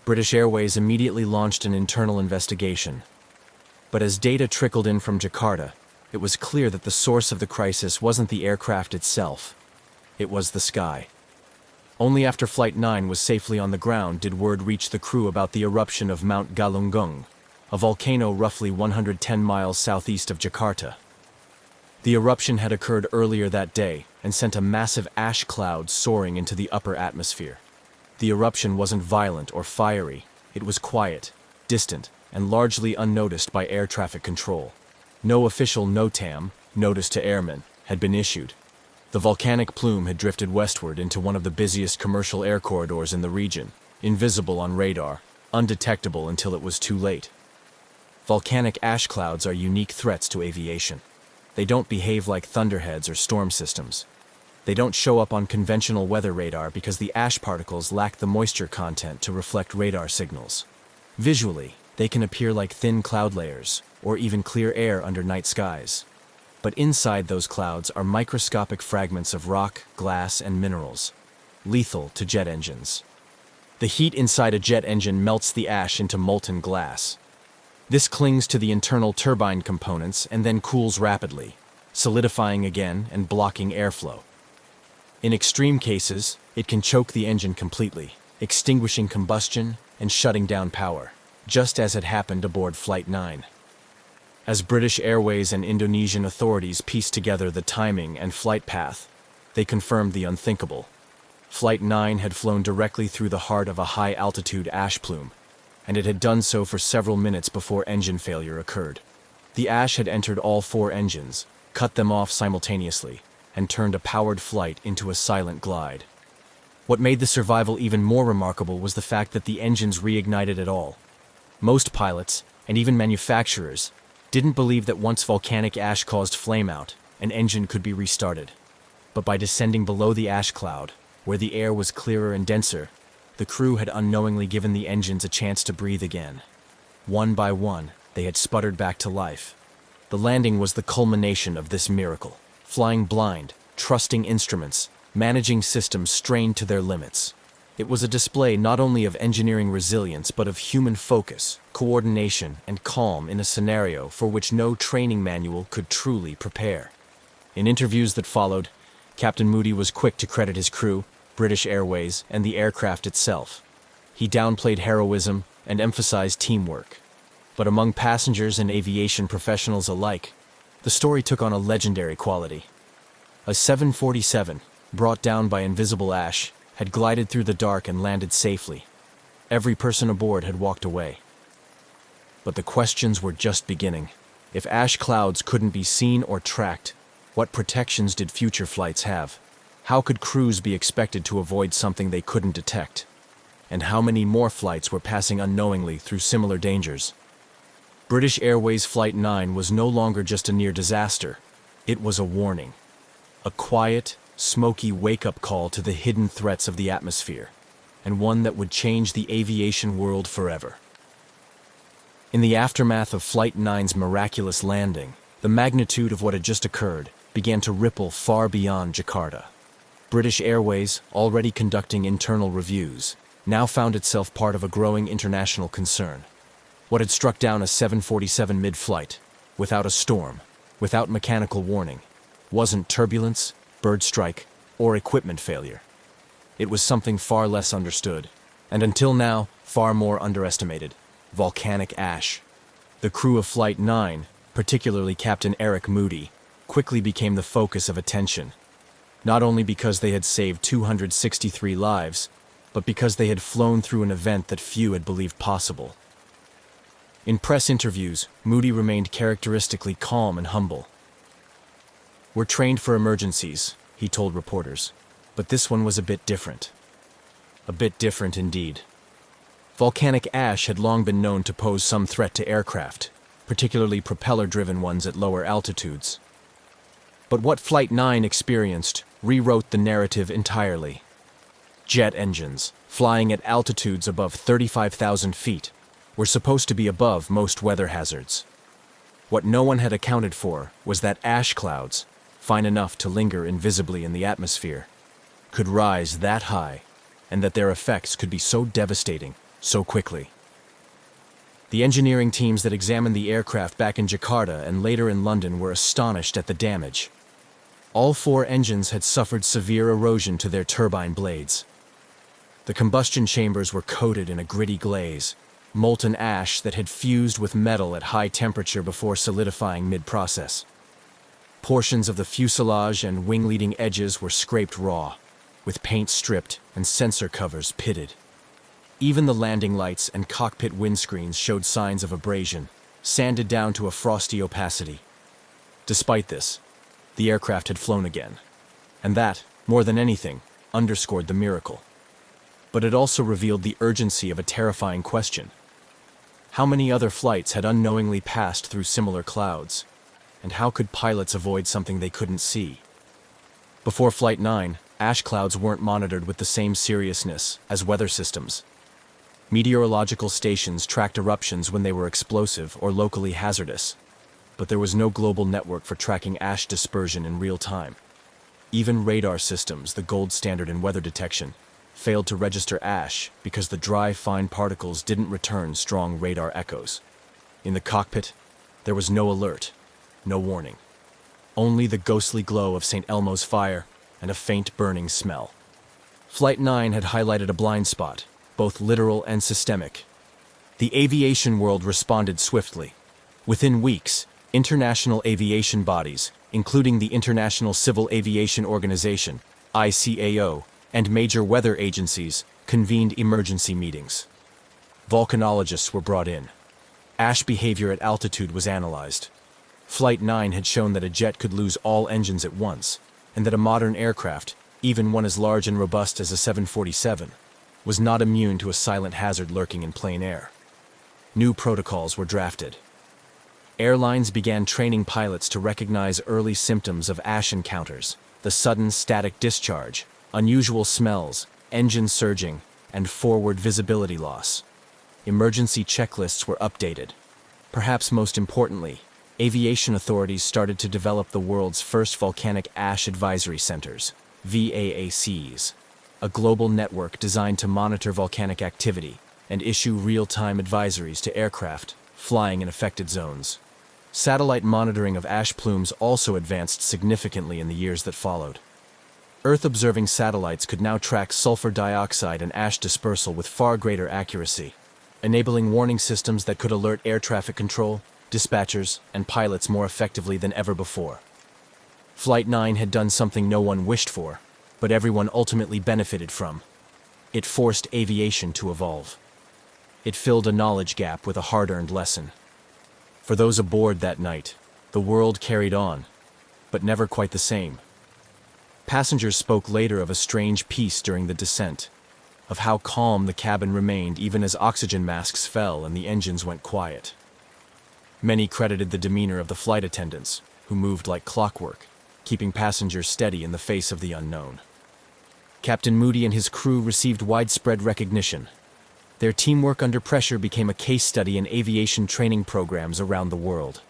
British Airways immediately launched an internal investigation. But as data trickled in from Jakarta, it was clear that the source of the crisis wasn't the aircraft itself. It was the sky. Only after Flight 9 was safely on the ground did word reach the crew about the eruption of Mount Galunggung, a volcano roughly 110 miles southeast of Jakarta. The eruption had occurred earlier that day and sent a massive ash cloud soaring into the upper atmosphere. The eruption wasn't violent or fiery. It was quiet, distant, and largely unnoticed by air traffic control. No official NOTAM, notice to airmen, had been issued. The volcanic plume had drifted westward into one of the busiest commercial air corridors in the region, invisible on radar, undetectable until it was too late. Volcanic ash clouds are unique threats to aviation. They don't behave like thunderheads or storm systems. They don't show up on conventional weather radar because the ash particles lack the moisture content to reflect radar signals. Visually, they can appear like thin cloud layers, or even clear air under night skies. But inside those clouds are microscopic fragments of rock, glass, and minerals, lethal to jet engines. The heat inside a jet engine melts the ash into molten glass. This clings to the internal turbine components and then cools rapidly, solidifying again and blocking airflow. In extreme cases, it can choke the engine completely, extinguishing combustion and shutting down power, just as had happened aboard Flight 9. As British Airways and Indonesian authorities pieced together the timing and flight path, they confirmed the unthinkable. Flight 9 had flown directly through the heart of a high-altitude ash plume, and it had done so for several minutes before engine failure occurred. The ash had entered all four engines, cut them off simultaneously, and turned a powered flight into a silent glide. What made the survival even more remarkable was the fact that the engines reignited at all. Most pilots, and even manufacturers, didn't believe that once volcanic ash caused flameout, an engine could be restarted. But by descending below the ash cloud, where the air was clearer and denser, the crew had unknowingly given the engines a chance to breathe again. One by one, they had sputtered back to life. The landing was the culmination of this miracle. Flying blind, trusting instruments, managing systems strained to their limits. It was a display not only of engineering resilience but of human focus, coordination, and calm in a scenario for which no training manual could truly prepare. In interviews that followed, Captain Moody was quick to credit his crew, British Airways, and the aircraft itself. He downplayed heroism and emphasized teamwork. But among passengers and aviation professionals alike, the story took on a legendary quality. A 747, brought down by invisible ash, had glided through the dark and landed safely. Every person aboard had walked away. But the questions were just beginning. If ash clouds couldn't be seen or tracked, what protections did future flights have? How could crews be expected to avoid something they couldn't detect? And how many more flights were passing unknowingly through similar dangers? British Airways Flight 9 was no longer just a near disaster. It was a warning. A quiet, smoky wake-up call to the hidden threats of the atmosphere, and one that would change the aviation world forever. In the aftermath of Flight 9's miraculous landing, the magnitude of what had just occurred began to ripple far beyond Jakarta. British Airways, already conducting internal reviews, now found itself part of a growing international concern. What had struck down a 747 mid-flight, without a storm, without mechanical warning, wasn't turbulence, bird strike, or equipment failure. It was something far less understood, and until now, far more underestimated: volcanic ash. The crew of Flight 9, particularly Captain Eric Moody, quickly became the focus of attention, not only because they had saved 263 lives, but because they had flown through an event that few had believed possible. In press interviews, Moody remained characteristically calm and humble. "We're trained for emergencies," he told reporters, but this one was a bit different. A bit different indeed. Volcanic ash had long been known to pose some threat to aircraft, particularly propeller-driven ones at lower altitudes. But what Flight 9 experienced rewrote the narrative entirely. Jet engines, flying at altitudes above 35,000 feet, were supposed to be above most weather hazards. What no one had accounted for was that ash clouds, fine enough to linger invisibly in the atmosphere, could rise that high, and that their effects could be so devastating so quickly. The engineering teams that examined the aircraft back in Jakarta and later in London were astonished at the damage. All 4 engines had suffered severe erosion to their turbine blades. The combustion chambers were coated in a gritty glaze, molten ash that had fused with metal at high temperature before solidifying mid-process. Portions of the fuselage and wing leading edges were scraped raw, with paint stripped and sensor covers pitted. Even the landing lights and cockpit windscreens showed signs of abrasion, sanded down to a frosty opacity. Despite this, the aircraft had flown again, and that, more than anything, underscored the miracle. But it also revealed the urgency of a terrifying question. How many other flights had unknowingly passed through similar clouds, and how could pilots avoid something they couldn't see? Before Flight 9, ash clouds weren't monitored with the same seriousness as weather systems. Meteorological stations tracked eruptions when they were explosive or locally hazardous, but there was no global network for tracking ash dispersion in real time. Even radar systems, the gold standard in weather detection, failed to register ash because the dry, fine particles didn't return strong radar echoes. In the cockpit, there was no alert, no warning. Only the ghostly glow of St. Elmo's fire and a faint burning smell. Flight 9 had highlighted a blind spot, both literal and systemic. The aviation world responded swiftly. Within weeks, international aviation bodies, including the International Civil Aviation Organization, ICAO, and major weather agencies, convened emergency meetings. Volcanologists were brought in. Ash behavior at altitude was analyzed. Flight 9 had shown that a jet could lose all engines at once, and that a modern aircraft, even one as large and robust as a 747, was not immune to a silent hazard lurking in plain air. New protocols were drafted. Airlines began training pilots to recognize early symptoms of ash encounters: the sudden static discharge, unusual smells, engine surging, and forward visibility loss. Emergency checklists were updated. Perhaps most importantly, aviation authorities started to develop the world's first volcanic ash advisory centers, VAACs, a global network designed to monitor volcanic activity and issue real-time advisories to aircraft flying in affected zones. Satellite monitoring of ash plumes also advanced significantly in the years that followed. Earth-observing satellites could now track sulfur dioxide and ash dispersal with far greater accuracy, enabling warning systems that could alert air traffic control, dispatchers, and pilots more effectively than ever before. Flight 9 had done something no one wished for, but everyone ultimately benefited from. It forced aviation to evolve. It filled a knowledge gap with a hard-earned lesson. For those aboard that night, the world carried on, but never quite the same. Passengers spoke later of a strange peace during the descent, of how calm the cabin remained even as oxygen masks fell and the engines went quiet. Many credited the demeanor of the flight attendants, who moved like clockwork, keeping passengers steady in the face of the unknown. Captain Moody and his crew received widespread recognition. Their teamwork under pressure became a case study in aviation training programs around the world.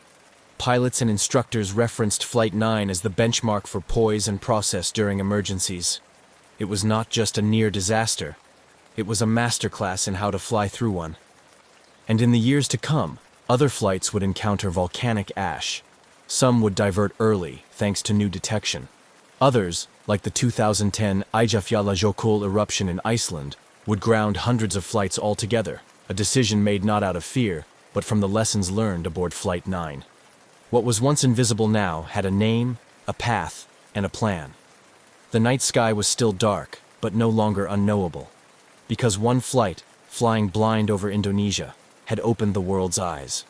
Pilots and instructors referenced Flight 9 as the benchmark for poise and process during emergencies. It was not just a near disaster. It was a masterclass in how to fly through one. And in the years to come, other flights would encounter volcanic ash. Some would divert early, thanks to new detection. Others, like the 2010 Eyjafjallajökull eruption in Iceland, would ground hundreds of flights altogether, a decision made not out of fear, but from the lessons learned aboard Flight 9. What was once invisible now had a name, a path, and a plan. The night sky was still dark, but no longer unknowable. Because one flight, flying blind over Indonesia, had opened the world's eyes.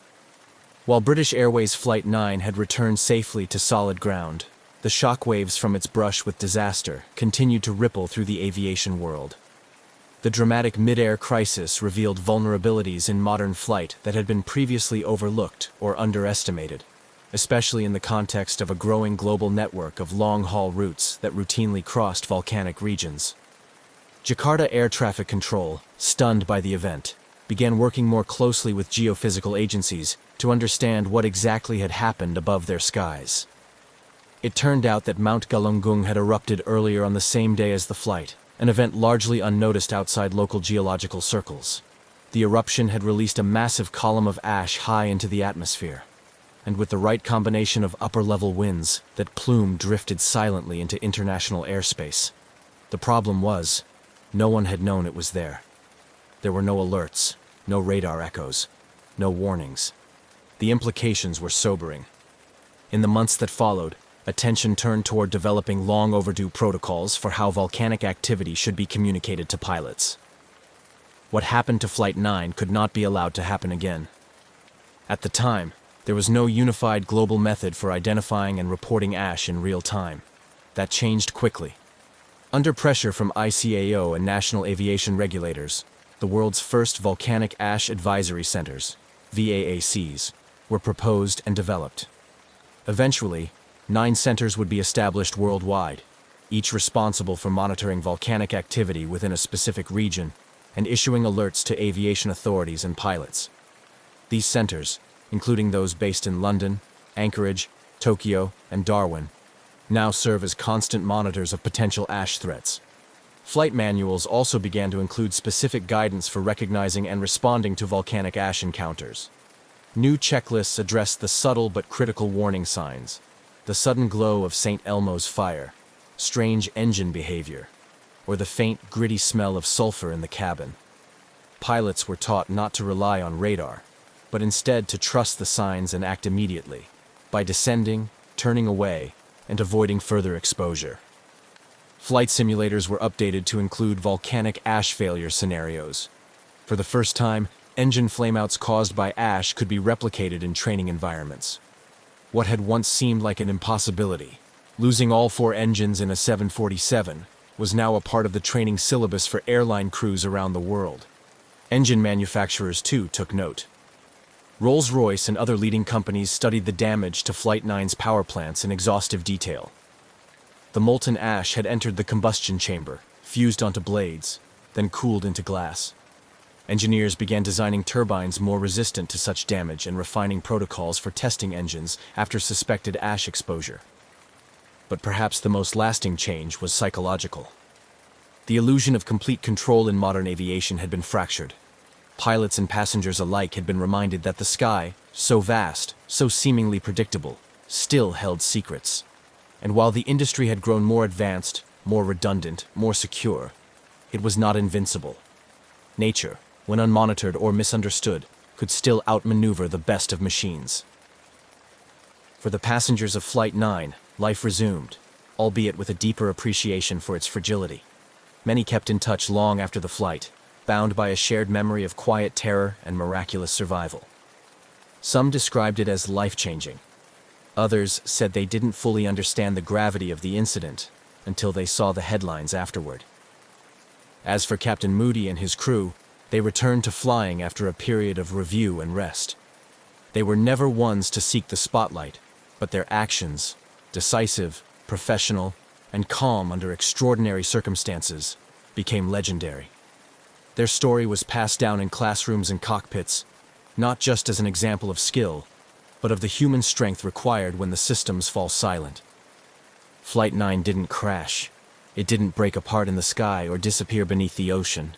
While British Airways Flight 9 had returned safely to solid ground, the shockwaves from its brush with disaster continued to ripple through the aviation world. The dramatic mid-air crisis revealed vulnerabilities in modern flight that had been previously overlooked or underestimated, especially in the context of a growing global network of long-haul routes that routinely crossed volcanic regions. Jakarta Air Traffic Control, stunned by the event, began working more closely with geophysical agencies to understand what exactly had happened above their skies. It turned out that Mount Galunggung had erupted earlier on the same day as the flight, an event largely unnoticed outside local geological circles. The eruption had released a massive column of ash high into the atmosphere, and with the right combination of upper-level winds, that plume drifted silently into international airspace. The problem was, no one had known it was there. There were no alerts, no radar echoes, no warnings. The implications were sobering. In the months that followed, attention turned toward developing long-overdue protocols for how volcanic activity should be communicated to pilots. What happened to Flight 9 could not be allowed to happen again. At the time, there was no unified global method for identifying and reporting ash in real time. That changed quickly. Under pressure from ICAO and national aviation regulators, the world's first volcanic ash advisory centers, VAACs, were proposed and developed. Eventually, 9 centers would be established worldwide, each responsible for monitoring volcanic activity within a specific region and issuing alerts to aviation authorities and pilots. These centers, including those based in London, Anchorage, Tokyo, and Darwin, now serve as constant monitors of potential ash threats. Flight manuals also began to include specific guidance for recognizing and responding to volcanic ash encounters. New checklists addressed the subtle but critical warning signs: the sudden glow of St. Elmo's fire, strange engine behavior, or the faint, gritty smell of sulfur in the cabin. Pilots were taught not to rely on radar, but instead to trust the signs and act immediately, by descending, turning away, and avoiding further exposure. Flight simulators were updated to include volcanic ash failure scenarios. For the first time, engine flameouts caused by ash could be replicated in training environments. What had once seemed like an impossibility, losing all 4 engines in a 747, was now a part of the training syllabus for airline crews around the world. Engine manufacturers, too, took note. Rolls-Royce and other leading companies studied the damage to Flight 9's power plants in exhaustive detail. The molten ash had entered the combustion chamber, fused onto blades, then cooled into glass. Engineers began designing turbines more resistant to such damage and refining protocols for testing engines after suspected ash exposure. But perhaps the most lasting change was psychological. The illusion of complete control in modern aviation had been fractured. Pilots and passengers alike had been reminded that the sky, so vast, so seemingly predictable, still held secrets. And while the industry had grown more advanced, more redundant, more secure, it was not invincible. Nature, when unmonitored or misunderstood, could still outmaneuver the best of machines. For the passengers of Flight 9, life resumed, albeit with a deeper appreciation for its fragility. Many kept in touch long after the flight, bound by a shared memory of quiet terror and miraculous survival. Some described it as life-changing. Others said they didn't fully understand the gravity of the incident until they saw the headlines afterward. As for Captain Moody and his crew, they returned to flying after a period of review and rest. They were never ones to seek the spotlight, but their actions, decisive, professional, and calm under extraordinary circumstances, became legendary. Their story was passed down in classrooms and cockpits, not just as an example of skill, but of the human strength required when the systems fall silent. Flight 9 didn't crash. It didn't break apart in the sky or disappear beneath the ocean.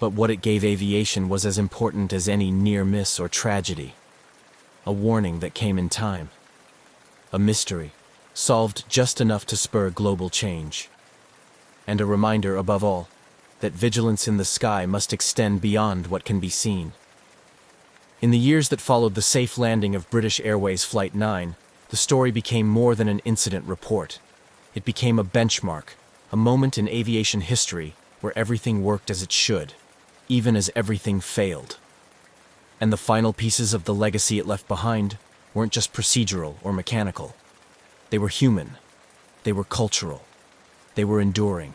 But what it gave aviation was as important as any near miss or tragedy. A warning that came in time. A mystery solved just enough to spur global change. And a reminder, above all, that vigilance in the sky must extend beyond what can be seen. In the years that followed the safe landing of British Airways Flight 9, the story became more than an incident report. It became a benchmark, a moment in aviation history where everything worked as it should, even as everything failed. And the final pieces of the legacy it left behind weren't just procedural or mechanical. They were human. They were cultural. They were enduring.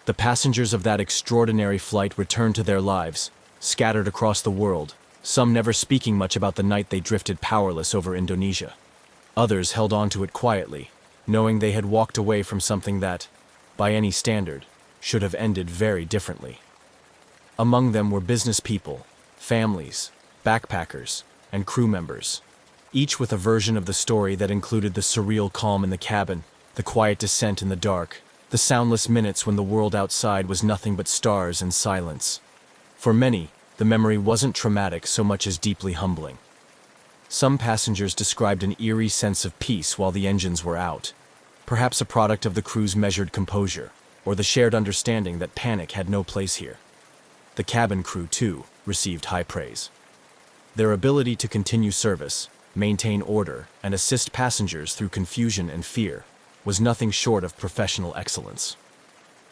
The passengers of that extraordinary flight returned to their lives, scattered across the world, some never speaking much about the night they drifted powerless over Indonesia. Others held on to it quietly, knowing they had walked away from something that, by any standard, should have ended very differently. Among them were business people, families, backpackers, and crew members, each with a version of the story that included the surreal calm in the cabin, the quiet descent in the dark, the soundless minutes when the world outside was nothing but stars and silence. For many, the memory wasn't traumatic so much as deeply humbling. Some passengers described an eerie sense of peace while the engines were out, perhaps a product of the crew's measured composure, or the shared understanding that panic had no place here. The cabin crew, too, received high praise. Their ability to continue service, maintain order, and assist passengers through confusion and fear was nothing short of professional excellence.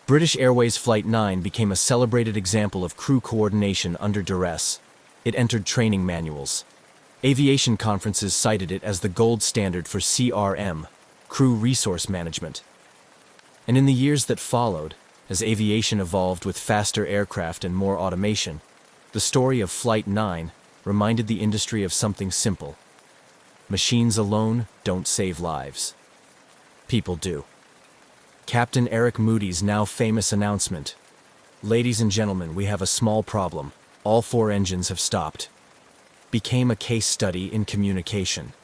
British Airways Flight 9 became a celebrated example of crew coordination under duress. It entered training manuals. Aviation conferences cited it as the gold standard for CRM, crew resource management. And in the years that followed, as aviation evolved with faster aircraft and more automation, the story of Flight 9 reminded the industry of something simple. Machines alone don't save lives. People do. Captain Eric Moody's now famous announcement, "Ladies and gentlemen, we have a small problem. All 4 engines have stopped," became a case study in communication.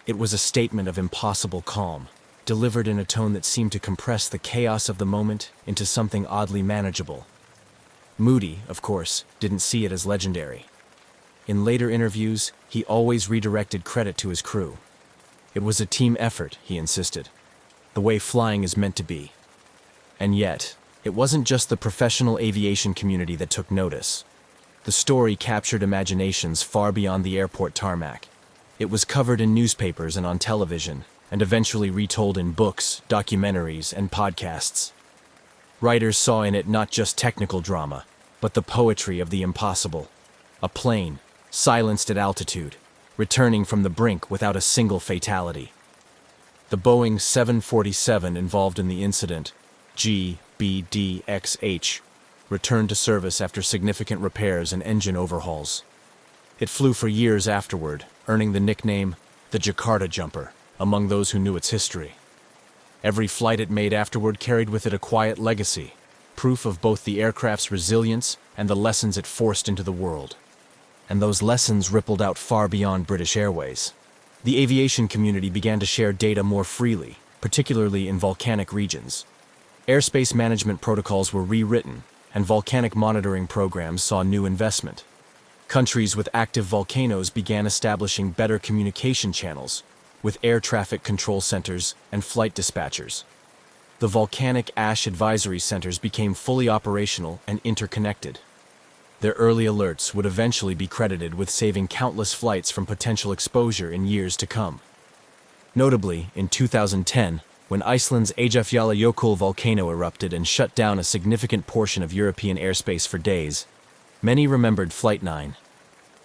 It was a statement of impossible calm, delivered in a tone that seemed to compress the chaos of the moment into something oddly manageable. Moody, of course, didn't see it as legendary. In later interviews, he always redirected credit to his crew. It was a team effort, he insisted, the way flying is meant to be. And yet, it wasn't just the professional aviation community that took notice. The story captured imaginations far beyond the airport tarmac. It was covered in newspapers and on television, and eventually retold in books, documentaries, and podcasts. Writers saw in it not just technical drama, but the poetry of the impossible. A plane, silenced at altitude, returning from the brink without a single fatality. The Boeing 747 involved in the incident, GBDXH, returned to service after significant repairs and engine overhauls. It flew for years afterward, earning the nickname the Jakarta Jumper among those who knew its history. Every flight it made afterward carried with it a quiet legacy, proof of both the aircraft's resilience and the lessons it forced into the world. And those lessons rippled out far beyond British Airways. The aviation community began to share data more freely, particularly in volcanic regions. Airspace management protocols were rewritten, and volcanic monitoring programs saw new investment. Countries with active volcanoes began establishing better communication channels, with air traffic control centers and flight dispatchers. The volcanic ash advisory centers became fully operational and interconnected. Their early alerts would eventually be credited with saving countless flights from potential exposure in years to come. Notably, in 2010, when Iceland's Eyjafjallajökull volcano erupted and shut down a significant portion of European airspace for days, many remembered Flight 9.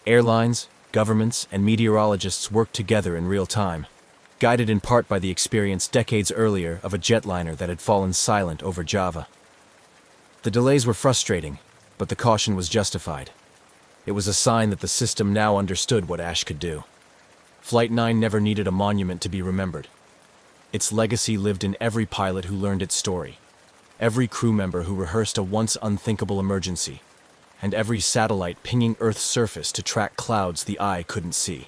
Airlines, governments, and meteorologists worked together in real time, guided in part by the experience decades earlier of a jetliner that had fallen silent over Java. The delays were frustrating, but the caution was justified. It was a sign that the system now understood what ash could do. Flight 9 never needed a monument to be remembered. Its legacy lived in every pilot who learned its story, every crew member who rehearsed a once unthinkable emergency, and every satellite pinging Earth's surface to track clouds the eye couldn't see.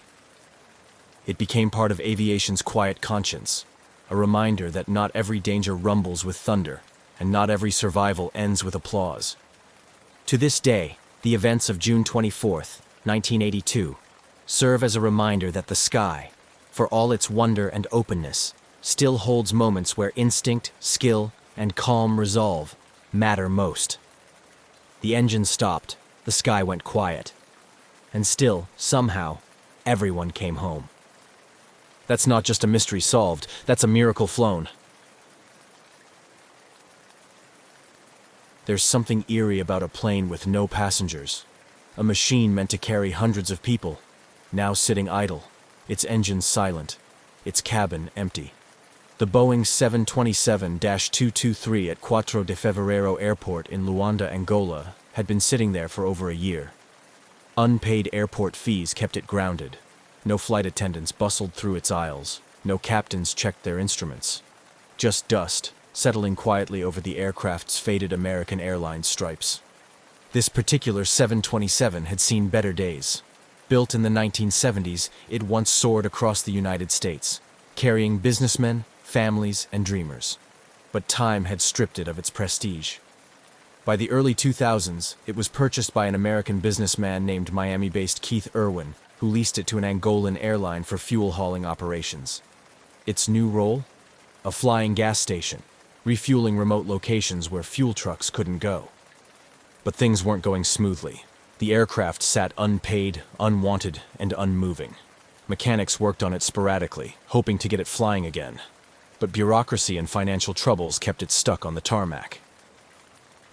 It became part of aviation's quiet conscience, a reminder that not every danger rumbles with thunder, and not every survival ends with applause. To this day, the events of June 24, 1982, serve as a reminder that the sky, for all its wonder and openness, still holds moments where instinct, skill, and calm resolve matter most. The engine stopped, the sky went quiet, and still, somehow, everyone came home. That's not just a mystery solved, that's a miracle flown. There's something eerie about a plane with no passengers. A machine meant to carry hundreds of people, now sitting idle, its engines silent, its cabin empty. The Boeing 727-223 at 4 de Fevereiro Airport in Luanda, Angola, had been sitting there for over a year. Unpaid airport fees kept it grounded. No flight attendants bustled through its aisles. No captains checked their instruments. Just dust, settling quietly over the aircraft's faded American Airlines stripes. This particular 727 had seen better days. Built in the 1970s, it once soared across the United States, carrying businessmen, families, and dreamers. But time had stripped it of its prestige. By the early 2000s, it was purchased by an American businessman named Miami-based Keith Irwin, who leased it to an Angolan airline for fuel-hauling operations. Its new role? A flying gas station, refueling remote locations where fuel trucks couldn't go. But things weren't going smoothly. The aircraft sat unpaid, unwanted, and unmoving. Mechanics worked on it sporadically, hoping to get it flying again. But bureaucracy and financial troubles kept it stuck on the tarmac.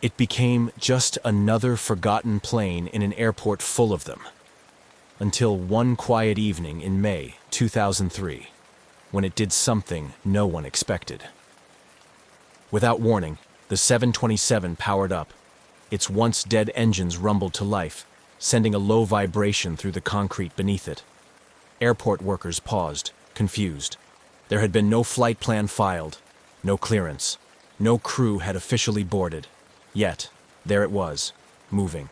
It became just another forgotten plane in an airport full of them. Until one quiet evening in May 2003, when it did something no one expected. Without warning, the 727 powered up. Its once dead engines rumbled to life, sending a low vibration through the concrete beneath it. Airport workers paused, confused. There had been no flight plan filed, no clearance. No crew had officially boarded. Yet, there it was, moving.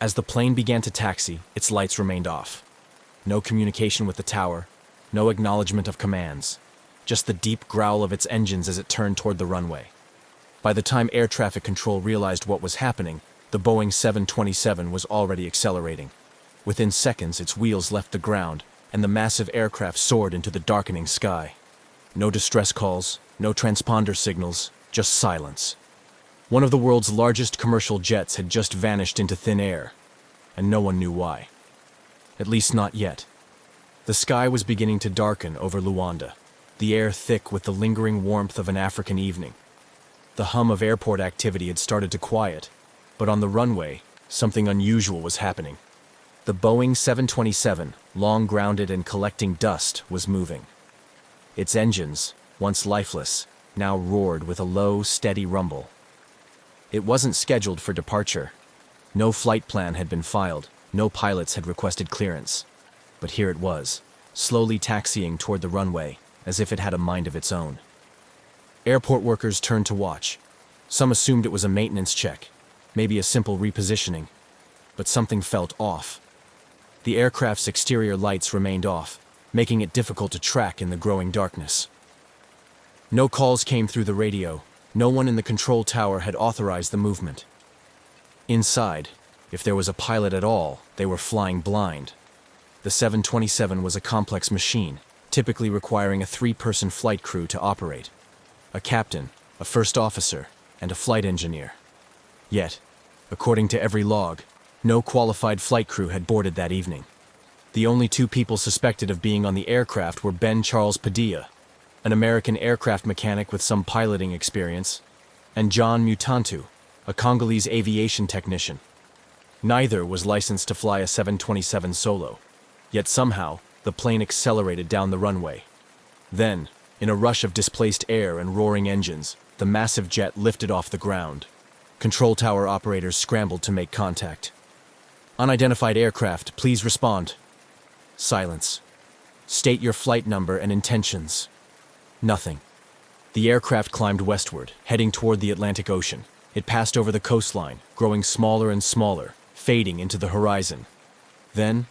As the plane began to taxi, its lights remained off. No communication with the tower, no acknowledgement of commands, just the deep growl of its engines as it turned toward the runway. By the time air traffic control realized what was happening, the Boeing 727 was already accelerating. Within seconds, its wheels left the ground, and the massive aircraft soared into the darkening sky. No distress calls, no transponder signals, just silence. One of the world's largest commercial jets had just vanished into thin air, and no one knew why. At least not yet. The sky was beginning to darken over Luanda, the air thick with the lingering warmth of an African evening. The hum of airport activity had started to quiet, but on the runway, something unusual was happening. The Boeing 727, long grounded and collecting dust, was moving. Its engines, once lifeless, now roared with a low, steady rumble. It wasn't scheduled for departure. No flight plan had been filed, no pilots had requested clearance. But here it was, slowly taxiing toward the runway, as if it had a mind of its own. Airport workers turned to watch. Some assumed it was a maintenance check, maybe a simple repositioning. But something felt off. The aircraft's exterior lights remained off, making it difficult to track in the growing darkness. No calls came through the radio. No one in the control tower had authorized the movement. Inside, if there was a pilot at all, they were flying blind. The 727 was a complex machine, typically requiring a 3-person flight crew to operate. A captain, a first officer, and a flight engineer. Yet, according to every log, no qualified flight crew had boarded that evening. The only 2 people suspected of being on the aircraft were Ben Charles Padilla, an American aircraft mechanic with some piloting experience, and John Mutantu, a Congolese aviation technician. Neither was licensed to fly a 727 solo, yet somehow the plane accelerated down the runway. Then, in a rush of displaced air and roaring engines, the massive jet lifted off the ground. Control tower operators scrambled to make contact. Unidentified aircraft, please respond. Silence. State your flight number and intentions. Nothing. The aircraft climbed westward, heading toward the Atlantic Ocean. It passed over the coastline, growing smaller and smaller, fading into the horizon. Then,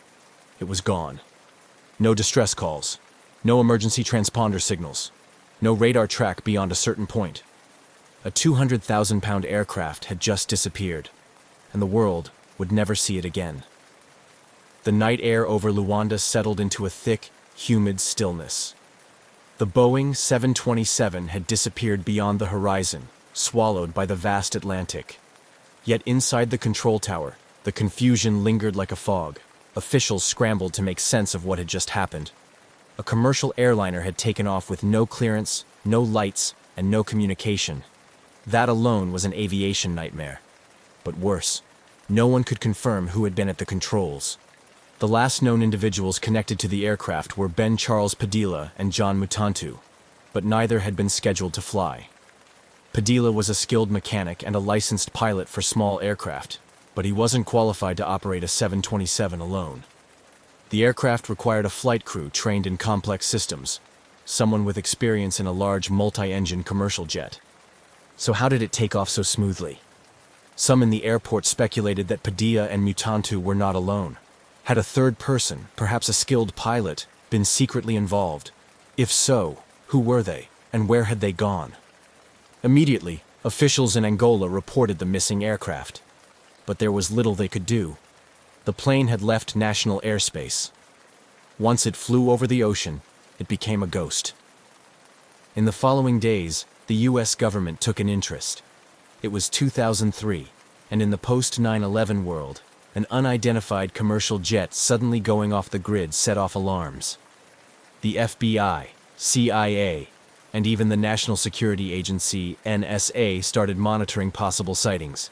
it was gone. No distress calls. No emergency transponder signals. No radar track beyond a certain point. A 200,000-pound aircraft had just disappeared, and the world would never see it again. The night air over Luanda settled into a thick, humid stillness. The Boeing 727 had disappeared beyond the horizon, swallowed by the vast Atlantic. Yet inside the control tower, the confusion lingered like a fog. Officials scrambled to make sense of what had just happened. A commercial airliner had taken off with no clearance, no lights, and no communication. That alone was an aviation nightmare. But worse, no one could confirm who had been at the controls. The last known individuals connected to the aircraft were Ben Charles Padilla and John Mutantu, but neither had been scheduled to fly. Padilla was a skilled mechanic and a licensed pilot for small aircraft, but he wasn't qualified to operate a 727 alone. The aircraft required a flight crew trained in complex systems, someone with experience in a large multi-engine commercial jet. So how did it take off so smoothly? Some in the airport speculated that Padilla and Mutantu were not alone. Had a third person, perhaps a skilled pilot, been secretly involved? If so, who were they, and where had they gone? Immediately, officials in Angola reported the missing aircraft. But there was little they could do. The plane had left national airspace. Once it flew over the ocean, it became a ghost. In the following days, the U.S. government took an interest. It was 2003, and in the post-9/11 world, an unidentified commercial jet suddenly going off the grid set off alarms. The FBI, CIA, and even the National Security Agency, NSA, started monitoring possible sightings.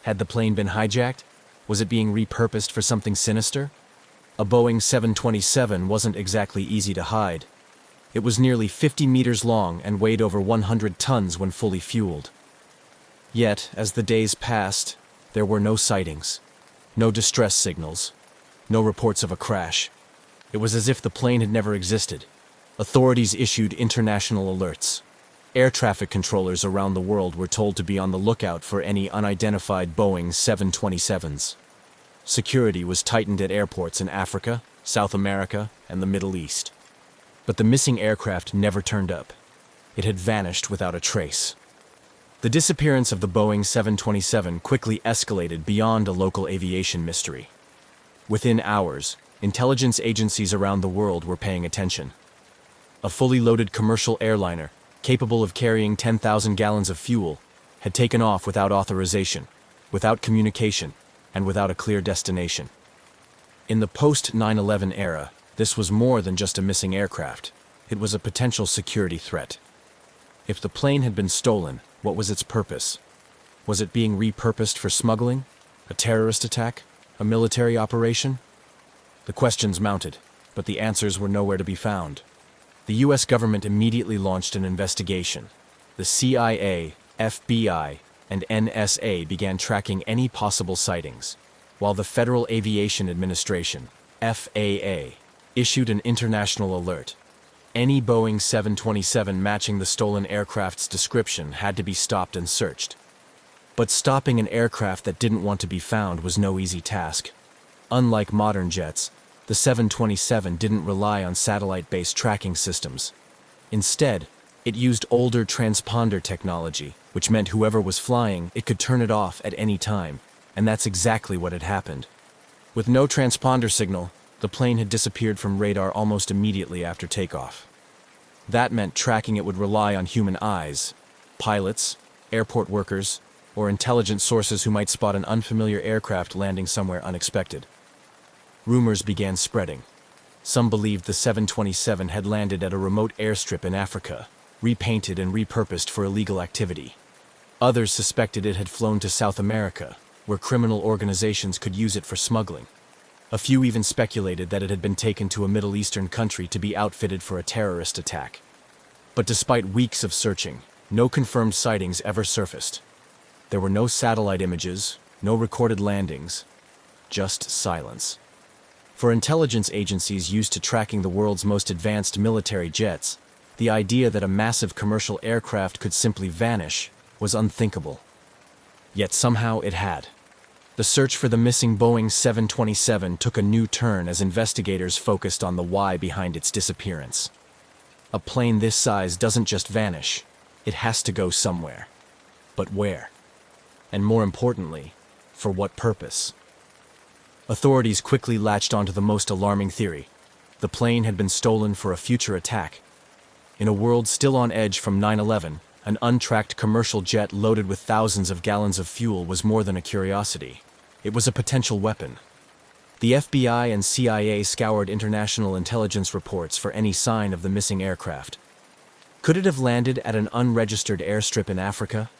Had the plane been hijacked? Was it being repurposed for something sinister? A Boeing 727 wasn't exactly easy to hide. It was nearly 50 meters long and weighed over 100 tons when fully fueled. Yet, as the days passed, there were no sightings, no distress signals, no reports of a crash. It was as if the plane had never existed. Authorities issued international alerts. Air traffic controllers around the world were told to be on the lookout for any unidentified Boeing 727s. Security was tightened at airports in Africa, South America, and the Middle East. But the missing aircraft never turned up. It had vanished without a trace. The disappearance of the Boeing 727 quickly escalated beyond a local aviation mystery. Within hours, intelligence agencies around the world were paying attention. A fully loaded commercial airliner, capable of carrying 10,000 gallons of fuel, had taken off without authorization, without communication, and without a clear destination. In the post-9/11 era, this was more than just a missing aircraft. It was a potential security threat. If the plane had been stolen, what was its purpose? Was it being repurposed for smuggling? A terrorist attack? A military operation? The questions mounted, but the answers were nowhere to be found. The U.S. government immediately launched an investigation. The CIA, FBI, and NSA began tracking any possible sightings, while the Federal Aviation Administration, FAA, issued an international alert. Any Boeing 727 matching the stolen aircraft's description had to be stopped and searched. But stopping an aircraft that didn't want to be found was no easy task. Unlike modern jets, the 727 didn't rely on satellite-based tracking systems. Instead, it used older transponder technology, which meant whoever was flying, it could turn it off at any time, and that's exactly what had happened. With no transponder signal, the plane had disappeared from radar almost immediately after takeoff. That meant tracking it would rely on human eyes, pilots, airport workers, or intelligent sources who might spot an unfamiliar aircraft landing somewhere unexpected. Rumors began spreading. Some believed the 727 had landed at a remote airstrip in Africa, repainted and repurposed for illegal activity. Others suspected it had flown to South America, where criminal organizations could use it for smuggling. A few even speculated that it had been taken to a Middle Eastern country to be outfitted for a terrorist attack. But despite weeks of searching, no confirmed sightings ever surfaced. There were no satellite images, no recorded landings, just silence. For intelligence agencies used to tracking the world's most advanced military jets, the idea that a massive commercial aircraft could simply vanish was unthinkable. Yet somehow it had. The search for the missing Boeing 727 took a new turn as investigators focused on the why behind its disappearance. A plane this size doesn't just vanish, it has to go somewhere. But where? And more importantly, for what purpose? Authorities quickly latched onto the most alarming theory. The plane had been stolen for a future attack. In a world still on edge from 9/11, an untracked commercial jet loaded with thousands of gallons of fuel was more than a curiosity. It was a potential weapon. The FBI and CIA scoured international intelligence reports for any sign of the missing aircraft. Could it have landed at an unregistered airstrip in Africa?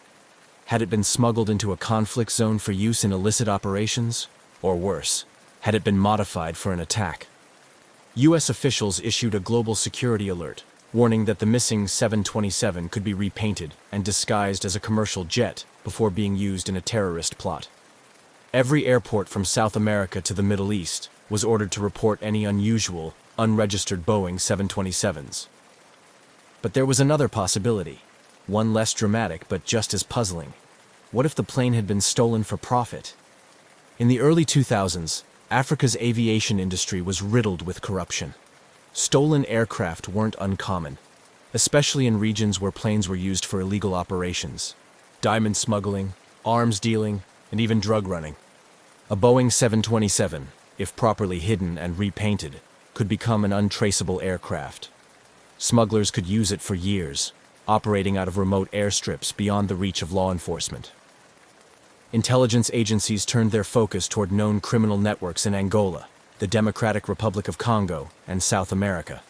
Had it been smuggled into a conflict zone for use in illicit operations? Or worse, had it been modified for an attack? U.S. officials issued a global security alert, warning that the missing 727 could be repainted and disguised as a commercial jet before being used in a terrorist plot. Every airport from South America to the Middle East was ordered to report any unusual, unregistered Boeing 727s. But there was another possibility, one less dramatic but just as puzzling. What if the plane had been stolen for profit? In the early 2000s, Africa's aviation industry was riddled with corruption. Stolen aircraft weren't uncommon, especially in regions where planes were used for illegal operations. Diamond smuggling, arms dealing, and even drug running. A Boeing 727, if properly hidden and repainted, could become an untraceable aircraft. Smugglers could use it for years, operating out of remote airstrips beyond the reach of law enforcement. Intelligence agencies turned their focus toward known criminal networks in Angola, the Democratic Republic of Congo, and South America.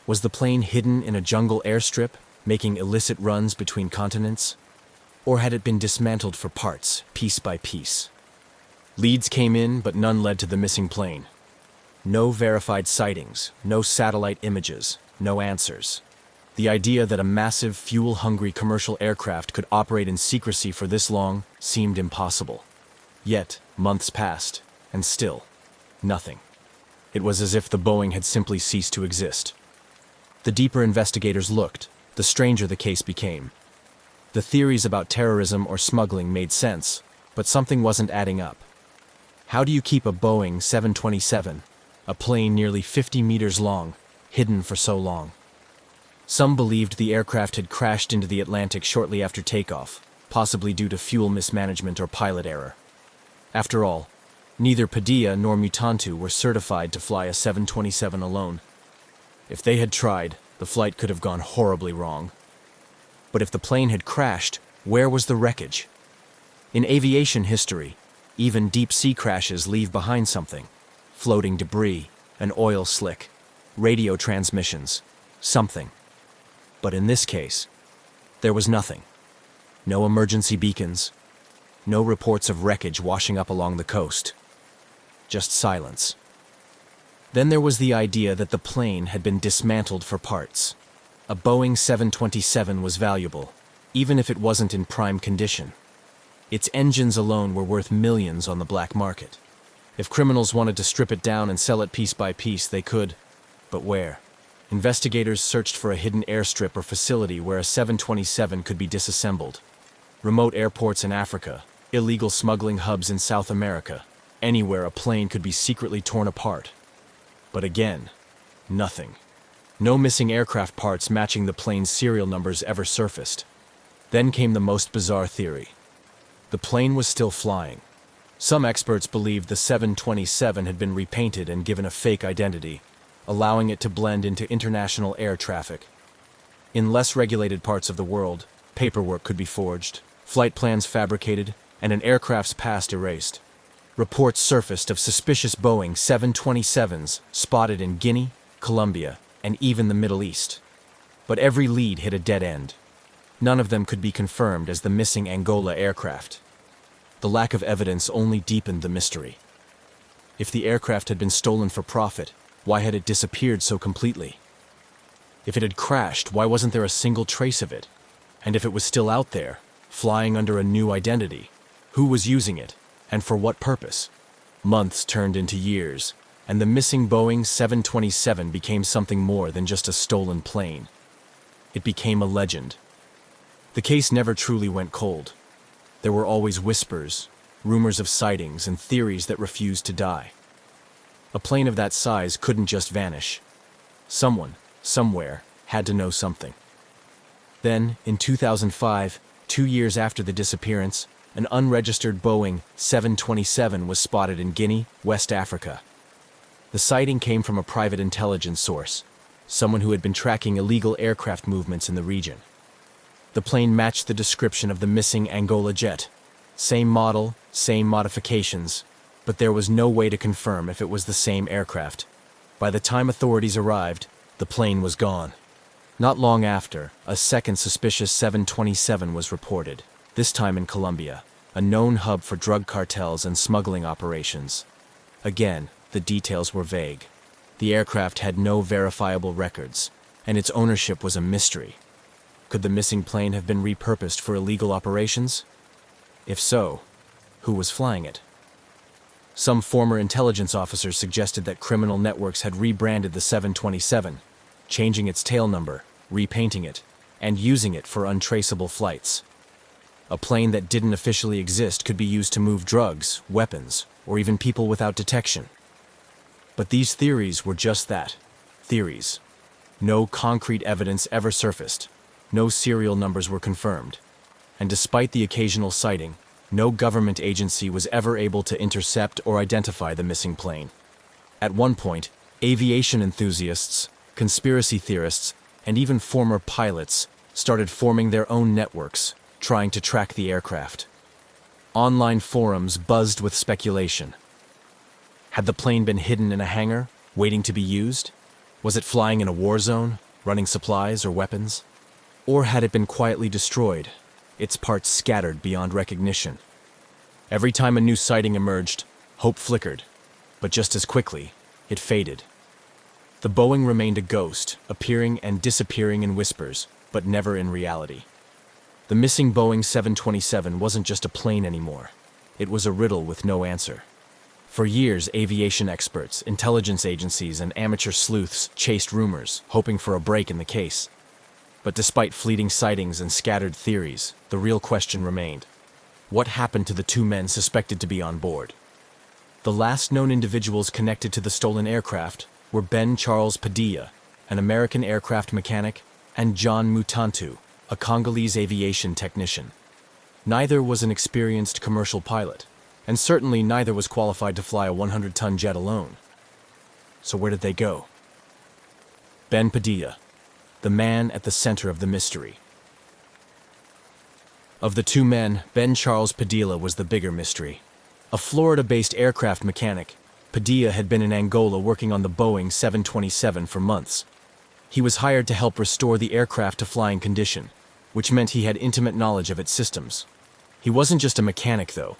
Was the plane hidden in a jungle airstrip, making illicit runs between continents? Or had it been dismantled for parts, piece by piece? Leads came in, but none led to the missing plane. No verified sightings, no satellite images, no answers. The idea that a massive, fuel-hungry commercial aircraft could operate in secrecy for this long seemed impossible. Yet, months passed, and still, nothing. It was as if the Boeing had simply ceased to exist. The deeper investigators looked, the stranger the case became. The theories about terrorism or smuggling made sense, but something wasn't adding up. How do you keep a Boeing 727, a plane nearly 50 meters long, hidden for so long? Some believed the aircraft had crashed into the Atlantic shortly after takeoff, possibly due to fuel mismanagement or pilot error. After all, neither Padilla nor Mutantu were certified to fly a 727 alone. If they had tried, the flight could have gone horribly wrong. But if the plane had crashed, where was the wreckage? In aviation history, even deep-sea crashes leave behind something. Floating debris, an oil slick, radio transmissions, something. But in this case, there was nothing. No emergency beacons, no reports of wreckage washing up along the coast. Just silence. Then there was the idea that the plane had been dismantled for parts. A Boeing 727 was valuable, even if it wasn't in prime condition. Its engines alone were worth millions on the black market. If criminals wanted to strip it down and sell it piece by piece, they could. But where? Investigators searched for a hidden airstrip or facility where a 727 could be disassembled. Remote airports in Africa, illegal smuggling hubs in South America, anywhere a plane could be secretly torn apart. But again, nothing. No missing aircraft parts matching the plane's serial numbers ever surfaced. Then came the most bizarre theory. The plane was still flying. Some experts believed the 727 had been repainted and given a fake identity, allowing it to blend into international air traffic. In less regulated parts of the world, paperwork could be forged, flight plans fabricated, and an aircraft's past erased. Reports surfaced of suspicious Boeing 727s spotted in Guinea, Colombia, and even the Middle East. But every lead hit a dead end. None of them could be confirmed as the missing Angola aircraft. The lack of evidence only deepened the mystery. If the aircraft had been stolen for profit, why had it disappeared so completely? If it had crashed, why wasn't there a single trace of it? And if it was still out there, flying under a new identity, who was using it, and for what purpose? Months turned into years, and the missing Boeing 727 became something more than just a stolen plane. It became a legend. The case never truly went cold. There were always whispers, rumors of sightings, and theories that refused to die. A plane of that size couldn't just vanish. Someone, somewhere, had to know something. Then, in 2005, 2 years after the disappearance, an unregistered Boeing 727 was spotted in Guinea, West Africa. The sighting came from a private intelligence source, someone who had been tracking illegal aircraft movements in the region. The plane matched the description of the missing Angola jet. Same model, same modifications, but there was no way to confirm if it was the same aircraft. By the time authorities arrived, the plane was gone. Not long after, a second suspicious 727 was reported, this time in Colombia, a known hub for drug cartels and smuggling operations. Again, the details were vague. The aircraft had no verifiable records, and its ownership was a mystery. Could the missing plane have been repurposed for illegal operations? If so, who was flying it? Some former intelligence officers suggested that criminal networks had rebranded the 727, changing its tail number, repainting it, and using it for untraceable flights. A plane that didn't officially exist could be used to move drugs, weapons, or even people without detection. But these theories were just that, theories. No concrete evidence ever surfaced, no serial numbers were confirmed, and despite the occasional sighting, no government agency was ever able to intercept or identify the missing plane. At one point, aviation enthusiasts, conspiracy theorists, and even former pilots started forming their own networks, trying to track the aircraft. Online forums buzzed with speculation. Had the plane been hidden in a hangar, waiting to be used? Was it flying in a war zone, running supplies or weapons? Or had it been quietly destroyed, its parts scattered beyond recognition? Every time a new sighting emerged, hope flickered, but just as quickly, it faded. The Boeing remained a ghost, appearing and disappearing in whispers, but never in reality. The missing Boeing 727 wasn't just a plane anymore. It was a riddle with no answer. For years, aviation experts, intelligence agencies, and amateur sleuths chased rumors, hoping for a break in the case. But despite fleeting sightings and scattered theories, the real question remained. What happened to the two men suspected to be on board? The last known individuals connected to the stolen aircraft were Ben Charles Padilla, an American aircraft mechanic, and John Mutantu, a Congolese aviation technician. Neither was an experienced commercial pilot, and certainly neither was qualified to fly a 100-ton jet alone. So where did they go? Ben Padilla, the man at the center of the mystery. Of the two men, Ben Charles Padilla was the bigger mystery. A Florida-based aircraft mechanic, Padilla had been in Angola working on the Boeing 727 for months. He was hired to help restore the aircraft to flying condition, which meant he had intimate knowledge of its systems. He wasn't just a mechanic, though.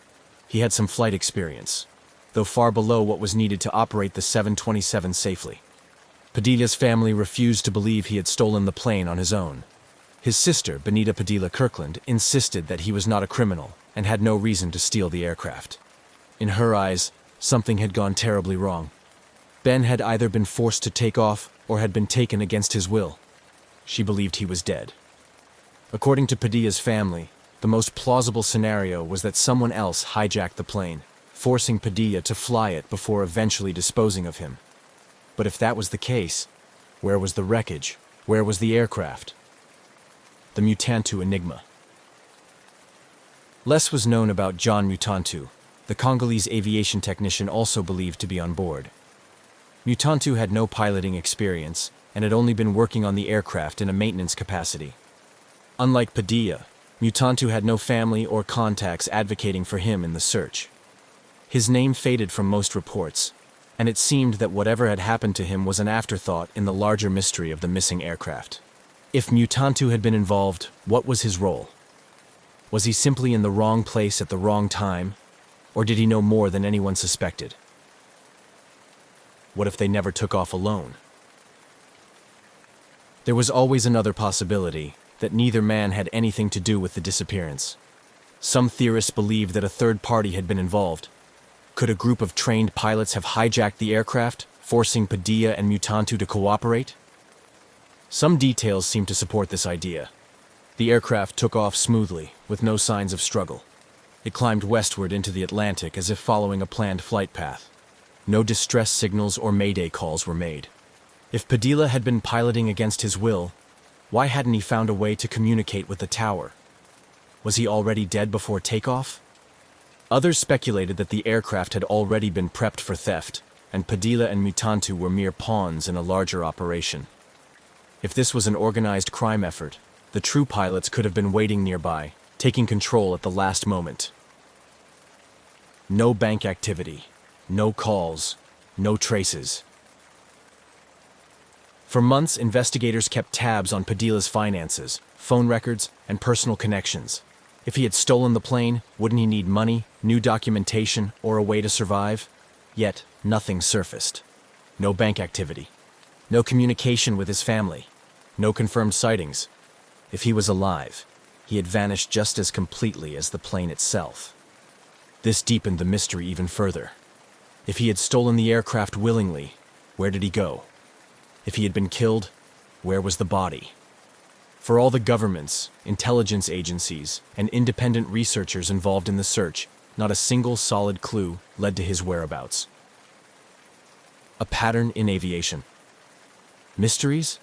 He had some flight experience, though far below what was needed to operate the 727 safely. Padilla's family refused to believe he had stolen the plane on his own. His sister, Benita Padilla Kirkland, insisted that he was not a criminal and had no reason to steal the aircraft. In her eyes, something had gone terribly wrong. Ben had either been forced to take off or had been taken against his will. She believed he was dead. According to Padilla's family, the most plausible scenario was that someone else hijacked the plane, forcing Padilla to fly it before eventually disposing of him. But if that was the case, where was the wreckage? Where was the aircraft? The Mutantu enigma. Less was known about John Mutantu, the Congolese aviation technician also believed to be on board. Mutantu had no piloting experience and had only been working on the aircraft in a maintenance capacity. Unlike Padilla, Mutantu had no family or contacts advocating for him in the search. His name faded from most reports, and it seemed that whatever had happened to him was an afterthought in the larger mystery of the missing aircraft. If Mutantu had been involved, what was his role? Was he simply in the wrong place at the wrong time, or did he know more than anyone suspected? What if they never took off alone? There was always another possibility, that neither man had anything to do with the disappearance. Some theorists believed that a third party had been involved. Could a group of trained pilots have hijacked the aircraft, forcing Padilla and Mutantu to cooperate? Some details seemed to support this idea. The aircraft took off smoothly, with no signs of struggle. It climbed westward into the Atlantic as if following a planned flight path. No distress signals or mayday calls were made. If Padilla had been piloting against his will, why hadn't he found a way to communicate with the tower? Was he already dead before takeoff? Others speculated that the aircraft had already been prepped for theft, and Padilla and Mutantu were mere pawns in a larger operation. If this was an organized crime effort, the true pilots could have been waiting nearby, taking control at the last moment. No bank activity, no calls, no traces. For months, investigators kept tabs on Padilla's finances, phone records, and personal connections. If he had stolen the plane, wouldn't he need money, new documentation, or a way to survive? Yet, nothing surfaced. No bank activity. No communication with his family. No confirmed sightings. If he was alive, he had vanished just as completely as the plane itself. This deepened the mystery even further. If he had stolen the aircraft willingly, where did he go? If he had been killed, where was the body? For all the governments, intelligence agencies, and independent researchers involved in the search, not a single solid clue led to his whereabouts. A pattern in aviation. Mysteries?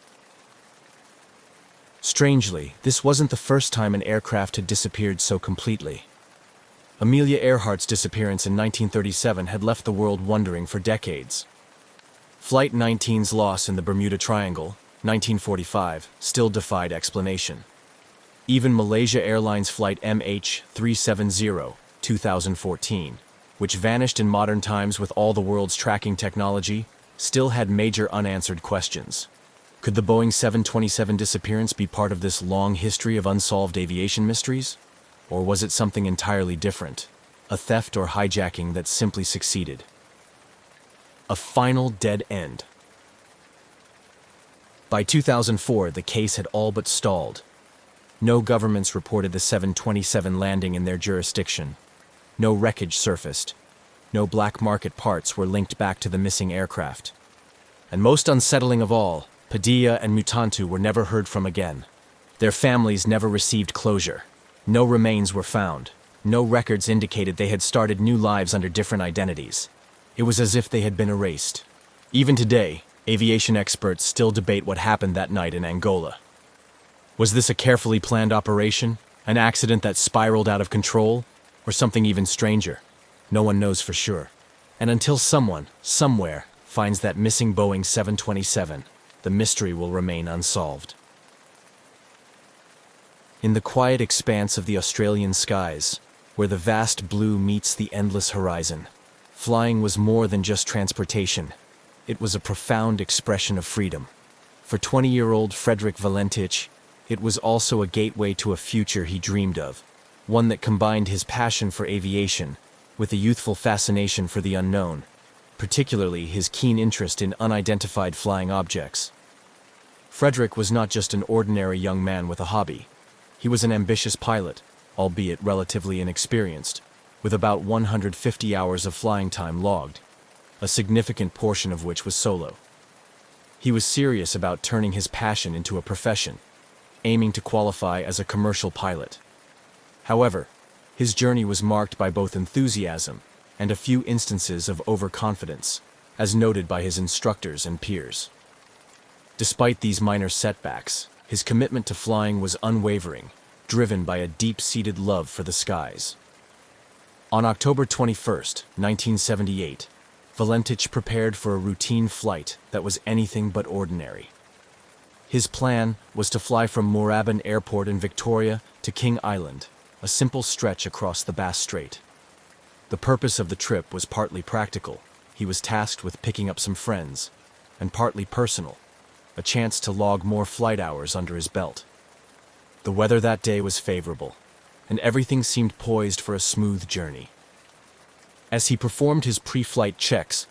Strangely, this wasn't the first time an aircraft had disappeared so completely. Amelia Earhart's disappearance in 1937 had left the world wondering for decades. Flight 19's loss in the Bermuda Triangle, 1945, still defied explanation. Even Malaysia Airlines Flight MH370, 2014, which vanished in modern times with all the world's tracking technology, still had major unanswered questions. Could the Boeing 727 disappearance be part of this long history of unsolved aviation mysteries? Or was it something entirely different? A theft or hijacking that simply succeeded? A final dead end. By 2004, the case had all but stalled. No governments reported the 727 landing in their jurisdiction. No wreckage surfaced. No black market parts were linked back to the missing aircraft. And most unsettling of all, Padilla and Mutantu were never heard from again. Their families never received closure. No remains were found. No records indicated they had started new lives under different identities. It was as if they had been erased. Even today, aviation experts still debate what happened that night in Angola. Was this a carefully planned operation, an accident that spiraled out of control, or something even stranger? No one knows for sure. And until someone, somewhere, finds that missing Boeing 727, the mystery will remain unsolved. In the quiet expanse of the Australian skies, where the vast blue meets the endless horizon, flying was more than just transportation. It was a profound expression of freedom. For 20-year-old Frederick Valentich, it was also a gateway to a future he dreamed of, one that combined his passion for aviation with a youthful fascination for the unknown, particularly his keen interest in unidentified flying objects. Frederick was not just an ordinary young man with a hobby. He was an ambitious pilot, albeit relatively inexperienced, with about 150 hours of flying time logged, a significant portion of which was solo. He was serious about turning his passion into a profession, aiming to qualify as a commercial pilot. However, his journey was marked by both enthusiasm and a few instances of overconfidence, as noted by his instructors and peers. Despite these minor setbacks, his commitment to flying was unwavering, driven by a deep-seated love for the skies. On October 21, 1978, Valentich prepared for a routine flight that was anything but ordinary. His plan was to fly from Moorabbin Airport in Victoria to King Island, a simple stretch across the Bass Strait. The purpose of the trip was partly practical. He was tasked with picking up some friends, and partly personal, a chance to log more flight hours under his belt. The weather that day was favorable, and everything seemed poised for a smooth journey. As he performed his pre-flight checks,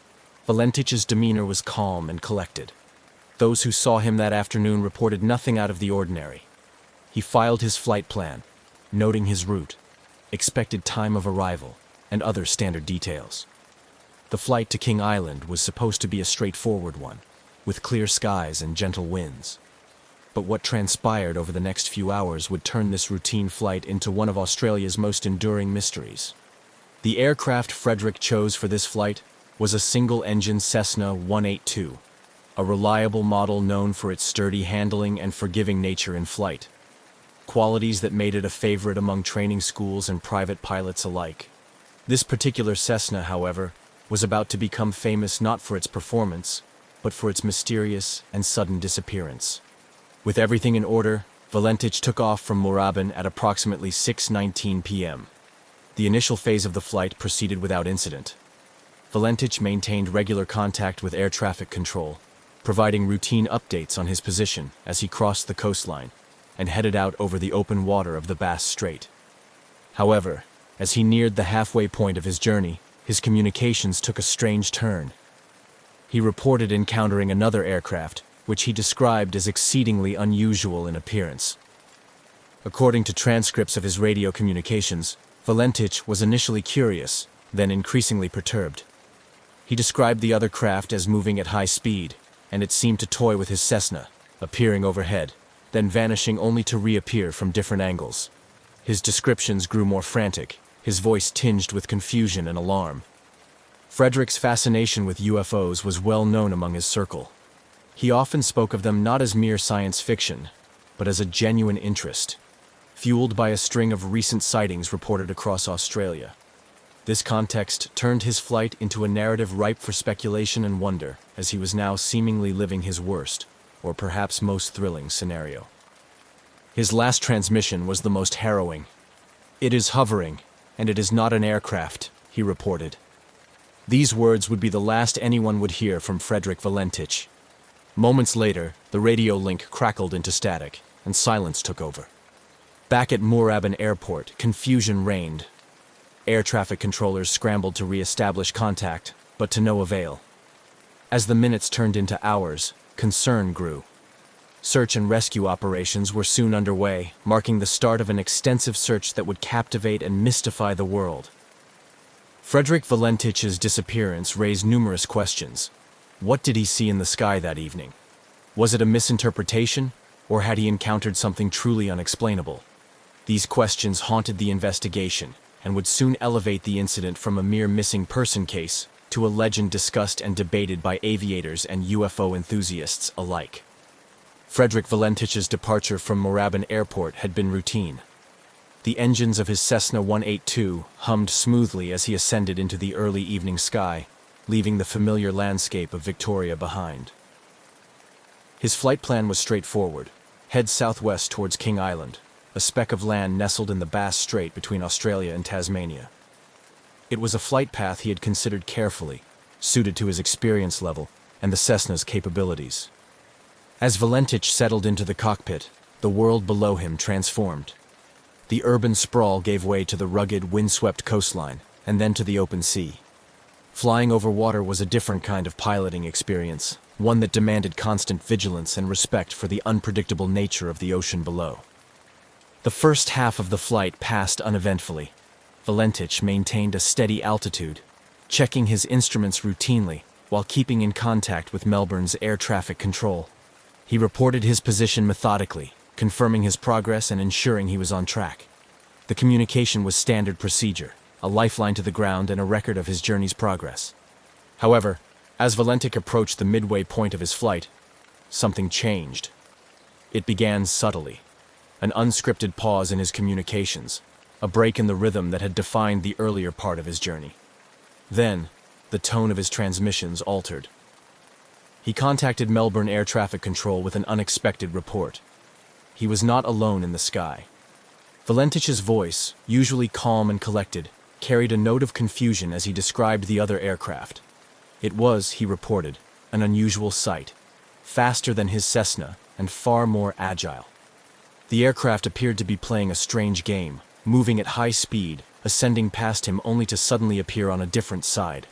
Valentich's demeanor was calm and collected. Those who saw him that afternoon reported nothing out of the ordinary. He filed his flight plan, noting his route, expected time of arrival, and other standard details. The flight to King Island was supposed to be a straightforward one, with clear skies and gentle winds. But what transpired over the next few hours would turn this routine flight into one of Australia's most enduring mysteries. The aircraft Frederick chose for this flight was a single-engine Cessna 182, a reliable model known for its sturdy handling and forgiving nature in flight, qualities that made it a favorite among training schools and private pilots alike. This particular Cessna, however, was about to become famous not for its performance, but for its mysterious and sudden disappearance. With everything in order, Valentich took off from Mooraban at approximately 6:19 p.m. The initial phase of the flight proceeded without incident. Valentich maintained regular contact with air traffic control, providing routine updates on his position as he crossed the coastline and headed out over the open water of the Bass Strait. However, as he neared the halfway point of his journey, his communications took a strange turn. He reported encountering another aircraft, which he described as exceedingly unusual in appearance. According to transcripts of his radio communications, Valentich was initially curious, then increasingly perturbed. He described the other craft as moving at high speed, and it seemed to toy with his Cessna, appearing overhead, then vanishing only to reappear from different angles. His descriptions grew more frantic, his voice tinged with confusion and alarm. Frederick's fascination with UFOs was well known among his circle. He often spoke of them not as mere science fiction, but as a genuine interest, fueled by a string of recent sightings reported across Australia. This context turned his flight into a narrative ripe for speculation and wonder, as he was now seemingly living his worst, or perhaps most thrilling, scenario. His last transmission was the most harrowing. "It is hovering, and it is not an aircraft," he reported. These words would be the last anyone would hear from Frederick Valentich. Moments later, the radio link crackled into static, and silence took over. Back at Mooraban Airport, confusion reigned. Air traffic controllers scrambled to re-establish contact, but to no avail. As the minutes turned into hours, concern grew. Search and rescue operations were soon underway, marking the start of an extensive search that would captivate and mystify the world. Frederick Valentich's disappearance raised numerous questions. What did he see in the sky that evening? Was it a misinterpretation, or had he encountered something truly unexplainable? These questions haunted the investigation, and would soon elevate the incident from a mere missing person case to a legend discussed and debated by aviators and UFO enthusiasts alike. Frederick Valentich's departure from Mooraban Airport had been routine. The engines of his Cessna 182 hummed smoothly as he ascended into the early evening sky, leaving the familiar landscape of Victoria behind. His flight plan was straightforward: head southwest towards King Island, a speck of land nestled in the Bass Strait between Australia and Tasmania. It was a flight path he had considered carefully, suited to his experience level and the Cessna's capabilities. As Valentich settled into the cockpit, the world below him transformed. The urban sprawl gave way to the rugged, windswept coastline, and then to the open sea. Flying over water was a different kind of piloting experience, one that demanded constant vigilance and respect for the unpredictable nature of the ocean below. The first half of the flight passed uneventfully. Valentich maintained a steady altitude, checking his instruments routinely while keeping in contact with Melbourne's air traffic control. He reported his position methodically, confirming his progress and ensuring he was on track. The communication was standard procedure, a lifeline to the ground and a record of his journey's progress. However, as Valentich approached the midway point of his flight, something changed. It began subtly. An unscripted pause in his communications, a break in the rhythm that had defined the earlier part of his journey. Then, the tone of his transmissions altered. He contacted Melbourne Air Traffic Control with an unexpected report. He was not alone in the sky. Valentich's voice, usually calm and collected, carried a note of confusion as he described the other aircraft. It was, he reported, an unusual sight, faster than his Cessna and far more agile. The aircraft appeared to be playing a strange game, moving at high speed, ascending past him only to suddenly appear on a different side.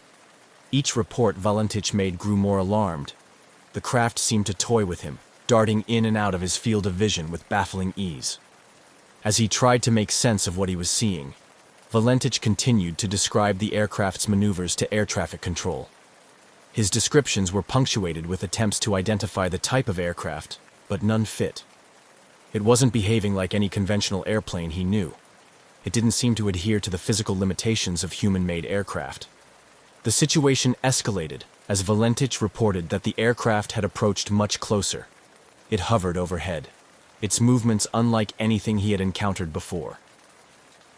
Each report Valentich made grew more alarmed. The craft seemed to toy with him, darting in and out of his field of vision with baffling ease. As he tried to make sense of what he was seeing, Valentich continued to describe the aircraft's maneuvers to air traffic control. His descriptions were punctuated with attempts to identify the type of aircraft, but none fit. It wasn't behaving like any conventional airplane he knew. It didn't seem to adhere to the physical limitations of human-made aircraft. The situation escalated as Valentich reported that the aircraft had approached much closer. It hovered overhead, its movements unlike anything he had encountered before.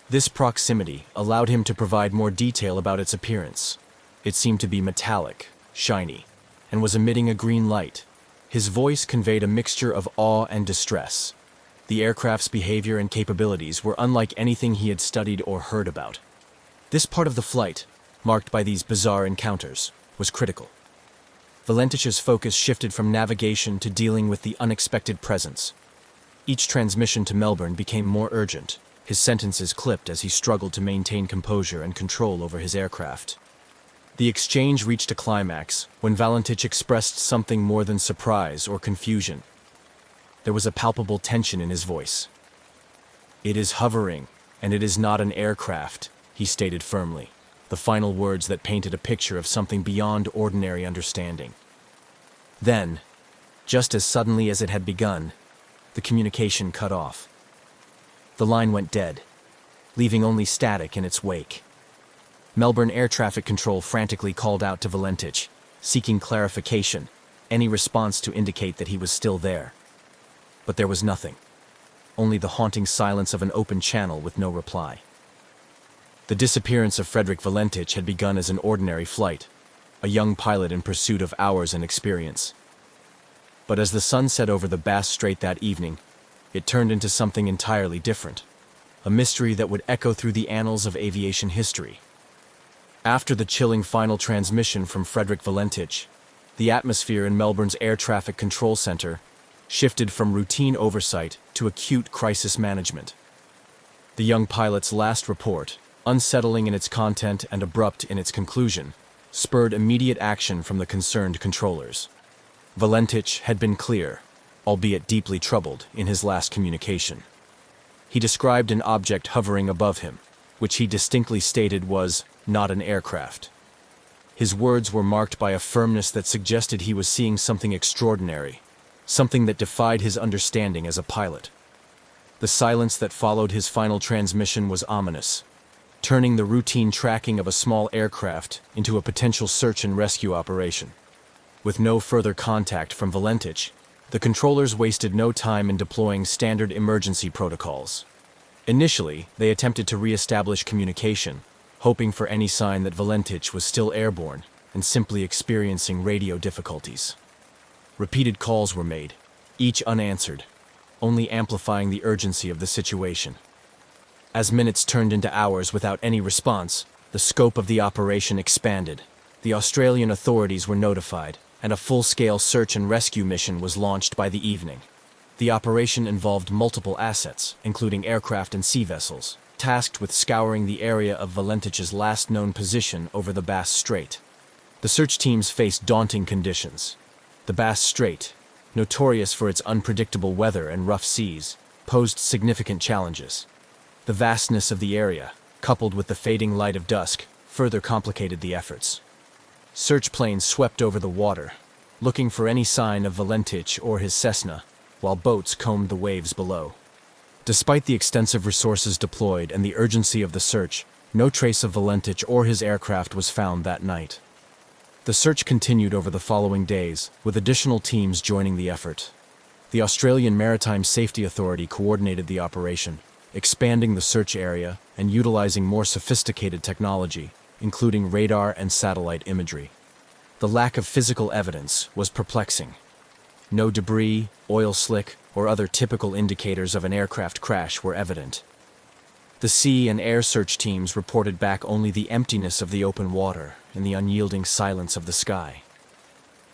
This proximity allowed him to provide more detail about its appearance. It seemed to be metallic, shiny, and was emitting a green light. His voice conveyed a mixture of awe and distress. The aircraft's behavior and capabilities were unlike anything he had studied or heard about. This part of the flight, marked by these bizarre encounters, was critical. Valentich's focus shifted from navigation to dealing with the unexpected presence. Each transmission to Melbourne became more urgent, his sentences clipped as he struggled to maintain composure and control over his aircraft. The exchange reached a climax when Valentich expressed something more than surprise or confusion. There was a palpable tension in his voice. "It is hovering, and it is not an aircraft," he stated firmly, the final words that painted a picture of something beyond ordinary understanding. Then, just as suddenly as it had begun, the communication cut off. The line went dead, leaving only static in its wake. Melbourne Air Traffic Control frantically called out to Valentich, seeking clarification, any response to indicate that he was still there. But there was nothing, only the haunting silence of an open channel with no reply. The disappearance of Frederick Valentich had begun as an ordinary flight, a young pilot in pursuit of hours and experience. But as the sun set over the Bass Strait that evening, it turned into something entirely different, a mystery that would echo through the annals of aviation history. After the chilling final transmission from Frederick Valentich, the atmosphere in Melbourne's Air Traffic Control Centre shifted from routine oversight to acute crisis management. The young pilot's last report, unsettling in its content and abrupt in its conclusion, spurred immediate action from the concerned controllers. Valentich had been clear, albeit deeply troubled, in his last communication. He described an object hovering above him, which he distinctly stated was not an aircraft. His words were marked by a firmness that suggested he was seeing something extraordinary, something that defied his understanding as a pilot. The silence that followed his final transmission was ominous, turning the routine tracking of a small aircraft into a potential search and rescue operation. With no further contact from Valentich, the controllers wasted no time in deploying standard emergency protocols. Initially, they attempted to re-establish communication, hoping for any sign that Valentich was still airborne and simply experiencing radio difficulties. Repeated calls were made, each unanswered, only amplifying the urgency of the situation. As minutes turned into hours without any response, the scope of the operation expanded. The Australian authorities were notified, and a full-scale search and rescue mission was launched by the evening. The operation involved multiple assets, including aircraft and sea vessels, tasked with scouring the area of Valentich's last known position over the Bass Strait. The search teams faced daunting conditions. The Bass Strait, notorious for its unpredictable weather and rough seas, posed significant challenges. The vastness of the area, coupled with the fading light of dusk, further complicated the efforts. Search planes swept over the water, looking for any sign of Valentich or his Cessna, while boats combed the waves below. Despite the extensive resources deployed and the urgency of the search, no trace of Valentich or his aircraft was found that night. The search continued over the following days, with additional teams joining the effort. The Australian Maritime Safety Authority coordinated the operation, expanding the search area and utilizing more sophisticated technology, including radar and satellite imagery. The lack of physical evidence was perplexing. No debris, oil slick, or other typical indicators of an aircraft crash were evident. The sea and air search teams reported back only the emptiness of the open water and the unyielding silence of the sky.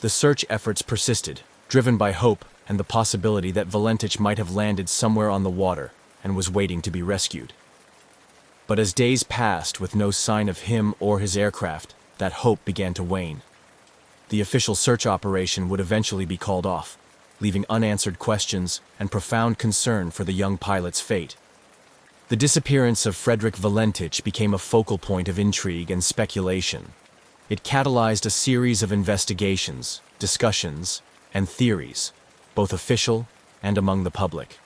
The search efforts persisted, driven by hope and the possibility that Valentich might have landed somewhere on the water and was waiting to be rescued. But as days passed with no sign of him or his aircraft, that hope began to wane. The official search operation would eventually be called off, leaving unanswered questions and profound concern for the young pilot's fate. The disappearance of Frederick Valentich became a focal point of intrigue and speculation. It catalyzed a series of investigations, discussions, and theories, both official and among the public.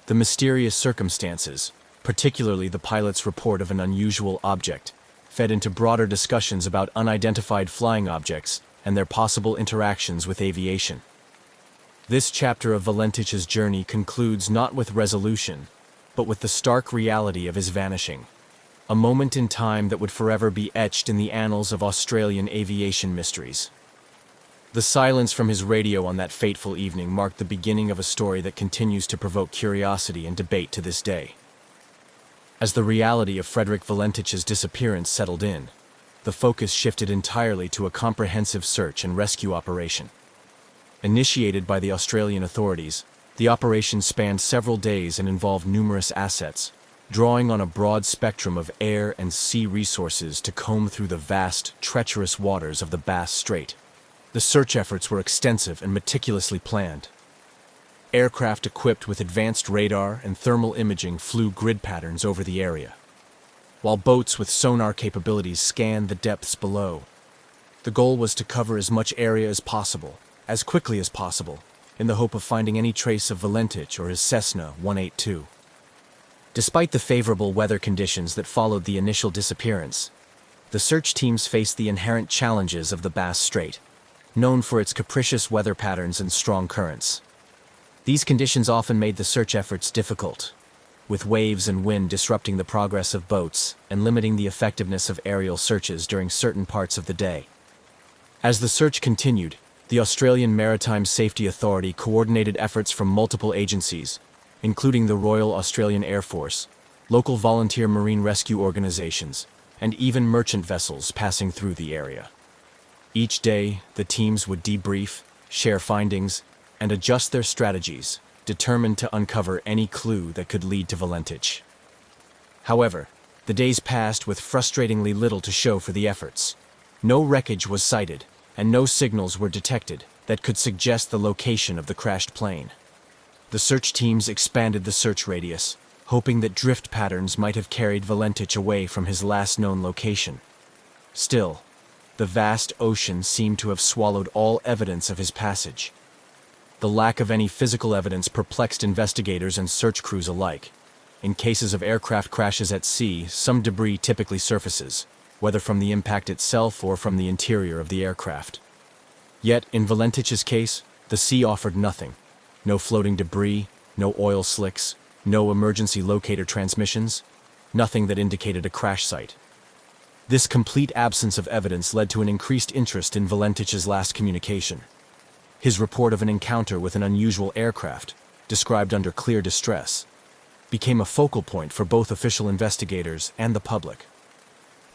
The mysterious circumstances, particularly the pilot's report of an unusual object, fed into broader discussions about unidentified flying objects and their possible interactions with aviation. This chapter of Valentich's journey concludes not with resolution, but with the stark reality of his vanishing, a moment in time that would forever be etched in the annals of Australian aviation mysteries. The silence from his radio on that fateful evening marked the beginning of a story that continues to provoke curiosity and debate to this day. As the reality of Frederick Valentich's disappearance settled in, the focus shifted entirely to a comprehensive search and rescue operation. Initiated by the Australian authorities, the operation spanned several days and involved numerous assets, drawing on a broad spectrum of air and sea resources to comb through the vast, treacherous waters of the Bass Strait. The search efforts were extensive and meticulously planned. Aircraft equipped with advanced radar and thermal imaging flew grid patterns over the area, while boats with sonar capabilities scanned the depths below. The goal was to cover as much area as possible, as quickly as possible, in the hope of finding any trace of Valentich or his Cessna 182. Despite the favorable weather conditions that followed the initial disappearance, the search teams faced the inherent challenges of the Bass Strait, known for its capricious weather patterns and strong currents. These conditions often made the search efforts difficult, with waves and wind disrupting the progress of boats and limiting the effectiveness of aerial searches during certain parts of the day. As the search continued, the Australian Maritime Safety Authority coordinated efforts from multiple agencies, including the Royal Australian Air Force, local volunteer marine rescue organizations, and even merchant vessels passing through the area. Each day, the teams would debrief, share findings, and adjust their strategies, determined to uncover any clue that could lead to Valentich. However, the days passed with frustratingly little to show for the efforts. No wreckage was sighted, and no signals were detected that could suggest the location of the crashed plane. The search teams expanded the search radius, hoping that drift patterns might have carried Valentich away from his last known location. Still, the vast ocean seemed to have swallowed all evidence of his passage. The lack of any physical evidence perplexed investigators and search crews alike. In cases of aircraft crashes at sea, some debris typically surfaces, whether from the impact itself or from the interior of the aircraft. Yet, in Valentich's case, the sea offered nothing. No floating debris, no oil slicks, no emergency locator transmissions, nothing that indicated a crash site. This complete absence of evidence led to an increased interest in Valentich's last communication. His report of an encounter with an unusual aircraft, described under clear distress, became a focal point for both official investigators and the public.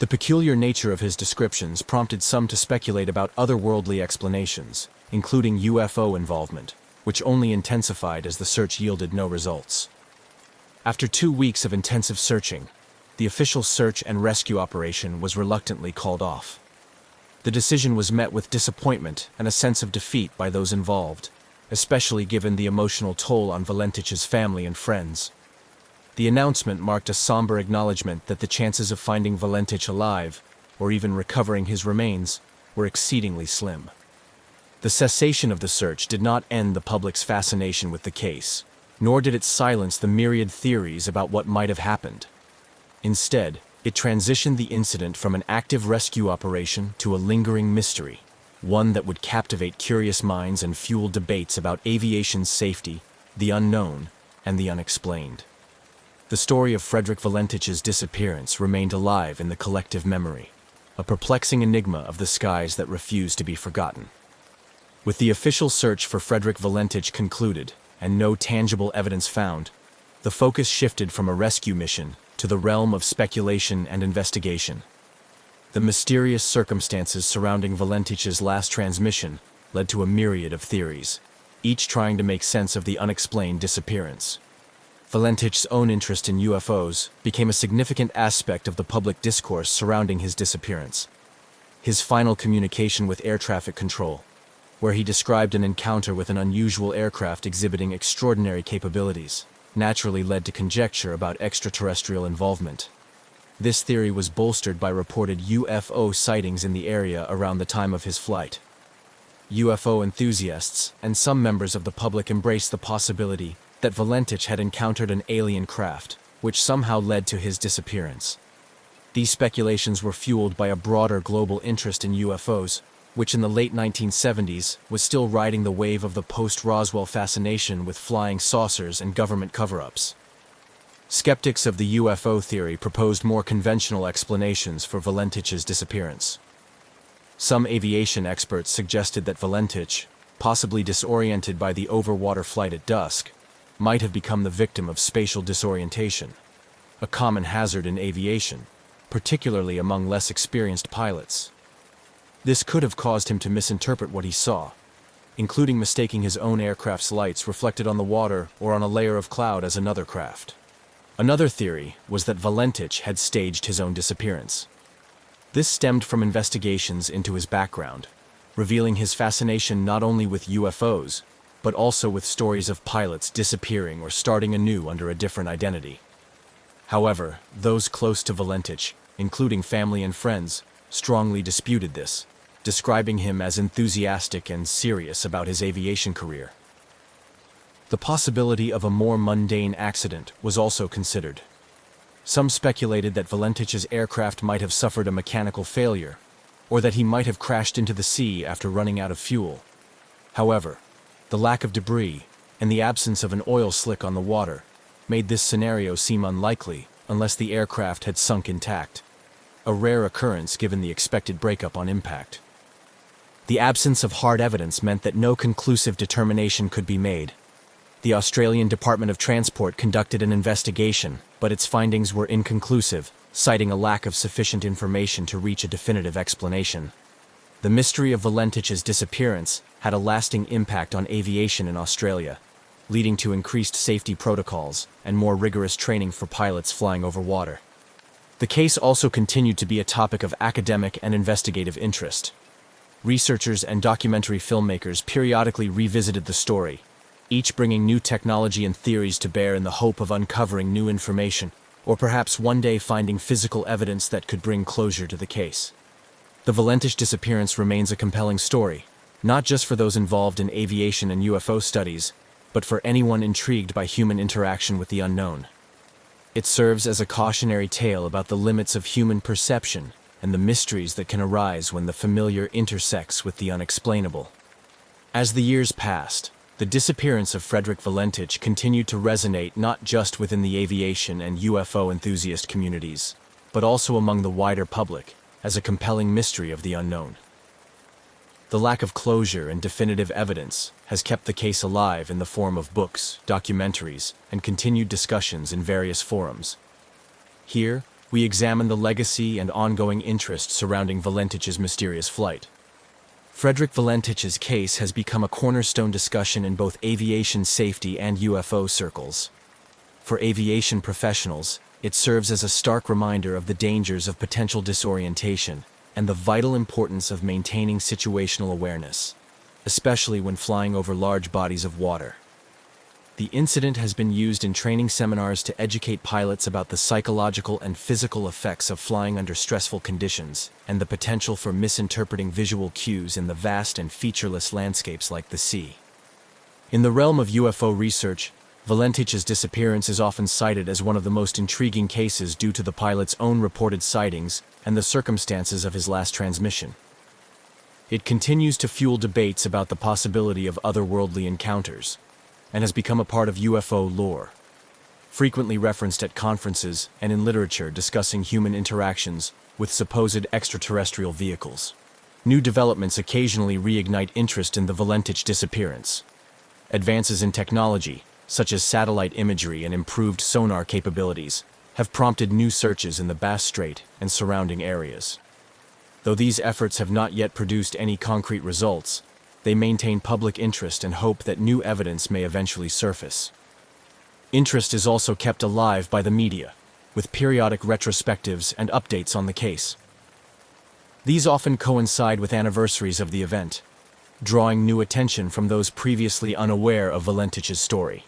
The peculiar nature of his descriptions prompted some to speculate about otherworldly explanations, including UFO involvement, which only intensified as the search yielded no results. After 2 weeks of intensive searching, the official search and rescue operation was reluctantly called off. The decision was met with disappointment and a sense of defeat by those involved, especially given the emotional toll on Valentich's family and friends. The announcement marked a somber acknowledgement that the chances of finding Valentich alive, or even recovering his remains, were exceedingly slim. The cessation of the search did not end the public's fascination with the case, nor did it silence the myriad theories about what might have happened. Instead, it transitioned the incident from an active rescue operation to a lingering mystery, one that would captivate curious minds and fuel debates about aviation safety, the unknown, and the unexplained. The story of Frederick Valentich's disappearance remained alive in the collective memory, a perplexing enigma of the skies that refused to be forgotten. With the official search for Frederick Valentich concluded and no tangible evidence found, the focus shifted from a rescue mission to the realm of speculation and investigation. The mysterious circumstances surrounding Valentich's last transmission led to a myriad of theories, each trying to make sense of the unexplained disappearance. Valentich's own interest in UFOs became a significant aspect of the public discourse surrounding his disappearance. His final communication with air traffic control, where he described an encounter with an unusual aircraft exhibiting extraordinary capabilities, naturally led to conjecture about extraterrestrial involvement. This theory was bolstered by reported UFO sightings in the area around the time of his flight. UFO enthusiasts and some members of the public embraced the possibility that Valentich had encountered an alien craft, which somehow led to his disappearance. These speculations were fueled by a broader global interest in UFOs, which in the late 1970s was still riding the wave of the post-Roswell fascination with flying saucers and government cover-ups. Skeptics of the UFO theory proposed more conventional explanations for Valentich's disappearance. Some aviation experts suggested that Valentich, possibly disoriented by the overwater flight at dusk, might have become the victim of spatial disorientation, a common hazard in aviation, particularly among less experienced pilots. This could have caused him to misinterpret what he saw, including mistaking his own aircraft's lights reflected on the water or on a layer of cloud as another craft. Another theory was that Valentich had staged his own disappearance. This stemmed from investigations into his background, revealing his fascination not only with UFOs, but also with stories of pilots disappearing or starting anew under a different identity. However, those close to Valentich, including family and friends, strongly disputed this, describing him as enthusiastic and serious about his aviation career. The possibility of a more mundane accident was also considered. Some speculated that Valentich's aircraft might have suffered a mechanical failure, or that he might have crashed into the sea after running out of fuel. However, the lack of debris and the absence of an oil slick on the water made this scenario seem unlikely unless the aircraft had sunk intact, a rare occurrence given the expected breakup on impact. The absence of hard evidence meant that no conclusive determination could be made. The Australian Department of Transport conducted an investigation, but its findings were inconclusive, citing a lack of sufficient information to reach a definitive explanation. The mystery of Valentich's disappearance had a lasting impact on aviation in Australia, leading to increased safety protocols and more rigorous training for pilots flying over water. The case also continued to be a topic of academic and investigative interest. Researchers and documentary filmmakers periodically revisited the story, each bringing new technology and theories to bear in the hope of uncovering new information, or perhaps one day finding physical evidence that could bring closure to the case. The Valentich disappearance remains a compelling story, not just for those involved in aviation and UFO studies, but for anyone intrigued by human interaction with the unknown. It serves as a cautionary tale about the limits of human perception and the mysteries that can arise when the familiar intersects with the unexplainable. As the years passed, the disappearance of Frederick Valentich continued to resonate not just within the aviation and UFO enthusiast communities, but also among the wider public as a compelling mystery of the unknown. The lack of closure and definitive evidence has kept the case alive in the form of books, documentaries, and continued discussions in various forums. Here, we examine the legacy and ongoing interest surrounding Valentich's mysterious flight. Frederick Valentich's case has become a cornerstone discussion in both aviation safety and UFO circles. For aviation professionals, it serves as a stark reminder of the dangers of potential disorientation and the vital importance of maintaining situational awareness, especially when flying over large bodies of water. The incident has been used in training seminars to educate pilots about the psychological and physical effects of flying under stressful conditions and the potential for misinterpreting visual cues in the vast and featureless landscapes like the sea. In the realm of UFO research, Valentich's disappearance is often cited as one of the most intriguing cases due to the pilot's own reported sightings and the circumstances of his last transmission. It continues to fuel debates about the possibility of otherworldly encounters, and has become a part of UFO lore, frequently referenced at conferences and in literature discussing human interactions with supposed extraterrestrial vehicles. New developments occasionally reignite interest in the Valentich disappearance. Advances in technology, such as satellite imagery and improved sonar capabilities, have prompted new searches in the Bass Strait and surrounding areas. Though these efforts have not yet produced any concrete results, they maintain public interest and hope that new evidence may eventually surface. Interest is also kept alive by the media, with periodic retrospectives and updates on the case. These often coincide with anniversaries of the event, drawing new attention from those previously unaware of Valentich's story.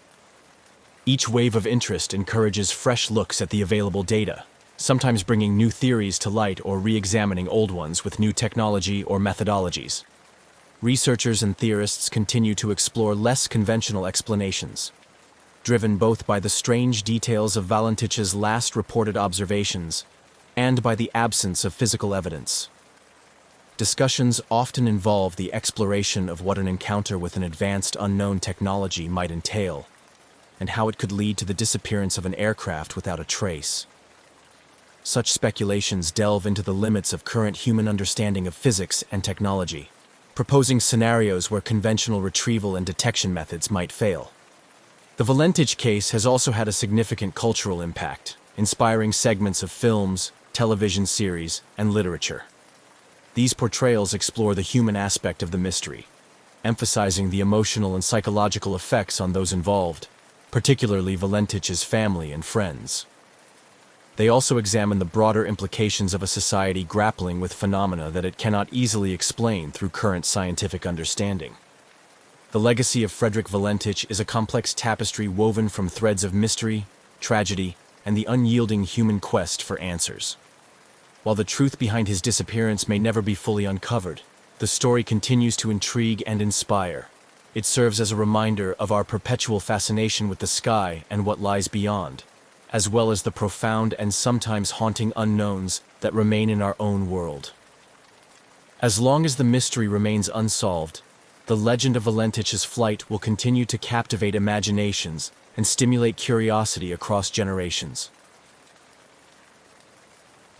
Each wave of interest encourages fresh looks at the available data, sometimes bringing new theories to light or re-examining old ones with new technology or methodologies. Researchers and theorists continue to explore less conventional explanations, driven both by the strange details of Valentich's last reported observations and by the absence of physical evidence. Discussions often involve the exploration of what an encounter with an advanced unknown technology might entail, and how it could lead to the disappearance of an aircraft without a trace. such speculations delve into the limits of current human understanding of physics and technology, proposing scenarios where conventional retrieval and detection methods might fail. The Valentich case has also had a significant cultural impact, inspiring segments of films, television series, and literature. These portrayals explore the human aspect of the mystery, emphasizing the emotional and psychological effects on those involved, particularly Valentich's family and friends. They also examine the broader implications of a society grappling with phenomena that it cannot easily explain through current scientific understanding. The legacy of Frederick Valentich is a complex tapestry woven from threads of mystery, tragedy, and the unyielding human quest for answers. While the truth behind his disappearance may never be fully uncovered, the story continues to intrigue and inspire. It serves as a reminder of our perpetual fascination with the sky and what lies beyond, as well as the profound and sometimes haunting unknowns that remain in our own world. As long as the mystery remains unsolved, the legend of Valentich's flight will continue to captivate imaginations and stimulate curiosity across generations.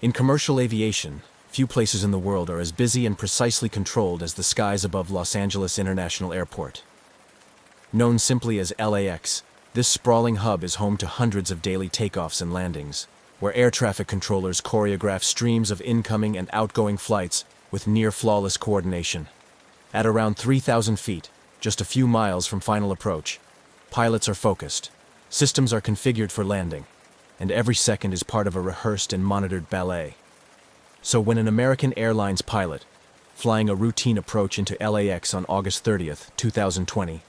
In commercial aviation, few places in the world are as busy and precisely controlled as the skies above Los Angeles International Airport. Known simply as LAX, this sprawling hub is home to hundreds of daily takeoffs and landings, where air traffic controllers choreograph streams of incoming and outgoing flights with near-flawless coordination. At around 3,000 feet, just a few miles from final approach, pilots are focused, systems are configured for landing, and every second is part of a rehearsed and monitored ballet. So when an American Airlines pilot, flying a routine approach into LAX on August 30th, 2020,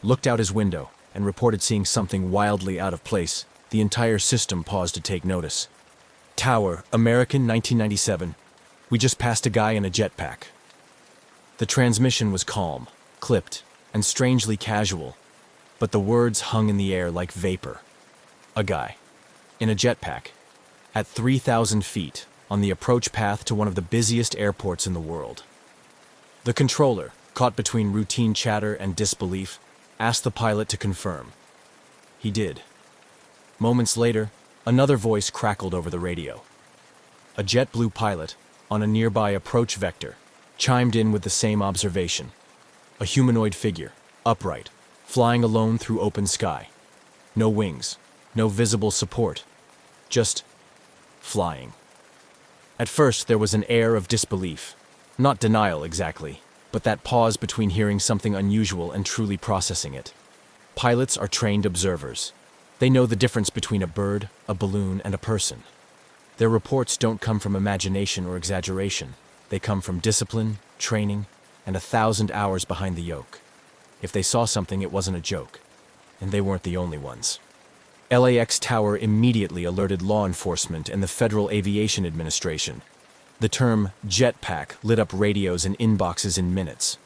looked out his window and reported seeing something wildly out of place, the entire system paused to take notice. Tower, American 1997. We just passed a guy in a jetpack. The transmission was calm, clipped, and strangely casual, but the words hung in the air like vapor. A guy. In a jetpack. At 3,000 feet, on the approach path to one of the busiest airports in the world. The controller, caught between routine chatter and disbelief, asked the pilot to confirm. He did. Moments later, another voice crackled over the radio. A JetBlue pilot, on a nearby approach vector, chimed in with the same observation. A humanoid figure, upright, flying alone through open sky. No wings, no visible support, just flying. At first, there was an air of disbelief. Not denial exactly, but that pause between hearing something unusual and truly processing it. Pilots are trained observers. They know the difference between a bird, a balloon, and a person. Their reports don't come from imagination or exaggeration. They come from discipline, training, and 1,000 hours behind the yoke. If they saw something, it wasn't a joke. And they weren't the only ones. LAX Tower immediately alerted law enforcement and the Federal Aviation Administration. The term jetpack lit up radios and inboxes in minutes.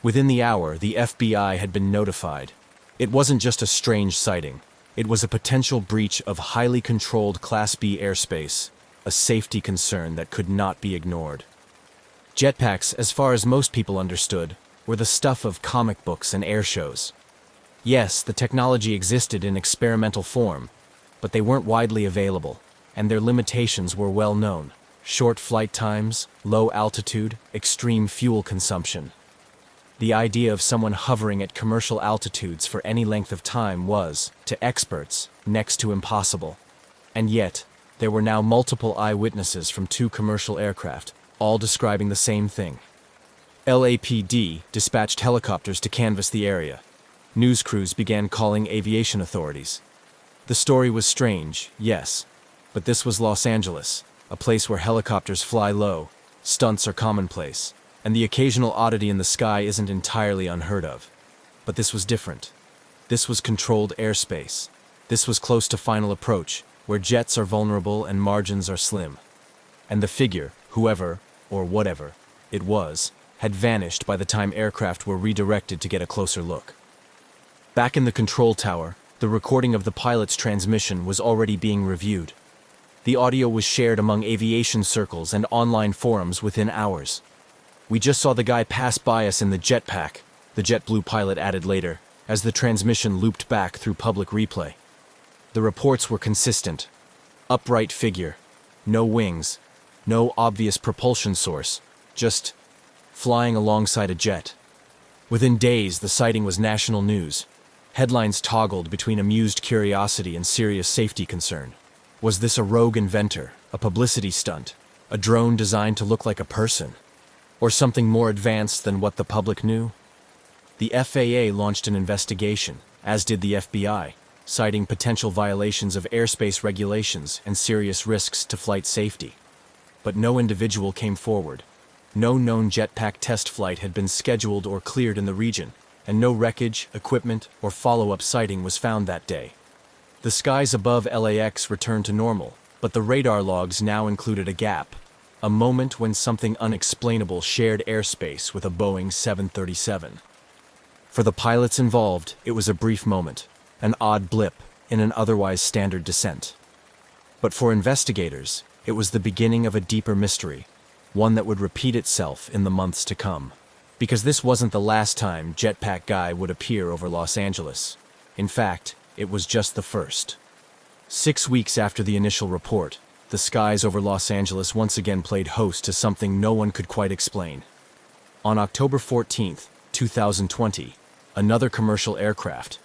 Within the hour, the FBI had been notified. It wasn't just a strange sighting. It was a potential breach of highly controlled Class B airspace, a safety concern that could not be ignored. Jetpacks, as far as most people understood, were the stuff of comic books and air shows. Yes, the technology existed in experimental form, but they weren't widely available, and their limitations were well known. Short flight times, low altitude, extreme fuel consumption. The idea of someone hovering at commercial altitudes for any length of time was, to experts, next to impossible. And yet, there were now multiple eyewitnesses from 2 commercial aircraft, all describing the same thing. LAPD dispatched helicopters to canvass the area. News crews began calling aviation authorities. The story was strange, yes, but this was Los Angeles, a place where helicopters fly low, stunts are commonplace, and the occasional oddity in the sky isn't entirely unheard of. But this was different. This was controlled airspace. This was close to final approach, where jets are vulnerable and margins are slim. And the figure, whoever, or whatever, it was, had vanished by the time aircraft were redirected to get a closer look. Back in the control tower, the recording of the pilot's transmission was already being reviewed. The audio was shared among aviation circles and online forums within hours. "We just saw the guy pass by us in the jetpack," the JetBlue pilot added later, as the transmission looped back through public replay. The reports were consistent. Upright figure. No wings, no obvious propulsion source, just flying alongside a jet. Within days, the sighting was national news. Headlines toggled between amused curiosity and serious safety concern. Was this a rogue inventor, a publicity stunt, a drone designed to look like a person, or something more advanced than what the public knew? The FAA launched an investigation, as did the FBI, citing potential violations of airspace regulations and serious risks to flight safety. But no individual came forward. No known jetpack test flight had been scheduled or cleared in the region, and no wreckage, equipment, or follow-up sighting was found that day. The skies above LAX returned to normal, but the radar logs now included a gap, a moment when something unexplainable shared airspace with a Boeing 737. For the pilots involved, it was a brief moment, an odd blip in an otherwise standard descent. But for investigators, it was the beginning of a deeper mystery, one that would repeat itself in the months to come. Because this wasn't the last time Jetpack Guy would appear over Los Angeles. In fact, it was just the first. 6 weeks after the initial report, the skies over Los Angeles once again played host to something no one could quite explain. On October 14, 2020, another commercial aircraft,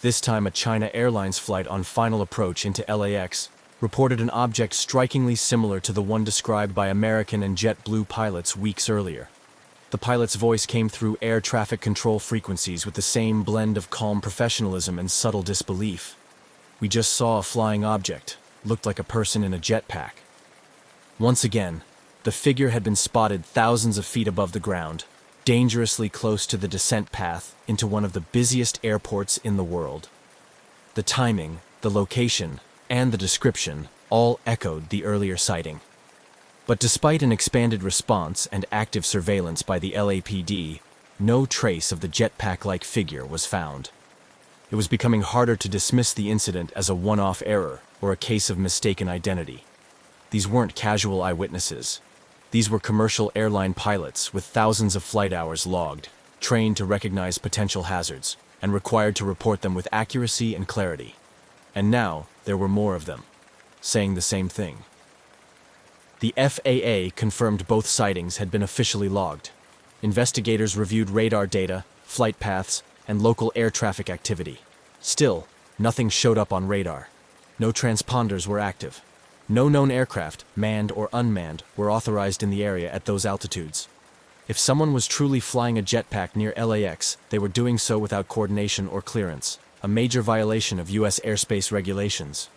this time a China Airlines flight on final approach into LAX, reported an object strikingly similar to the one described by American and JetBlue pilots weeks earlier. The pilot's voice came through air traffic control frequencies with the same blend of calm professionalism and subtle disbelief. "We just saw a flying object, looked like a person in a jetpack." Once again, the figure had been spotted thousands of feet above the ground, dangerously close to the descent path into one of the busiest airports in the world. The timing, the location, and the description all echoed the earlier sighting. But despite an expanded response and active surveillance by the LAPD, no trace of the jetpack-like figure was found. It was becoming harder to dismiss the incident as a one-off error or a case of mistaken identity. These weren't casual eyewitnesses. These were commercial airline pilots with thousands of flight hours logged, trained to recognize potential hazards, and required to report them with accuracy and clarity. And now, there were more of them, saying the same thing. The FAA confirmed both sightings had been officially logged. Investigators reviewed radar data, flight paths, and local air traffic activity. Still, nothing showed up on radar. No transponders were active. No known aircraft, manned or unmanned, were authorized in the area at those altitudes. If someone was truly flying a jetpack near LAX, they were doing so without coordination or clearance, a major violation of U.S. airspace regulations.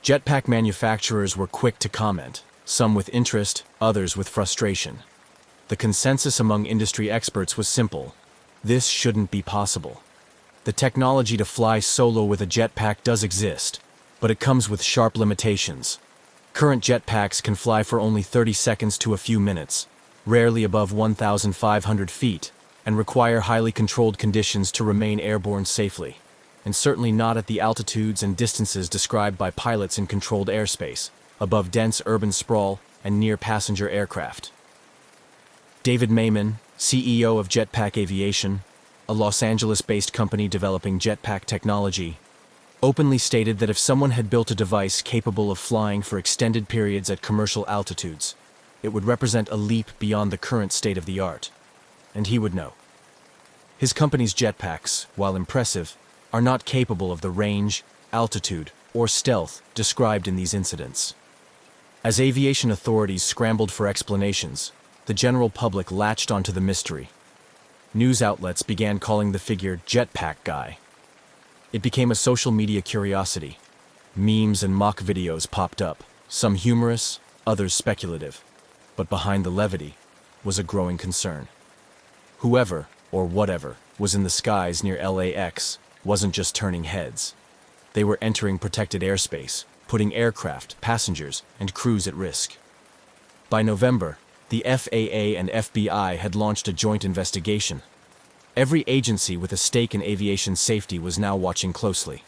Jetpack manufacturers were quick to comment, some with interest, others with frustration. The consensus among industry experts was simple: this shouldn't be possible. The technology to fly solo with a jetpack does exist, but it comes with sharp limitations. Current jetpacks can fly for only 30 seconds to a few minutes, rarely above 1,500 feet, and require highly controlled conditions to remain airborne safely, and certainly not at the altitudes and distances described by pilots in controlled airspace, above dense urban sprawl and near passenger aircraft. David Mayman, CEO of Jetpack Aviation, a Los Angeles-based company developing jetpack technology, openly stated that if someone had built a device capable of flying for extended periods at commercial altitudes, it would represent a leap beyond the current state of the art. And he would know. His company's jetpacks, while impressive, are not capable of the range, altitude, or stealth described in these incidents. As aviation authorities scrambled for explanations, the general public latched onto the mystery. News outlets began calling the figure Jetpack Guy. It became a social media curiosity. Memes and mock videos popped up, some humorous, others speculative. But behind the levity was a growing concern. Whoever, or whatever, was in the skies near LAX wasn't just turning heads. They were entering protected airspace, putting aircraft, passengers, and crews at risk. By November, the FAA and FBI had launched a joint investigation. Every agency with a stake in aviation safety was now watching closely.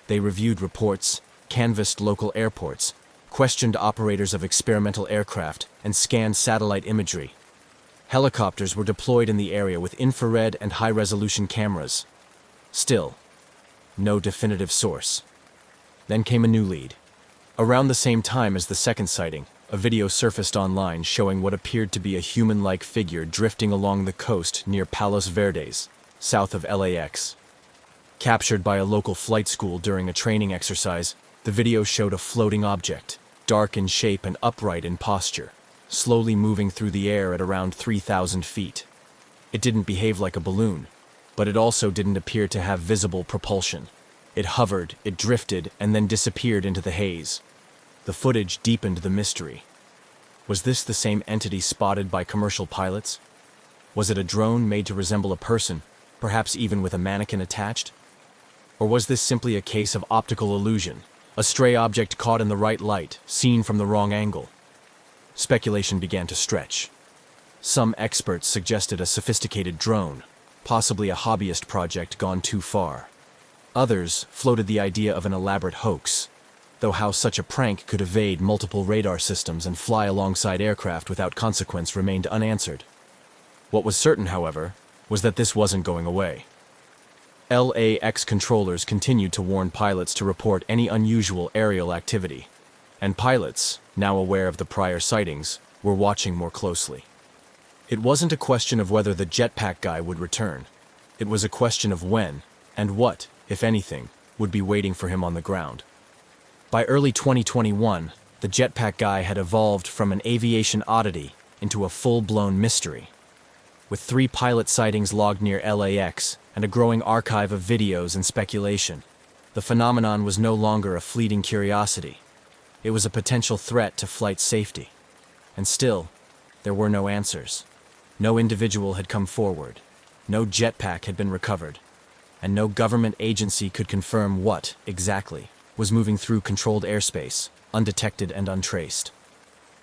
They reviewed reports, canvassed local airports, questioned operators of experimental aircraft, and scanned satellite imagery. Helicopters were deployed in the area with infrared and high-resolution cameras. Still, no definitive source. Then came a new lead. Around the same time as the second sighting, a video surfaced online showing what appeared to be a human-like figure drifting along the coast near Palos Verdes, south of LAX. Captured by a local flight school during a training exercise, the video showed a floating object, dark in shape and upright in posture, slowly moving through the air at around 3,000 feet. It didn't behave like a balloon, but it also didn't appear to have visible propulsion. It hovered, it drifted, and then disappeared into the haze. The footage deepened the mystery. Was this the same entity spotted by commercial pilots? Was it a drone made to resemble a person, perhaps even with a mannequin attached? Or was this simply a case of optical illusion, a stray object caught in the right light, seen from the wrong angle? Speculation began to stretch. Some experts suggested a sophisticated drone, possibly a hobbyist project gone too far. Others floated the idea of an elaborate hoax, though how such a prank could evade multiple radar systems and fly alongside aircraft without consequence remained unanswered. What was certain, however, was that this wasn't going away. LAX controllers continued to warn pilots to report any unusual aerial activity, and pilots, now aware of the prior sightings, were watching more closely. It wasn't a question of whether the jetpack guy would return. It was a question of when, and what, if anything, would be waiting for him on the ground. By early 2021, the jetpack guy had evolved from an aviation oddity into a full-blown mystery. With 3 pilot sightings logged near LAX and a growing archive of videos and speculation, the phenomenon was no longer a fleeting curiosity. It was a potential threat to flight safety. And still, there were no answers. No individual had come forward, no jetpack had been recovered, and no government agency could confirm what, exactly, was moving through controlled airspace, undetected and untraced.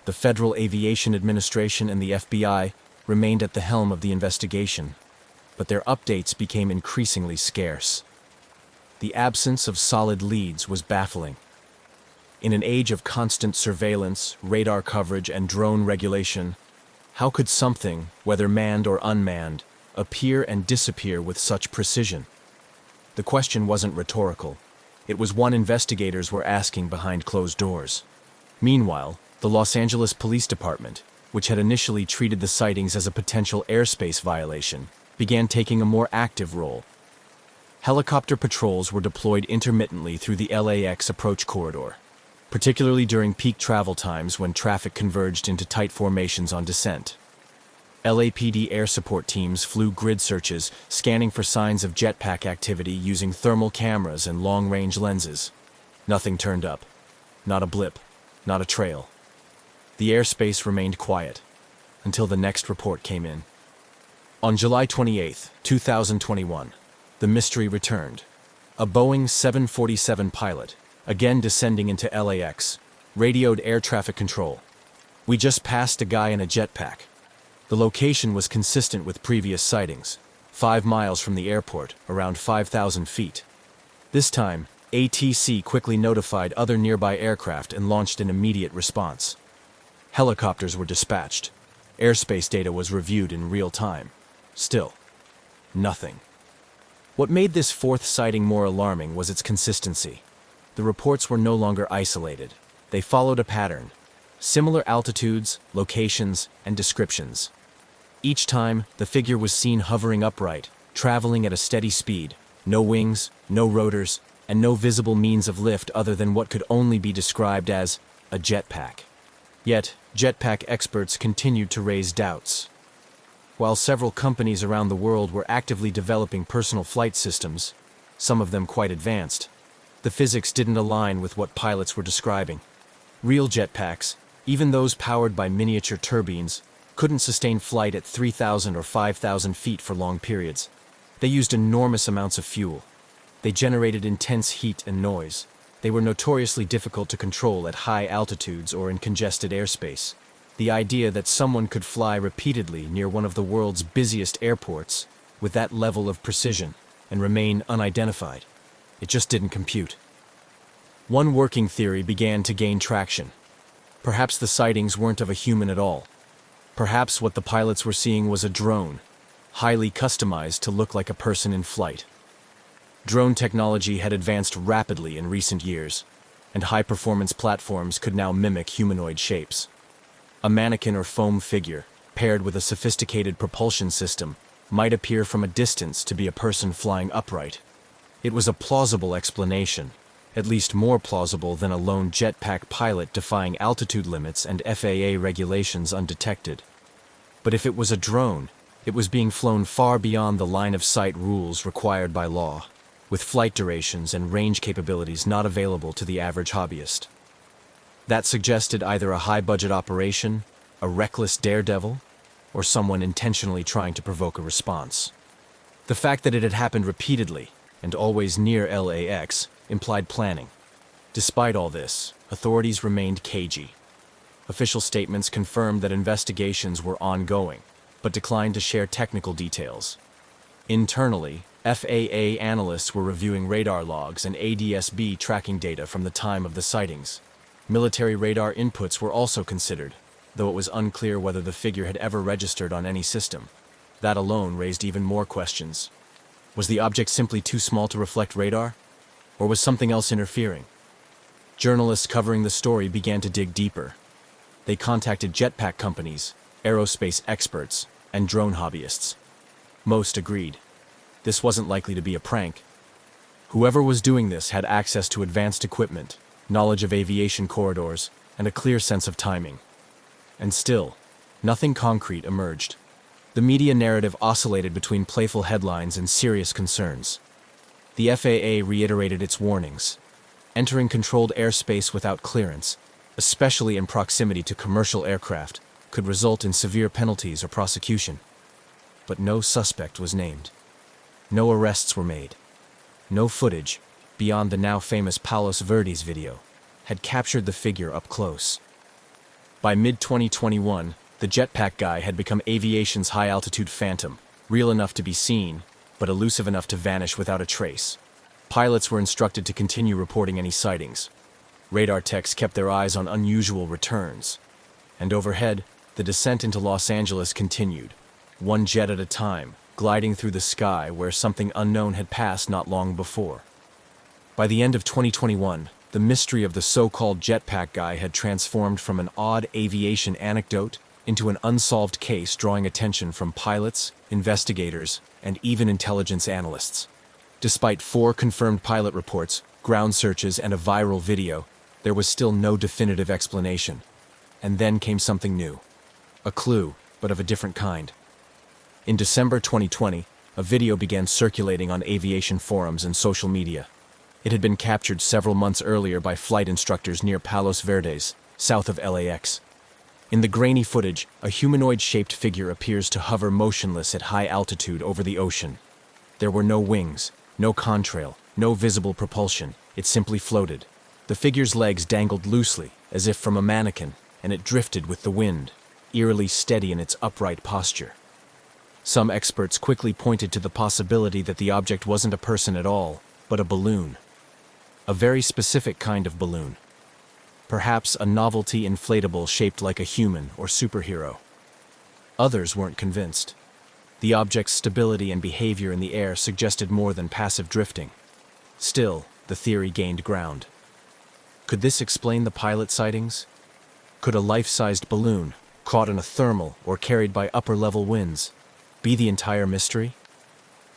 The Federal Aviation Administration and the FBI remained at the helm of the investigation, but their updates became increasingly scarce. The absence of solid leads was baffling. In an age of constant surveillance, radar coverage, and drone regulation, how could something, whether manned or unmanned, appear and disappear with such precision? The question wasn't rhetorical. It was one investigators were asking behind closed doors. Meanwhile, the Los Angeles Police Department, which had initially treated the sightings as a potential airspace violation, began taking a more active role. Helicopter patrols were deployed intermittently through the LAX approach corridor, particularly during peak travel times when traffic converged into tight formations on descent. LAPD air support teams flew grid searches, scanning for signs of jetpack activity using thermal cameras and long-range lenses. Nothing turned up. Not a blip. Not a trail. The airspace remained quiet, until the next report came in. On July 28, 2021, the mystery returned. A Boeing 747 pilot, again descending into LAX, radioed air traffic control. "We just passed a guy in a jetpack." The location was consistent with previous sightings, 5 miles from the airport, around 5,000 feet. This time, ATC quickly notified other nearby aircraft and launched an immediate response. Helicopters were dispatched. Airspace data was reviewed in real time. Still, nothing. What made this fourth sighting more alarming was its consistency. The reports were no longer isolated. They followed a pattern. Similar altitudes, locations, and descriptions. Each time, the figure was seen hovering upright, traveling at a steady speed, no wings, no rotors, and no visible means of lift other than what could only be described as a jetpack. Yet, jetpack experts continued to raise doubts. While several companies around the world were actively developing personal flight systems, some of them quite advanced, the physics didn't align with what pilots were describing. Real jetpacks, even those powered by miniature turbines, couldn't sustain flight at 3,000 or 5,000 feet for long periods. They used enormous amounts of fuel. They generated intense heat and noise. They were notoriously difficult to control at high altitudes or in congested airspace. The idea that someone could fly repeatedly near one of the world's busiest airports with that level of precision and remain unidentified, it just didn't compute. One working theory began to gain traction. Perhaps the sightings weren't of a human at all. Perhaps what the pilots were seeing was a drone, highly customized to look like a person in flight. Drone technology had advanced rapidly in recent years, and high-performance platforms could now mimic humanoid shapes. A mannequin or foam figure, paired with a sophisticated propulsion system, might appear from a distance to be a person flying upright. It was a plausible explanation, at least more plausible than a lone jetpack pilot defying altitude limits and FAA regulations undetected. But if it was a drone, it was being flown far beyond the line-of-sight rules required by law, with flight durations and range capabilities not available to the average hobbyist. That suggested either a high-budget operation, a reckless daredevil, or someone intentionally trying to provoke a response. The fact that it had happened repeatedly, and always near LAX, implied planning. Despite all this, authorities remained cagey. Official statements confirmed that investigations were ongoing, but declined to share technical details. Internally, FAA analysts were reviewing radar logs and ADS-B tracking data from the time of the sightings. Military radar inputs were also considered, though it was unclear whether the figure had ever registered on any system. That alone raised even more questions. Was the object simply too small to reflect radar? Or was something else interfering? Journalists covering the story began to dig deeper. They contacted jetpack companies, aerospace experts, and drone hobbyists. Most agreed. This wasn't likely to be a prank. Whoever was doing this had access to advanced equipment, knowledge of aviation corridors, and a clear sense of timing. And still, nothing concrete emerged. The media narrative oscillated between playful headlines and serious concerns. The FAA reiterated its warnings. Entering controlled airspace without clearance, especially in proximity to commercial aircraft, could result in severe penalties or prosecution. But no suspect was named. No arrests were made. No footage, beyond the now famous Palos Verdes video, had captured the figure up close. By mid-2021, the jetpack guy had become aviation's high-altitude phantom, real enough to be seen, but elusive enough to vanish without a trace. Pilots were instructed to continue reporting any sightings. Radar techs kept their eyes on unusual returns. And overhead, the descent into Los Angeles continued, one jet at a time, gliding through the sky where something unknown had passed not long before. By the end of 2021, the mystery of the so-called jetpack guy had transformed from an odd aviation anecdote into an unsolved case drawing attention from pilots, investigators, and even intelligence analysts. Despite 4 confirmed pilot reports, ground searches, and a viral video, there was still no definitive explanation. And then came something new. A clue, but of a different kind. In December 2020, a video began circulating on aviation forums and social media. It had been captured several months earlier by flight instructors near Palos Verdes, south of LAX. In the grainy footage, a humanoid-shaped figure appears to hover motionless at high altitude over the ocean. There were no wings, no contrail, no visible propulsion. It simply floated. The figure's legs dangled loosely, as if from a mannequin, and it drifted with the wind, eerily steady in its upright posture. Some experts quickly pointed to the possibility that the object wasn't a person at all, but a balloon. A very specific kind of balloon. Perhaps a novelty inflatable shaped like a human or superhero. Others weren't convinced. The object's stability and behavior in the air suggested more than passive drifting. Still, the theory gained ground. Could this explain the pilot sightings? Could a life-sized balloon, caught in a thermal or carried by upper-level winds, be the entire mystery?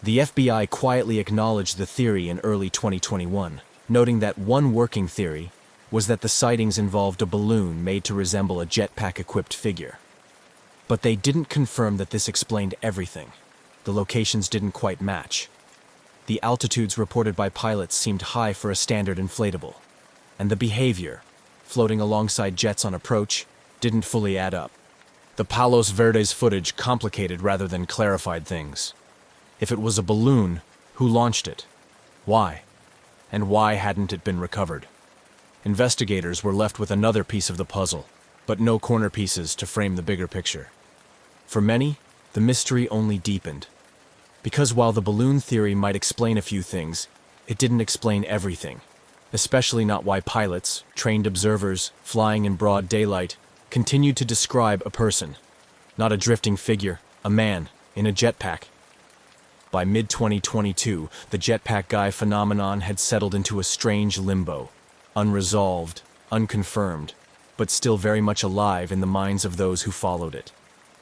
The FBI quietly acknowledged the theory in early 2021, noting that one working theory was that the sightings involved a balloon made to resemble a jetpack-equipped figure. But they didn't confirm that this explained everything. The locations didn't quite match. The altitudes reported by pilots seemed high for a standard inflatable, and the behavior, floating alongside jets on approach, didn't fully add up. The Palos Verdes footage complicated rather than clarified things. If it was a balloon, who launched it? Why? And why hadn't it been recovered? Investigators were left with another piece of the puzzle, but no corner pieces to frame the bigger picture. For many, the mystery only deepened. Because while the balloon theory might explain a few things, it didn't explain everything, especially not why pilots, trained observers, flying in broad daylight, continued to describe a person, not a drifting figure, a man, in a jetpack. By mid-2022, the jetpack guy phenomenon had settled into a strange limbo, unresolved, unconfirmed, but still very much alive in the minds of those who followed it.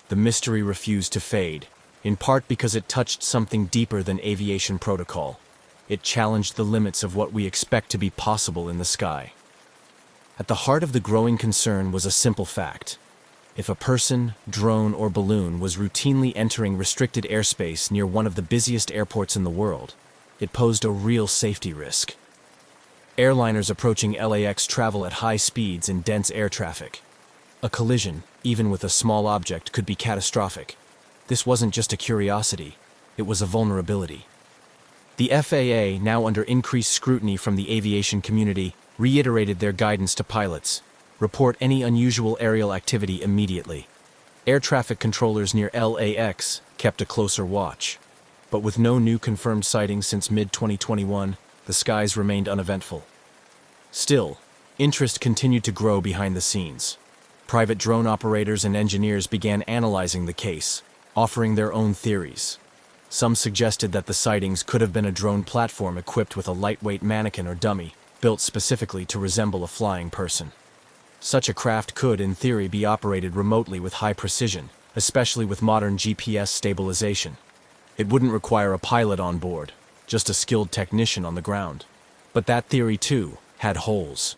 The mystery refused to fade, in part because it touched something deeper than aviation protocol. It challenged the limits of what we expect to be possible in the sky. At the heart of the growing concern was a simple fact. If a person, drone, or balloon was routinely entering restricted airspace near one of the busiest airports in the world, it posed a real safety risk. Airliners approaching LAX travel at high speeds in dense air traffic. A collision, even with a small object, could be catastrophic. This wasn't just a curiosity, it was a vulnerability. The FAA, now under increased scrutiny from the aviation community, reiterated their guidance to pilots: report any unusual aerial activity immediately. Air traffic controllers near LAX kept a closer watch. But with no new confirmed sightings since mid-2021, the skies remained uneventful. Still, interest continued to grow behind the scenes. Private drone operators and engineers began analyzing the case, offering their own theories. Some suggested that the sightings could have been a drone platform equipped with a lightweight mannequin or dummy, built specifically to resemble a flying person. Such a craft could, in theory, be operated remotely with high precision, especially with modern GPS stabilization. It wouldn't require a pilot on board, just a skilled technician on the ground. But that theory, too, had holes.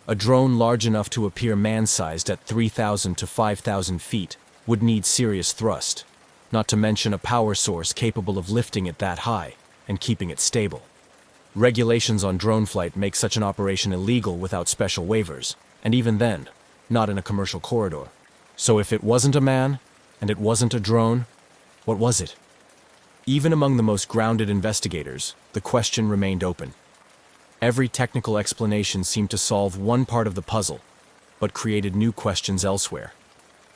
A drone large enough to appear man-sized at 3,000 to 5,000 feet would need serious thrust, not to mention a power source capable of lifting it that high and keeping it stable. Regulations on drone flight make such an operation illegal without special waivers, and even then, not in a commercial corridor. So if it wasn't a man, and it wasn't a drone, what was it? Even among the most grounded investigators, the question remained open. Every technical explanation seemed to solve one part of the puzzle, but created new questions elsewhere.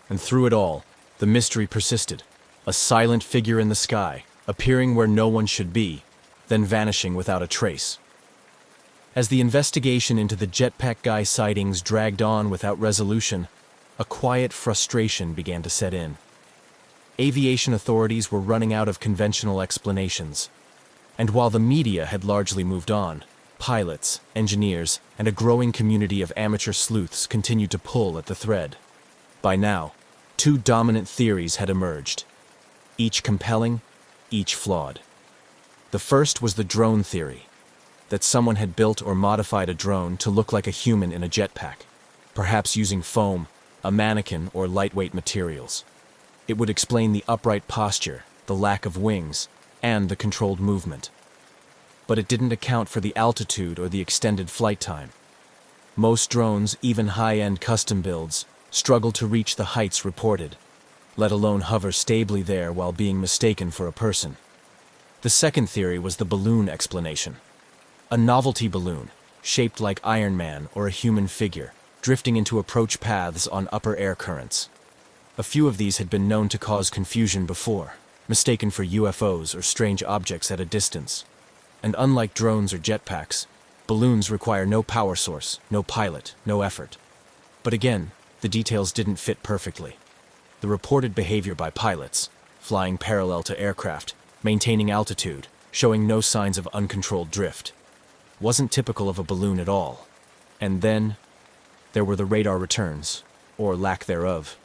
And through it all, the mystery persisted, a silent figure in the sky, appearing where no one should be, then vanishing without a trace. As the investigation into the jetpack guy sightings dragged on without resolution, a quiet frustration began to set in. Aviation authorities were running out of conventional explanations. And while the media had largely moved on, pilots, engineers, and a growing community of amateur sleuths continued to pull at the thread. By now, two dominant theories had emerged, each compelling, each flawed. The first was the drone theory, that someone had built or modified a drone to look like a human in a jetpack, perhaps using foam, a mannequin, or lightweight materials. It would explain the upright posture, the lack of wings, and the controlled movement. But it didn't account for the altitude or the extended flight time. Most drones, even high-end custom builds, struggle to reach the heights reported, let alone hover stably there while being mistaken for a person. The second theory was the balloon explanation. A novelty balloon, shaped like Iron Man or a human figure, drifting into approach paths on upper air currents. A few of these had been known to cause confusion before, mistaken for UFOs or strange objects at a distance. And unlike drones or jetpacks, balloons require no power source, no pilot, no effort. But again, the details didn't fit perfectly. The reported behavior by pilots, flying parallel to aircraft, maintaining altitude, showing no signs of uncontrolled drift, wasn't typical of a balloon at all. And then, there were the radar returns, or lack thereof.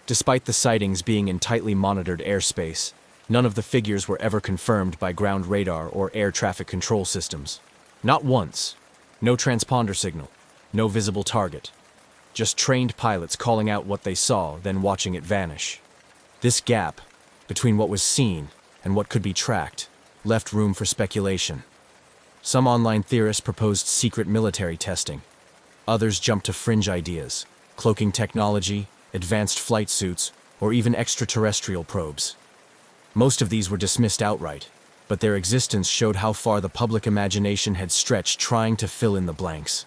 Despite the sightings being in tightly monitored airspace, none of the figures were ever confirmed by ground radar or air traffic control systems. Not once. No transponder signal, no visible target. Just trained pilots calling out what they saw, then watching it vanish. This gap, between what was seen and what could be tracked, left room for speculation. Some online theorists proposed secret military testing. Others jumped to fringe ideas, cloaking technology, advanced flight suits, or even extraterrestrial probes. Most of these were dismissed outright, but their existence showed how far the public imagination had stretched trying to fill in the blanks.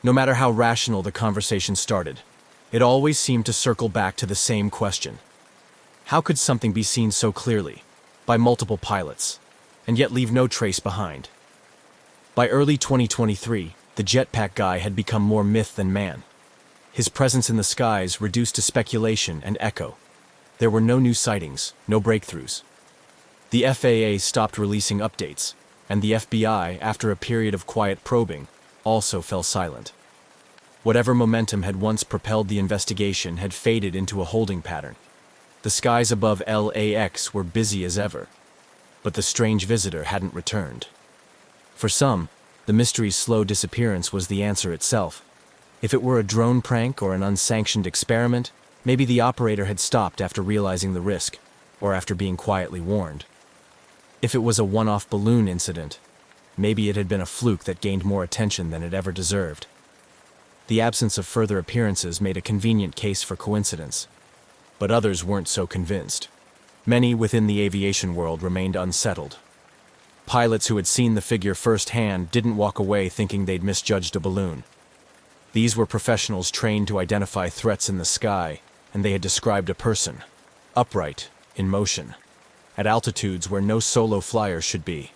No matter how rational the conversation started, it always seemed to circle back to the same question. How could something be seen so clearly, by multiple pilots, and yet leave no trace behind? By early 2023, the jetpack guy had become more myth than man. His presence in the skies reduced to speculation and echo. There were no new sightings, no breakthroughs. The FAA stopped releasing updates, and the FBI, after a period of quiet probing, also fell silent. Whatever momentum had once propelled the investigation had faded into a holding pattern. The skies above LAX were busy as ever, but the strange visitor hadn't returned. For some, the mystery's slow disappearance was the answer itself. If it were a drone prank or an unsanctioned experiment, maybe the operator had stopped after realizing the risk, or after being quietly warned. If it was a one-off balloon incident, maybe it had been a fluke that gained more attention than it ever deserved. The absence of further appearances made a convenient case for coincidence, but others weren't so convinced. Many within the aviation world remained unsettled. Pilots who had seen the figure firsthand didn't walk away thinking they'd misjudged a balloon. These were professionals trained to identify threats in the sky, and they had described a person, upright, in motion, at altitudes where no solo flyer should be.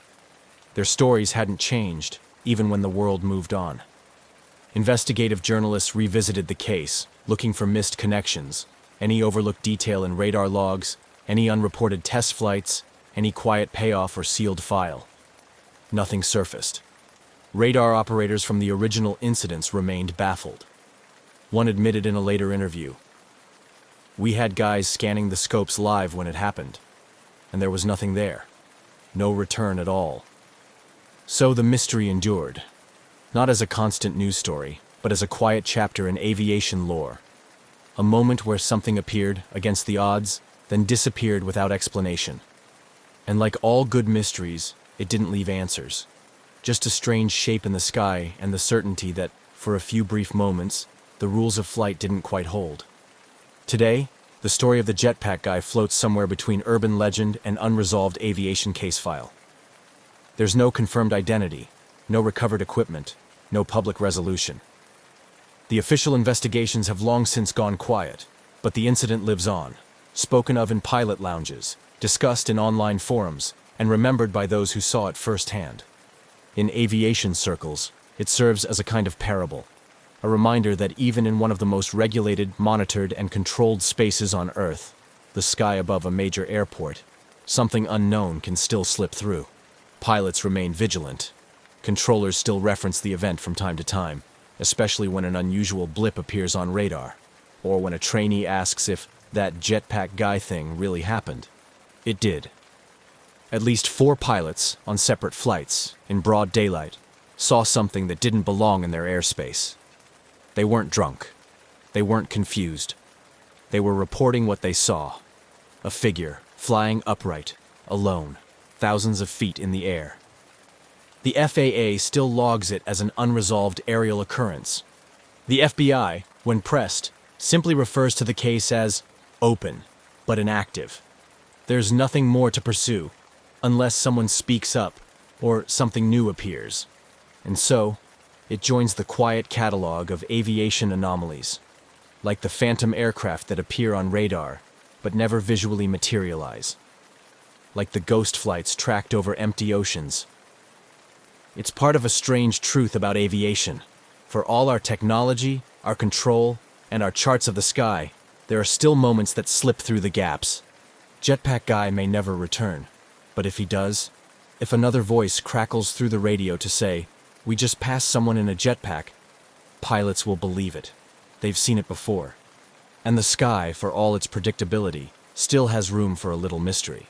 Their stories hadn't changed, even when the world moved on. Investigative journalists revisited the case, looking for missed connections, any overlooked detail in radar logs, any unreported test flights, any quiet payoff or sealed file. Nothing surfaced. Radar operators from the original incidents remained baffled. One admitted in a later interview, "We had guys scanning the scopes live when it happened, and there was nothing there. No return at all." So the mystery endured, not as a constant news story, but as a quiet chapter in aviation lore. A moment where something appeared against the odds, then disappeared without explanation. And like all good mysteries, it didn't leave answers. Just a strange shape in the sky and the certainty that, for a few brief moments, the rules of flight didn't quite hold. Today, the story of the jetpack guy floats somewhere between urban legend and unresolved aviation case file. There's no confirmed identity, no recovered equipment, no public resolution. The official investigations have long since gone quiet, but the incident lives on, spoken of in pilot lounges, discussed in online forums, and remembered by those who saw it firsthand. In aviation circles, it serves as a kind of parable, a reminder that even in one of the most regulated, monitored, and controlled spaces on Earth, the sky above a major airport, something unknown can still slip through. Pilots remain vigilant. Controllers still reference the event from time to time, especially when an unusual blip appears on radar, or when a trainee asks if that jetpack guy thing really happened. It did. At least 4 pilots, on separate flights, in broad daylight, saw something that didn't belong in their airspace. They weren't drunk. They weren't confused. They were reporting what they saw. A figure, flying upright, alone, thousands of feet in the air. The FAA still logs it as an unresolved aerial occurrence. The FBI, when pressed, simply refers to the case as open, but inactive. There's nothing more to pursue, unless someone speaks up or something new appears. And so, it joins the quiet catalog of aviation anomalies, like the phantom aircraft that appear on radar but never visually materialize, like the ghost flights tracked over empty oceans. It's part of a strange truth about aviation. For all our technology, our control, and our charts of the sky, there are still moments that slip through the gaps. Jetpack Guy may never return, but if he does, if another voice crackles through the radio to say, "We just passed someone in a jetpack," pilots will believe it. They've seen it before. And the sky, for all its predictability, still has room for a little mystery.